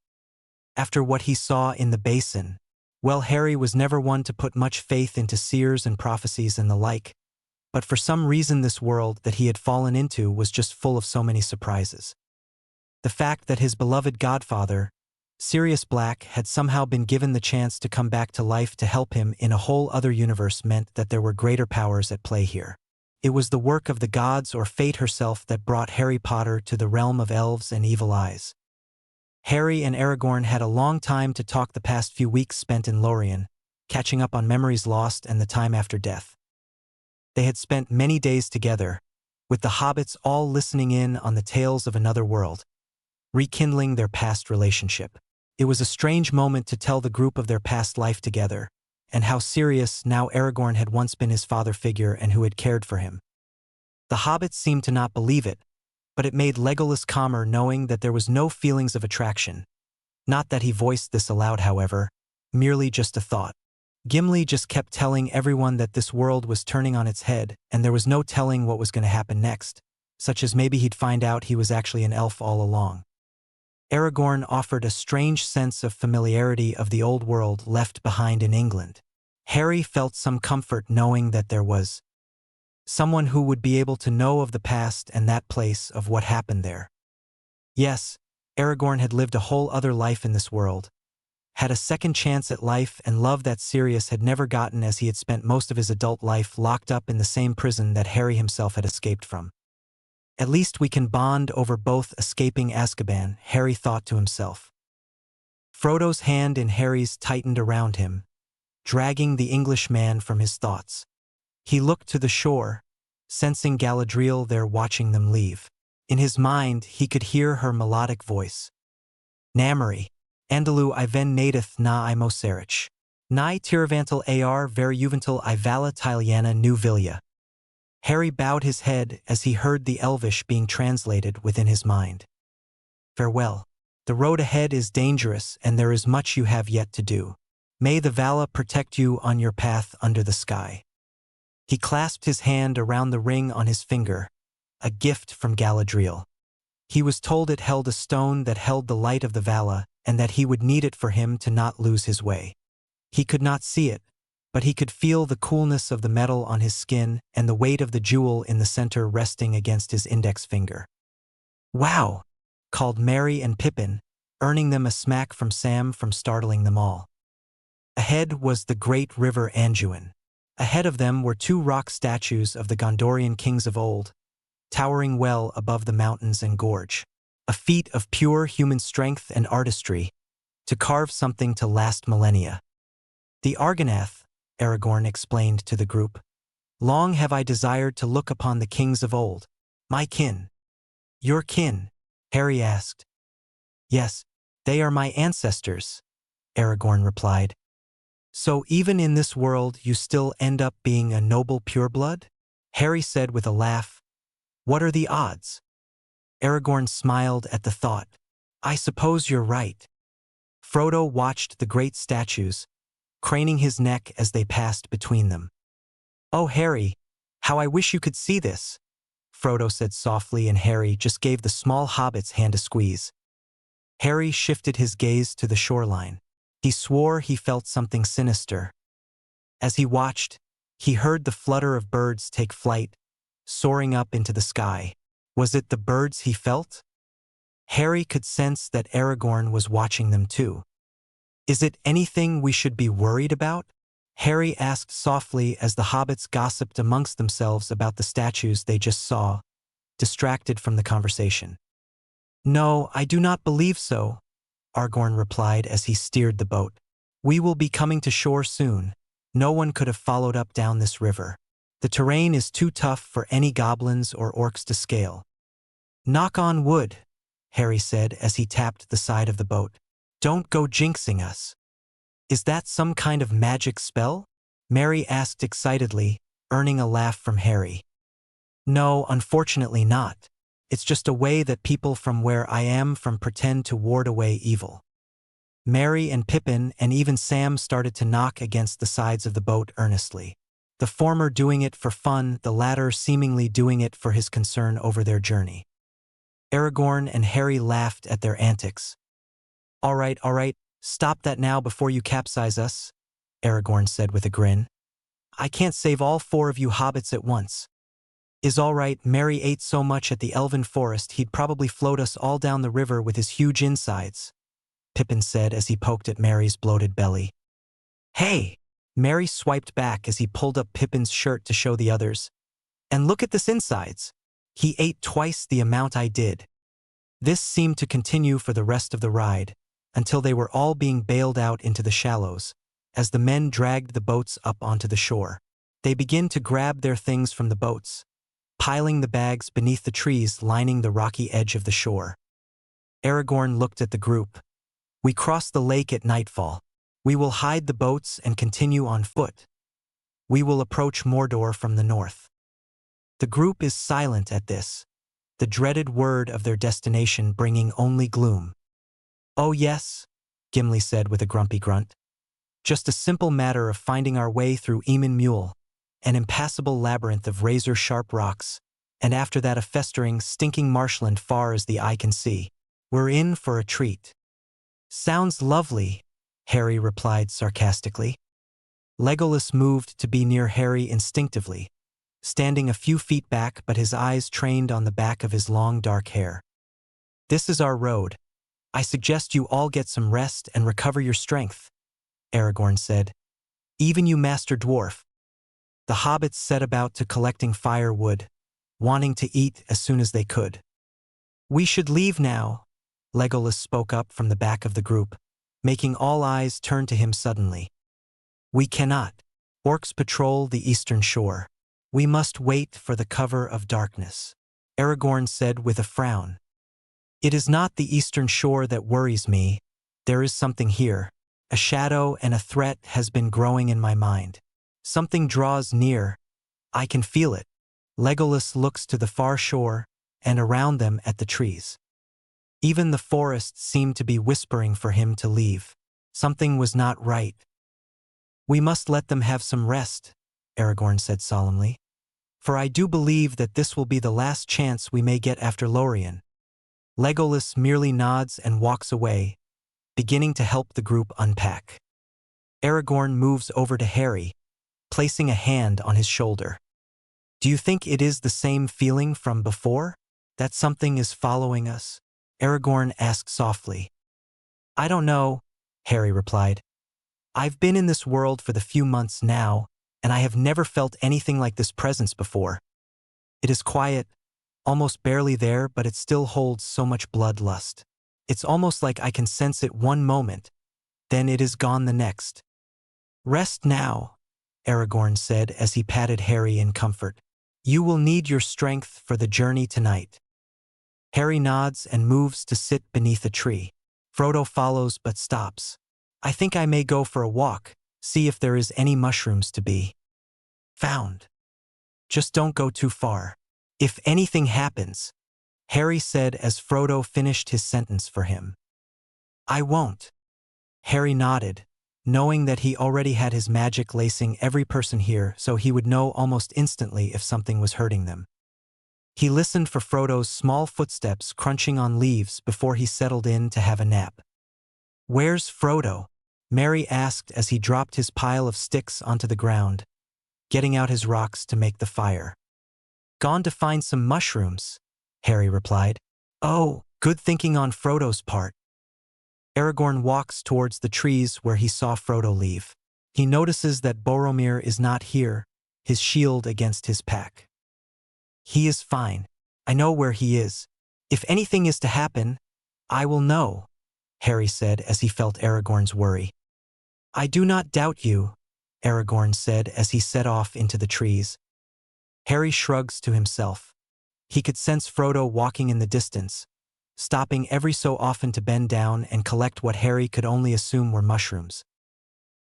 After what he saw in the basin, well, Harry was never one to put much faith into seers and prophecies and the like, but for some reason this world that he had fallen into was just full of so many surprises. The fact that his beloved godfather, Sirius Black, had somehow been given the chance to come back to life to help him in a whole other universe meant that there were greater powers at play here. It was the work of the gods or fate herself that brought Harry Potter to the realm of elves and evil eyes. Harry and Aragorn had a long time to talk the past few weeks spent in Lothlórien, catching up on memories lost and the time after death. They had spent many days together, with the hobbits all listening in on the tales of another world, rekindling their past relationship. It was a strange moment to tell the group of their past life together, and how Sirius, now Aragorn, had once been his father figure and who had cared for him. The hobbits seemed to not believe it, but it made Legolas calmer knowing that there was no feelings of attraction. Not that he voiced this aloud, however, merely just a thought. Gimli just kept telling everyone that this world was turning on its head, and there was no telling what was going to happen next, such as maybe he'd find out he was actually an elf all along. Aragorn offered a strange sense of familiarity of the old world left behind in England. Harry felt some comfort knowing that there was someone who would be able to know of the past and that place of what happened there. Yes, Aragorn had lived a whole other life in this world, had a second chance at life and love that Sirius had never gotten, as he had spent most of his adult life locked up in the same prison that Harry himself had escaped from. At least we can bond over both escaping Azkaban, Harry thought to himself. Frodo's hand in Harry's tightened around him, dragging the Englishman from his thoughts. He looked to the shore, sensing Galadriel there watching them leave. In his mind, he could hear her melodic voice. "Namari, Andalou I ven nadeth na I moserich. Ni tiravantal ar ver juvental I vala tiliana nu vilja." Harry bowed his head as he heard the Elvish being translated within his mind. "Farewell. The road ahead is dangerous and there is much you have yet to do. May the Vala protect you on your path under the sky." He clasped his hand around the ring on his finger, a gift from Galadriel. He was told it held a stone that held the light of the Vala and that he would need it for him to not lose his way. He could not see it, but he could feel the coolness of the metal on his skin and the weight of the jewel in the center resting against his index finger. "Wow!" called Merry and Pippin, earning them a smack from Sam from startling them all. Ahead was the great river Anduin. Ahead of them were two rock statues of the Gondorian kings of old, towering well above the mountains and gorge. A feat of pure human strength and artistry, to carve something to last millennia. "The Argonath," Aragorn explained to the group. "Long have I desired to look upon the kings of old. My kin." "Your kin," Harry asked. Yes, they are my ancestors, Aragorn replied. So even in this world you still end up being a noble pureblood? Harry said with a laugh. What are the odds? Aragorn smiled at the thought. I suppose you're right. Frodo watched the great statues, craning his neck as they passed between them. Oh, Harry, how I wish you could see this, Frodo said softly, and Harry just gave the small hobbit's hand a squeeze. Harry shifted his gaze to the shoreline. He swore he felt something sinister. As he watched, he heard the flutter of birds take flight, soaring up into the sky. Was it the birds he felt? Harry could sense that Aragorn was watching them too. Is it anything we should be worried about? Harry asked softly as the hobbits gossiped amongst themselves about the statues they just saw, distracted from the conversation. No, I do not believe so, Aragorn replied as he steered the boat. We will be coming to shore soon. No one could have followed up down this river. The terrain is too tough for any goblins or orcs to scale. Knock on wood, Harry said as he tapped the side of the boat. Don't go jinxing us. Is that some kind of magic spell? Mary asked excitedly, earning a laugh from Harry. No, unfortunately not. It's just a way that people from where I am from pretend to ward away evil. Merry and Pippin and even Sam started to knock against the sides of the boat earnestly. The former doing it for fun, the latter seemingly doing it for his concern over their journey. Aragorn and Harry laughed at their antics. All right, stop that now before you capsize us, Aragorn said with a grin. I can't save all 4 of you hobbits at once. Is all right, Merry ate so much at the elven forest he'd probably float us all down the river with his huge insides, Pippin said as he poked at Merry's bloated belly. Hey! Merry swiped back as he pulled up Pippin's shirt to show the others. And look at this insides. He ate twice the amount I did. This seemed to continue for the rest of the ride, until they were all being bailed out into the shallows, as the men dragged the boats up onto the shore. They began to grab their things from the boats, piling the bags beneath the trees lining the rocky edge of the shore. Aragorn looked at the group. We cross the lake at nightfall. We will hide the boats and continue on foot. We will approach Mordor from the north. The group is silent at this, the dreaded word of their destination bringing only gloom. Oh yes, Gimli said with a grumpy grunt. Just a simple matter of finding our way through Eamon Mule, an impassable labyrinth of razor-sharp rocks, and after that a festering, stinking marshland far as the eye can see. We're in for a treat. Sounds lovely, Harry replied sarcastically. Legolas moved to be near Harry instinctively, standing a few feet back but his eyes trained on the back of his long dark hair. This is our road. I suggest you all get some rest and recover your strength, Aragorn said. Even you, Master Dwarf. The hobbits set about to collecting firewood, wanting to eat as soon as they could. We should leave now, Legolas spoke up from the back of the group, making all eyes turn to him suddenly. We cannot. Orcs patrol the eastern shore. We must wait for the cover of darkness, Aragorn said with a frown. It is not the eastern shore that worries me. There is something here. A shadow and a threat has been growing in my mind. Something draws near. I can feel it. Legolas looks to the far shore and around them at the trees. Even the forest seemed to be whispering for him to leave. Something was not right. We must let them have some rest, Aragorn said solemnly. For I do believe that this will be the last chance we may get after Lórien. Legolas merely nods and walks away, beginning to help the group unpack. Aragorn moves over to Harry, placing a hand on his shoulder. Do you think it is the same feeling from before? That something is following us? Aragorn asked softly. I don't know, Harry replied. I've been in this world for the few months now, and I have never felt anything like this presence before. It is quiet, almost barely there, but it still holds so much bloodlust. It's almost like I can sense it one moment, then it is gone the next. Rest now, Aragorn said as he patted Harry in comfort. You will need your strength for the journey tonight. Harry nods and moves to sit beneath a tree. Frodo follows but stops. I think I may go for a walk, see if there is any mushrooms to be found. Just don't go too far. If anything happens, Harry said as Frodo finished his sentence for him. I won't. Harry nodded, knowing that he already had his magic lacing every person here, so he would know almost instantly if something was hurting them. He listened for Frodo's small footsteps crunching on leaves before he settled in to have a nap. Where's Frodo? Merry asked as he dropped his pile of sticks onto the ground, getting out his rocks to make the fire. Gone to find some mushrooms, Harry replied. Oh, good thinking on Frodo's part. Aragorn walks towards the trees where he saw Frodo leave. He notices that Boromir is not here, his shield against his pack. He is fine. I know where he is. If anything is to happen, I will know, Harry said as he felt Aragorn's worry. I do not doubt you, Aragorn said as he set off into the trees. Harry shrugs to himself. He could sense Frodo walking in the distance, stopping every so often to bend down and collect what Harry could only assume were mushrooms.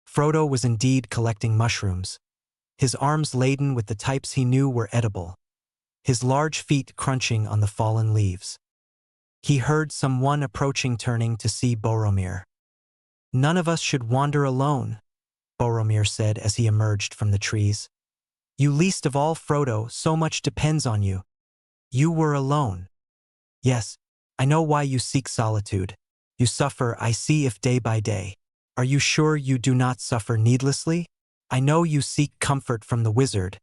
Frodo was indeed collecting mushrooms, his arms laden with the types he knew were edible, his large feet crunching on the fallen leaves. He heard someone approaching, turning to see Boromir. None of us should wander alone, Boromir said as he emerged from the trees. You least of all, Frodo, so much depends on you. You were alone. Yes, I know why you seek solitude. You suffer, I see, if day by day. Are you sure you do not suffer needlessly? I know you seek comfort from the wizard,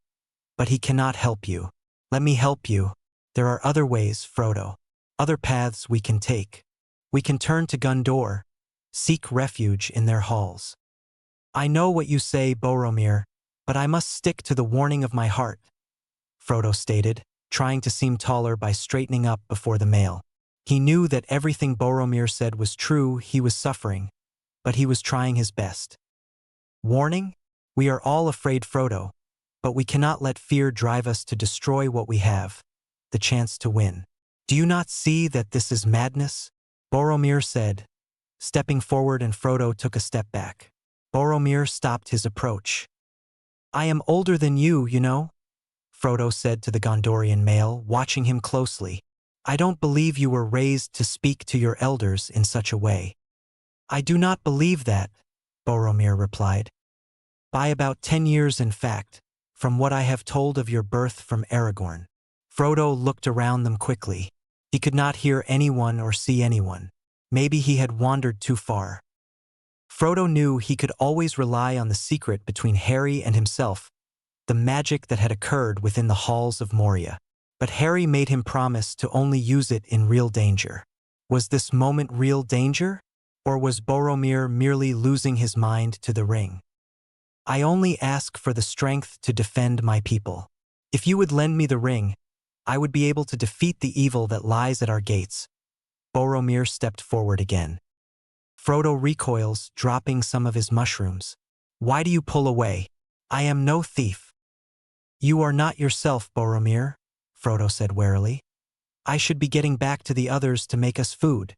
but he cannot help you. Let me help you. There are other ways, Frodo. Other paths we can take. We can turn to Gondor, seek refuge in their halls. I know what you say, Boromir, but I must stick to the warning of my heart, Frodo stated, trying to seem taller by straightening up before the male. He knew that everything Boromir said was true. He was suffering, but he was trying his best. Warning? We are all afraid, Frodo, but we cannot let fear drive us to destroy what we have, the chance to win. Do you not see that this is madness? Boromir said, stepping forward, and Frodo took a step back. Boromir stopped his approach. I am older than you know, Frodo said to the Gondorian male, watching him closely. I don't believe you were raised to speak to your elders in such a way. I do not believe that, Boromir replied. By about 10 years, in fact, from what I have told of your birth from Aragorn. Frodo looked around them quickly. He could not hear anyone or see anyone. Maybe he had wandered too far. Frodo knew he could always rely on the secret between Harry and himself, the magic that had occurred within the halls of Moria. But Harry made him promise to only use it in real danger. Was this moment real danger? Or was Boromir merely losing his mind to the ring? I only ask for the strength to defend my people. If you would lend me the ring, I would be able to defeat the evil that lies at our gates. Boromir stepped forward again. Frodo recoils, dropping some of his mushrooms. Why do you pull away? I am no thief. You are not yourself, Boromir, Frodo said warily. I should be getting back to the others to make us food.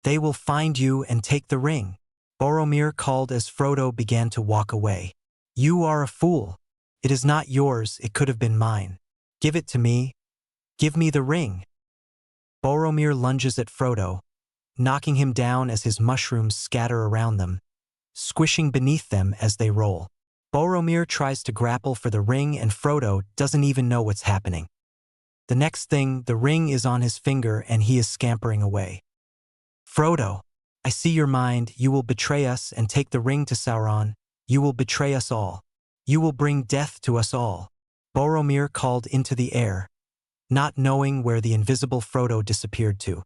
They will find you and take the ring, Boromir called as Frodo began to walk away. You are a fool. It is not yours, it could have been mine. Give it to me. Give me the ring. Boromir lunges at Frodo, knocking him down as his mushrooms scatter around them, squishing beneath them as they roll. Boromir tries to grapple for the ring, and Frodo doesn't even know what's happening. The next thing, the ring is on his finger and he is scampering away. Frodo, I see your mind. You will betray us and take the ring to Sauron. You will betray us all. You will bring death to us all, Boromir called into the air, not knowing where the invisible Frodo disappeared to.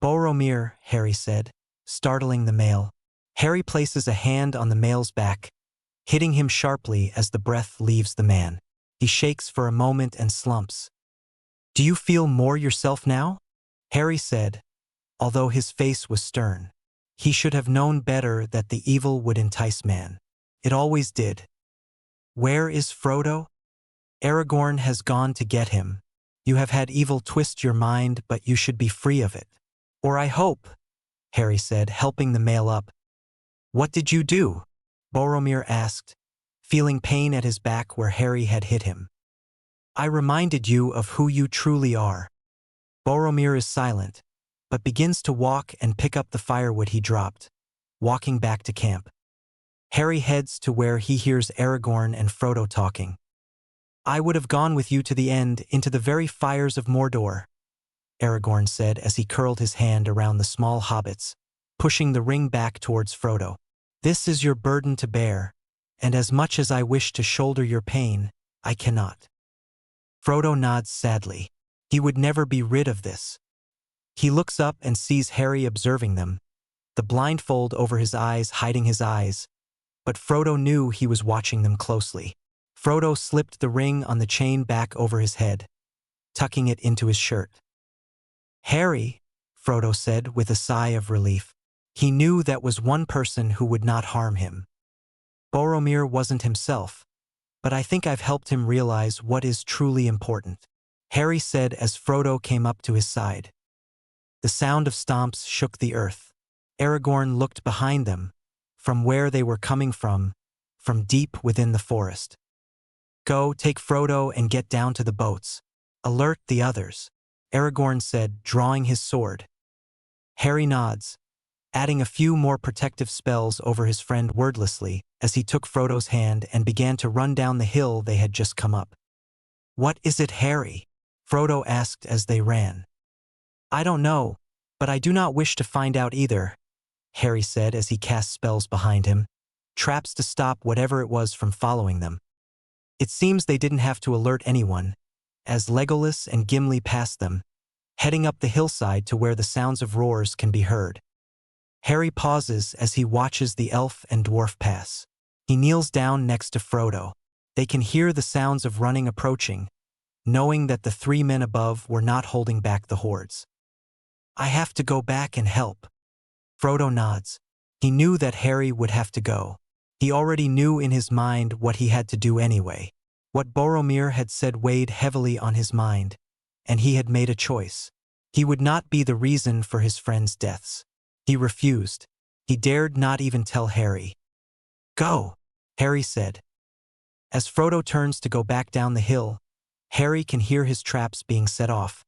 Boromir, Harry said, startling the male. Harry places a hand on the male's back, hitting him sharply as the breath leaves the man. He shakes for a moment and slumps. Do you feel more yourself now? Harry said, although his face was stern. He should have known better that the evil would entice man. It always did. Where is Frodo? Aragorn has gone to get him, You have had evil twist your mind, but you should be free of it. Or I hope, Harry said, helping the male up. What did you do? Boromir asked, feeling pain at his back where Harry had hit him. I reminded you of who you truly are. Boromir is silent, but begins to walk and pick up the firewood he dropped, walking back to camp. Harry heads to where he hears Aragorn and Frodo talking. I would have gone with you to the end, into the very fires of Mordor, Aragorn said as he curled his hand around the small hobbits, pushing the ring back towards Frodo. This is your burden to bear, and as much as I wish to shoulder your pain, I cannot. Frodo nods sadly. He would never be rid of this. He looks up and sees Harry observing them, the blindfold over his eyes hiding his eyes, but Frodo knew he was watching them closely. Frodo slipped the ring on the chain back over his head, tucking it into his shirt. Harry, Frodo said with a sigh of relief. He knew that was one person who would not harm him. Boromir wasn't himself, but I think I've helped him realize what is truly important, Harry said as Frodo came up to his side. The sound of stomps shook the earth. Aragorn looked behind them, from where they were coming from deep within the forest. Go, take Frodo and get down to the boats. Alert the others, Aragorn said, drawing his sword. Harry nods, adding a few more protective spells over his friend wordlessly as he took Frodo's hand and began to run down the hill they had just come up. What is it, Harry? Frodo asked as they ran. I don't know, but I do not wish to find out either, Harry said as he cast spells behind him, traps to stop whatever it was from following them. It seems they didn't have to alert anyone, as Legolas and Gimli passed them, heading up the hillside to where the sounds of roars can be heard. Harry pauses as he watches the elf and dwarf pass. He kneels down next to Frodo. They can hear the sounds of running approaching, knowing that the three men above were not holding back the hordes. I have to go back and help. Frodo nods. He knew that Harry would have to go. He already knew in his mind what he had to do anyway. What Boromir had said weighed heavily on his mind, and he had made a choice. He would not be the reason for his friends' deaths. He refused. He dared not even tell Harry. Go, Harry said. As Frodo turns to go back down the hill, Harry can hear his traps being set off.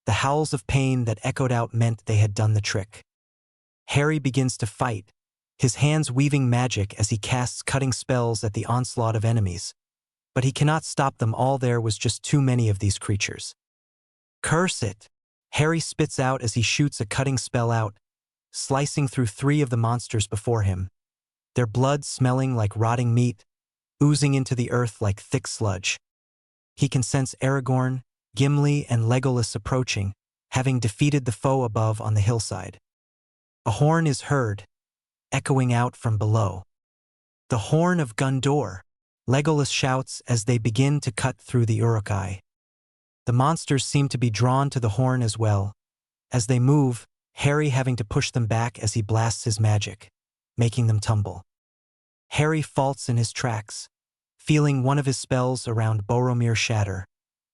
The howls of pain that echoed out meant they had done the trick. Harry begins to fight, his hands weaving magic as he casts cutting spells at the onslaught of enemies. But he cannot stop them all. There was just too many of these creatures. Curse it! Harry spits out as he shoots a cutting spell out, slicing through three of the monsters before him, their blood smelling like rotting meat, oozing into the earth like thick sludge. He can sense Aragorn, Gimli, and Legolas approaching, having defeated the foe above on the hillside. A horn is heard, echoing out from below. The Horn of Gondor, Legolas shouts as they begin to cut through the Uruk-hai. The monsters seem to be drawn to the horn as well. As they move, Harry having to push them back as he blasts his magic, making them tumble. Harry falls in his tracks, feeling one of his spells around Boromir shatter,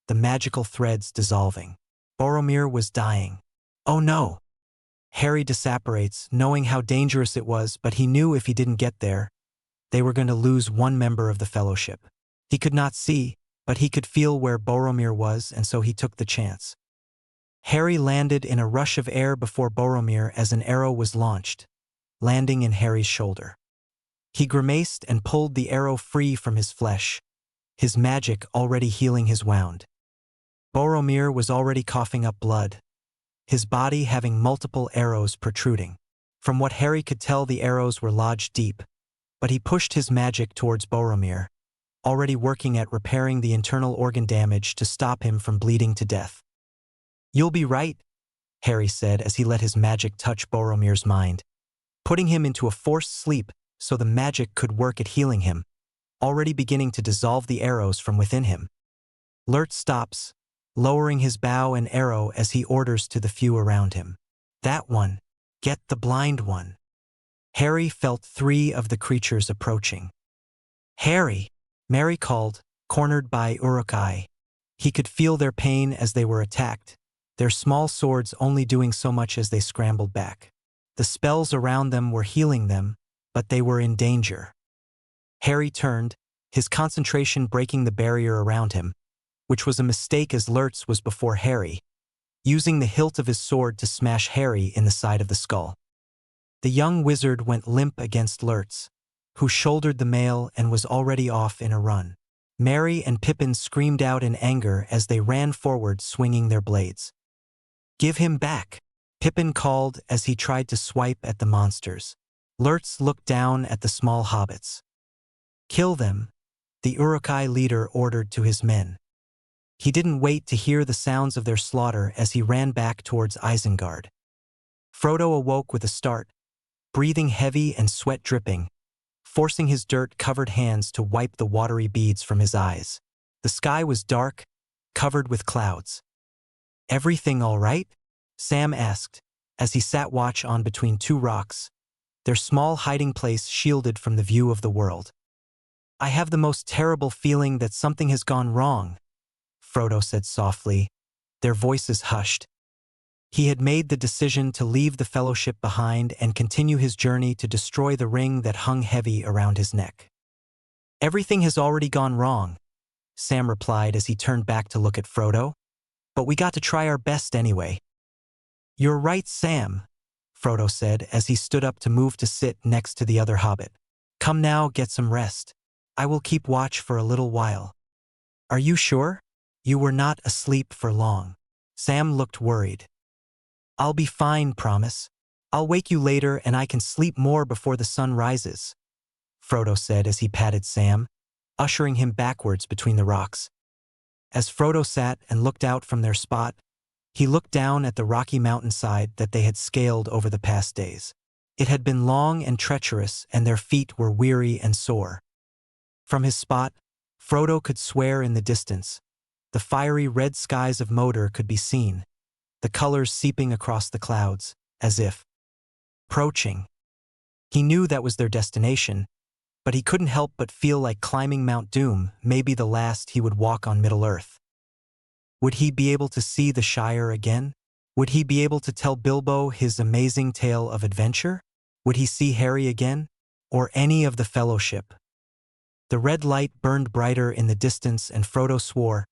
the magical threads dissolving. Boromir was dying. Oh no! Harry disapparates, knowing how dangerous it was, but he knew if he didn't get there, they were going to lose one member of the Fellowship. He could not see, but he could feel where Boromir was, and so he took the chance. Harry landed in a rush of air before Boromir as an arrow was launched, landing in Harry's shoulder. He grimaced and pulled the arrow free from his flesh, his magic already healing his wound. Boromir was already coughing up blood, his body having multiple arrows protruding. From what Harry could tell, the arrows were lodged deep, but he pushed his magic towards Boromir, already working at repairing the internal organ damage to stop him from bleeding to death. You'll be right, Harry said as he let his magic touch Boromir's mind, putting him into a forced sleep so the magic could work at healing him, already beginning to dissolve the arrows from within him. Lert stops, lowering his bow and arrow as he orders to the few around him. That one, get the blind one. Harry felt three of the creatures approaching. Harry, Mary called, cornered by Uruk-hai. He could feel their pain as they were attacked, their small swords only doing so much as they scrambled back. The spells around them were healing them, but they were in danger. Harry turned, his concentration breaking the barrier around him, which was a mistake as Lurtz was before Harry, using the hilt of his sword to smash Harry in the side of the skull. The young wizard went limp against Lurtz, who shouldered the mail and was already off in a run. Merry and Pippin screamed out in anger as they ran forward swinging their blades. "Give him back!" Pippin called as he tried to swipe at the monsters. Lurtz looked down at the small hobbits. "Kill them," the Uruk-hai leader ordered to his men. He didn't wait to hear the sounds of their slaughter as he ran back towards Isengard. Frodo awoke with a start, breathing heavy and sweat dripping, forcing his dirt-covered hands to wipe the watery beads from his eyes. The sky was dark, covered with clouds. "Everything all right?" Sam asked, as he sat watch on between two rocks, their small hiding place shielded from the view of the world. "I have the most terrible feeling that something has gone wrong," Frodo said softly, their voices hushed. He had made the decision to leave the Fellowship behind and continue his journey to destroy the ring that hung heavy around his neck. "Everything has already gone wrong," Sam replied as he turned back to look at Frodo. "But we got to try our best anyway." "You're right, Sam," Frodo said as he stood up to move to sit next to the other hobbit. "Come now, get some rest. I will keep watch for a little while." "Are you sure? You were not asleep for long." Sam looked worried. "I'll be fine, promise. I'll wake you later and I can sleep more before the sun rises," Frodo said as he patted Sam, ushering him backwards between the rocks. As Frodo sat and looked out from their spot, he looked down at the rocky mountainside that they had scaled over the past days. It had been long and treacherous, and their feet were weary and sore. From his spot, Frodo could swear in the distance. The fiery red skies of Moder could be seen, the colors seeping across the clouds, as if approaching. He knew that was their destination, but he couldn't help but feel like climbing Mount Doom may be the last he would walk on Middle-earth. Would he be able to see the Shire again? Would he be able to tell Bilbo his amazing tale of adventure? Would he see Harry again? Or any of the Fellowship? The red light burned brighter in the distance, and Frodo swore.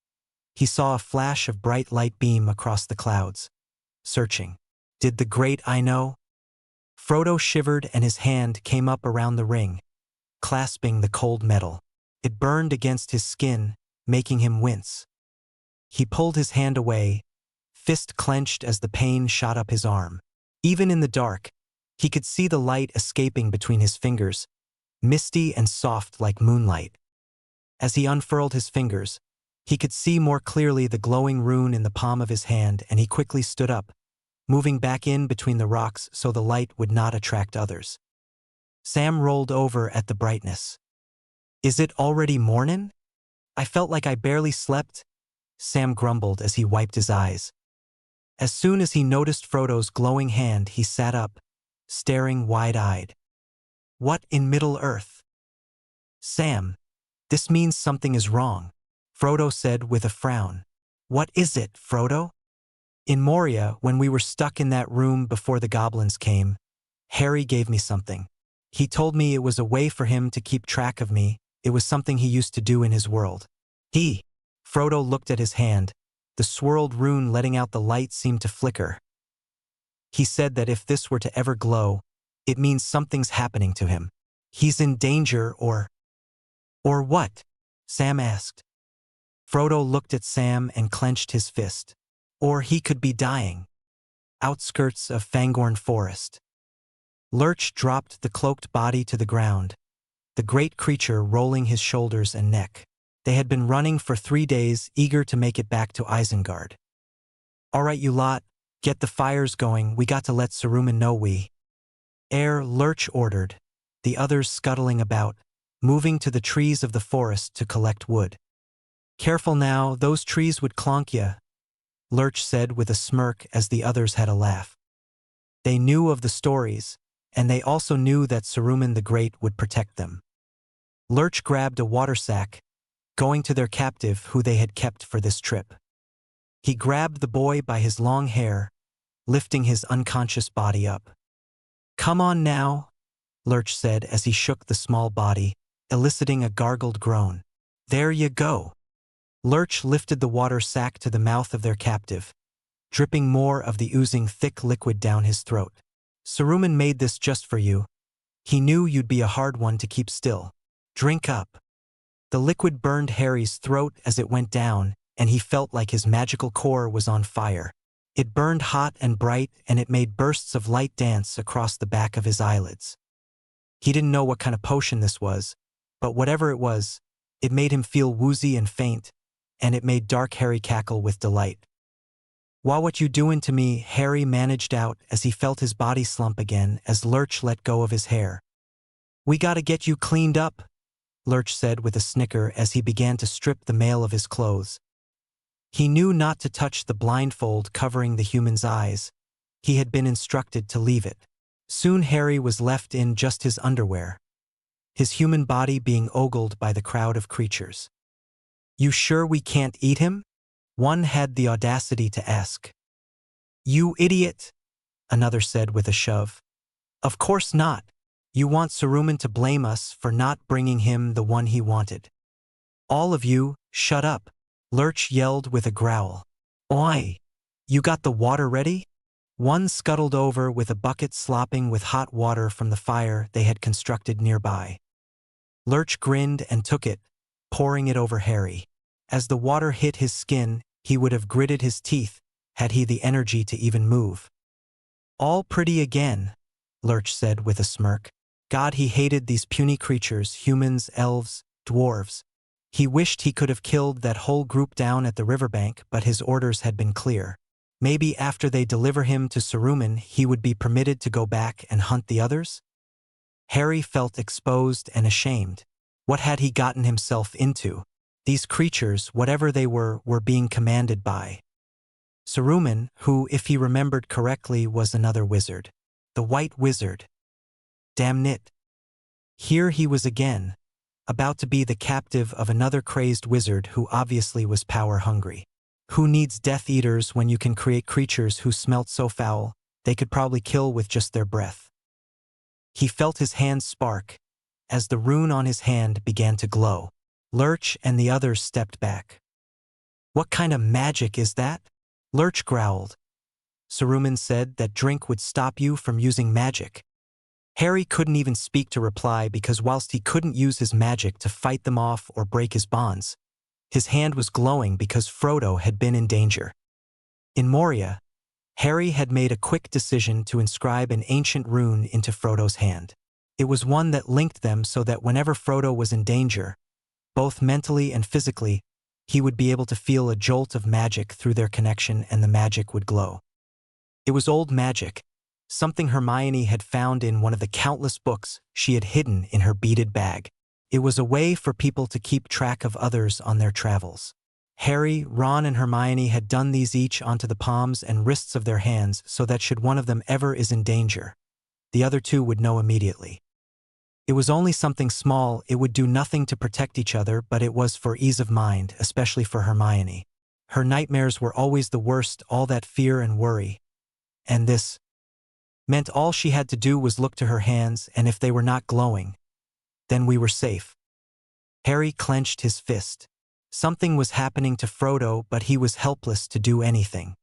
He saw a flash of bright light beam across the clouds. Searching. Did the great eye know? Frodo shivered and his hand came up around the ring, clasping the cold metal. It burned against his skin, making him wince. He pulled his hand away, fist clenched as the pain shot up his arm. Even in the dark, he could see the light escaping between his fingers, misty and soft like moonlight. As he unfurled his fingers, he could see more clearly the glowing rune in the palm of his hand, and he quickly stood up, moving back in between the rocks so the light would not attract others. Sam rolled over at the brightness. "Is it already mornin'? I felt like I barely slept," Sam grumbled as he wiped his eyes. As soon as he noticed Frodo's glowing hand, he sat up, staring wide-eyed. "What in Middle-earth?" "Sam, this means something is wrong," Frodo said with a frown. "What is it, Frodo?" "In Moria, when we were stuck in that room before the goblins came, Harry gave me something. He told me it was a way for him to keep track of me. It was something he used to do in his world." Frodo looked at his hand. The swirled rune letting out the light seemed to flicker. "He said that if this were to ever glow, it means something's happening to him. He's in danger or what?" Sam asked. Frodo looked at Sam and clenched his fist. "Or he could be dying." Outskirts of Fangorn Forest. Lurch dropped the cloaked body to the ground, the great creature rolling his shoulders and neck. They had been running for 3 days, eager to make it back to Isengard. "All right, you lot, get the fires going. We got to let Saruman know Lurch ordered, the others scuttling about, moving to the trees of the forest to collect wood. "Careful now, those trees would clonk ya," Lurch said with a smirk as the others had a laugh. They knew of the stories, and they also knew that Saruman the Great would protect them. Lurch grabbed a water sack. going to their captive who they had kept for this trip. He grabbed the boy by his long hair, lifting his unconscious body up. "Come on now," Lurch said as he shook the small body, eliciting a gargled groan. "There you go." Lurch lifted the water sack to the mouth of their captive, dripping more of the oozing thick liquid down his throat. "Saruman made this just for you. He knew you'd be a hard one to keep still. Drink up." The liquid burned Harry's throat as it went down, and he felt like his magical core was on fire. It burned hot and bright, and it made bursts of light dance across the back of his eyelids. He didn't know what kind of potion this was, but whatever it was, it made him feel woozy and faint, and it made Dark Harry cackle with delight. "Wha what you doin' to me?" Harry managed out as he felt his body slump again as Lurch let go of his hair. "We gotta get you cleaned up," Lurch said with a snicker as he began to strip the male of his clothes. He knew not to touch the blindfold covering the human's eyes. He had been instructed to leave it. Soon Harry was left in just his underwear, his human body being ogled by the crowd of creatures. "You sure we can't eat him?" one had the audacity to ask. "You idiot," another said with a shove. "Of course not. You want Saruman to blame us for not bringing him the one he wanted." "All of you, shut up," Lurch yelled with a growl. "Oi! You got the water ready?" One scuttled over with a bucket slopping with hot water from the fire they had constructed nearby. Lurch grinned and took it, pouring it over Harry. As the water hit his skin, he would have gritted his teeth had he the energy to even move. "All pretty again," Lurch said with a smirk. God, he hated these puny creatures, humans, elves, dwarves. He wished he could have killed that whole group down at the riverbank, but his orders had been clear. Maybe after they deliver him to Saruman, he would be permitted to go back and hunt the others? Harry felt exposed and ashamed. What had he gotten himself into? These creatures, whatever they were being commanded by Saruman, who, if he remembered correctly, was another wizard. The White Wizard. Damn it. Here he was again, about to be the captive of another crazed wizard who obviously was power-hungry. Who needs Death Eaters when you can create creatures who smelt so foul, they could probably kill with just their breath? He felt his hands spark, as the rune on his hand began to glow. Lurch and the others stepped back. "What kind of magic is that?" Lurch growled. "Saruman said that drink would stop you from using magic." Harry couldn't even speak to reply because whilst he couldn't use his magic to fight them off or break his bonds, his hand was glowing because Frodo had been in danger. In Moria, Harry had made a quick decision to inscribe an ancient rune into Frodo's hand. It was one that linked them so that whenever Frodo was in danger, both mentally and physically, he would be able to feel a jolt of magic through their connection and the magic would glow. It was old magic, something Hermione had found in one of the countless books she had hidden in her beaded bag. It was a way for people to keep track of others on their travels. Harry, Ron, and Hermione had done these each onto the palms and wrists of their hands so that should one of them ever is in danger, the other two would know immediately. It was only something small, it would do nothing to protect each other, but it was for ease of mind, especially for Hermione. Her nightmares were always the worst, all that fear and worry. And this meant all she had to do was look to her hands, and if they were not glowing, then we were safe. Harry clenched his fist. Something was happening to Frodo, but he was helpless to do anything.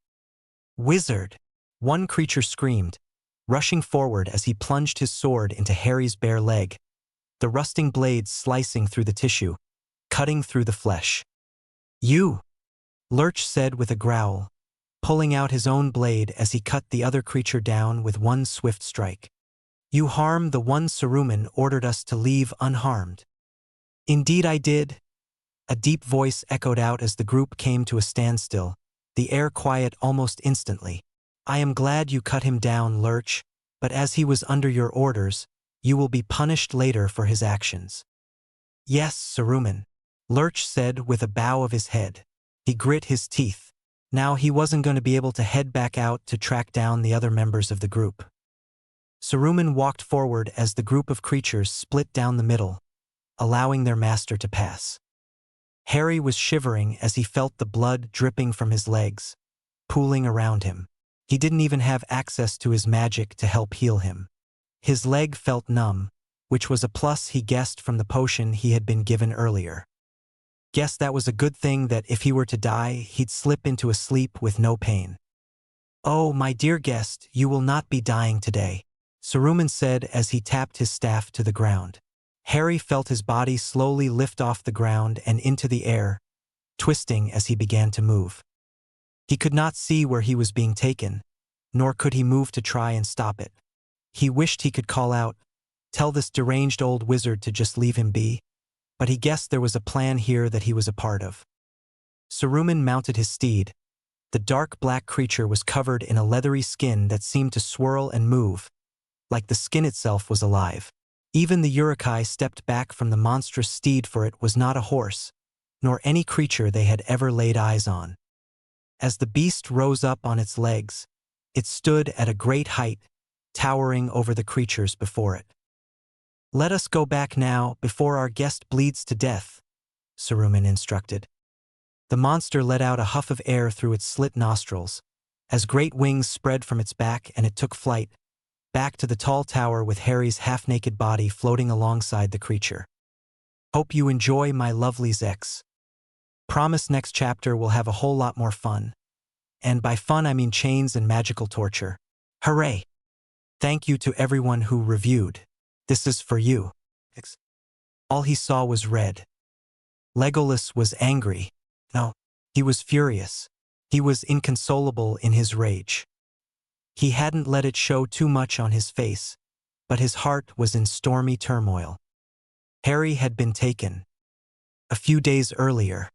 "Wizard!" one creature screamed, rushing forward as he plunged his sword into Harry's bare leg, the rusting blades slicing through the tissue, cutting through the flesh. "You!" Lurch said with a growl, pulling out his own blade as he cut the other creature down with one swift strike. "You harm the one Saruman ordered us to leave unharmed." "Indeed I did," a deep voice echoed out as the group came to a standstill, the air quiet almost instantly. "I am glad you cut him down, Lurch, but as he was under your orders, you will be punished later for his actions." "Yes, Saruman," Lurch said with a bow of his head. He grit his teeth. Now he wasn't going to be able to head back out to track down the other members of the group. Saruman walked forward as the group of creatures split down the middle, allowing their master to pass. Harry was shivering as he felt the blood dripping from his legs, pooling around him. He didn't even have access to his magic to help heal him. His leg felt numb, which was a plus he guessed from the potion he had been given earlier. Guess that was a good thing that if he were to die, he'd slip into a sleep with no pain. "Oh, my dear guest, you will not be dying today," Saruman said as he tapped his staff to the ground. Harry felt his body slowly lift off the ground and into the air, twisting as he began to move. He could not see where he was being taken, nor could he move to try and stop it. He wished he could call out, tell this deranged old wizard to just leave him be, but he guessed there was a plan here that he was a part of. Saruman mounted his steed. The dark black creature was covered in a leathery skin that seemed to swirl and move, like the skin itself was alive. Even the Uruk-hai stepped back from the monstrous steed, for it was not a horse, nor any creature they had ever laid eyes on. As the beast rose up on its legs, it stood at a great height, towering over the creatures before it. "Let us go back now, before our guest bleeds to death," Saruman instructed. The monster let out a huff of air through its slit nostrils, as great wings spread from its back, and it took flight, back to the tall tower with Harry's half-naked body floating alongside the creature. "Hope you enjoy, my lovely Zex. Promise next chapter will have a whole lot more fun. And by fun I mean chains and magical torture. Hooray! Thank you to everyone who reviewed. This is for you." All he saw was red. Legolas was angry. No, he was furious. He was inconsolable in his rage. He hadn't let it show too much on his face, but his heart was in stormy turmoil. Harry had been taken. A few days earlier,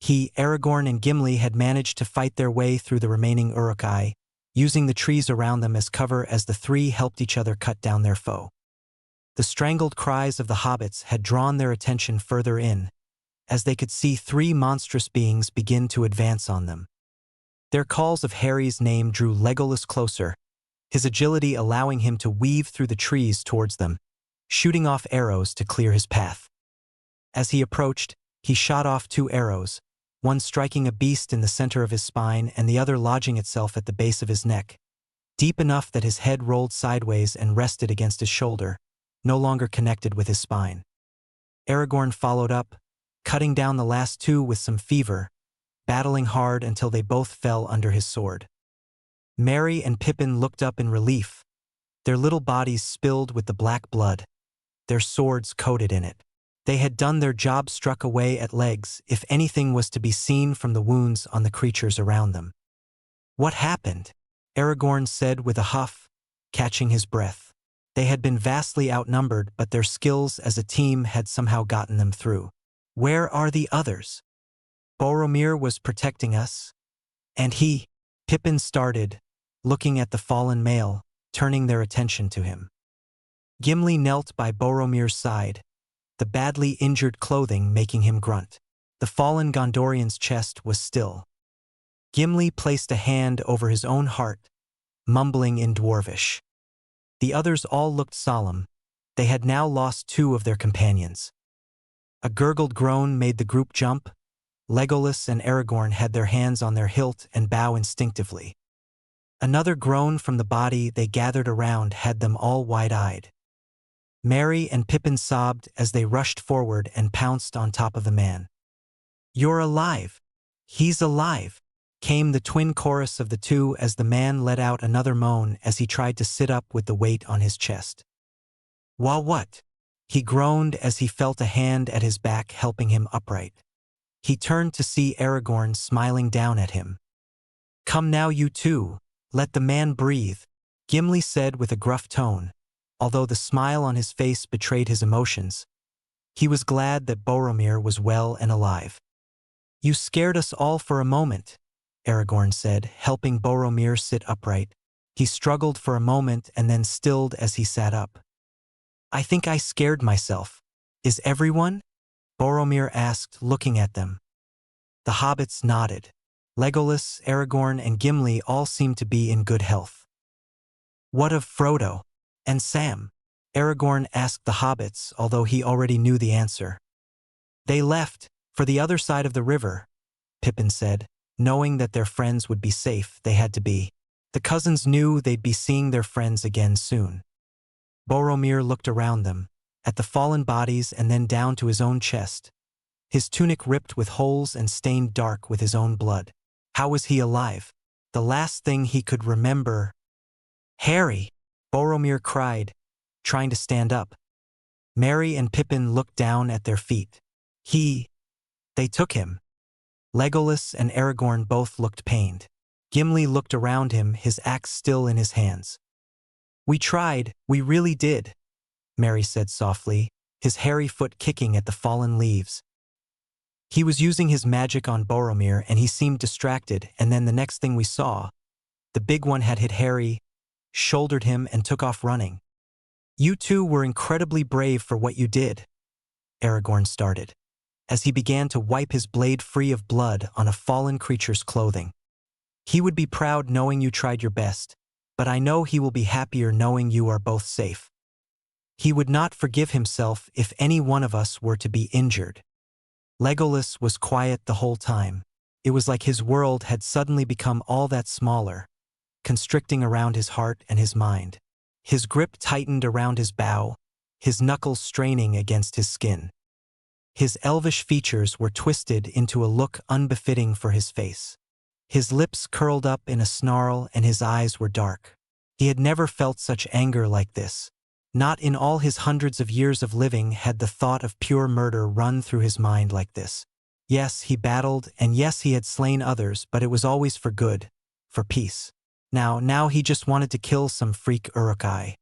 he, Aragorn, and Gimli had managed to fight their way through the remaining Uruk-hai, using the trees around them as cover as the three helped each other cut down their foe. The strangled cries of the hobbits had drawn their attention further in, as they could see three monstrous beings begin to advance on them. Their calls of Harry's name drew Legolas closer, his agility allowing him to weave through the trees towards them, shooting off arrows to clear his path. As he approached, he shot off 2 arrows, one striking a beast in the center of his spine and the other lodging itself at the base of his neck, deep enough that his head rolled sideways and rested against his shoulder, no longer connected with his spine. Aragorn followed up, cutting down the last 2 with some fever, battling hard until they both fell under his sword. Merry and Pippin looked up in relief, their little bodies spilled with the black blood, their swords coated in it. They had done their job, struck away at legs, if anything was to be seen from the wounds on the creatures around them. "What happened?" Aragorn said with a huff, catching his breath. They had been vastly outnumbered, but their skills as a team had somehow gotten them through. "Where are the others? Boromir was protecting us. And he..." Pippin started, looking at the fallen male, turning their attention to him. Gimli knelt by Boromir's side, the badly injured clothing making him grunt. The fallen Gondorian's chest was still. Gimli placed a hand over his own heart, mumbling in Dwarvish. The others all looked solemn. They had now lost 2 of their companions. A gurgled groan made the group jump. Legolas and Aragorn had their hands on their hilt and bow instinctively. Another groan from the body they gathered around had them all wide-eyed. Merry and Pippin sobbed as they rushed forward and pounced on top of the man. "You're alive! He's alive!" came the twin chorus of the 2 as the man let out another moan as he tried to sit up with the weight on his chest. What?" he groaned as he felt a hand at his back helping him upright. He turned to see Aragorn smiling down at him. "Come now, you 2, let the man breathe," Gimli said with a gruff tone, although the smile on his face betrayed his emotions. He was glad that Boromir was well and alive. "You scared us all for a moment," Aragorn said, helping Boromir sit upright. He struggled for a moment and then stilled as he sat up. "I think I scared myself. Is everyone?" Boromir asked, looking at them. The hobbits nodded. Legolas, Aragorn, and Gimli all seemed to be in good health. "What of Frodo and Sam?" Aragorn asked the hobbits, although he already knew the answer. "They left," For the other side of the river, Pippin said, knowing that their friends would be safe, they had to be. The cousins knew they'd be seeing their friends again soon. Boromir looked around them, at the fallen bodies and then down to his own chest, his tunic ripped with holes and stained dark with his own blood. How was he alive? The last thing he could remember. Harry! Boromir cried, trying to stand up. Merry and Pippin looked down at their feet. They took him. Legolas and Aragorn both looked pained. Gimli looked around him, his axe still in his hands. We tried, we really did, Merry said softly, his hairy foot kicking at the fallen leaves. He was using his magic on Boromir and he seemed distracted, and then the next thing we saw, the big one had hit Harry, shouldered him and took off running. You two were incredibly brave for what you did, Aragorn started, as he began to wipe his blade free of blood on a fallen creature's clothing. He would be proud knowing you tried your best, but I know he will be happier knowing you are both safe. He would not forgive himself if any one of us were to be injured. Legolas was quiet the whole time. It was like his world had suddenly become all that smaller, constricting around his heart and his mind. His grip tightened around his bow, his knuckles straining against his skin. His elvish features were twisted into a look unbefitting for his face. His lips curled up in a snarl and his eyes were dark. He had never felt such anger like this. Not in all his hundreds of years of living had the thought of pure murder run through his mind like this. Yes, he battled, and yes, he had slain others, but it was always for good, for peace. Now he just wanted to kill some freak Uruk-hai.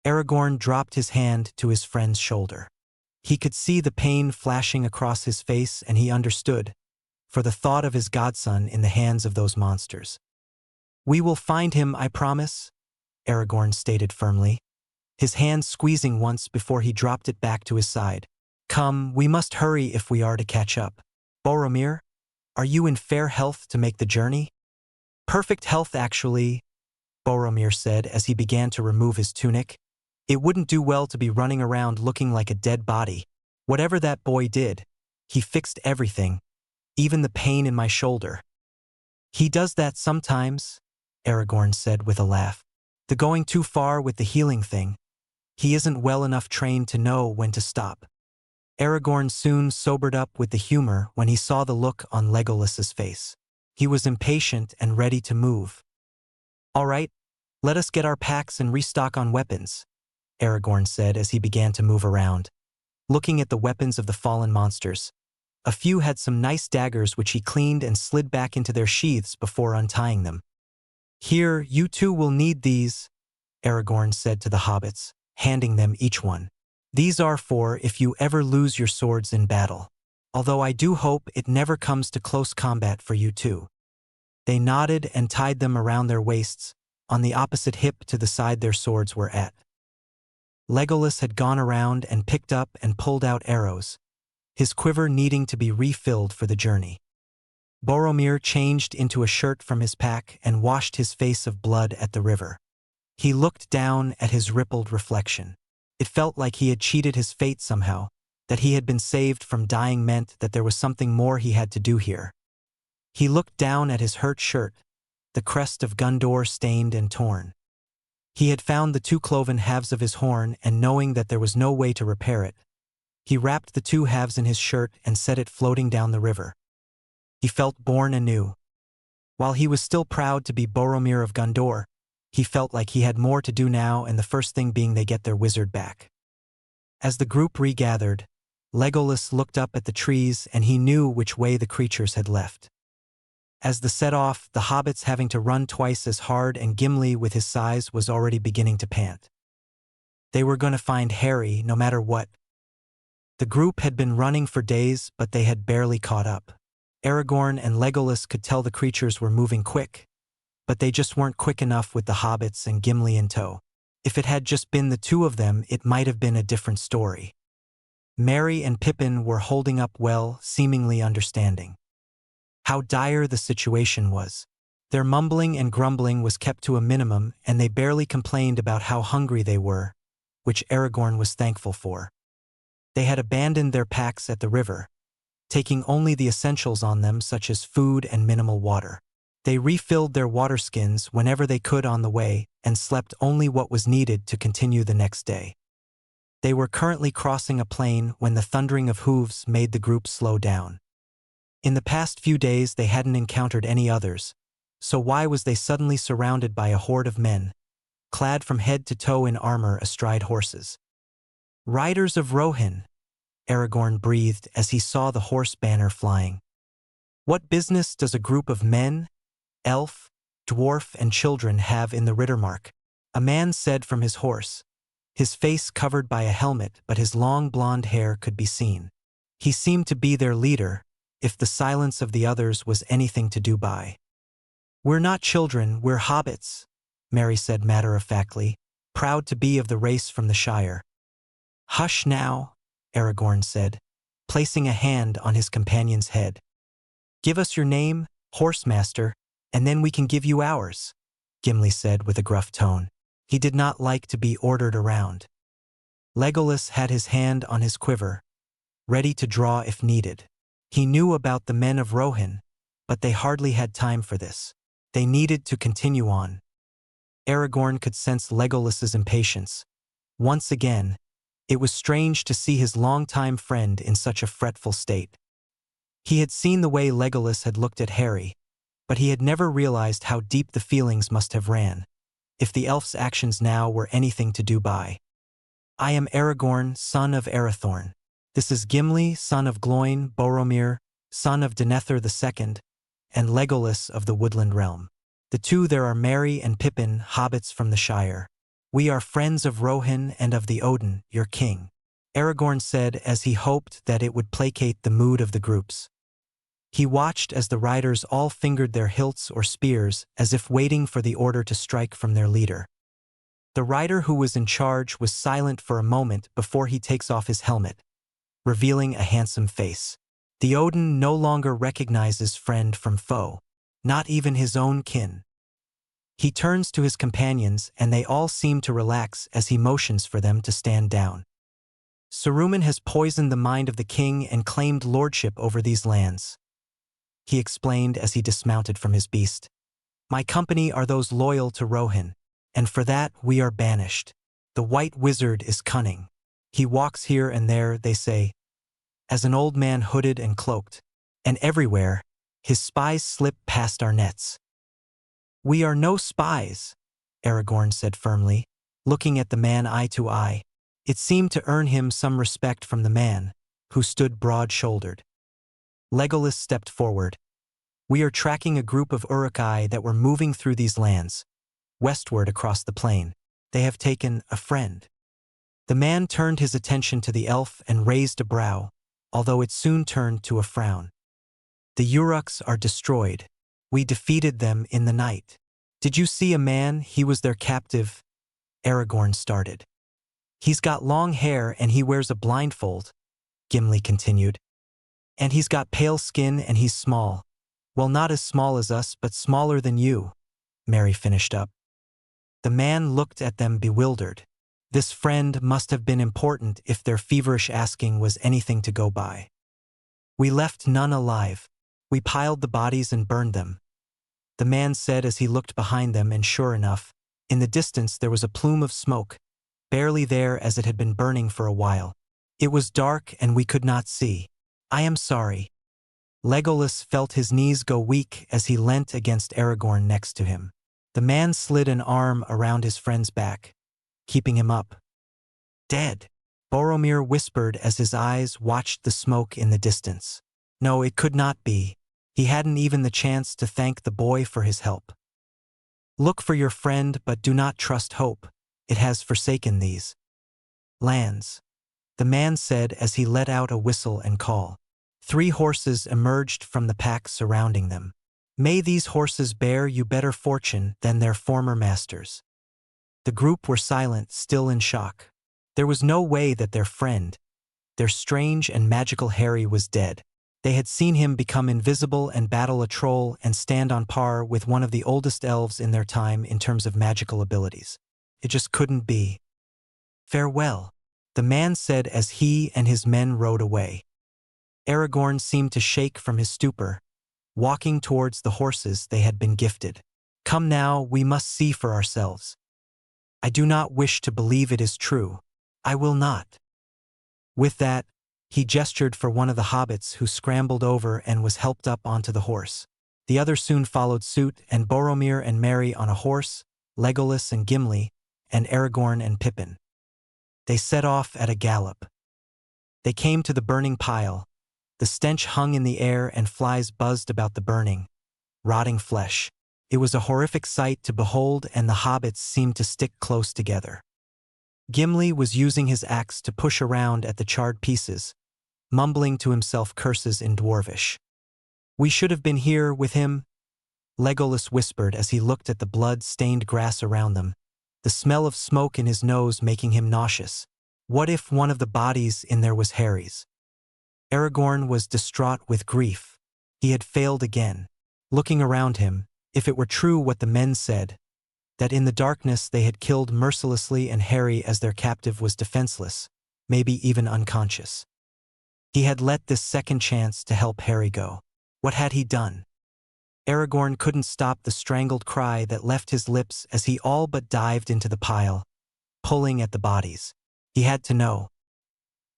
Aragorn dropped his hand to his friend's shoulder. He could see the pain flashing across his face and he understood, for the thought of his godson in the hands of those monsters. We will find him, I promise, Aragorn stated firmly, his hand squeezing once before he dropped it back to his side. Come, we must hurry if we are to catch up. Boromir, are you in fair health to make the journey? Perfect health, actually, Boromir said as he began to remove his tunic. It wouldn't do well to be running around looking like a dead body. Whatever that boy did, he fixed everything, even the pain in my shoulder. He does that sometimes, Aragorn said with a laugh. The going too far with the healing thing. He isn't well enough trained to know when to stop. Aragorn soon sobered up with the humor when he saw the look on Legolas's face. He was impatient and ready to move. All right, let us get our packs and restock on weapons, Aragorn said as he began to move around, looking at the weapons of the fallen monsters. A few had some nice daggers which he cleaned and slid back into their sheaths before untying them. Here, you two will need these, Aragorn said to the hobbits, handing them each one. These are for if you ever lose your swords in battle. Although I do hope it never comes to close combat for you two. They nodded and tied them around their waists, on the opposite hip to the side their swords were at. Legolas had gone around and picked up and pulled out arrows, his quiver needing to be refilled for the journey. Boromir changed into a shirt from his pack and washed his face of blood at the river. He looked down at his rippled reflection. It felt like he had cheated his fate somehow, that he had been saved from dying meant that there was something more he had to do here. He looked down at his hurt shirt, the crest of Gondor stained and torn. He had found the two cloven halves of his horn, and knowing that there was no way to repair it, he wrapped the two halves in his shirt and set it floating down the river. He felt born anew. While he was still proud to be Boromir of Gondor, he felt like he had more to do now, and the first thing being they get their wizard back. As the group regathered, Legolas looked up at the trees and he knew which way the creatures had left. As the set-off, the hobbits having to run twice as hard and Gimli with his size was already beginning to pant. They were going to find Harry no matter what. The group had been running for days, but they had barely caught up. Aragorn and Legolas could tell the creatures were moving quick, but they just weren't quick enough with the hobbits and Gimli in tow. If it had just been the two of them, it might have been a different story. Merry and Pippin were holding up well, seemingly understanding how dire the situation was. Their mumbling and grumbling was kept to a minimum, and they barely complained about how hungry they were, which Aragorn was thankful for. They had abandoned their packs at the river, taking only the essentials on them such as food and minimal water. They refilled their water skins whenever they could on the way and slept only what was needed to continue the next day. They were currently crossing a plain when the thundering of hooves made the group slow down. In the past few days they hadn't encountered any others, so why was they suddenly surrounded by a horde of men, clad from head to toe in armor astride horses? Riders of Rohan, Aragorn breathed as he saw the horse banner flying. What business does a group of men, elf, dwarf, and children have in the Rittermark? A man said from his horse, his face covered by a helmet but his long blonde hair could be seen. He seemed to be their leader, if the silence of the others was anything to do by. "We're not children, we're hobbits," Merry said matter-of-factly, proud to be of the race from the Shire. "Hush now," Aragorn said, placing a hand on his companion's head. "Give us your name, Horsemaster, and then we can give you ours," Gimli said with a gruff tone. He did not like to be ordered around. Legolas had his hand on his quiver, ready to draw if needed. He knew about the men of Rohan, but they hardly had time for this. They needed to continue on. Aragorn could sense Legolas's impatience. Once again, it was strange to see his longtime friend in such a fretful state. He had seen the way Legolas had looked at Harry, but he had never realized how deep the feelings must have ran, if the elf's actions now were anything to do by. "I am Aragorn, son of Arathorn. This is Gimli, son of Gloin, Boromir, son of Denethor II, and Legolas of the Woodland Realm. The two there are Merry and Pippin, hobbits from the Shire. We are friends of Rohan and of the Odin, your king," Aragorn said as he hoped that it would placate the mood of the groups. He watched as the riders all fingered their hilts or spears as if waiting for the order to strike from their leader. The rider who was in charge was silent for a moment before he takes off his helmet, revealing a handsome face. The Odin no longer recognizes friend from foe, not even his own kin. He turns to his companions and they all seem to relax as he motions for them to stand down. "Saruman has poisoned the mind of the king and claimed lordship over these lands," he explained as he dismounted from his beast. "My company are those loyal to Rohan, and for that we are banished. The White Wizard is cunning. He walks here and there, they say, as an old man hooded and cloaked, and everywhere, his spies slip past our nets." "We are no spies," Aragorn said firmly, looking at the man eye to eye. It seemed to earn him some respect from the man, who stood broad-shouldered. Legolas stepped forward. "We are tracking a group of Uruk-hai that were moving through these lands, westward across the plain. They have taken a friend." The man turned his attention to the elf and raised a brow, although it soon turned to a frown. "The Uruks are destroyed. We defeated them in the night." "Did you see a man? He was their captive," Aragorn started. "He's got long hair and he wears a blindfold," Gimli continued. "And he's got pale skin and he's small. Well, not as small as us, but smaller than you," Merry finished up. The man looked at them bewildered. This friend must have been important if their feverish asking was anything to go by. "We left none alive. We piled the bodies and burned them," the man said as he looked behind them, and sure enough, in the distance there was a plume of smoke, barely there as it had been burning for a while. "It was dark and we could not see. I am sorry." Legolas felt his knees go weak as he leant against Aragorn next to him. The man slid an arm around his friend's back, keeping him up. "Dead," Boromir whispered as his eyes watched the smoke in the distance. No, it could not be. He hadn't even the chance to thank the boy for his help. "Look for your friend, but do not trust hope. It has forsaken these lands," the man said as he let out a whistle and call. 3 horses emerged from the pack surrounding them. "May these horses bear you better fortune than their former masters." The group were silent, still in shock. There was no way that their friend, their strange and magical Harry, was dead. They had seen him become invisible and battle a troll and stand on par with one of the oldest elves in their time in terms of magical abilities. It just couldn't be. "Farewell," the man said as he and his men rode away. Aragorn seemed to shake from his stupor, walking towards the horses they had been gifted. Come now, we must see for ourselves. I do not wish to believe it is true. I will not. With that, he gestured for one of the hobbits who scrambled over and was helped up onto the horse. The other soon followed suit, and Boromir and Merry on a horse, Legolas and Gimli, and Aragorn and Pippin. They set off at a gallop. They came to the burning pile. The stench hung in the air and flies buzzed about the burning, rotting flesh. It was a horrific sight to behold, and the hobbits seemed to stick close together. Gimli was using his axe to push around at the charred pieces, mumbling to himself curses in Dwarvish. We should have been here with him, Legolas whispered as he looked at the blood-stained grass around them, the smell of smoke in his nose making him nauseous. What if one of the bodies in there was Harry's? Aragorn was distraught with grief. He had failed again. Looking around him, if it were true what the men said, that in the darkness they had killed mercilessly and Harry as their captive was defenseless, maybe even unconscious. He had let this second chance to help Harry go. What had he done? Aragorn couldn't stop the strangled cry that left his lips as he all but dived into the pile, pulling at the bodies. He had to know.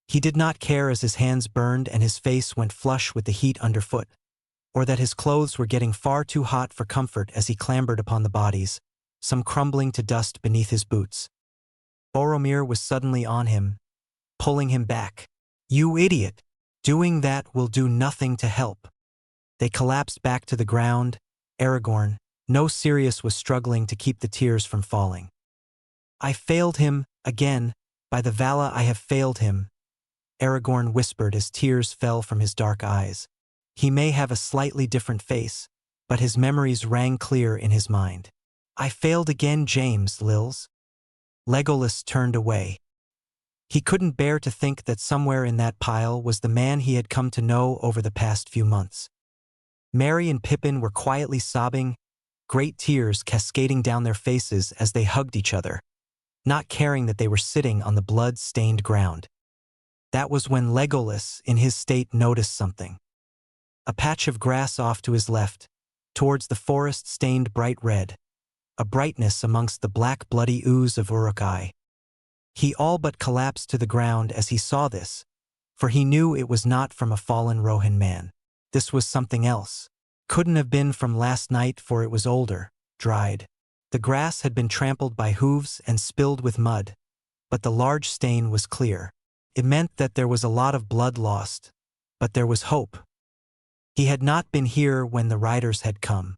He did not care as his hands burned and his face went flush with the heat underfoot, or that his clothes were getting far too hot for comfort as he clambered upon the bodies, some crumbling to dust beneath his boots. Boromir was suddenly on him, pulling him back. You idiot! Doing that will do nothing to help. They collapsed back to the ground. Aragorn, no Sirius, was struggling to keep the tears from falling. I failed him, again, by the Vala I have failed him, Aragorn whispered as tears fell from his dark eyes. He may have a slightly different face, but his memories rang clear in his mind. I failed again, James Lils. Legolas turned away. He couldn't bear to think that somewhere in that pile was the man he had come to know over the past few months. Merry and Pippin were quietly sobbing, great tears cascading down their faces as they hugged each other, not caring that they were sitting on the blood-stained ground. That was when Legolas, in his state, noticed something. A patch of grass off to his left, towards the forest stained bright red, a brightness amongst the black bloody ooze of Uruk-hai. He all but collapsed to the ground as he saw this, for he knew it was not from a fallen Rohan man. This was something else. Couldn't have been from last night, for it was older, dried. The grass had been trampled by hooves and spilled with mud, but the large stain was clear. It meant that there was a lot of blood lost, but there was hope. He had not been here when the riders had come.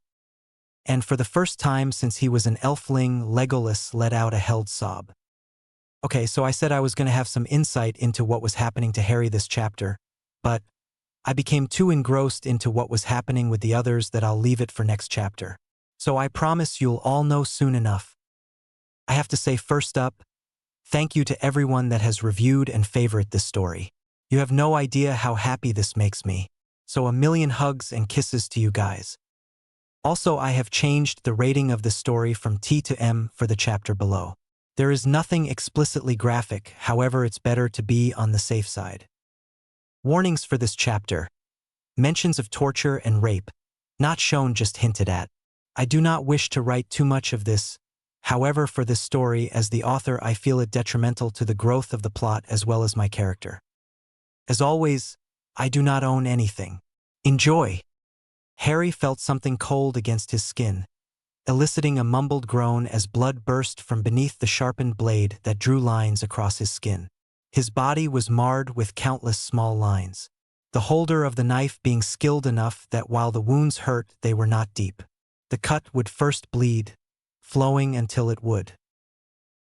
And for the first time since he was an elfling, Legolas let out a held sob. Okay, so I said I was going to have some insight into what was happening to Harry this chapter, but I became too engrossed into what was happening with the others that I'll leave it for next chapter. So I promise you'll all know soon enough. I have to say first up, thank you to everyone that has reviewed and favored this story. You have no idea how happy this makes me. So a million hugs and kisses to you guys. Also, I have changed the rating of the story from T to M for the chapter below. There is nothing explicitly graphic, however it's better to be on the safe side. Warnings for this chapter. Mentions of torture and rape. Not shown, just hinted at. I do not wish to write too much of this. However, for this story, as the author, I feel it detrimental to the growth of the plot as well as my character. As always, I do not own anything. Enjoy! Harry felt something cold against his skin, eliciting a mumbled groan as blood burst from beneath the sharpened blade that drew lines across his skin. His body was marred with countless small lines, the holder of the knife being skilled enough that while the wounds hurt, they were not deep. The cut would first bleed, flowing until it would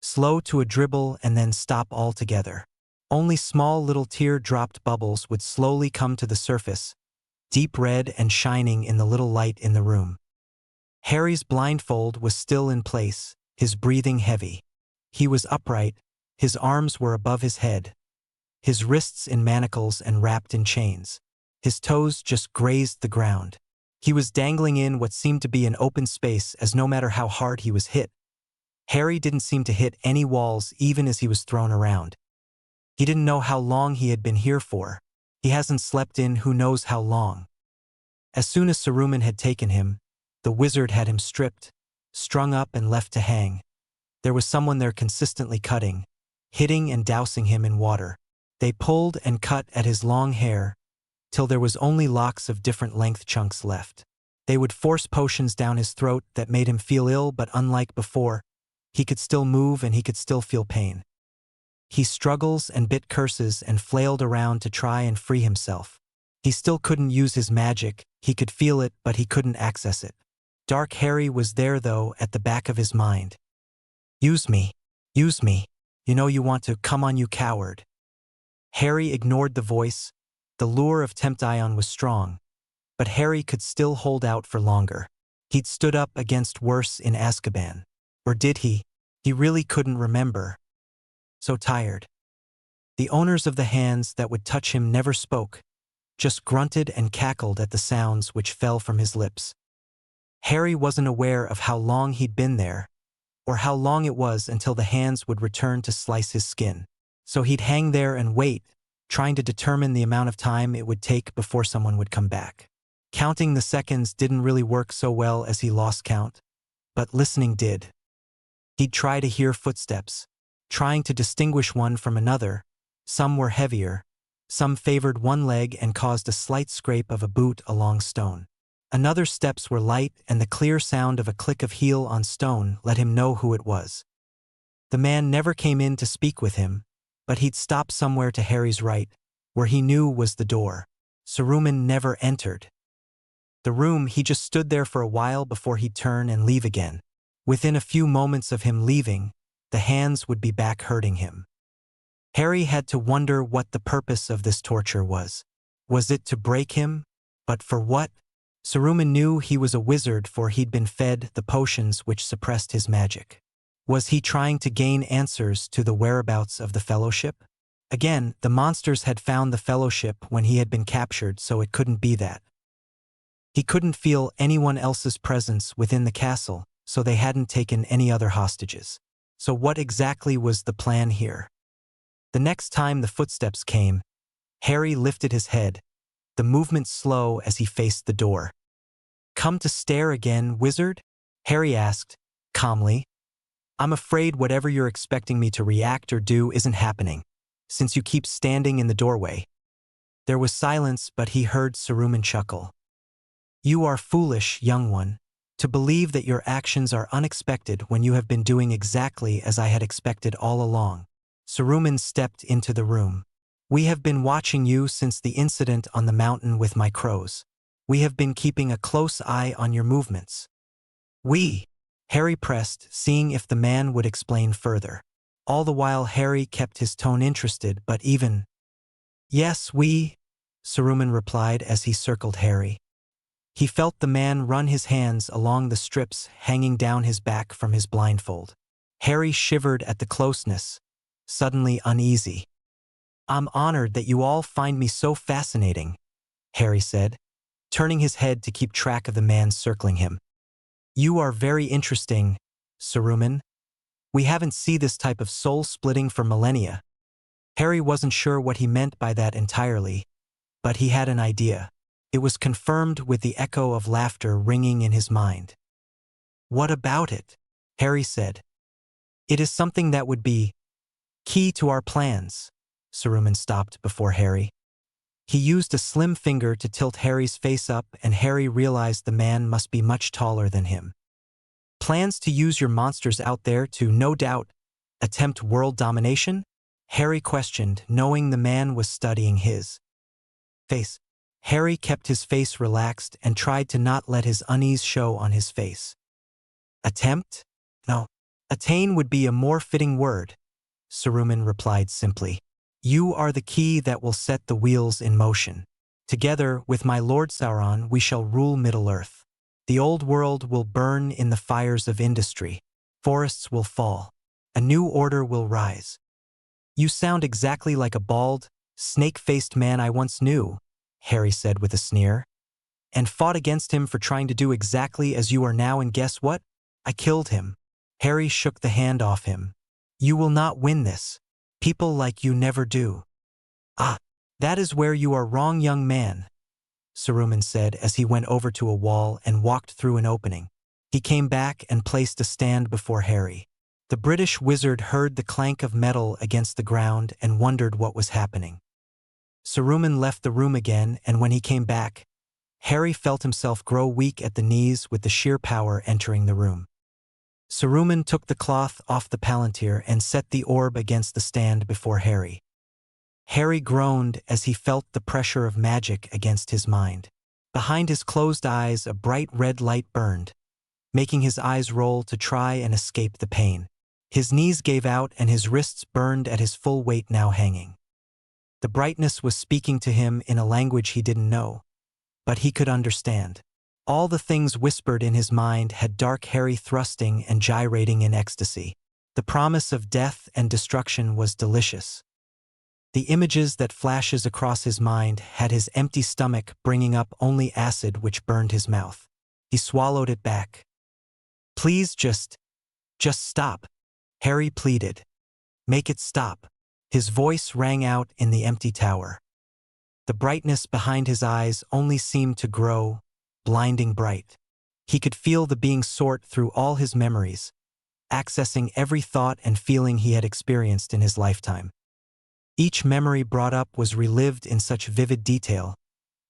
slow to a dribble and then stop altogether. Only small little tear-dropped bubbles would slowly come to the surface, deep red and shining in the little light in the room. Harry's blindfold was still in place, his breathing heavy. He was upright, his arms were above his head, his wrists in manacles and wrapped in chains. His toes just grazed the ground. He was dangling in what seemed to be an open space, as no matter how hard he was hit, Harry didn't seem to hit any walls even as he was thrown around. He didn't know how long he had been here for. He hasn't slept in who knows how long. As soon as Saruman had taken him, the wizard had him stripped, strung up and left to hang. There was someone there consistently cutting, hitting and dousing him in water. They pulled and cut at his long hair, till there was only locks of different length chunks left. They would force potions down his throat that made him feel ill, but unlike before, he could still move and he could still feel pain. He struggles and bit curses and flailed around to try and free himself. He still couldn't use his magic, he could feel it but he couldn't access it. Dark Harry was there though, at the back of his mind. Use me. Use me. You know you want to, come on you coward. Harry ignored the voice. The lure of Temptation was strong, but Harry could still hold out for longer. He'd stood up against worse in Azkaban. Or did he? He really couldn't remember. So tired. The owners of the hands that would touch him never spoke, just grunted and cackled at the sounds which fell from his lips. Harry wasn't aware of how long he'd been there, or how long it was until the hands would return to slice his skin. So he'd hang there and wait, trying to determine the amount of time it would take before someone would come back. Counting the seconds didn't really work so well as he lost count, but listening did. He'd try to hear footsteps, trying to distinguish one from another. Some were heavier, some favored one leg and caused a slight scrape of a boot along stone. Another steps were light, and the clear sound of a click of heel on stone let him know who it was. The man never came in to speak with him, but he'd stop somewhere to Harry's right, where he knew was the door. Saruman never entered the room. He just stood there for a while before he'd turn and leave again. Within a few moments of him leaving, the hands would be back hurting him. Harry had to wonder what the purpose of this torture was. Was it to break him? But for what? Saruman knew he was a wizard, for he'd been fed the potions which suppressed his magic. Was he trying to gain answers to the whereabouts of the Fellowship? Again, the monsters had found the Fellowship when he had been captured, so it couldn't be that. He couldn't feel anyone else's presence within the castle, so they hadn't taken any other hostages. So what exactly was the plan here? The next time the footsteps came, Harry lifted his head, the movement slow as he faced the door. "Come to stare again, wizard?" Harry asked, calmly. "I'm afraid whatever you're expecting me to react or do isn't happening, since you keep standing in the doorway." There was silence, but he heard Saruman chuckle. "You are foolish, young one, to believe that your actions are unexpected when you have been doing exactly as I had expected all along." Saruman stepped into the room. "We have been watching you since the incident on the mountain with my crows. We have been keeping a close eye on your movements." "We?" Harry pressed, seeing if the man would explain further. All the while Harry kept his tone interested but even. "Yes, we," Saruman replied as he circled Harry. He felt the man run his hands along the strips hanging down his back from his blindfold. Harry shivered at the closeness, suddenly uneasy. "I'm honored that you all find me so fascinating," Harry said, turning his head to keep track of the man circling him. "You are very interesting, Saruman. We haven't seen this type of soul-splitting for millennia." Harry wasn't sure what he meant by that entirely, but he had an idea. It was confirmed with the echo of laughter ringing in his mind. "What about it?" Harry said. "It is something that would be key to our plans." Saruman stopped before Harry. He used a slim finger to tilt Harry's face up, and Harry realized the man must be much taller than him. "Plans to use your monsters out there to, no doubt, attempt world domination?" Harry questioned, knowing the man was studying his face. Harry kept his face relaxed and tried to not let his unease show on his face. "Attempt? No. Attain would be a more fitting word," Saruman replied simply. "You are the key that will set the wheels in motion. Together with my Lord Sauron we shall rule Middle-earth. The old world will burn in the fires of industry. Forests will fall. A new order will rise." "You sound exactly like a bald, snake-faced man I once knew," Harry said with a sneer. "And fought against him for trying to do exactly as you are now, and guess what? I killed him." Harry shook the hand off him. "You will not win this. People like you never do." "Ah, "That is where you are wrong, young man," Saruman said as he went over to a wall and walked through an opening. He came back and placed a stand before Harry. The British wizard heard the clank of metal against the ground and wondered what was happening. Saruman left the room again, and when he came back, Harry felt himself grow weak at the knees with the sheer power entering the room. Saruman took the cloth off the palantir and set the orb against the stand before Harry. Harry groaned as he felt the pressure of magic against his mind. Behind his closed eyes a bright red light burned, making his eyes roll to try and escape the pain. His knees gave out and his wrists burned at his full weight now hanging. The brightness was speaking to him in a language he didn't know, but he could understand. All the things whispered in his mind had dark Harry thrusting and gyrating in ecstasy. The promise of death and destruction was delicious. The images that flashes across his mind had his empty stomach bringing up only acid which burned his mouth. He swallowed it back. "Please just stop," Harry pleaded. "Make it stop." His voice rang out in the empty tower. The brightness behind his eyes only seemed to grow, blinding bright. He could feel the being sort through all his memories, accessing every thought and feeling he had experienced in his lifetime. Each memory brought up was relived in such vivid detail.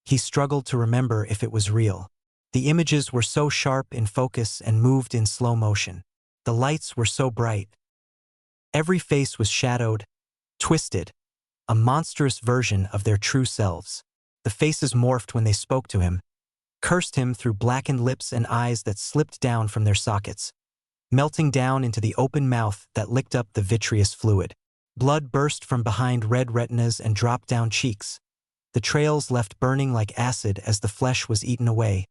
He struggled to remember if it was real. The images were so sharp in focus and moved in slow motion. The lights were so bright. Every face was shadowed, twisted, a monstrous version of their true selves. The faces morphed when they spoke to him, cursed him through blackened lips and eyes that slipped down from their sockets, melting down into the open mouth that licked up the vitreous fluid. Blood burst from behind red retinas and dropped down cheeks. The trails left burning like acid as the flesh was eaten away,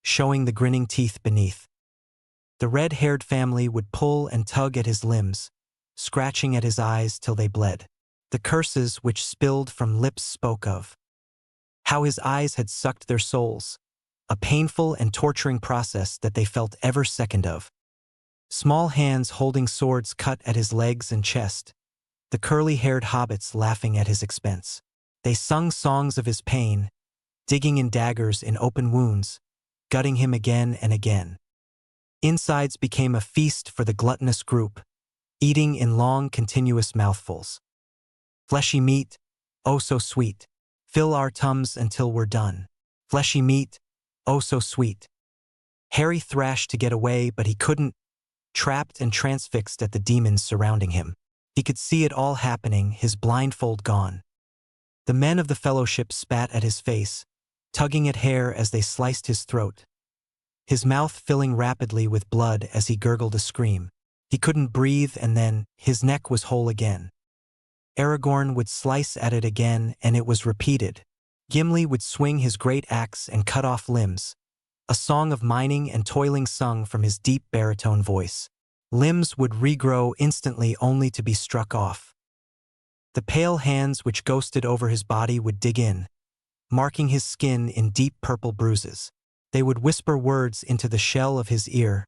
showing the grinning teeth beneath. The red-haired family would pull and tug at his limbs, scratching at his eyes till they bled. The curses which spilled from lips spoke of how his eyes had sucked their souls, a painful and torturing process that they felt every second of. Small hands holding swords cut at his legs and chest, the curly-haired hobbits laughing at his expense. They sung songs of his pain, digging in daggers in open wounds, gutting him again and again. Insides became a feast for the gluttonous group, eating in long, continuous mouthfuls. Fleshy meat, oh so sweet, fill our tums until we're done. Fleshy meat, oh so sweet. Harry thrashed to get away, but he couldn't, trapped and transfixed at the demons surrounding him. He could see it all happening, his blindfold gone. The men of the Fellowship spat at his face, tugging at hair as they sliced his throat, his mouth filling rapidly with blood as he gurgled a scream. He couldn't breathe, and then his neck was whole again. Aragorn would slice at it again, and it was repeated. Gimli would swing his great axe and cut off limbs, a song of mining and toiling sung from his deep baritone voice. Limbs would regrow instantly only to be struck off. The pale hands which ghosted over his body would dig in, marking his skin in deep purple bruises. They would whisper words into the shell of his ear,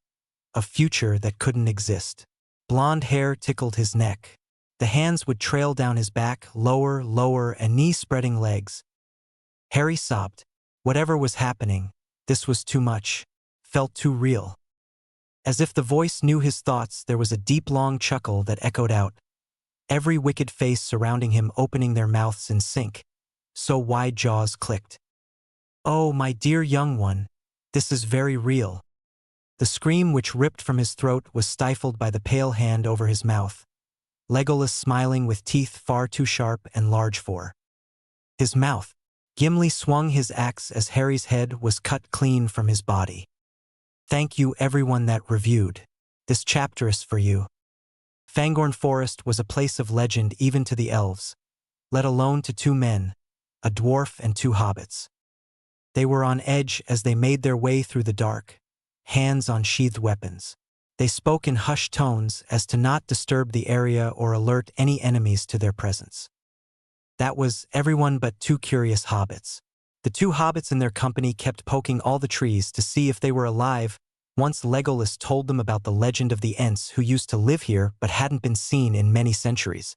a future that couldn't exist. Blonde hair tickled his neck. The hands would trail down his back, lower, lower, and knee-spreading legs. Harry sobbed. Whatever was happening, this was too much, felt too real. As if the voice knew his thoughts, there was a deep, long chuckle that echoed out, every wicked face surrounding him opening their mouths in sync, so wide jaws clicked. "Oh, my dear young one, this is very real." The scream which ripped from his throat was stifled by the pale hand over his mouth, Legolas smiling with teeth far too sharp and large for his mouth. Gimli swung his axe as Harry's head was cut clean from his body. Thank you everyone that reviewed. This chapter is for you. Fangorn Forest was a place of legend even to the elves, let alone to two men, a dwarf and two hobbits. They were on edge as they made their way through the dark, hands on sheathed weapons. They spoke in hushed tones as to not disturb the area or alert any enemies to their presence. That was everyone but two curious hobbits. The two hobbits and their company kept poking all the trees to see if they were alive. Once Legolas told them about the legend of the Ents who used to live here but hadn't been seen in many centuries.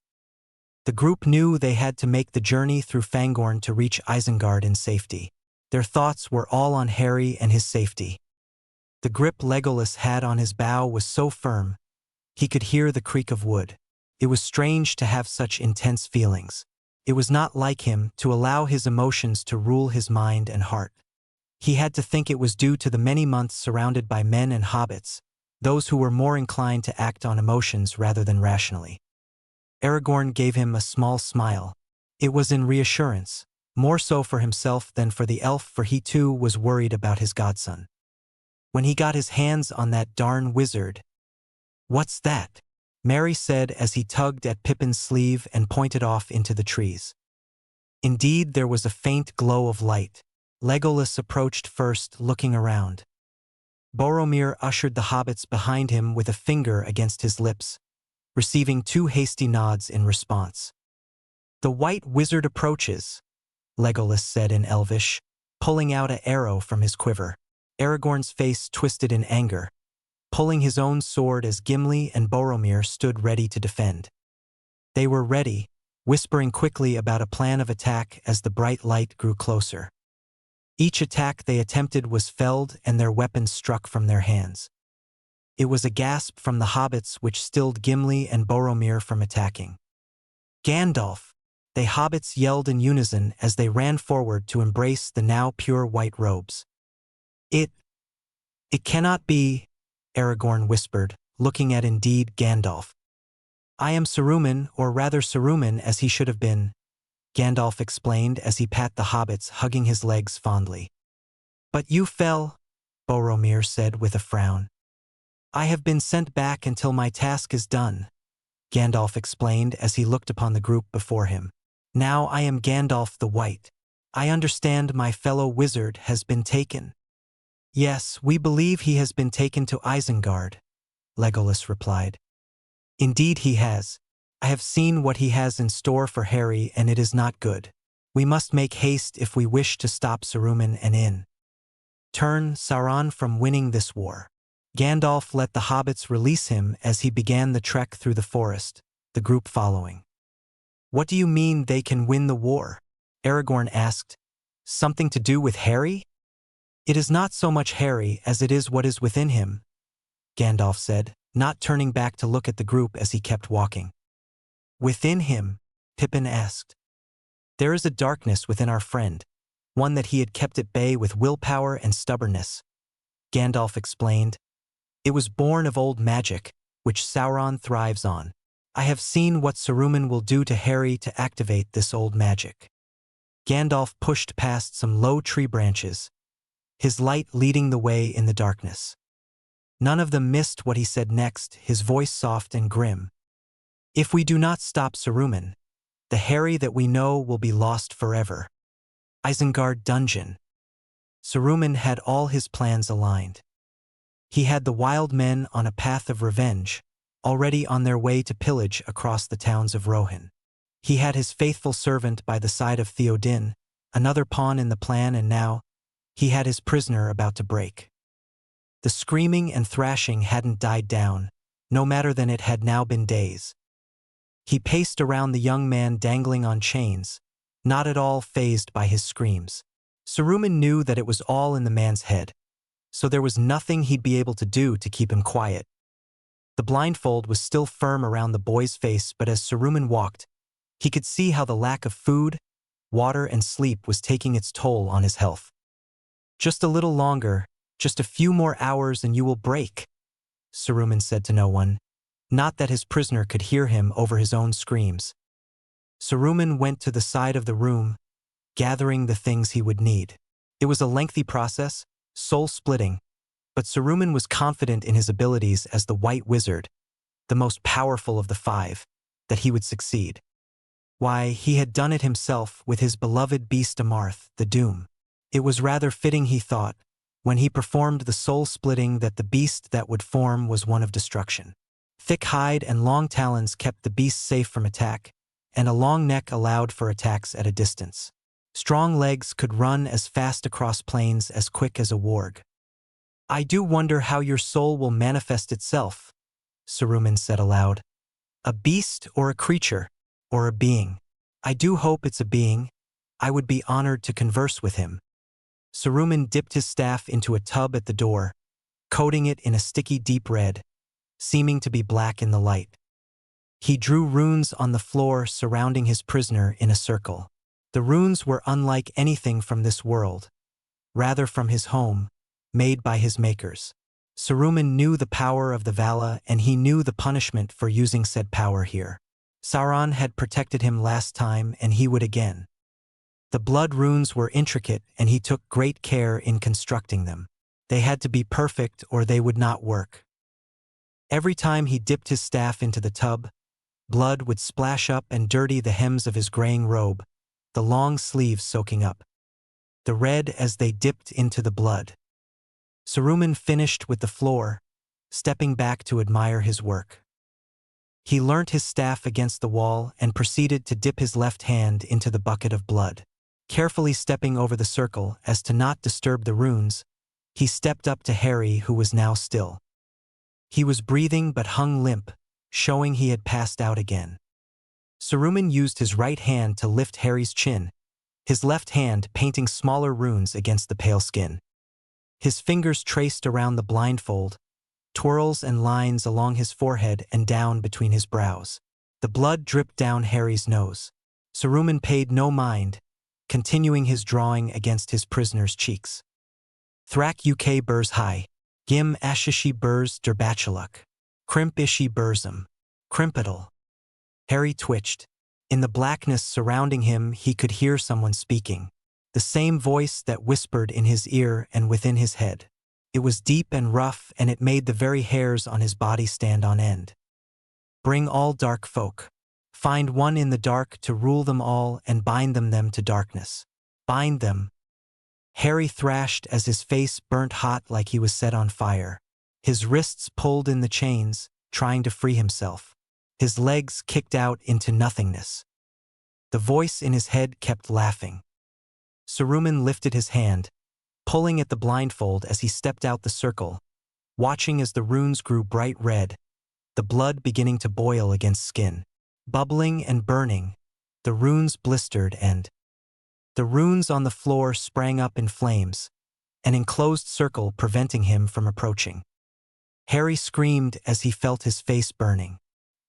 The group knew they had to make the journey through Fangorn to reach Isengard in safety. Their thoughts were all on Harry and his safety. The grip Legolas had on his bow was so firm, he could hear the creak of wood. It was strange to have such intense feelings. It was not like him to allow his emotions to rule his mind and heart. He had to think it was due to the many months surrounded by men and hobbits, those who were more inclined to act on emotions rather than rationally. Aragorn gave him a small smile. It was in reassurance, more so for himself than for the elf, for he too was worried about his godson. When he got his hands on that darn wizard. "What's that?" Merry said as he tugged at Pippin's sleeve and pointed off into the trees. Indeed, there was a faint glow of light. Legolas approached first, looking around. Boromir ushered the hobbits behind him with a finger against his lips, receiving 2 hasty nods in response. "The white wizard approaches," Legolas said in Elvish, pulling out an arrow from his quiver. Aragorn's face twisted in anger, pulling his own sword as Gimli and Boromir stood ready to defend. They were ready, whispering quickly about a plan of attack as the bright light grew closer. Each attack they attempted was felled and their weapons struck from their hands. It was a gasp from the hobbits which stilled Gimli and Boromir from attacking. "Gandalf!" The hobbits yelled in unison as they ran forward to embrace the now pure white robes. It cannot be," Aragorn whispered, looking at indeed Gandalf. "I am Saruman, or rather Saruman as he should have been," Gandalf explained as he pat the hobbits, hugging his legs fondly. "But you fell," Boromir said with a frown. "I have been sent back until my task is done," Gandalf explained as he looked upon the group before him. "Now I am Gandalf the White. I understand my fellow wizard has been taken." "Yes, we believe he has been taken to Isengard," Legolas replied. "Indeed he has. I have seen what he has in store for Harry, and it is not good. We must make haste if we wish to stop Saruman and in turn Sauron from winning this war." Gandalf let the hobbits release him as he began the trek through the forest, the group following. "What do you mean they can win the war?" Aragorn asked. "Something to do with Harry?" "It is not so much Harry as it is what is within him," Gandalf said, not turning back to look at the group as he kept walking. "Within him?" Pippin asked. "There is a darkness within our friend, one that he had kept at bay with willpower and stubbornness," Gandalf explained. "It was born of old magic, which Sauron thrives on. I have seen what Saruman will do to Harry to activate this old magic." Gandalf pushed past some low tree branches, his light leading the way in the darkness. None of them missed what he said next, his voice soft and grim. "If we do not stop Saruman, the Harry that we know will be lost forever." Isengard Dungeon. Saruman had all his plans aligned. He had the wild men on a path of revenge, already on their way to pillage across the towns of Rohan. He had his faithful servant by the side of Theoden, another pawn in the plan, and now he had his prisoner about to break. The screaming and thrashing hadn't died down, no matter than it had now been days. He paced around the young man dangling on chains, not at all fazed by his screams. Saruman knew that it was all in the man's head, so there was nothing he'd be able to do to keep him quiet. The blindfold was still firm around the boy's face, but as Saruman walked, he could see how the lack of food, water, and sleep was taking its toll on his health. "Just a little longer, just a few more hours and you will break," Saruman said to no one, not that his prisoner could hear him over his own screams. Saruman went to the side of the room, gathering the things he would need. It was a lengthy process, soul-splitting, but Saruman was confident in his abilities as the White Wizard, the most powerful of the 5, that he would succeed. Why, he had done it himself with his beloved beast Amarth, the Doom. It was rather fitting, he thought, when he performed the soul-splitting, that the beast that would form was one of destruction. Thick hide and long talons kept the beast safe from attack, and a long neck allowed for attacks at a distance. Strong legs could run as fast across plains as quick as a warg. "I do wonder how your soul will manifest itself," Saruman said aloud. "A beast or a creature, or a being. I do hope it's a being. I would be honored to converse with him. Saruman dipped his staff into a tub at the door, coating it in a sticky deep red, seeming to be black in the light. He drew runes on the floor surrounding his prisoner in a circle. The runes were unlike anything from this world, rather from his home, made by his makers. Saruman knew the power of the Vala, and he knew the punishment for using said power here. Sauron had protected him last time, and he would again. The blood runes were intricate, and he took great care in constructing them. They had to be perfect or they would not work. Every time he dipped his staff into the tub, blood would splash up and dirty the hems of his graying robe, the long sleeves soaking up the red as they dipped into the blood. Saruman finished with the floor, stepping back to admire his work. He leant his staff against the wall and proceeded to dip his left hand into the bucket of blood. Carefully stepping over the circle as to not disturb the runes, he stepped up to Harry, who was now still. He was breathing but hung limp, showing he had passed out again. Saruman used his right hand to lift Harry's chin, his left hand painting smaller runes against the pale skin. His fingers traced around the blindfold, twirls and lines along his forehead and down between his brows. The blood dripped down Harry's nose. Saruman paid no mind, continuing his drawing against his prisoner's cheeks. Thrak uk burs high, gim ashishi burs derbachaluk, crimp ishi bursum, crimpital. Harry twitched. In the blackness surrounding him he could hear someone speaking, the same voice that whispered in his ear and within his head. It was deep and rough, and it made the very hairs on his body stand on end. Bring all dark folk. Find one in the dark to rule them all and bind them to darkness. Bind them. Harry thrashed as his face burnt hot like he was set on fire. His wrists pulled in the chains, trying to free himself. His legs kicked out into nothingness. The voice in his head kept laughing. Saruman lifted his hand, pulling at the blindfold as he stepped out the circle, watching as the runes grew bright red, the blood beginning to boil against skin. Bubbling and burning, the runes blistered and the runes on the floor sprang up in flames, an enclosed circle preventing him from approaching. Harry screamed as he felt his face burning.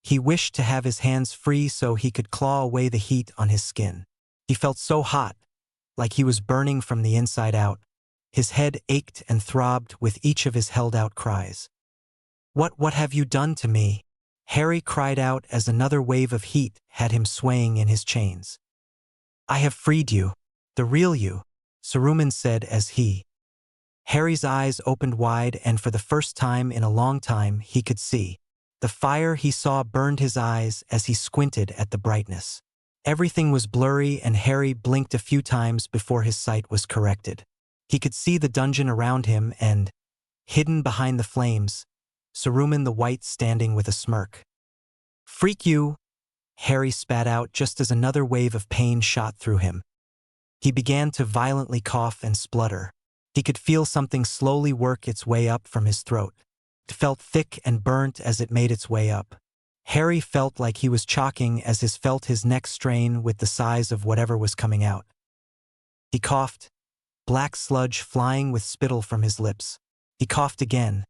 He wished to have his hands free so he could claw away the heat on his skin. He felt so hot, like he was burning from the inside out. His head ached and throbbed with each of his held-out cries. What have you done to me?" Harry cried out as another wave of heat had him swaying in his chains. "I have freed you, the real you," Saruman said as he. Harry's eyes opened wide, and for the first time in a long time he could see. The fire he saw burned his eyes as he squinted at the brightness. Everything was blurry, and Harry blinked a few times before his sight was corrected. He could see the dungeon around him and, hidden behind the flames, Saruman the White standing with a smirk. "Freak you!" Harry spat out just as another wave of pain shot through him. He began to violently cough and splutter. He could feel something slowly work its way up from his throat. It felt thick and burnt as it made its way up. Harry felt like he was choking as he felt his neck strain with the size of whatever was coming out. He coughed, black sludge flying with spittle from his lips. He coughed again,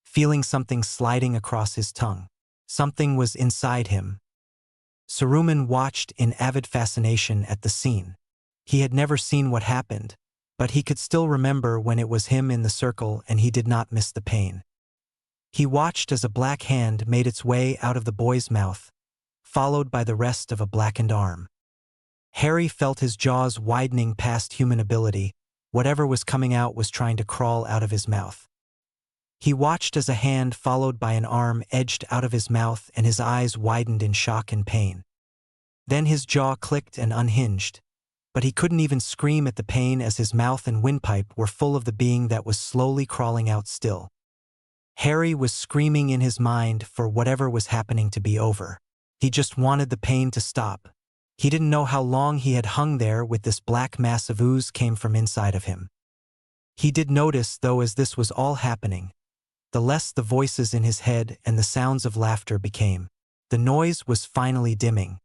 feeling something sliding across his tongue. Something was inside him. Saruman watched in avid fascination at the scene. He had never seen what happened, but he could still remember when it was him in the circle, and he did not miss the pain. He watched as a black hand made its way out of the boy's mouth, followed by the rest of a blackened arm. Harry felt his jaws widening past human ability. Whatever was coming out was trying to crawl out of his mouth. He watched as a hand followed by an arm edged out of his mouth, and his eyes widened in shock and pain. Then his jaw clicked and unhinged, but he couldn't even scream at the pain as his mouth and windpipe were full of the being that was slowly crawling out still. Harry was screaming in his mind for whatever was happening to be over. He just wanted the pain to stop. He didn't know how long he had hung there with this black mass of ooze came from inside of him. He did notice, though, as this was all happening, the less the voices in his head and the sounds of laughter became. The noise was finally dimming.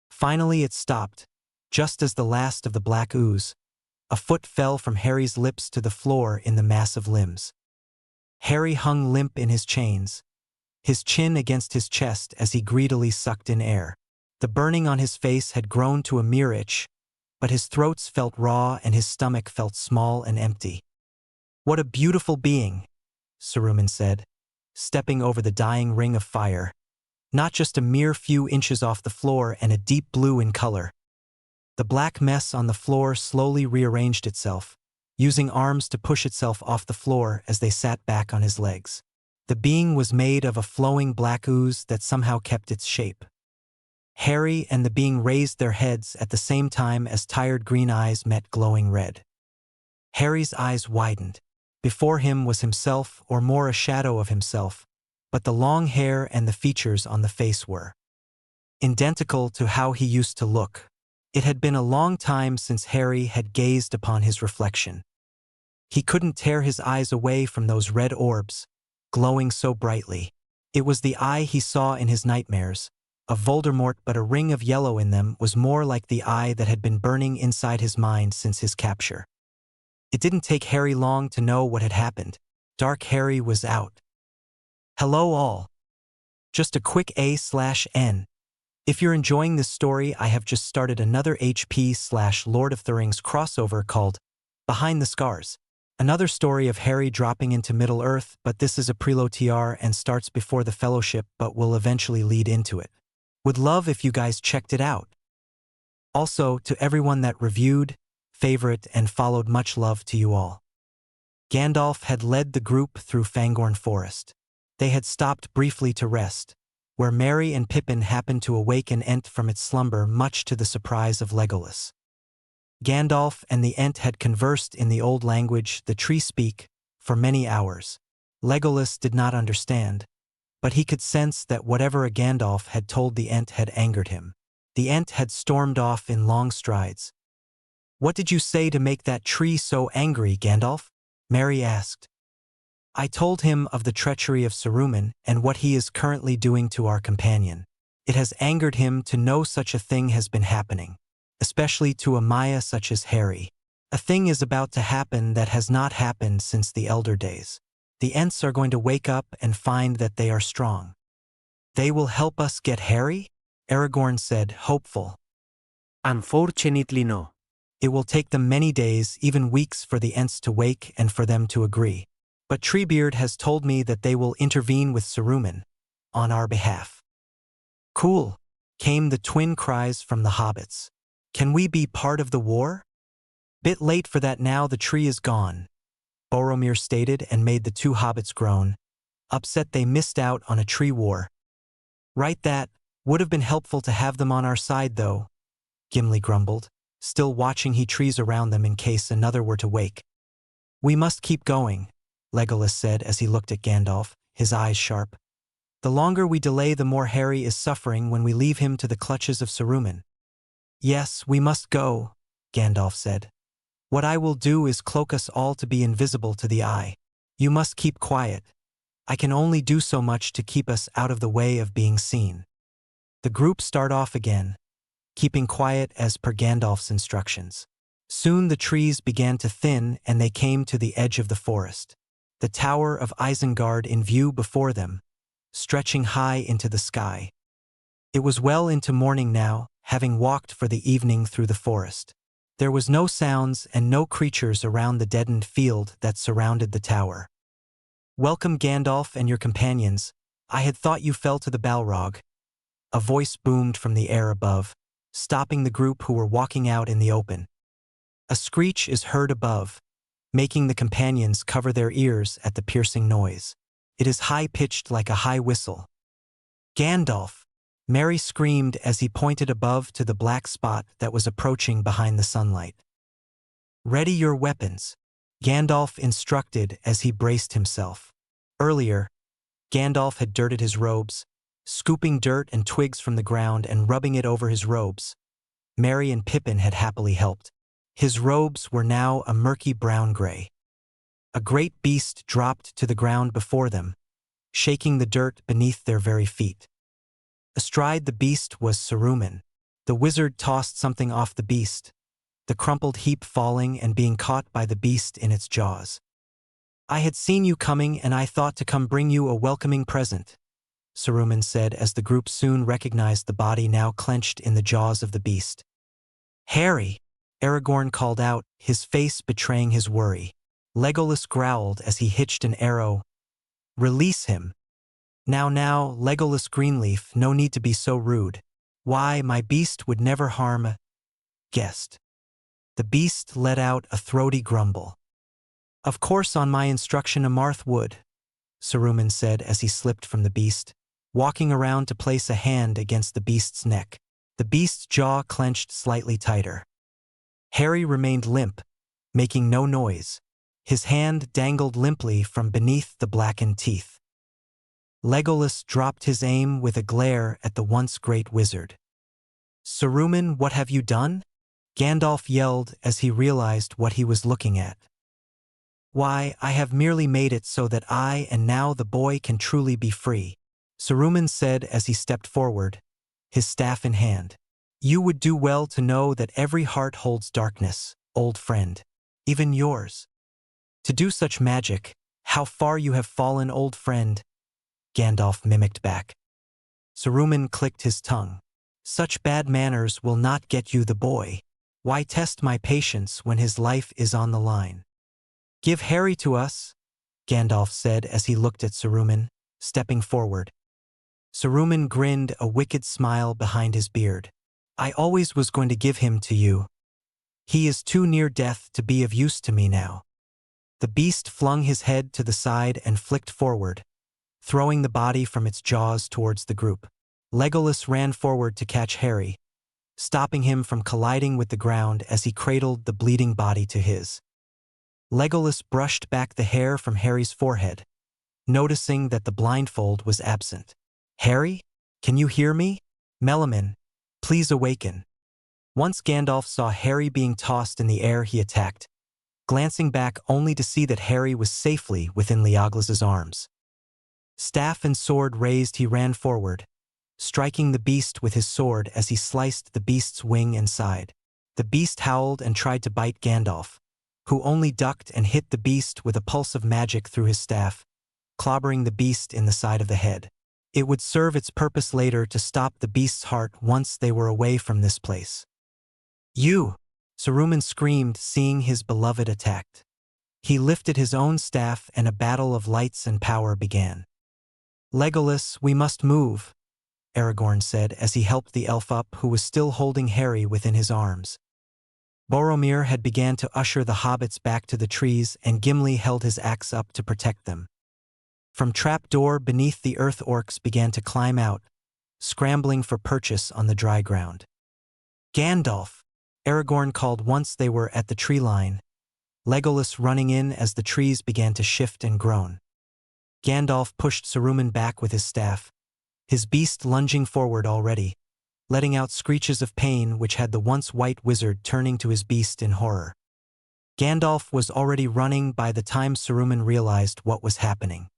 Finally it stopped, just as the last of the black ooze. A foot fell from Harry's lips to the floor in the massive limbs. Harry hung limp in his chains, his chin against his chest as he greedily sucked in air. The burning on his face had grown to a mere itch, but his throat felt raw and his stomach felt small and empty. "What a beautiful being," Saruman said, stepping over the dying ring of fire, not just a mere few inches off the floor and a deep blue in color. The black mess on the floor slowly rearranged itself, using arms to push itself off the floor as they sat back on his legs. The being was made of a flowing black ooze that somehow kept its shape. Harry and the being raised their heads at the same time as tired green eyes met glowing red. Harry's eyes widened. Before him was himself, or more a shadow of himself, but the long hair and the features on the face were identical to how he used to look. It had been a long time since Harry had gazed upon his reflection. He couldn't tear his eyes away from those red orbs, glowing so brightly. It was the eye he saw in his nightmares, of Voldemort, but a ring of yellow in them was more like the eye that had been burning inside his mind since his capture. It didn't take Harry long to know what had happened. Dark Harry was out. Hello all. Just a quick A/N. If you're enjoying this story, I have just started another HP/Lord of the Rings crossover called Behind the Scars. Another story of Harry dropping into Middle-earth, but this is a preload TR and starts before the Fellowship but will eventually lead into it. Would love if you guys checked it out. Also, to everyone that reviewed, favorite, and followed, much love to you all. Gandalf had led the group through Fangorn Forest. They had stopped briefly to rest, where Merry and Pippin happened to awake an Ent from its slumber, much to the surprise of Legolas. Gandalf and the Ent had conversed in the old language, the tree speak, for many hours. Legolas did not understand, but he could sense that whatever a Gandalf had told the Ent had angered him. The Ent had stormed off in long strides. "What did you say to make that tree so angry, Gandalf?" Merry asked. "I told him of the treachery of Saruman and what he is currently doing to our companion. It has angered him to know such a thing has been happening, especially to a Maya such as Harry. A thing is about to happen that has not happened since the Elder Days. The Ents are going to wake up and find that they are strong. They will help us get Harry?" Aragorn said, hopeful. Unfortunately no. "It will take them many days, even weeks, for the Ents to wake and for them to agree. But Treebeard has told me that they will intervene with Saruman, on our behalf." "Cool," came the twin cries from the hobbits. "Can we be part of the war?" "Bit late for that now, the tree is gone," Boromir stated, and made the two hobbits groan, upset they missed out on a tree war. "Right, that would have been helpful to have them on our side though," Gimli grumbled, still watching he trees around them in case another were to wake. "We must keep going," Legolas said as he looked at Gandalf, his eyes sharp. "The longer we delay, the more Harry is suffering when we leave him to the clutches of Saruman." "Yes, we must go," Gandalf said. "What I will do is cloak us all to be invisible to the eye. You must keep quiet. I can only do so much to keep us out of the way of being seen." The group start off again, keeping quiet as per Gandalf's instructions. Soon the trees began to thin and they came to the edge of the forest. The Tower of Isengard in view before them, stretching high into the sky. It was well into morning now, having walked for the evening through the forest. There was no sounds and no creatures around the deadened field that surrounded the tower. "Welcome, Gandalf and your companions. I had thought you fell to the Balrog." A voice boomed from the air above, stopping the group who were walking out in the open. A screech is heard above, making the companions cover their ears at the piercing noise. It is high-pitched like a high whistle. "Gandalf!" Merry screamed as he pointed above to the black spot that was approaching behind the sunlight. "Ready your weapons," Gandalf instructed as he braced himself. Earlier, Gandalf had dirted his robes, scooping dirt and twigs from the ground and rubbing it over his robes. Merry and Pippin had happily helped. His robes were now a murky brown-gray. A great beast dropped to the ground before them, shaking the dirt beneath their very feet. Astride the beast was Saruman, The wizard tossed something off the beast, the crumpled heap falling and being caught by the beast in its jaws. "I had seen you coming and I thought to come bring you a welcoming present," Saruman said as the group soon recognized the body now clenched in the jaws of the beast. "Harry!" Aragorn called out, his face betraying his worry. Legolas growled as he hitched an arrow. "Release him." Now, Legolas Greenleaf, no need to be so rude. Why, my beast would never harm a guest." The beast let out a throaty grumble. "Of course on my instruction a Marth would," Saruman said as he slipped from the beast, walking around to place a hand against the beast's neck. The beast's jaw clenched slightly tighter. Harry remained limp, making no noise. His hand dangled limply from beneath the blackened teeth. Legolas dropped his aim with a glare at the once great wizard. "Saruman, what have you done?" Gandalf yelled as he realized what he was looking at. "Why, I have merely made it so that I and now the boy can truly be free," Saruman said as he stepped forward, his staff in hand. "You would do well to know that every heart holds darkness, old friend, even yours. To do such magic, how far you have fallen, old friend," Gandalf mimicked back. Saruman clicked his tongue. "Such bad manners will not get you the boy. Why test my patience when his life is on the line?" "Give Harry to us," Gandalf said as he looked at Saruman, stepping forward. Saruman grinned a wicked smile behind his beard. "I always was going to give him to you. He is too near death to be of use to me now." The beast flung his head to the side and flicked forward, throwing the body from its jaws towards the group. Legolas ran forward to catch Harry, stopping him from colliding with the ground as he cradled the bleeding body to his. Legolas brushed back the hair from Harry's forehead, noticing that the blindfold was absent. "Harry, can you hear me? Melaman, please awaken." Once Gandalf saw Harry being tossed in the air, he attacked, glancing back only to see that Harry was safely within Legolas's arms. Staff and sword raised, he ran forward, striking the beast with his sword as he sliced the beast's wing and side. The beast howled and tried to bite Gandalf, who only ducked and hit the beast with a pulse of magic through his staff, clobbering the beast in the side of the head. It would serve its purpose later to stop the beast's heart once they were away from this place. "You!" Saruman screamed, seeing his beloved attacked. He lifted his own staff and a battle of lights and power began. "Legolas, we must move," Aragorn said as he helped the elf up, who was still holding Harry within his arms. Boromir had began to usher the hobbits back to the trees, and Gimli held his axe up to protect them. From trapdoor beneath the earth orcs began to climb out, scrambling for purchase on the dry ground. "Gandalf!" Aragorn called once they were at the tree line, Legolas running in as the trees began to shift and groan. Gandalf pushed Saruman back with his staff, his beast lunging forward already, letting out screeches of pain which had the once white wizard turning to his beast in horror. Gandalf was already running by the time Saruman realized what was happening.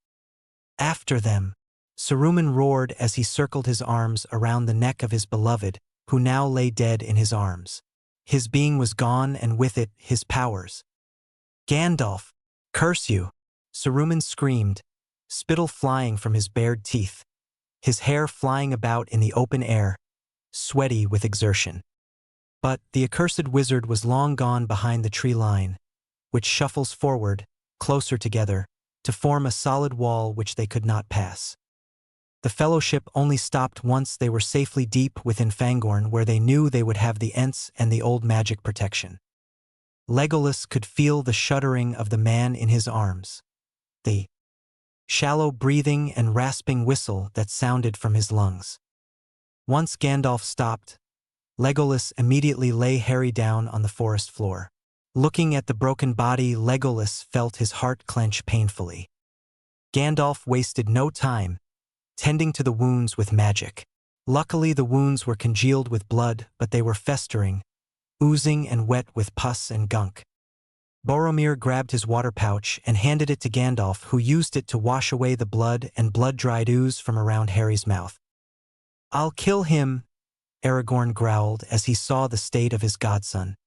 "After them!" Saruman roared as he circled his arms around the neck of his beloved, who now lay dead in his arms. His being was gone, and with it, his powers. "Gandalf! Curse you!" Saruman screamed, spittle flying from his bared teeth, his hair flying about in the open air, sweaty with exertion. But the accursed wizard was long gone behind the tree line, which shuffles forward, closer together, to form a solid wall which they could not pass. The fellowship only stopped once they were safely deep within Fangorn, where they knew they would have the Ents and the old magic protection. Legolas could feel the shuddering of the man in his arms, the shallow breathing and rasping whistle that sounded from his lungs. Once Gandalf stopped, Legolas immediately lay Harry down on the forest floor. Looking at the broken body, Legolas felt his heart clench painfully. Gandalf wasted no time, tending to the wounds with magic. Luckily, the wounds were congealed with blood, but they were festering, oozing and wet with pus and gunk. Boromir grabbed his water pouch and handed it to Gandalf, who used it to wash away the blood and blood-dried ooze from around Harry's mouth. "I'll kill him," Aragorn growled as he saw the state of his godson.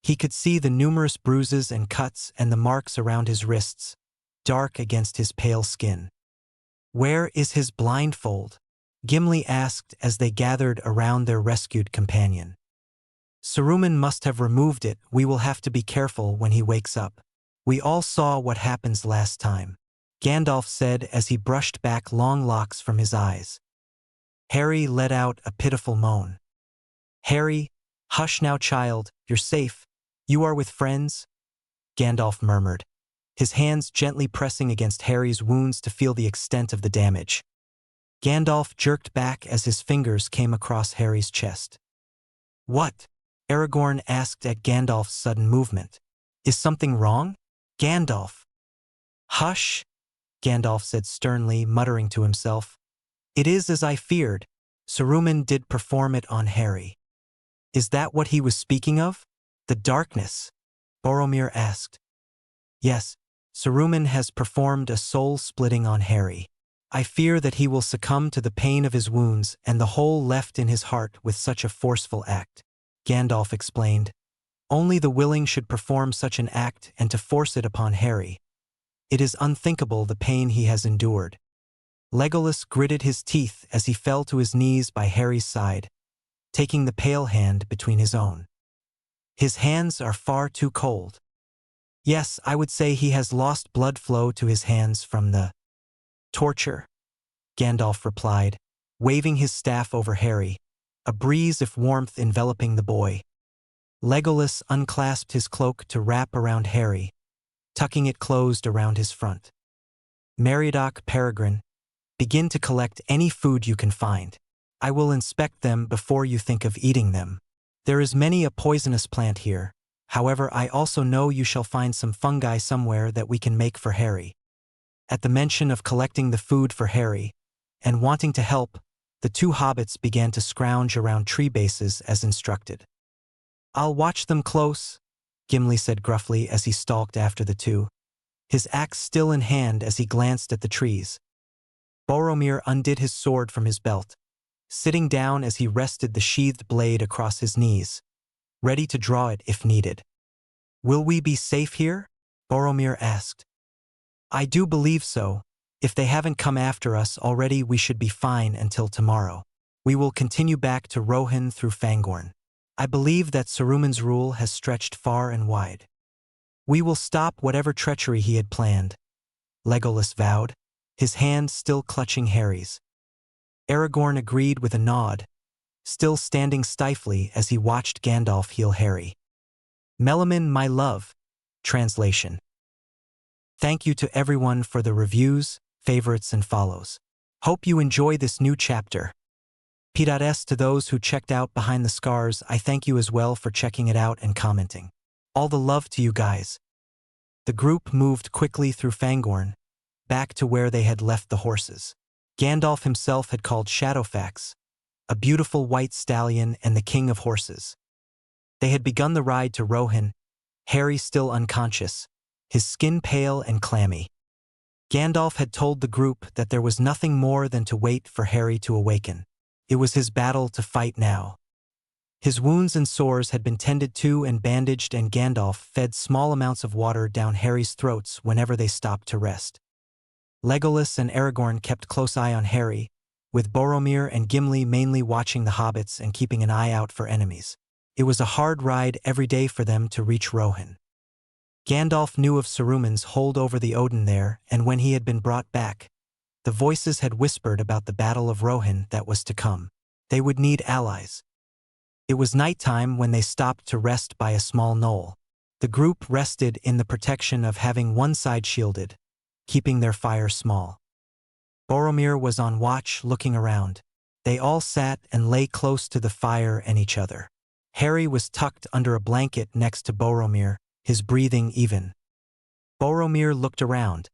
He could see the numerous bruises and cuts and the marks around his wrists, dark against his pale skin. "Where is his blindfold?" Gimli asked as they gathered around their rescued companion. "Saruman must have removed it. We will have to be careful when he wakes up. We all saw what happens last time," Gandalf said as he brushed back long locks from his eyes. Harry let out a pitiful moan. "Harry, hush now, child, you're safe. You are with friends," Gandalf murmured, his hands gently pressing against Harry's wounds to feel the extent of the damage. Gandalf jerked back as his fingers came across Harry's chest. "What?" Aragorn asked at Gandalf's sudden movement. "Is something wrong?" "Gandalf." "Hush," Gandalf said sternly, muttering to himself. "It is as I feared. Saruman did perform it on Harry." "Is that what he was speaking of? The darkness?" Boromir asked. "Yes, Saruman has performed a soul-splitting on Harry. I fear that he will succumb to the pain of his wounds and the hole left in his heart with such a forceful act," Gandalf explained. "Only the willing should perform such an act, and to force it upon Harry. It is unthinkable the pain he has endured." Legolas gritted his teeth as he fell to his knees by Harry's side, taking the pale hand between his own. "His hands are far too cold." "Yes, I would say he has lost blood flow to his hands from the torture," Gandalf replied, waving his staff over Harry, a breeze of warmth enveloping the boy. Legolas unclasped his cloak to wrap around Harry, tucking it closed around his front. "Meriadoc Peregrine, begin to collect any food you can find. I will inspect them before you think of eating them. There is many a poisonous plant here. However, I also know you shall find some fungi somewhere that we can make for Harry." At the mention of collecting the food for Harry, and wanting to help, the two hobbits began to scrounge around tree bases as instructed. "I'll watch them close," Gimli said gruffly as he stalked after the two, his axe still in hand as he glanced at the trees. Boromir undid his sword from his belt, sitting down as he rested the sheathed blade across his knees, ready to draw it if needed. "Will we be safe here?" Boromir asked. "I do believe so. If they haven't come after us already, we should be fine until tomorrow. We will continue back to Rohan through Fangorn. I believe that Saruman's rule has stretched far and wide. We will stop whatever treachery he had planned," Legolas vowed, his hand still clutching Harry's. Aragorn agreed with a nod, still standing stiffly as he watched Gandalf heal Harry. Melaman, my love. Translation. Thank you to everyone for the reviews, favorites, and follows. Hope you enjoy this new chapter. P.S. to those who checked out Behind the Scars, I thank you as well for checking it out and commenting. All the love to you guys. The group moved quickly through Fangorn, back to where they had left the horses. Gandalf himself had called Shadowfax, a beautiful white stallion and the king of horses. They had begun the ride to Rohan, Harry still unconscious, his skin pale and clammy. Gandalf had told the group that there was nothing more than to wait for Harry to awaken. It was his battle to fight now. His wounds and sores had been tended to and bandaged, and Gandalf fed small amounts of water down Harry's throats whenever they stopped to rest. Legolas and Aragorn kept close eye on Harry, with Boromir and Gimli mainly watching the hobbits and keeping an eye out for enemies. It was a hard ride every day for them to reach Rohan. Gandalf knew of Saruman's hold over the Odin there, and when he had been brought back, the voices had whispered about the Battle of Rohan that was to come. They would need allies. It was nighttime when they stopped to rest by a small knoll. The group rested in the protection of having one side shielded, keeping their fire small. Boromir was on watch, looking around. They all sat and lay close to the fire and each other. Harry was tucked under a blanket next to Boromir, his breathing even. Boromir looked around,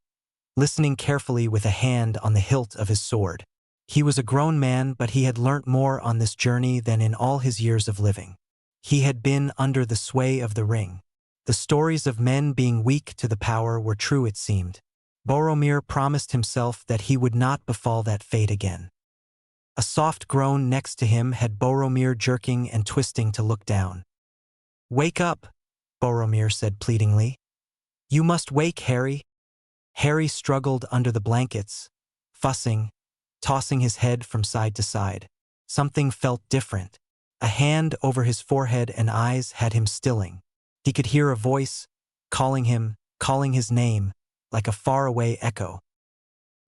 listening carefully with a hand on the hilt of his sword. He was a grown man, but he had learnt more on this journey than in all his years of living. He had been under the sway of the ring. The stories of men being weak to the power were true, it seemed. Boromir promised himself that he would not befall that fate again. A soft groan next to him had Boromir jerking and twisting to look down. "Wake up," Boromir said pleadingly. "You must wake, Harry." Harry struggled under the blankets, fussing, tossing his head from side to side. Something felt different. A hand over his forehead and eyes had him stilling. He could hear a voice, calling his name, like a faraway echo.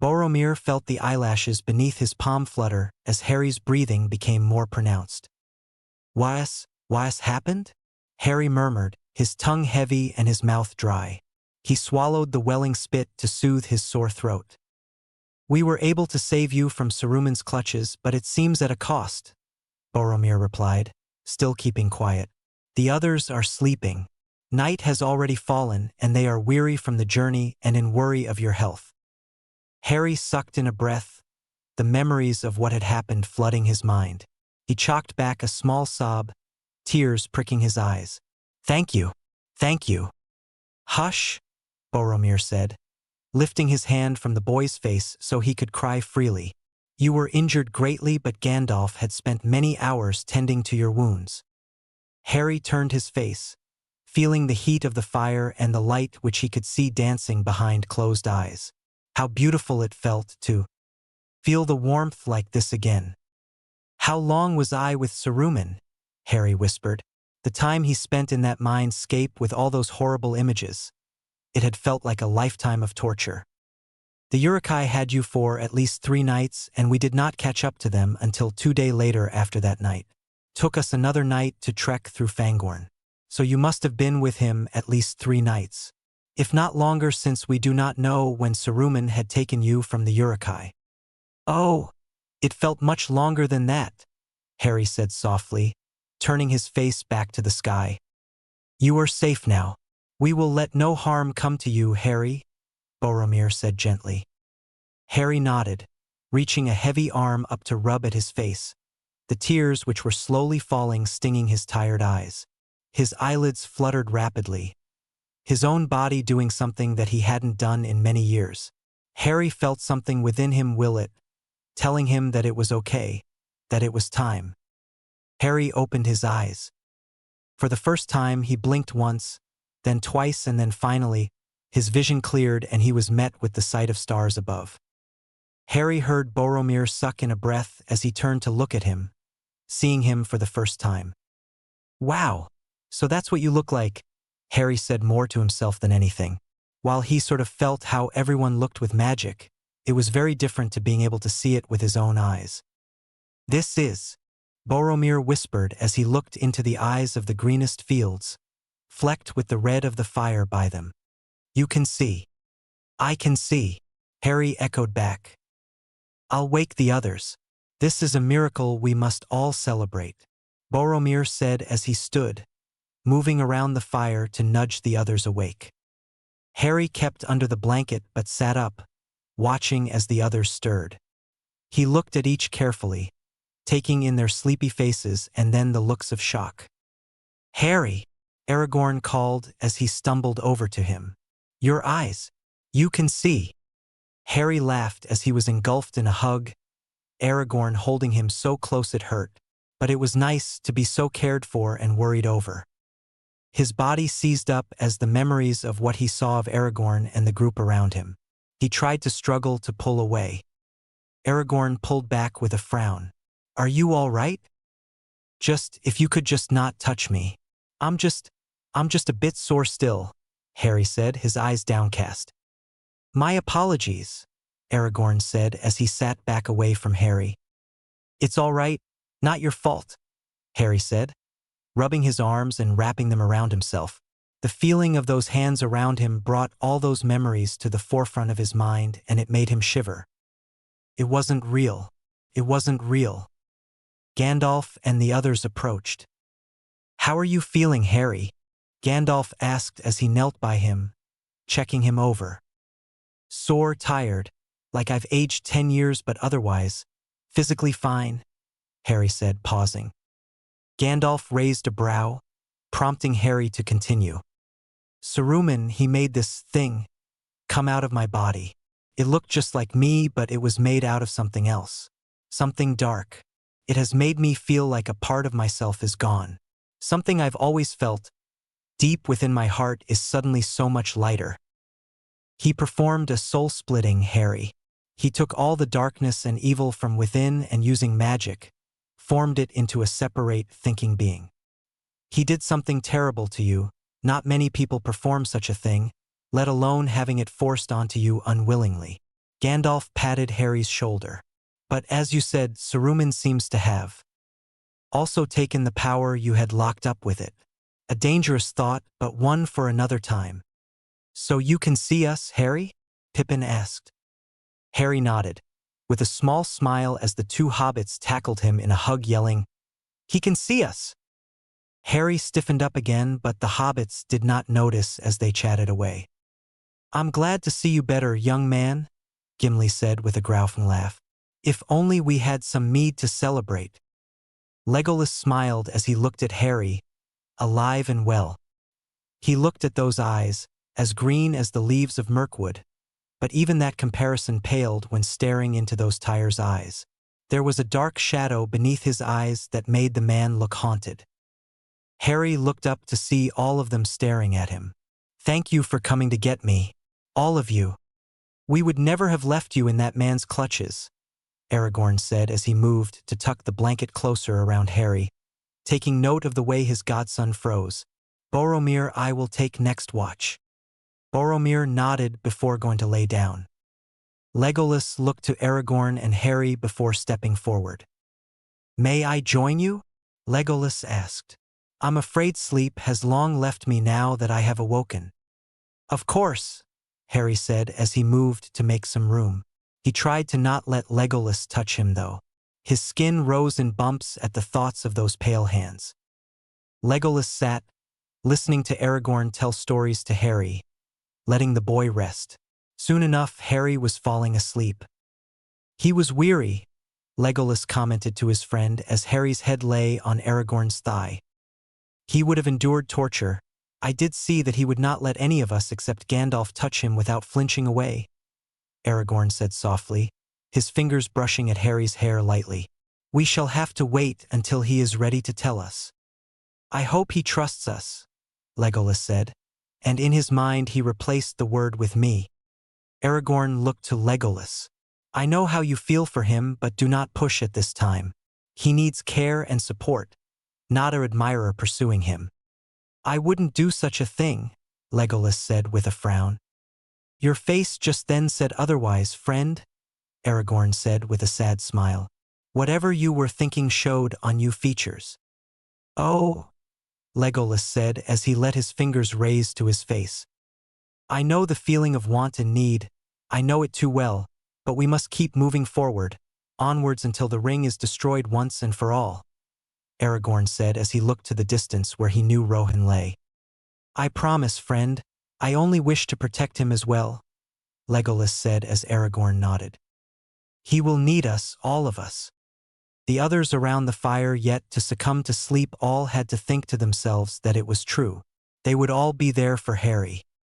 Boromir felt the eyelashes beneath his palm flutter as Harry's breathing became more pronounced. What's happened?" Harry murmured, his tongue heavy and his mouth dry. He swallowed the welling spit to soothe his sore throat. "We were able to save you from Saruman's clutches, but it seems at a cost," Boromir replied, still keeping quiet. "The others are sleeping. Night has already fallen, and they are weary from the journey and in worry of your health." Harry sucked in a breath, the memories of what had happened flooding his mind. He choked back a small sob, tears pricking his eyes. Thank you. "Hush," Boromir said, lifting his hand from the boy's face so he could cry freely. "You were injured greatly, but Gandalf had spent many hours tending to your wounds." Harry turned his face, feeling the heat of the fire and the light which he could see dancing behind closed eyes. How beautiful it felt to feel the warmth like this again. "How long was I with Saruman?" Harry whispered. The time he spent in that mindscape with all those horrible images. It had felt like a lifetime of torture. "The Uruk-hai had you for at least 3 nights, and we did not catch up to them until 2 days later after that night. Took us another night to trek through Fangorn. So you must have been with him at least 3 nights. If not longer, since we do not know when Saruman had taken you from the Uruk-hai." "Oh, it felt much longer than that," Harry said softly, turning his face back to the sky. "You are safe now. We will let no harm come to you, Harry," Boromir said gently. Harry nodded, reaching a heavy arm up to rub at his face, the tears which were slowly falling stinging his tired eyes. His eyelids fluttered rapidly, his own body doing something that he hadn't done in many years. Harry felt something within him will it, telling him that it was okay, that it was time. Harry opened his eyes. For the first time he blinked once, then twice, and then finally, his vision cleared and he was met with the sight of stars above. Harry heard Boromir suck in a breath as he turned to look at him, seeing him for the first time. "Wow, so that's what you look like," Harry said, more to himself than anything. While he sort of felt how everyone looked with magic, it was very different to being able to see it with his own eyes. "This is," Boromir whispered as he looked into the eyes of the greenest fields, flecked with the red of the fire by them. "You can see." "I can see," Harry echoed back. "I'll wake the others. This is a miracle we must all celebrate," Boromir said as he stood, moving around the fire to nudge the others awake. Harry kept under the blanket but sat up, watching as the others stirred. He looked at each carefully, taking in their sleepy faces and then the looks of shock. "Harry," Aragorn called as he stumbled over to him. "Your eyes. You can see." Harry laughed as he was engulfed in a hug, Aragorn holding him so close it hurt, but it was nice to be so cared for and worried over. His body seized up as the memories of what he saw of Aragorn and the group around him. He tried to struggle to pull away. Aragorn pulled back with a frown. "Are you all right?" If you could just not touch me. I'm just a bit sore still," Harry said, his eyes downcast. "My apologies," Aragorn said as he sat back away from Harry. "It's all right, not your fault," Harry said, rubbing his arms and wrapping them around himself. The feeling of those hands around him brought all those memories to the forefront of his mind, and it made him shiver. It wasn't real. It wasn't real. Gandalf and the others approached. "How are you feeling, Harry?" Gandalf asked as he knelt by him, checking him over. "Sore, tired, like I've aged 10 years, but otherwise, physically fine," Harry said, pausing. Gandalf raised a brow, prompting Harry to continue. "Saruman, he made this thing come out of my body. It looked just like me, but it was made out of something else. Something dark. It has made me feel like a part of myself is gone. Something I've always felt, deep within my heart, is suddenly so much lighter. He performed a soul-splitting Harry. He took all the darkness and evil from within and, using magic, formed it into a separate, thinking being. He did something terrible to you. Not many people perform such a thing, let alone having it forced onto you unwillingly. Gandalf patted Harry's shoulder. But as you said, Saruman seems to have also taken the power you had locked up with it. A dangerous thought, but one for another time. So you can see us, Harry? Pippin asked. Harry nodded, with a small smile as the two hobbits tackled him in a hug, yelling, "He can see us!" Harry stiffened up again, but the hobbits did not notice as they chatted away. "I'm glad to see you better, young man," Gimli said with a growling laugh. "If only we had some mead to celebrate." Legolas smiled as he looked at Harry, alive and well. He looked at those eyes, as green as the leaves of Mirkwood, but even that comparison paled when staring into those Tyre's eyes. There was a dark shadow beneath his eyes that made the man look haunted. Harry looked up to see all of them staring at him. "Thank you for coming to get me, all of you. We would never have left you in that man's clutches," Aragorn said as he moved to tuck the blanket closer around Harry, taking note of the way his godson froze. "Boromir, I will take next watch." Boromir nodded before going to lay down. Legolas looked to Aragorn and Harry before stepping forward. "May I join you?" Legolas asked. "I'm afraid sleep has long left me now that I have awoken." "Of course," Harry said as he moved to make some room. He tried to not let Legolas touch him, though. His skin rose in bumps at the thoughts of those pale hands. Legolas sat, listening to Aragorn tell stories to Harry, letting the boy rest. Soon enough, Harry was falling asleep. "He was weary," Legolas commented to his friend as Harry's head lay on Aragorn's thigh. "He would have endured torture. I did see that he would not let any of us except Gandalf touch him without flinching away," Aragorn said softly, his fingers brushing at Harry's hair lightly. "We shall have to wait until he is ready to tell us." "I hope he trusts us," Legolas said, and in his mind he replaced the word with "me." Aragorn looked to Legolas. "I know how you feel for him, but do not push at this time. He needs care and support, not an admirer pursuing him." "I wouldn't do such a thing," Legolas said with a frown. "Your face just then said otherwise, friend," Aragorn said with a sad smile. "Whatever you were thinking showed on you features." "Oh," Legolas said as he let his fingers raise to his face. "I know the feeling of want and need. I know it too well, but we must keep moving forward, onwards until the ring is destroyed once and for all," Aragorn said as he looked to the distance where he knew Rohan lay. "I promise, friend. I only wish to protect him as well," Legolas said as Aragorn nodded. "He will need us, all of us." The others around the fire yet to succumb to sleep all had to think to themselves that it was true. They would all be there for Harry.